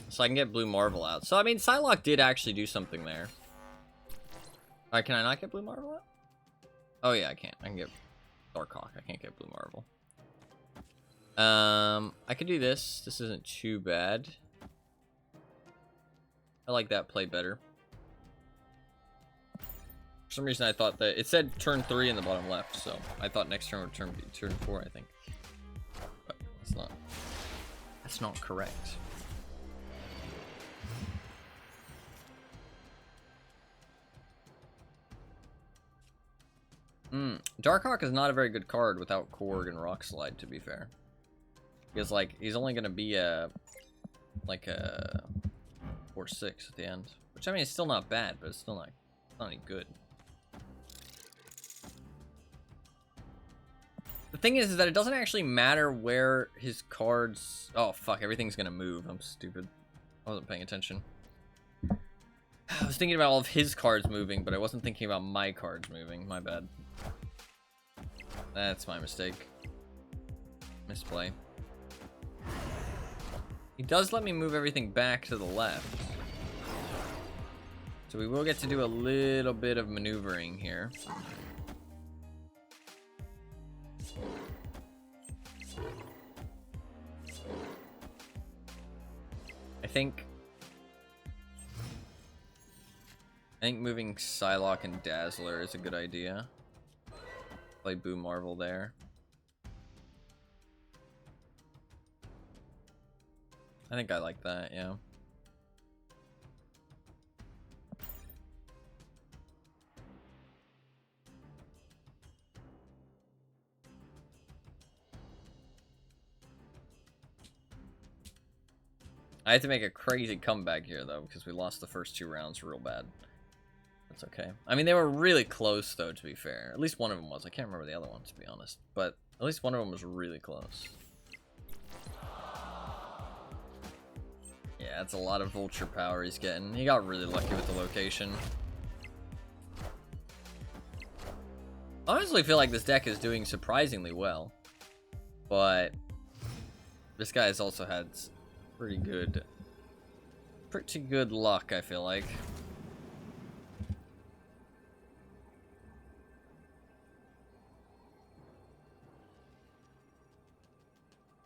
So I can get Blue Marvel out. So, I mean, Psylocke did actually do something there. Alright, can I not get Blue Marvel out? Oh, yeah, I can. I can get Darkhawk. I can't get Blue Marvel. I could do this. This isn't too bad. I like that play better. For some reason, I thought that... It said turn 3 in the bottom left, so I thought next turn would turn 4, I think. But that's not... That's not correct. Darkhawk is not a very good card without Korg and Rock Slide, to be fair. Because, like, he's only going to be like a 4/6 at the end. Which, I mean, it's still not bad, but it's still not any good. The thing is that it doesn't actually matter where his cards... Oh, fuck, everything's going to move. I'm stupid. I wasn't paying attention. I was thinking about all of his cards moving, but I wasn't thinking about my cards moving. My bad. That's my mistake. Misplay. He does let me move everything back to the left. So we will get to do a little bit of maneuvering here. I think moving Psylocke and Dazzler is a good idea. Play Boo Marvel there. I think I like that, yeah. I had to make a crazy comeback here, though, because we lost the first 2 rounds real bad. That's okay. I mean, they were really close, though, to be fair. At least one of them was. I can't remember the other one, to be honest. But at least one of them was really close. Yeah, that's a lot of vulture power he's getting. He got really lucky with the location. I honestly feel like this deck is doing surprisingly well. But this guy has also had pretty good luck, I feel like.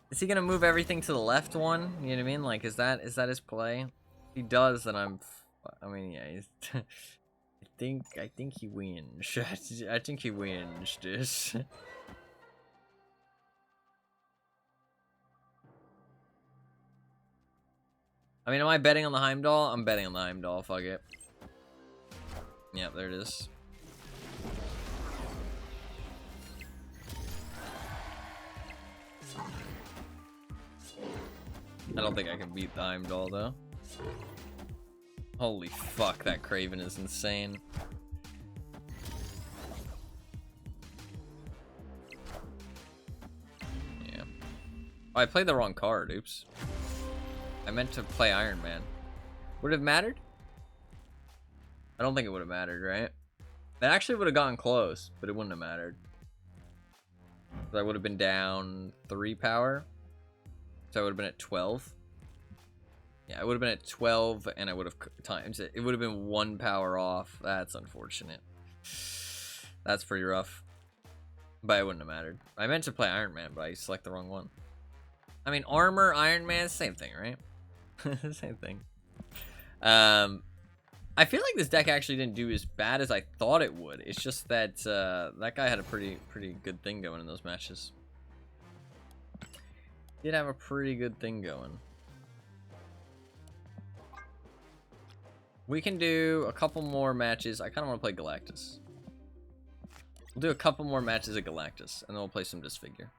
Is he gonna move everything to the left one? You know what I mean? Like, is that his play? If he does, then I mean, yeah, he's I think he wins. I think he wins this. I mean, am I betting on the Heimdall? I'm betting on the Heimdall, fuck it. Yep, there it is. I don't think I can beat the Heimdall, though. Holy fuck, that Kraven is insane. Yeah. Oh, I played the wrong card, oops. I meant to play Iron Man. Would it have mattered? I don't think it would have mattered, right? It actually would have gotten close, but it wouldn't have mattered. So I would have been down 3 power. So I would have been at 12. Yeah, I would have been at 12, and I would have times it. It would have been 1 power off. That's unfortunate. That's pretty rough. But it wouldn't have mattered. I meant to play Iron Man, but I select the wrong one. I mean, armor, Iron Man, same thing, right? Same thing. I feel like this deck actually didn't do as bad as I thought it would. It's just that that guy had a pretty good thing going in those matches. Did have a pretty good thing going. We can do a couple more matches. I kind of want to play Galactus. We'll do a couple more matches at Galactus, and then we'll play some Disfigure.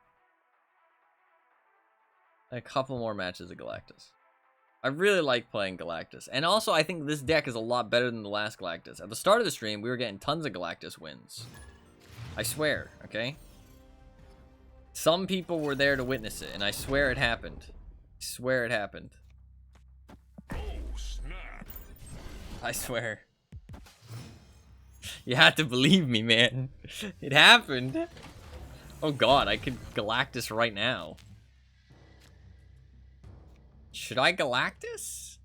A couple more matches at Galactus. I really like playing Galactus. And also, I think this deck is a lot better than the last Galactus. At the start of the stream, we were getting tons of Galactus wins. I swear, okay? Some people were there to witness it, and I swear it happened. I swear it happened. Oh, snap. I swear. You have to believe me, man. It happened. Oh god, I could Galactus right now. Should I Galactus?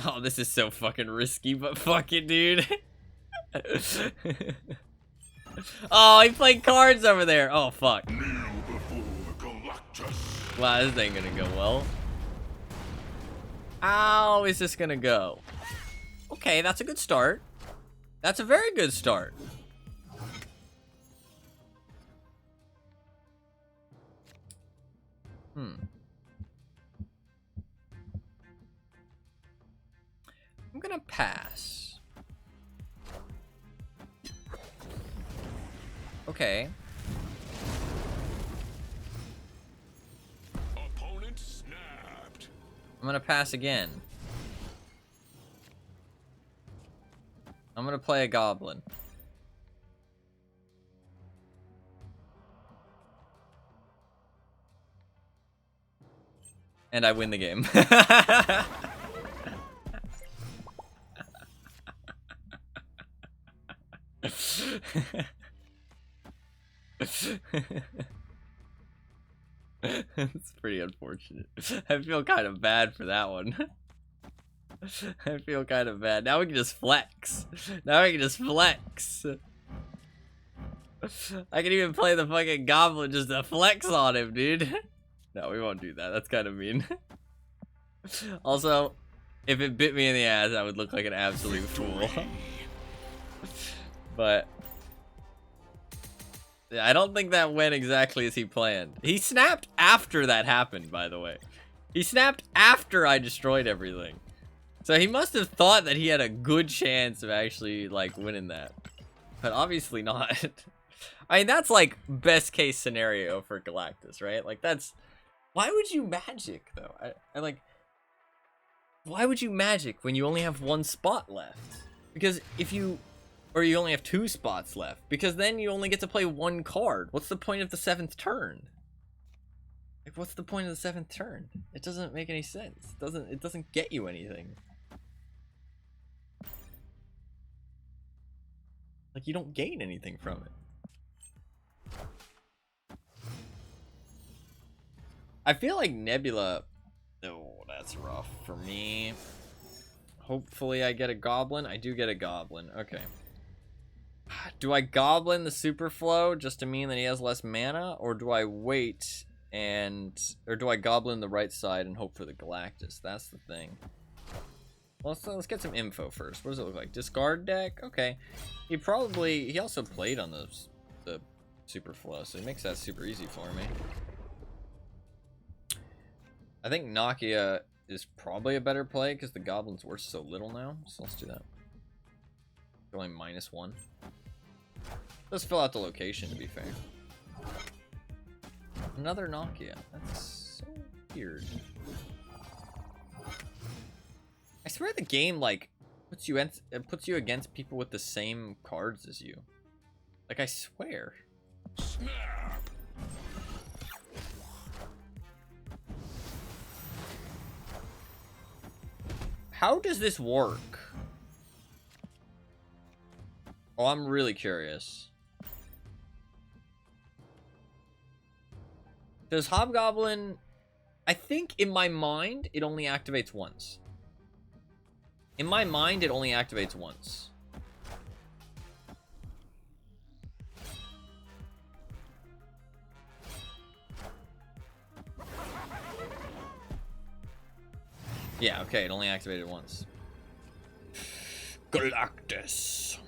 Oh, this is so fucking risky, but fuck it, dude. Oh, he played cards over there. Oh, fuck. Wow, this ain't gonna go well. How is this gonna go? Okay, that's a good start. That's a very good start. I'm gonna pass. Okay. Opponent snapped. I'm gonna pass again. I'm gonna play a goblin. And I win the game. It's pretty unfortunate. I feel kind of bad for that one. I feel kind of bad. Now we can just flex. Now we can just flex. I can even play the fucking goblin just to flex on him, dude. No, we won't do that. That's kind of mean. Also, if it bit me in the ass, I would look like an absolute fool. But I don't think that went exactly as he planned. He snapped after that happened, by the way. He snapped after I destroyed everything. So he must have thought that he had a good chance of actually, like, winning that. But obviously not. I mean, that's, like, best case scenario for Galactus, right? Like, that's... Why would you magic, though? I like... Why would you magic when you only have one spot left? Because if you... Or you only have 2 spots left. Because then you only get to play 1 card. What's the point of the 7th turn? Like, what's the point of the 7th turn? It doesn't make any sense. It doesn't get you anything. Like, you don't gain anything from it. I feel like Nebula... Oh, that's rough for me. Hopefully I get a Goblin. I do get a Goblin. Okay. Do I Goblin the Super Flow just to mean that he has less mana? Or do I wait and... Or do I Goblin the right side and hope for the Galactus? That's the thing. Well, let's get some info first. What does it look like? Discard deck? Okay. He also played on the Super Flow, so he makes that super easy for me. I think Nakia is probably a better play because the Goblin's worth so little now. So let's do that. Only -1. Let's fill out the location, to be fair. Another Nakia. That's so weird. I swear the game, like, puts you against people with the same cards as you. Like, I swear. Snap. How does this work? Oh, I'm really curious. Does Hobgoblin... I think in my mind, it only activates once. In my mind, it only activates once. Yeah, okay, it only activated once. Galactus.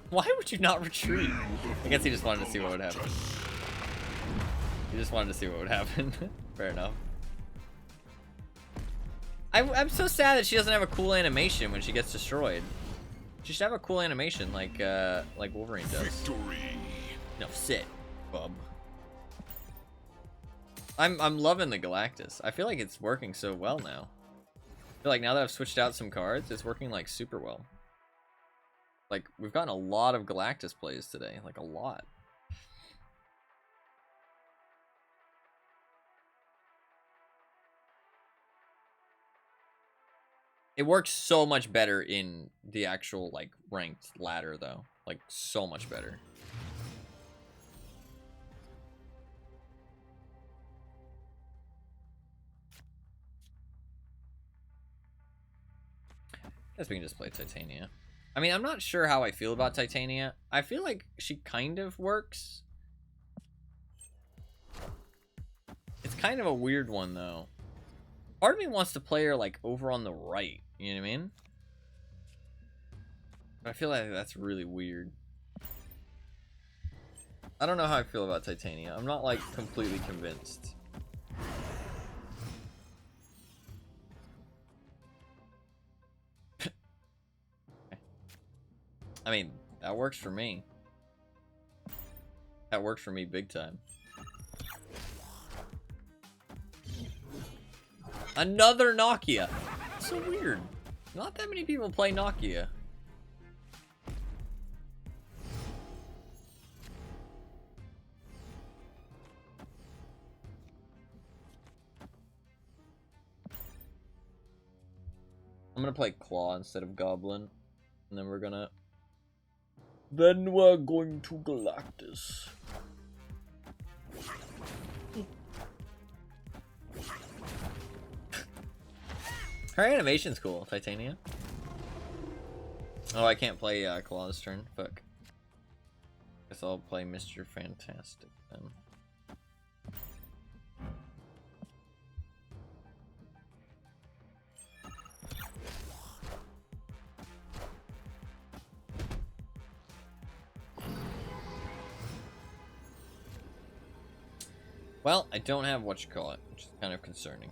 Why would you not retreat? I guess he just wanted to see what would happen. He just wanted to see what would happen. Fair enough. I'm so sad that she doesn't have a cool animation when she gets destroyed. She should have a cool animation like Wolverine does. Victory. No, sit, bub. I'm loving the Galactus. I feel like it's working so well now. I feel like now that I've switched out some cards, it's working like super well. Like, we've gotten a lot of Galactus plays today. Like, a lot. It works so much better in the actual, like, ranked ladder, though. Like, so much better. Guess we can just play Titania. I mean, I'm not sure how I feel about Titania. I feel like she kind of works. It's kind of a weird one, though. Part of me wants to play her, like, over on the right. You know what I mean? But I feel like that's really weird. I don't know how I feel about Titania. I'm not, like, completely convinced. I mean, that works for me. That works for me big time. Another Nakia. So weird. Not that many people play Nakia. I'm gonna play Claw instead of Goblin. And then we're going to Galactus. Her animation's cool, Titania. Oh, I can't play Claw this turn. Fuck. Guess I'll play Mr. Fantastic then. Well, I don't have what you call it, which is kind of concerning.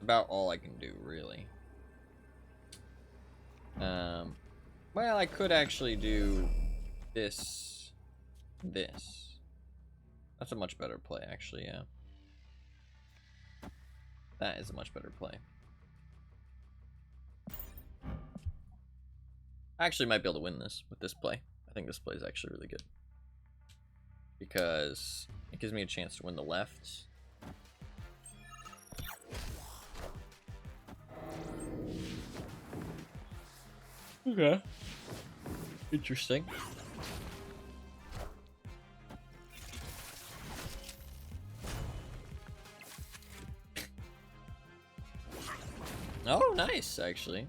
About all I can do, really. Well, I could actually do this. That's a much better play, actually, yeah. That is a much better play. I actually might be able to win this with this play. I think this play is actually really good. Because it gives me a chance to win the left. Okay. Interesting. Oh, nice, actually.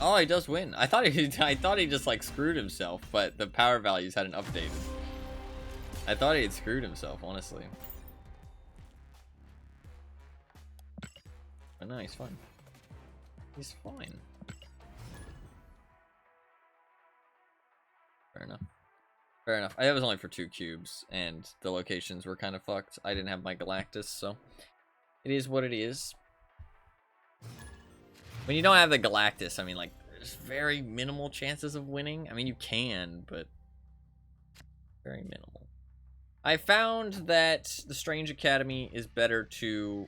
Oh, he does win. I thought he just like screwed himself, but the power values hadn't updated. I thought he had screwed himself, honestly. But no, he's fine. He's fine. Fair enough. Fair enough. I was only for 2 cubes, and the locations were kind of fucked. I didn't have my Galactus, so it is what it is. When you don't have the Galactus, I mean, like, there's very minimal chances of winning. I mean, you can, but very minimal. I found that the Strange Academy is better to...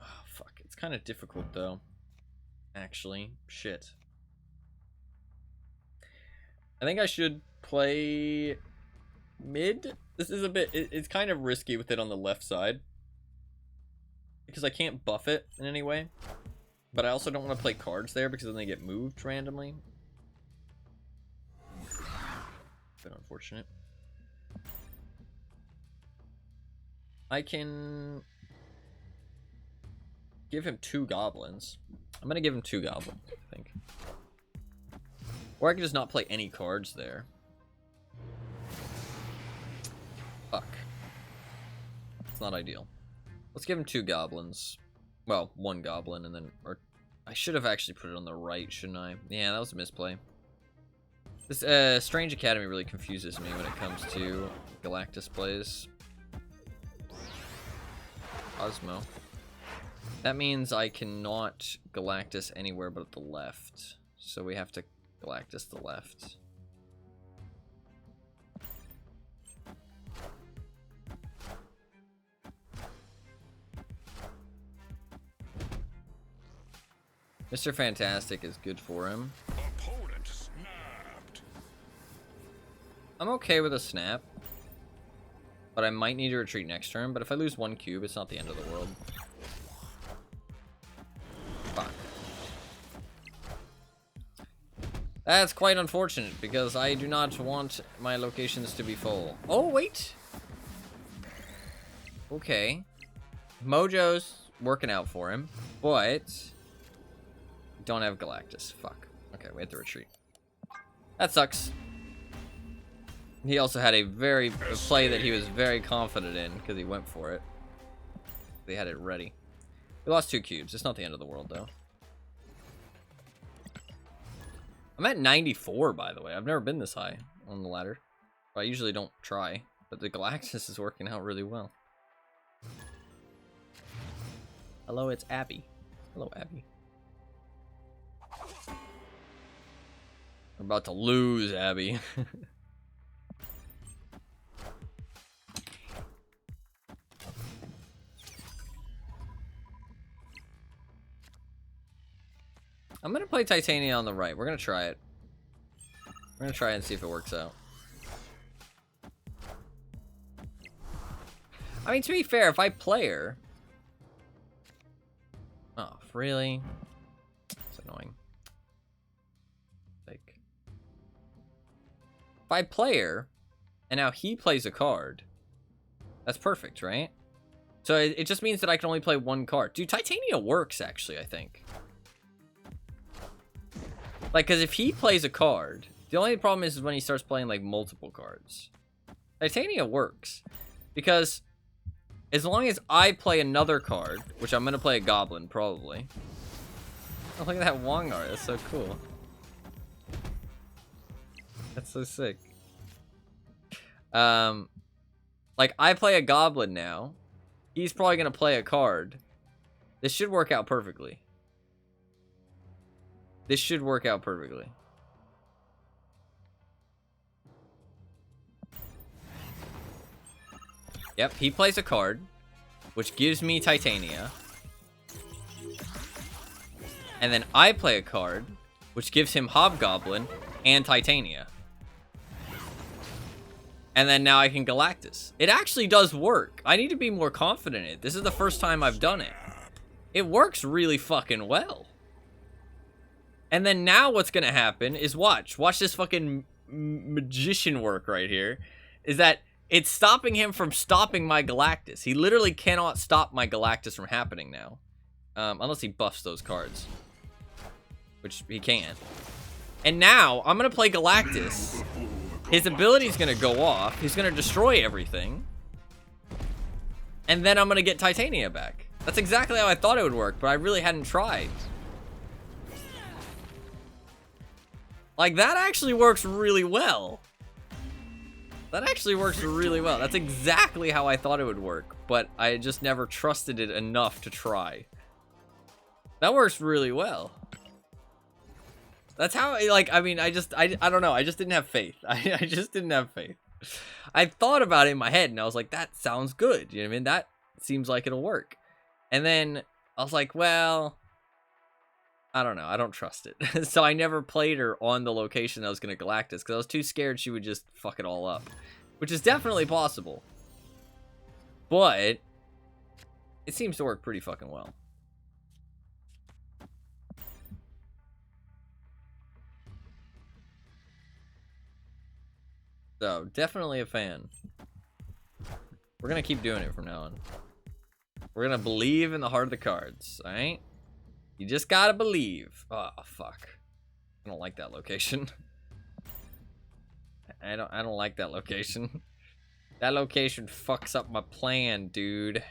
Oh, fuck. It's kind of difficult, though. Actually. Shit. I think I should play mid. This is a bit... It's kind of risky with it on the left side. Because I can't buff it in any way. But I also don't want to play cards there because then they get moved randomly. Bit unfortunate. I can give him 2 goblins. I'm gonna give him 2 goblins, I think. Or I can just not play any cards there. Fuck. It's not ideal. Let's give him 2 goblins. Well, 1 goblin and then... Or I should have actually put it on the right, shouldn't I? Yeah, that was a misplay. This Strange Academy really confuses me when it comes to Galactus plays. Osmo. That means I cannot Galactus anywhere but at the left. So we have to Galactus the left. Mr. Fantastic is good for him. Opponent snapped. I'm okay with a snap. But I might need to retreat next turn. But if I lose 1 cube, it's not the end of the world. Fuck. That's quite unfortunate, because I do not want my locations to be full. Oh, wait! Okay. Mojo's working out for him, but... Don't have Galactus. Fuck. Okay, we have to retreat. That sucks. He also had a play that he was very confident in, because he went for it. They had it ready. We lost 2 cubes. It's not the end of the world, though. I'm at 94, by the way. I've never been this high on the ladder. I usually don't try, but the Galactus is working out really well. Hello, it's Abby. Hello, Abby. We're about to lose, Abby. I'm gonna play Titania on the right. We're gonna try it. We're gonna try it and see if it works out. I mean, to be fair, if I play her... Oh, really? It's annoying. Like... If I play her, and now he plays a card, that's perfect, right? So it just means that I can only play 1 card. Dude, Titania works, actually, I think. Like, because if he plays a card, the only problem is when he starts playing, like, multiple cards. Titania works. Because as long as I play another card, which I'm going to play a Goblin, probably. Oh, look at that Wong art. That's so cool. That's so sick. Like, I play a goblin now. He's probably going to play a card. This should work out perfectly. This should work out perfectly. Yep, he plays a card, which gives me Titania. And then I play a card, which gives him Hobgoblin and Titania. And then now I can Galactus. It actually does work. I need to be more confident in it. This is the first time I've done it. It works really fucking well. And then now what's gonna happen is watch this fucking magician work right here. Is that it's stopping him from stopping my Galactus. He literally cannot stop my Galactus from happening now. Unless he buffs those cards. Which he can. And now, I'm gonna play Galactus. His ability's gonna go off. He's gonna destroy everything. And then I'm gonna get Titania back. That's exactly how I thought it would work, but I really hadn't tried. Like, that actually works really well. That actually works really well. That's exactly how I thought it would work, but I just never trusted it enough to try. That works really well. That's how, like, I mean, I don't know. I just didn't have faith. I just didn't have faith. I thought about it in my head, and I was like, that sounds good. You know what I mean? That seems like it'll work. And then I was like, well, I don't know. I don't trust it. So I never played her on the location that was going to Galactus, because I was too scared she would just fuck it all up. Which is definitely possible. But it seems to work pretty fucking well. So, definitely a fan. We're gonna keep doing it from now on. We're gonna believe in the heart of the cards, alright? You just gotta believe. Oh, fuck. I don't like that location. I don't like that location. That location fucks up my plan, dude.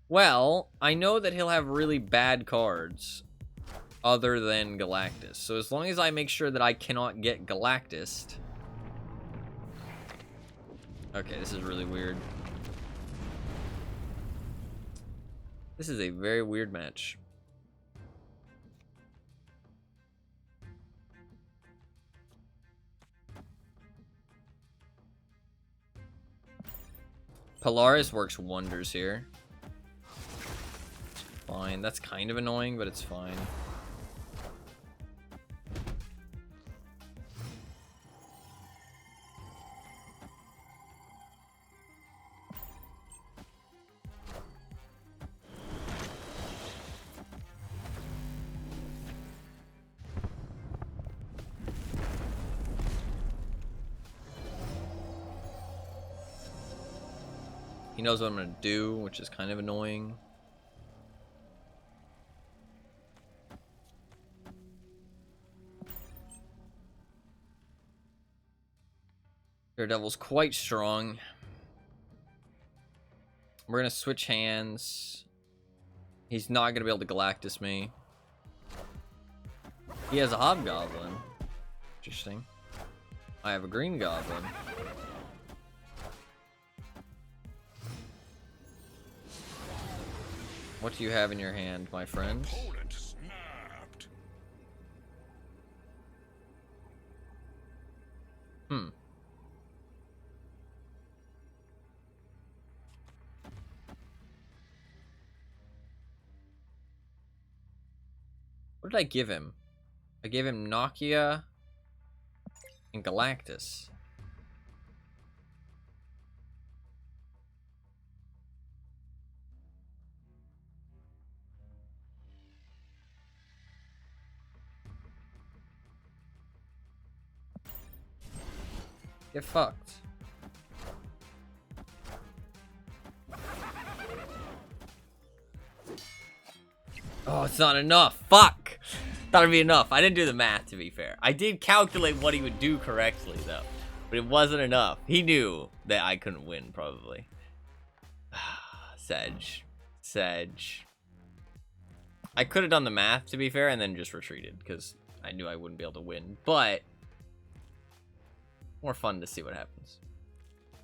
Well, I know that he'll have really bad cards other than Galactus. So as long as I make sure that I cannot get Galactus. Okay, this is really weird. This is a very weird match. Polaris works wonders here. Fine. That's kind of annoying, but it's fine. He knows what I'm gonna do, which is kind of annoying. Daredevil's quite strong. We're gonna switch hands. He's not gonna be able to Galactus me. He has a Hobgoblin. Interesting. I have a Green Goblin. What do you have in your hand, my friend? Opponent snapped. What did I give him? I gave him Nokia and Galactus. Get fucked. Oh, it's not enough. Fuck. Thought it'd be enough. I didn't do the math, to be fair. I did calculate what he would do correctly, though. But it wasn't enough. He knew that I couldn't win, probably. Sedge. I could have done the math, to be fair, and then just retreated, because I knew I wouldn't be able to win. But More fun to see what happens.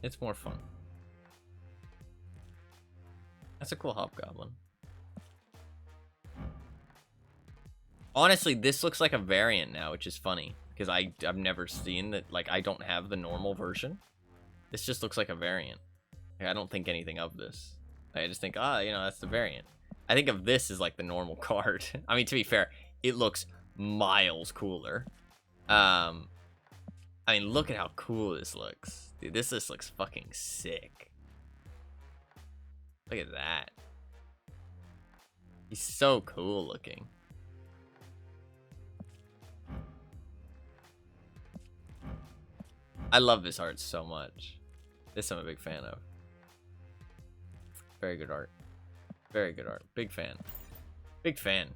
It's more fun. That's a cool hobgoblin. Honestly, this looks like a variant now, which is funny. Because I've never seen that, like, I don't have the normal version. This just looks like a variant. Like, I don't think anything of this. I just think, you know, that's the variant. I think of this as, like, the normal card. I mean, to be fair, it looks miles cooler. I mean, look at how cool this looks. Dude, this just looks fucking sick. Look at that. He's so cool looking. I love this art so much. This I'm a big fan of. Very good art. Very good art. Big fan. Big fan.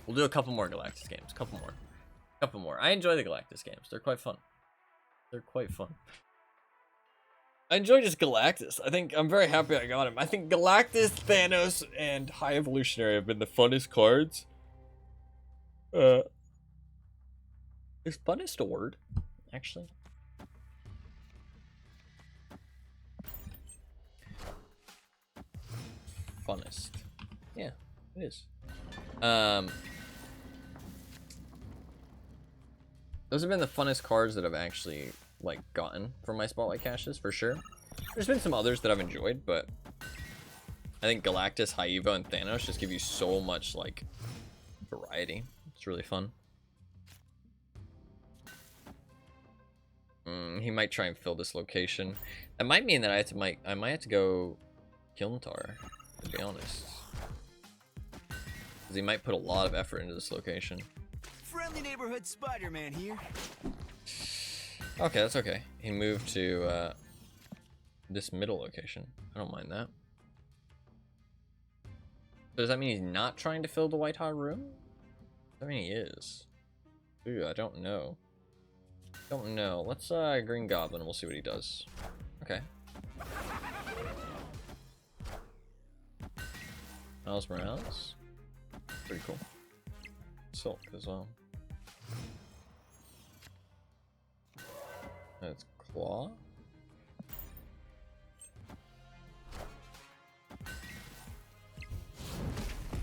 We'll do a couple more Galactus games. Couple more. I enjoy the Galactus games. They're quite fun. They're quite fun. I enjoy just Galactus. I think I'm very happy I got him. I think Galactus, Thanos, and High Evolutionary have been the funnest cards. Is funnest a word, actually? Funnest. Yeah, it is. Those have been the funnest cards that I've actually, like, gotten from my Spotlight caches, for sure. There's been some others that I've enjoyed, but I think Galactus, High Evo, and Thanos just give you so much, like, variety. It's really fun. He might try and fill this location. That might mean that I might have to go Kilntar, to be honest. Because he might put a lot of effort into this location. Friendly neighborhood Spider-Man here. Okay, that's okay. He moved to this middle location. I don't mind that. Does that mean he's not trying to fill the White Hot Room? I mean, he is. Ooh, I don't know. Don't know. Let's Green Goblin and we'll see what he does. Okay. Miles Morales. Pretty cool. Silk as well. That's Claw.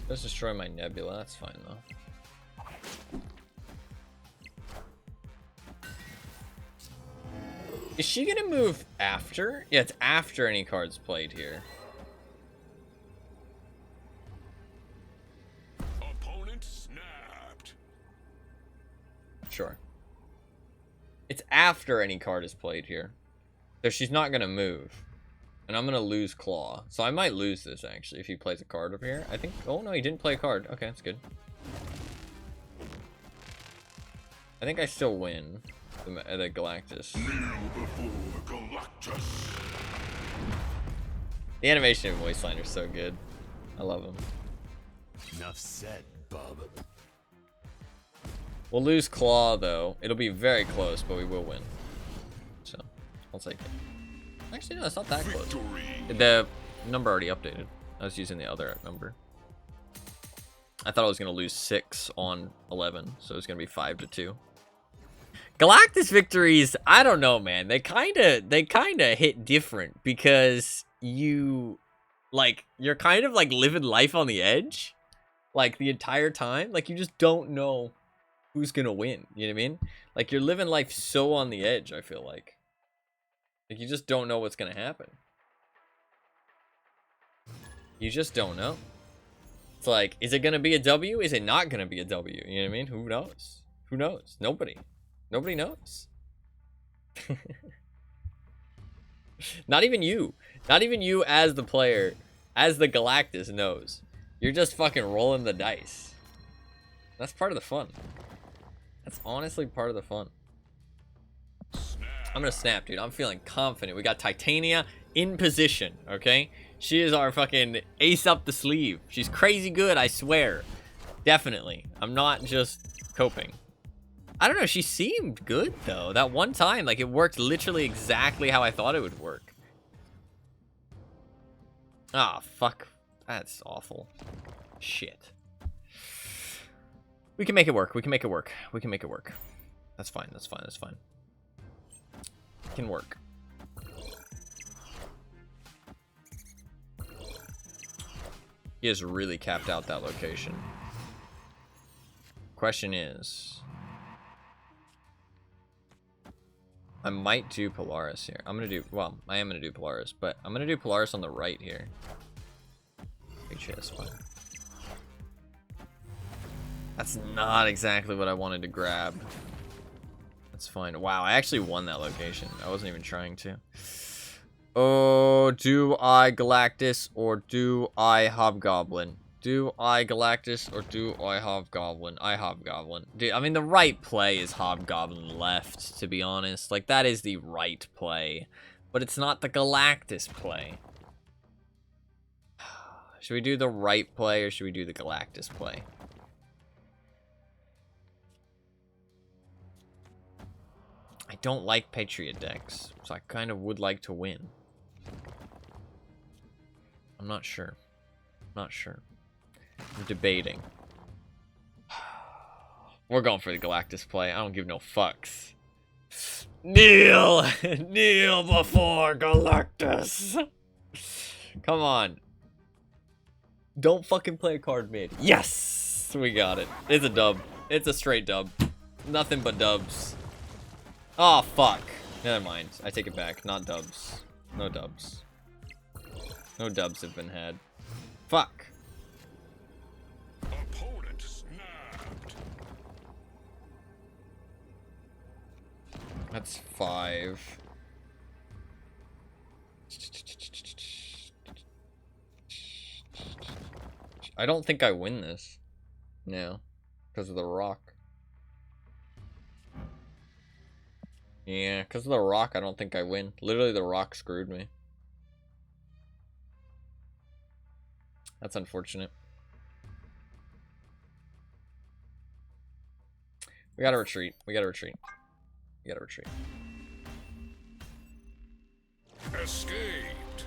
Let's destroy my Nebula. That's fine though. Is she gonna move after? Yeah, it's after any cards played here. Opponent snapped. Sure. It's after any card is played here. So she's not gonna move. And I'm gonna lose Claw. So I might lose this actually if he plays a card over here. I think, oh no, he didn't play a card. Okay, that's good. I think I still win the Galactus. Kneel before Galactus. The animation of voice line are so good. I love them. Enough said, bub. We'll lose Claw though. It'll be very close, but we will win. So I'll take it. Actually, no, it's not that close. Victory. The number already updated. I was using the other number. I thought I was gonna lose 6 on 11, so it's gonna be 5-2. Galactus victories, I don't know, man. They kinda hit different because you're kind of like living life on the edge, like the entire time. Like you just don't know who's gonna win. You know what I mean? Like you're living life so on the edge. I feel like you just don't know what's gonna happen. You just don't know. It's like, is it gonna be a W? Is it not gonna be a W? You know what I mean? Who knows? Who knows? Nobody knows. Not even you. Not even you as the player, as the Galactus knows. You're just fucking rolling the dice. That's part of the fun. That's honestly part of the fun. I'm gonna snap, dude. I'm feeling confident. We got Titania in position, okay? She is our fucking ace up the sleeve. She's crazy good, I swear. Definitely. I'm not just coping. I don't know, she seemed good, though. That one time, like, it worked literally exactly how I thought it would work. Ah, fuck. That's awful. Shit. We can make it work. We can make it work. We can make it work. That's fine, that's fine, that's fine. Can work. He has really capped out that location. Question is... I might do Polaris here. I'm gonna do... Well, I am gonna do Polaris, but I'm gonna do Polaris on the right here. That's fine. That's not exactly what I wanted to grab. That's fine. Wow, I actually won that location. I wasn't even trying to. Oh, do I Galactus or do I Hobgoblin? Do I Galactus or do I Hobgoblin? I Hobgoblin. Dude, I mean, the right play is Hobgoblin left, to be honest. Like, that is the right play. But it's not the Galactus play. Should we do the right play or should we do the Galactus play? I don't like Patriot decks, so I kind of would like to win. I'm not sure. Not sure. I'm debating. We're going for the Galactus play. I don't give no fucks. Kneel! Kneel before Galactus! Come on. Don't fucking play a card mid. Yes! We got it. It's a dub. It's a straight dub. Nothing but dubs. Oh, fuck. Never mind. I take it back. Not dubs. No dubs. No dubs have been had. Fuck. Opponent snapped. That's 5. I don't think I win this. No. Because of the rock. Yeah, because of the rock, I don't think I win. Literally, the rock screwed me. That's unfortunate. We gotta retreat. We gotta retreat. We gotta retreat. Escaped.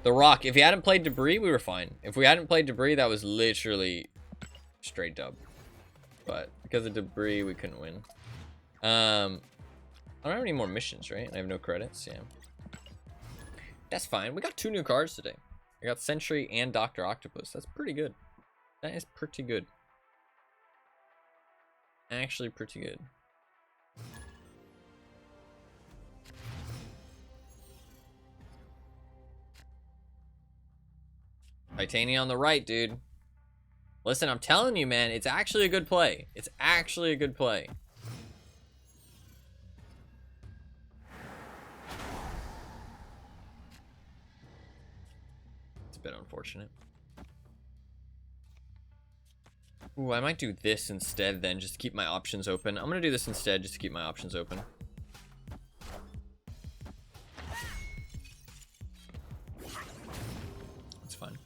The rock, if he hadn't played debris, we were fine. If we hadn't played debris, that was literally straight dub. But because of debris, we couldn't win. I don't have any more missions, right? I have no credits, yeah. That's fine. We got 2 new cards today. We got Sentry and Dr. Octopus. That's pretty good. That is pretty good. Actually pretty good. Titania on the right, dude. Listen, I'm telling you, man, it's actually a good play. It's actually a good play. It's a bit unfortunate. Ooh, I might do this instead then, just to keep my options open. I'm gonna do this instead, just to keep my options open. That's fine.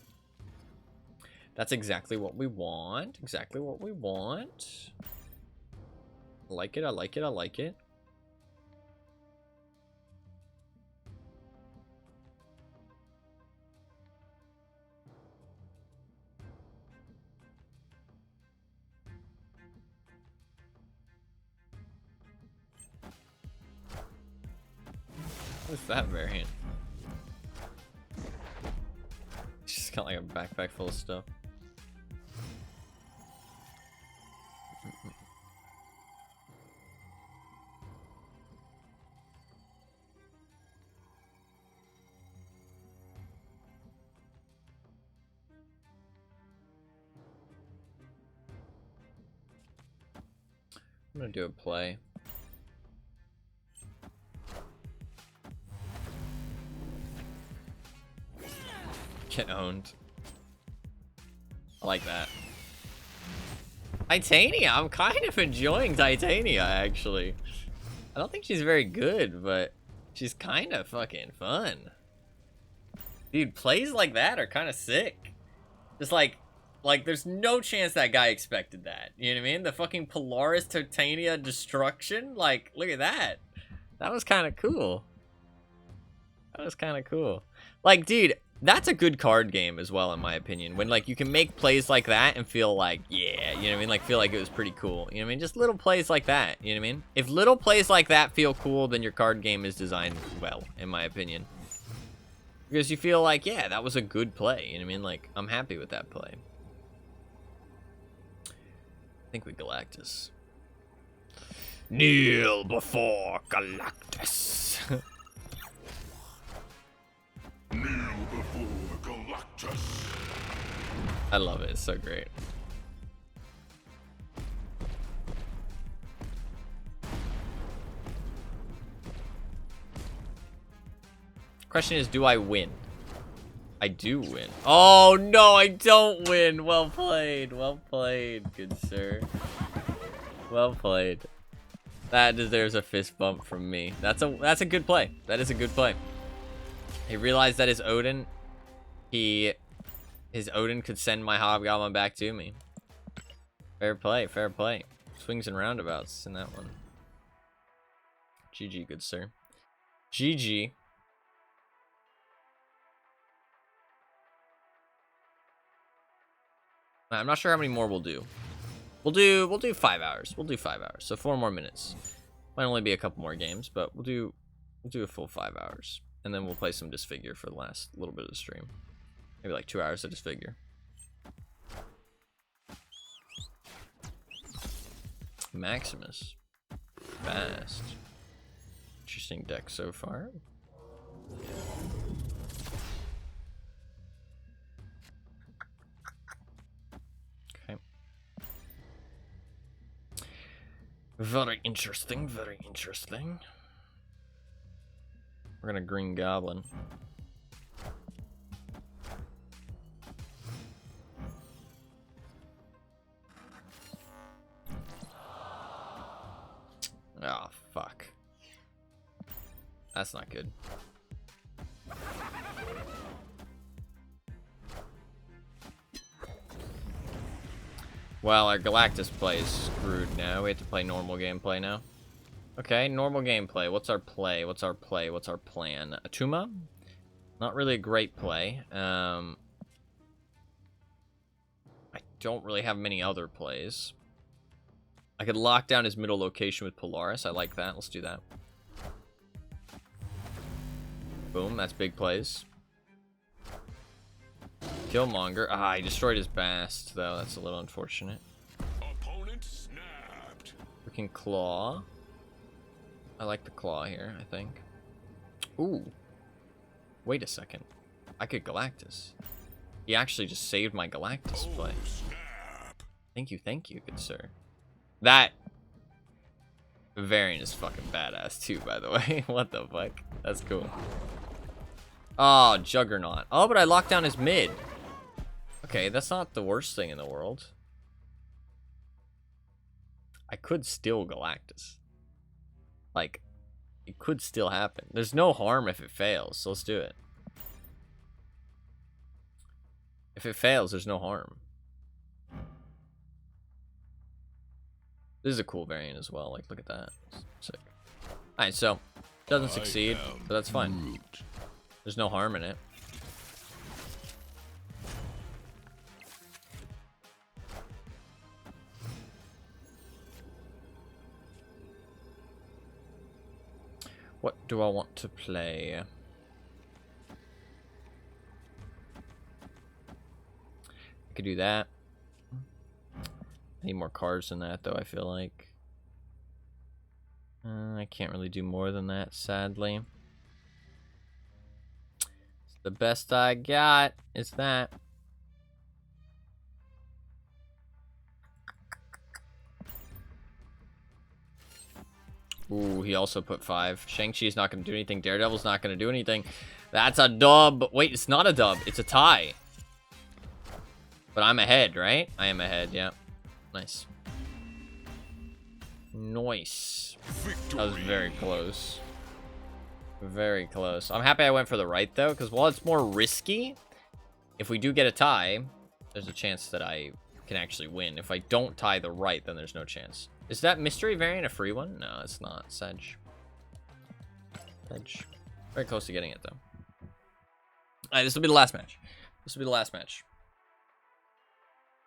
That's exactly what we want. Exactly what we want. I like it, I like it, I like it. What's that variant? She's got like a backpack full of stuff. I'm gonna do a play. Get owned. I like that. Titania! I'm kind of enjoying Titania, actually. I don't think she's very good, but she's kind of fucking fun. Dude, plays like that are kind of sick. Just like there's no chance that guy expected that. You know what I mean? The fucking Polaris Titania destruction. Like, look at that. That was kind of cool. That was kind of cool. Like, dude, That's a good card game as well, in my opinion. When, like, you can make plays like that and feel like, yeah, you know what I mean? Like, feel like it was pretty cool. You know what I mean? Just little plays like that, you know what I mean? If little plays like that feel cool, then your card game is designed well, in my opinion. Because you feel like, yeah, that was a good play, you know what I mean? Like, I'm happy with that play. I think we Galactus. Kneel before Galactus. Kneel before Galactus. I love it. It's so great. Question is, do I win? I do win. Oh, no, I don't win. Well played. Well played, good sir. Well played. That deserves a fist bump from me. That's a good play. That is a good play. He realized that his Odin could send my Hobgoblin back to me. Fair play, fair play. Swings and roundabouts in that one. GG, good sir. GG. I'm not sure how many more we'll do. We'll do 5 hours. We'll do 5 hours. So 4 more minutes. Might only be a couple more games, but we'll do a full 5 hours. And then we'll play some Disfigure for the last little bit of the stream. Maybe like 2 hours of Disfigure. Maximus. Fast. Interesting deck so far. Okay. Very interesting, very interesting. We're gonna Green Goblin. Oh, fuck. That's not good. Well, our Galactus play is screwed now. We have to play normal gameplay now. Okay, normal gameplay. What's our play? What's our play? What's our plan? Atuma? Not really a great play. I don't really have many other plays. I could lock down his middle location with Polaris. I like that. Let's do that. Boom, that's big plays. Killmonger. Ah, he destroyed his Bast, though. That's a little unfortunate. Opponent snapped. Freaking Claw. I like the Claw here, I think. Ooh. Wait a second. I could Galactus. He actually just saved my Galactus play. Snap. Thank you, good sir. That variant is fucking badass too, by the way. What the fuck? That's cool. Oh, Juggernaut. Oh, but I locked down his mid. Okay, that's not the worst thing in the world. I could still Galactus. Like, it could still happen. There's no harm if it fails, so let's do it. If it fails, there's no harm. This is a cool variant as well. Like, look at that. Sick. Alright, so, doesn't succeed, but that's fine. There's no harm in it. What do I want to play? I could do that. I need more cards than that, though, I feel like. I can't really do more than that, sadly. It's the best I got, is that. Ooh, he also put 5. Shang-Chi's not going to do anything. Daredevil's not going to do anything. That's a dub. Wait, it's not a dub. It's a tie. But I'm ahead, right? I am ahead, yeah. Nice. Nice. Victory. That was very close. Very close. I'm happy I went for the right, though, because while it's more risky, if we do get a tie, there's a chance that I can actually win. If I don't tie the right, then there's no chance. Is that mystery variant a free one? No, it's not. Sedge. Sedge. Very close to getting it, though. Alright, this will be the last match. This will be the last match.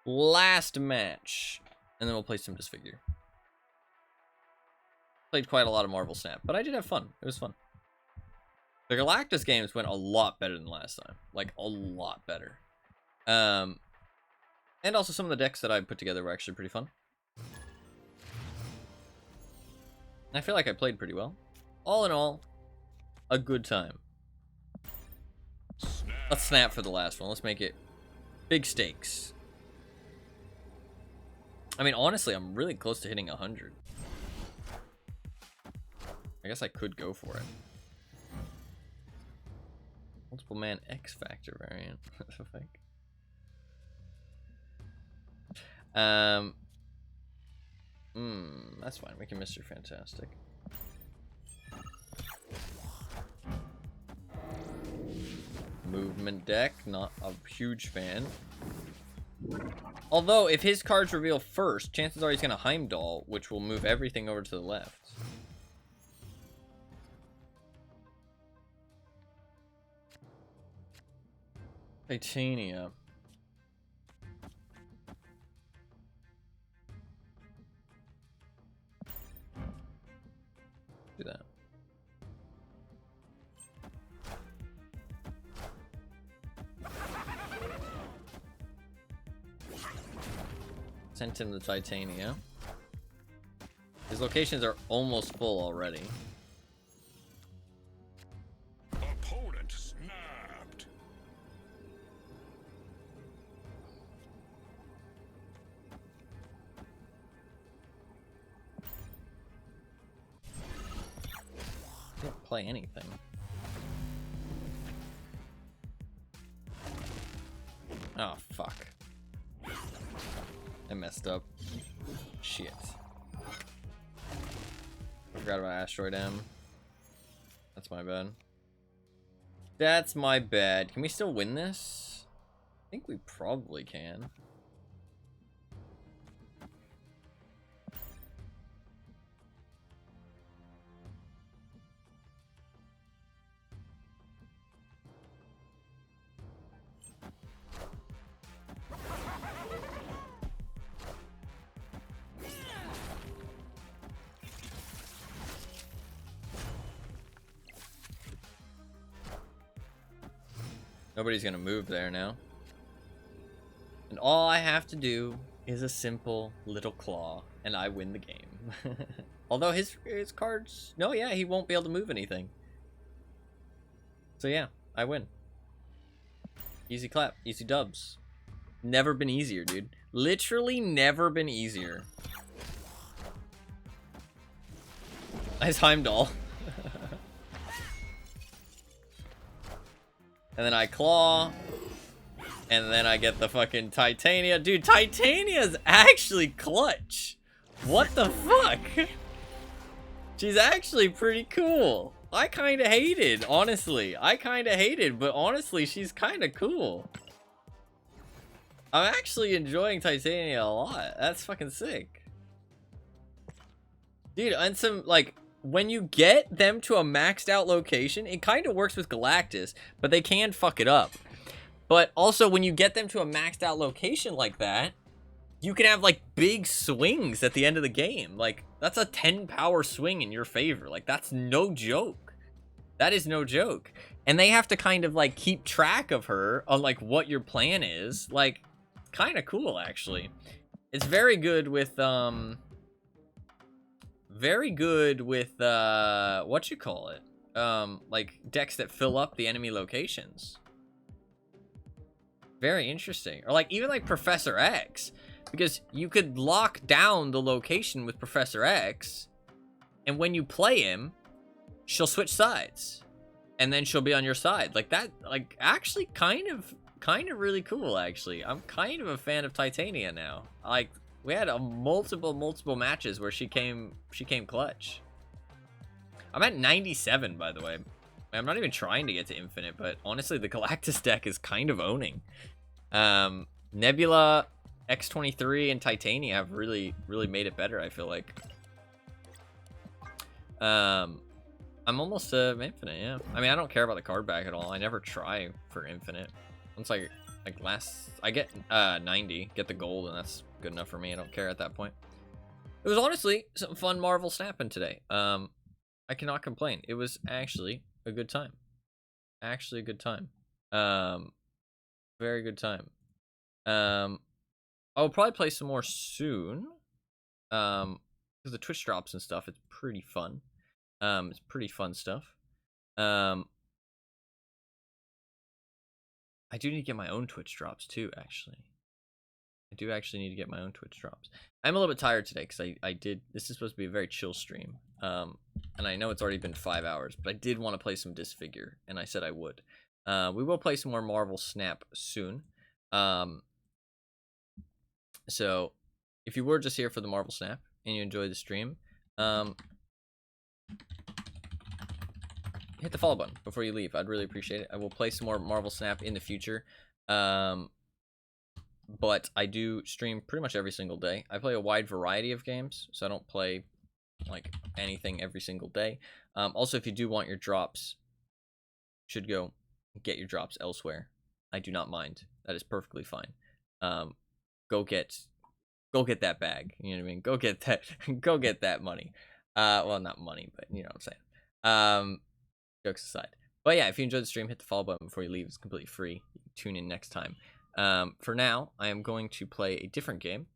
Last match. And then we'll play some Disfigure. Played quite a lot of Marvel Snap, but I did have fun. It was fun. The Galactus games went a lot better than last time. Like, a lot better. And also some of the decks that I put together were actually pretty fun. I feel like I played pretty well. All in all, a good time. Let's snap for the last one. Let's make it big stakes. I mean, honestly, I'm really close to hitting 100. I guess I could go for it. Multiple man X Factor variant. What the fuck? That's fine. We can Mr. Fantastic. Movement deck, not a huge fan. Although, if his cards reveal first, chances are he's gonna Heimdall, which will move everything over to the left. Titania. Do that. Sent him the Titania. His locations are almost full already. Opponent snapped. Didn't play anything. Oh, fuck. I messed up. Shit. I forgot about Asteroid M. That's my bad. That's my bad. Can we still win this? I think we probably can. Nobody's gonna move there now. And all I have to do is a simple little claw, and I win the game. Although his cards... No, yeah, he won't be able to move anything. So yeah, I win. Easy clap. Easy dubs. Never been easier, dude. Literally never been easier. Nice Heimdall. And then I claw. And then I get the fucking Titania. Dude, Titania's actually clutch. What the fuck? She's actually pretty cool. I kind of hated, honestly. I kind of hated, but honestly, she's kind of cool. I'm actually enjoying Titania a lot. That's fucking sick. Dude, and some, like... When you get them to a maxed out location, it kind of works with Galactus, but they can fuck it up. But also, when you get them to a maxed out location like that, you can have, like, big swings at the end of the game. Like, that's a 10 power swing in your favor. Like, that's no joke. That is no joke. And they have to kind of, like, keep track of her on, like, what your plan is. Like, kind of cool, actually. It's very good with, very good with, what you call it? Like, decks that fill up the enemy locations. Very interesting. Or, like, even, like, Professor X. Because you could lock down the location with Professor X, and when you play him, she'll switch sides. And then she'll be on your side. Like, that, like, actually kind of really cool, actually. I'm kind of a fan of Titania now. Like... We had multiple matches where she came clutch. I'm at 97, by the way. I'm not even trying to get to infinite, but honestly, the Galactus deck is kind of owning. Nebula, X23, and Titania have really made it better, I feel like. I'm almost infinite, yeah. I mean, I don't care about the card back at all. I never try for infinite. Once I get 90, get the gold, and that's good enough for me. I don't care at that point. It was honestly some fun Marvel snapping today. I cannot complain. It was actually a good time. Actually a good time. Very good time. I'll probably play some more soon. Because the Twitch drops and stuff, it's pretty fun. It's pretty fun stuff. I do need to get my own Twitch drops too, actually. I do actually need to get my own Twitch drops. I'm a little bit tired today because I did. This is supposed to be a very chill stream. And I know it's already been 5 hours, but I did want to play some Disfigure, and I said I would. We will play some more Marvel Snap soon. So if you were just here for the Marvel Snap and you enjoyed the stream, hit the follow button before you leave. I'd really appreciate it. I will play some more Marvel Snap in the future. But I do stream pretty much every single day. I play a wide variety of games, so I don't play like anything every single day. Also, if you do want your drops, you should go get your drops elsewhere. I do not mind. That is perfectly fine. Go get that bag. You know what I mean? Go get that money. Well, not money, but you know what I'm saying. Jokes aside. But yeah, if you enjoyed the stream, hit the follow button before you leave. It's completely free. Tune in next time. For now, I am going to play a different game.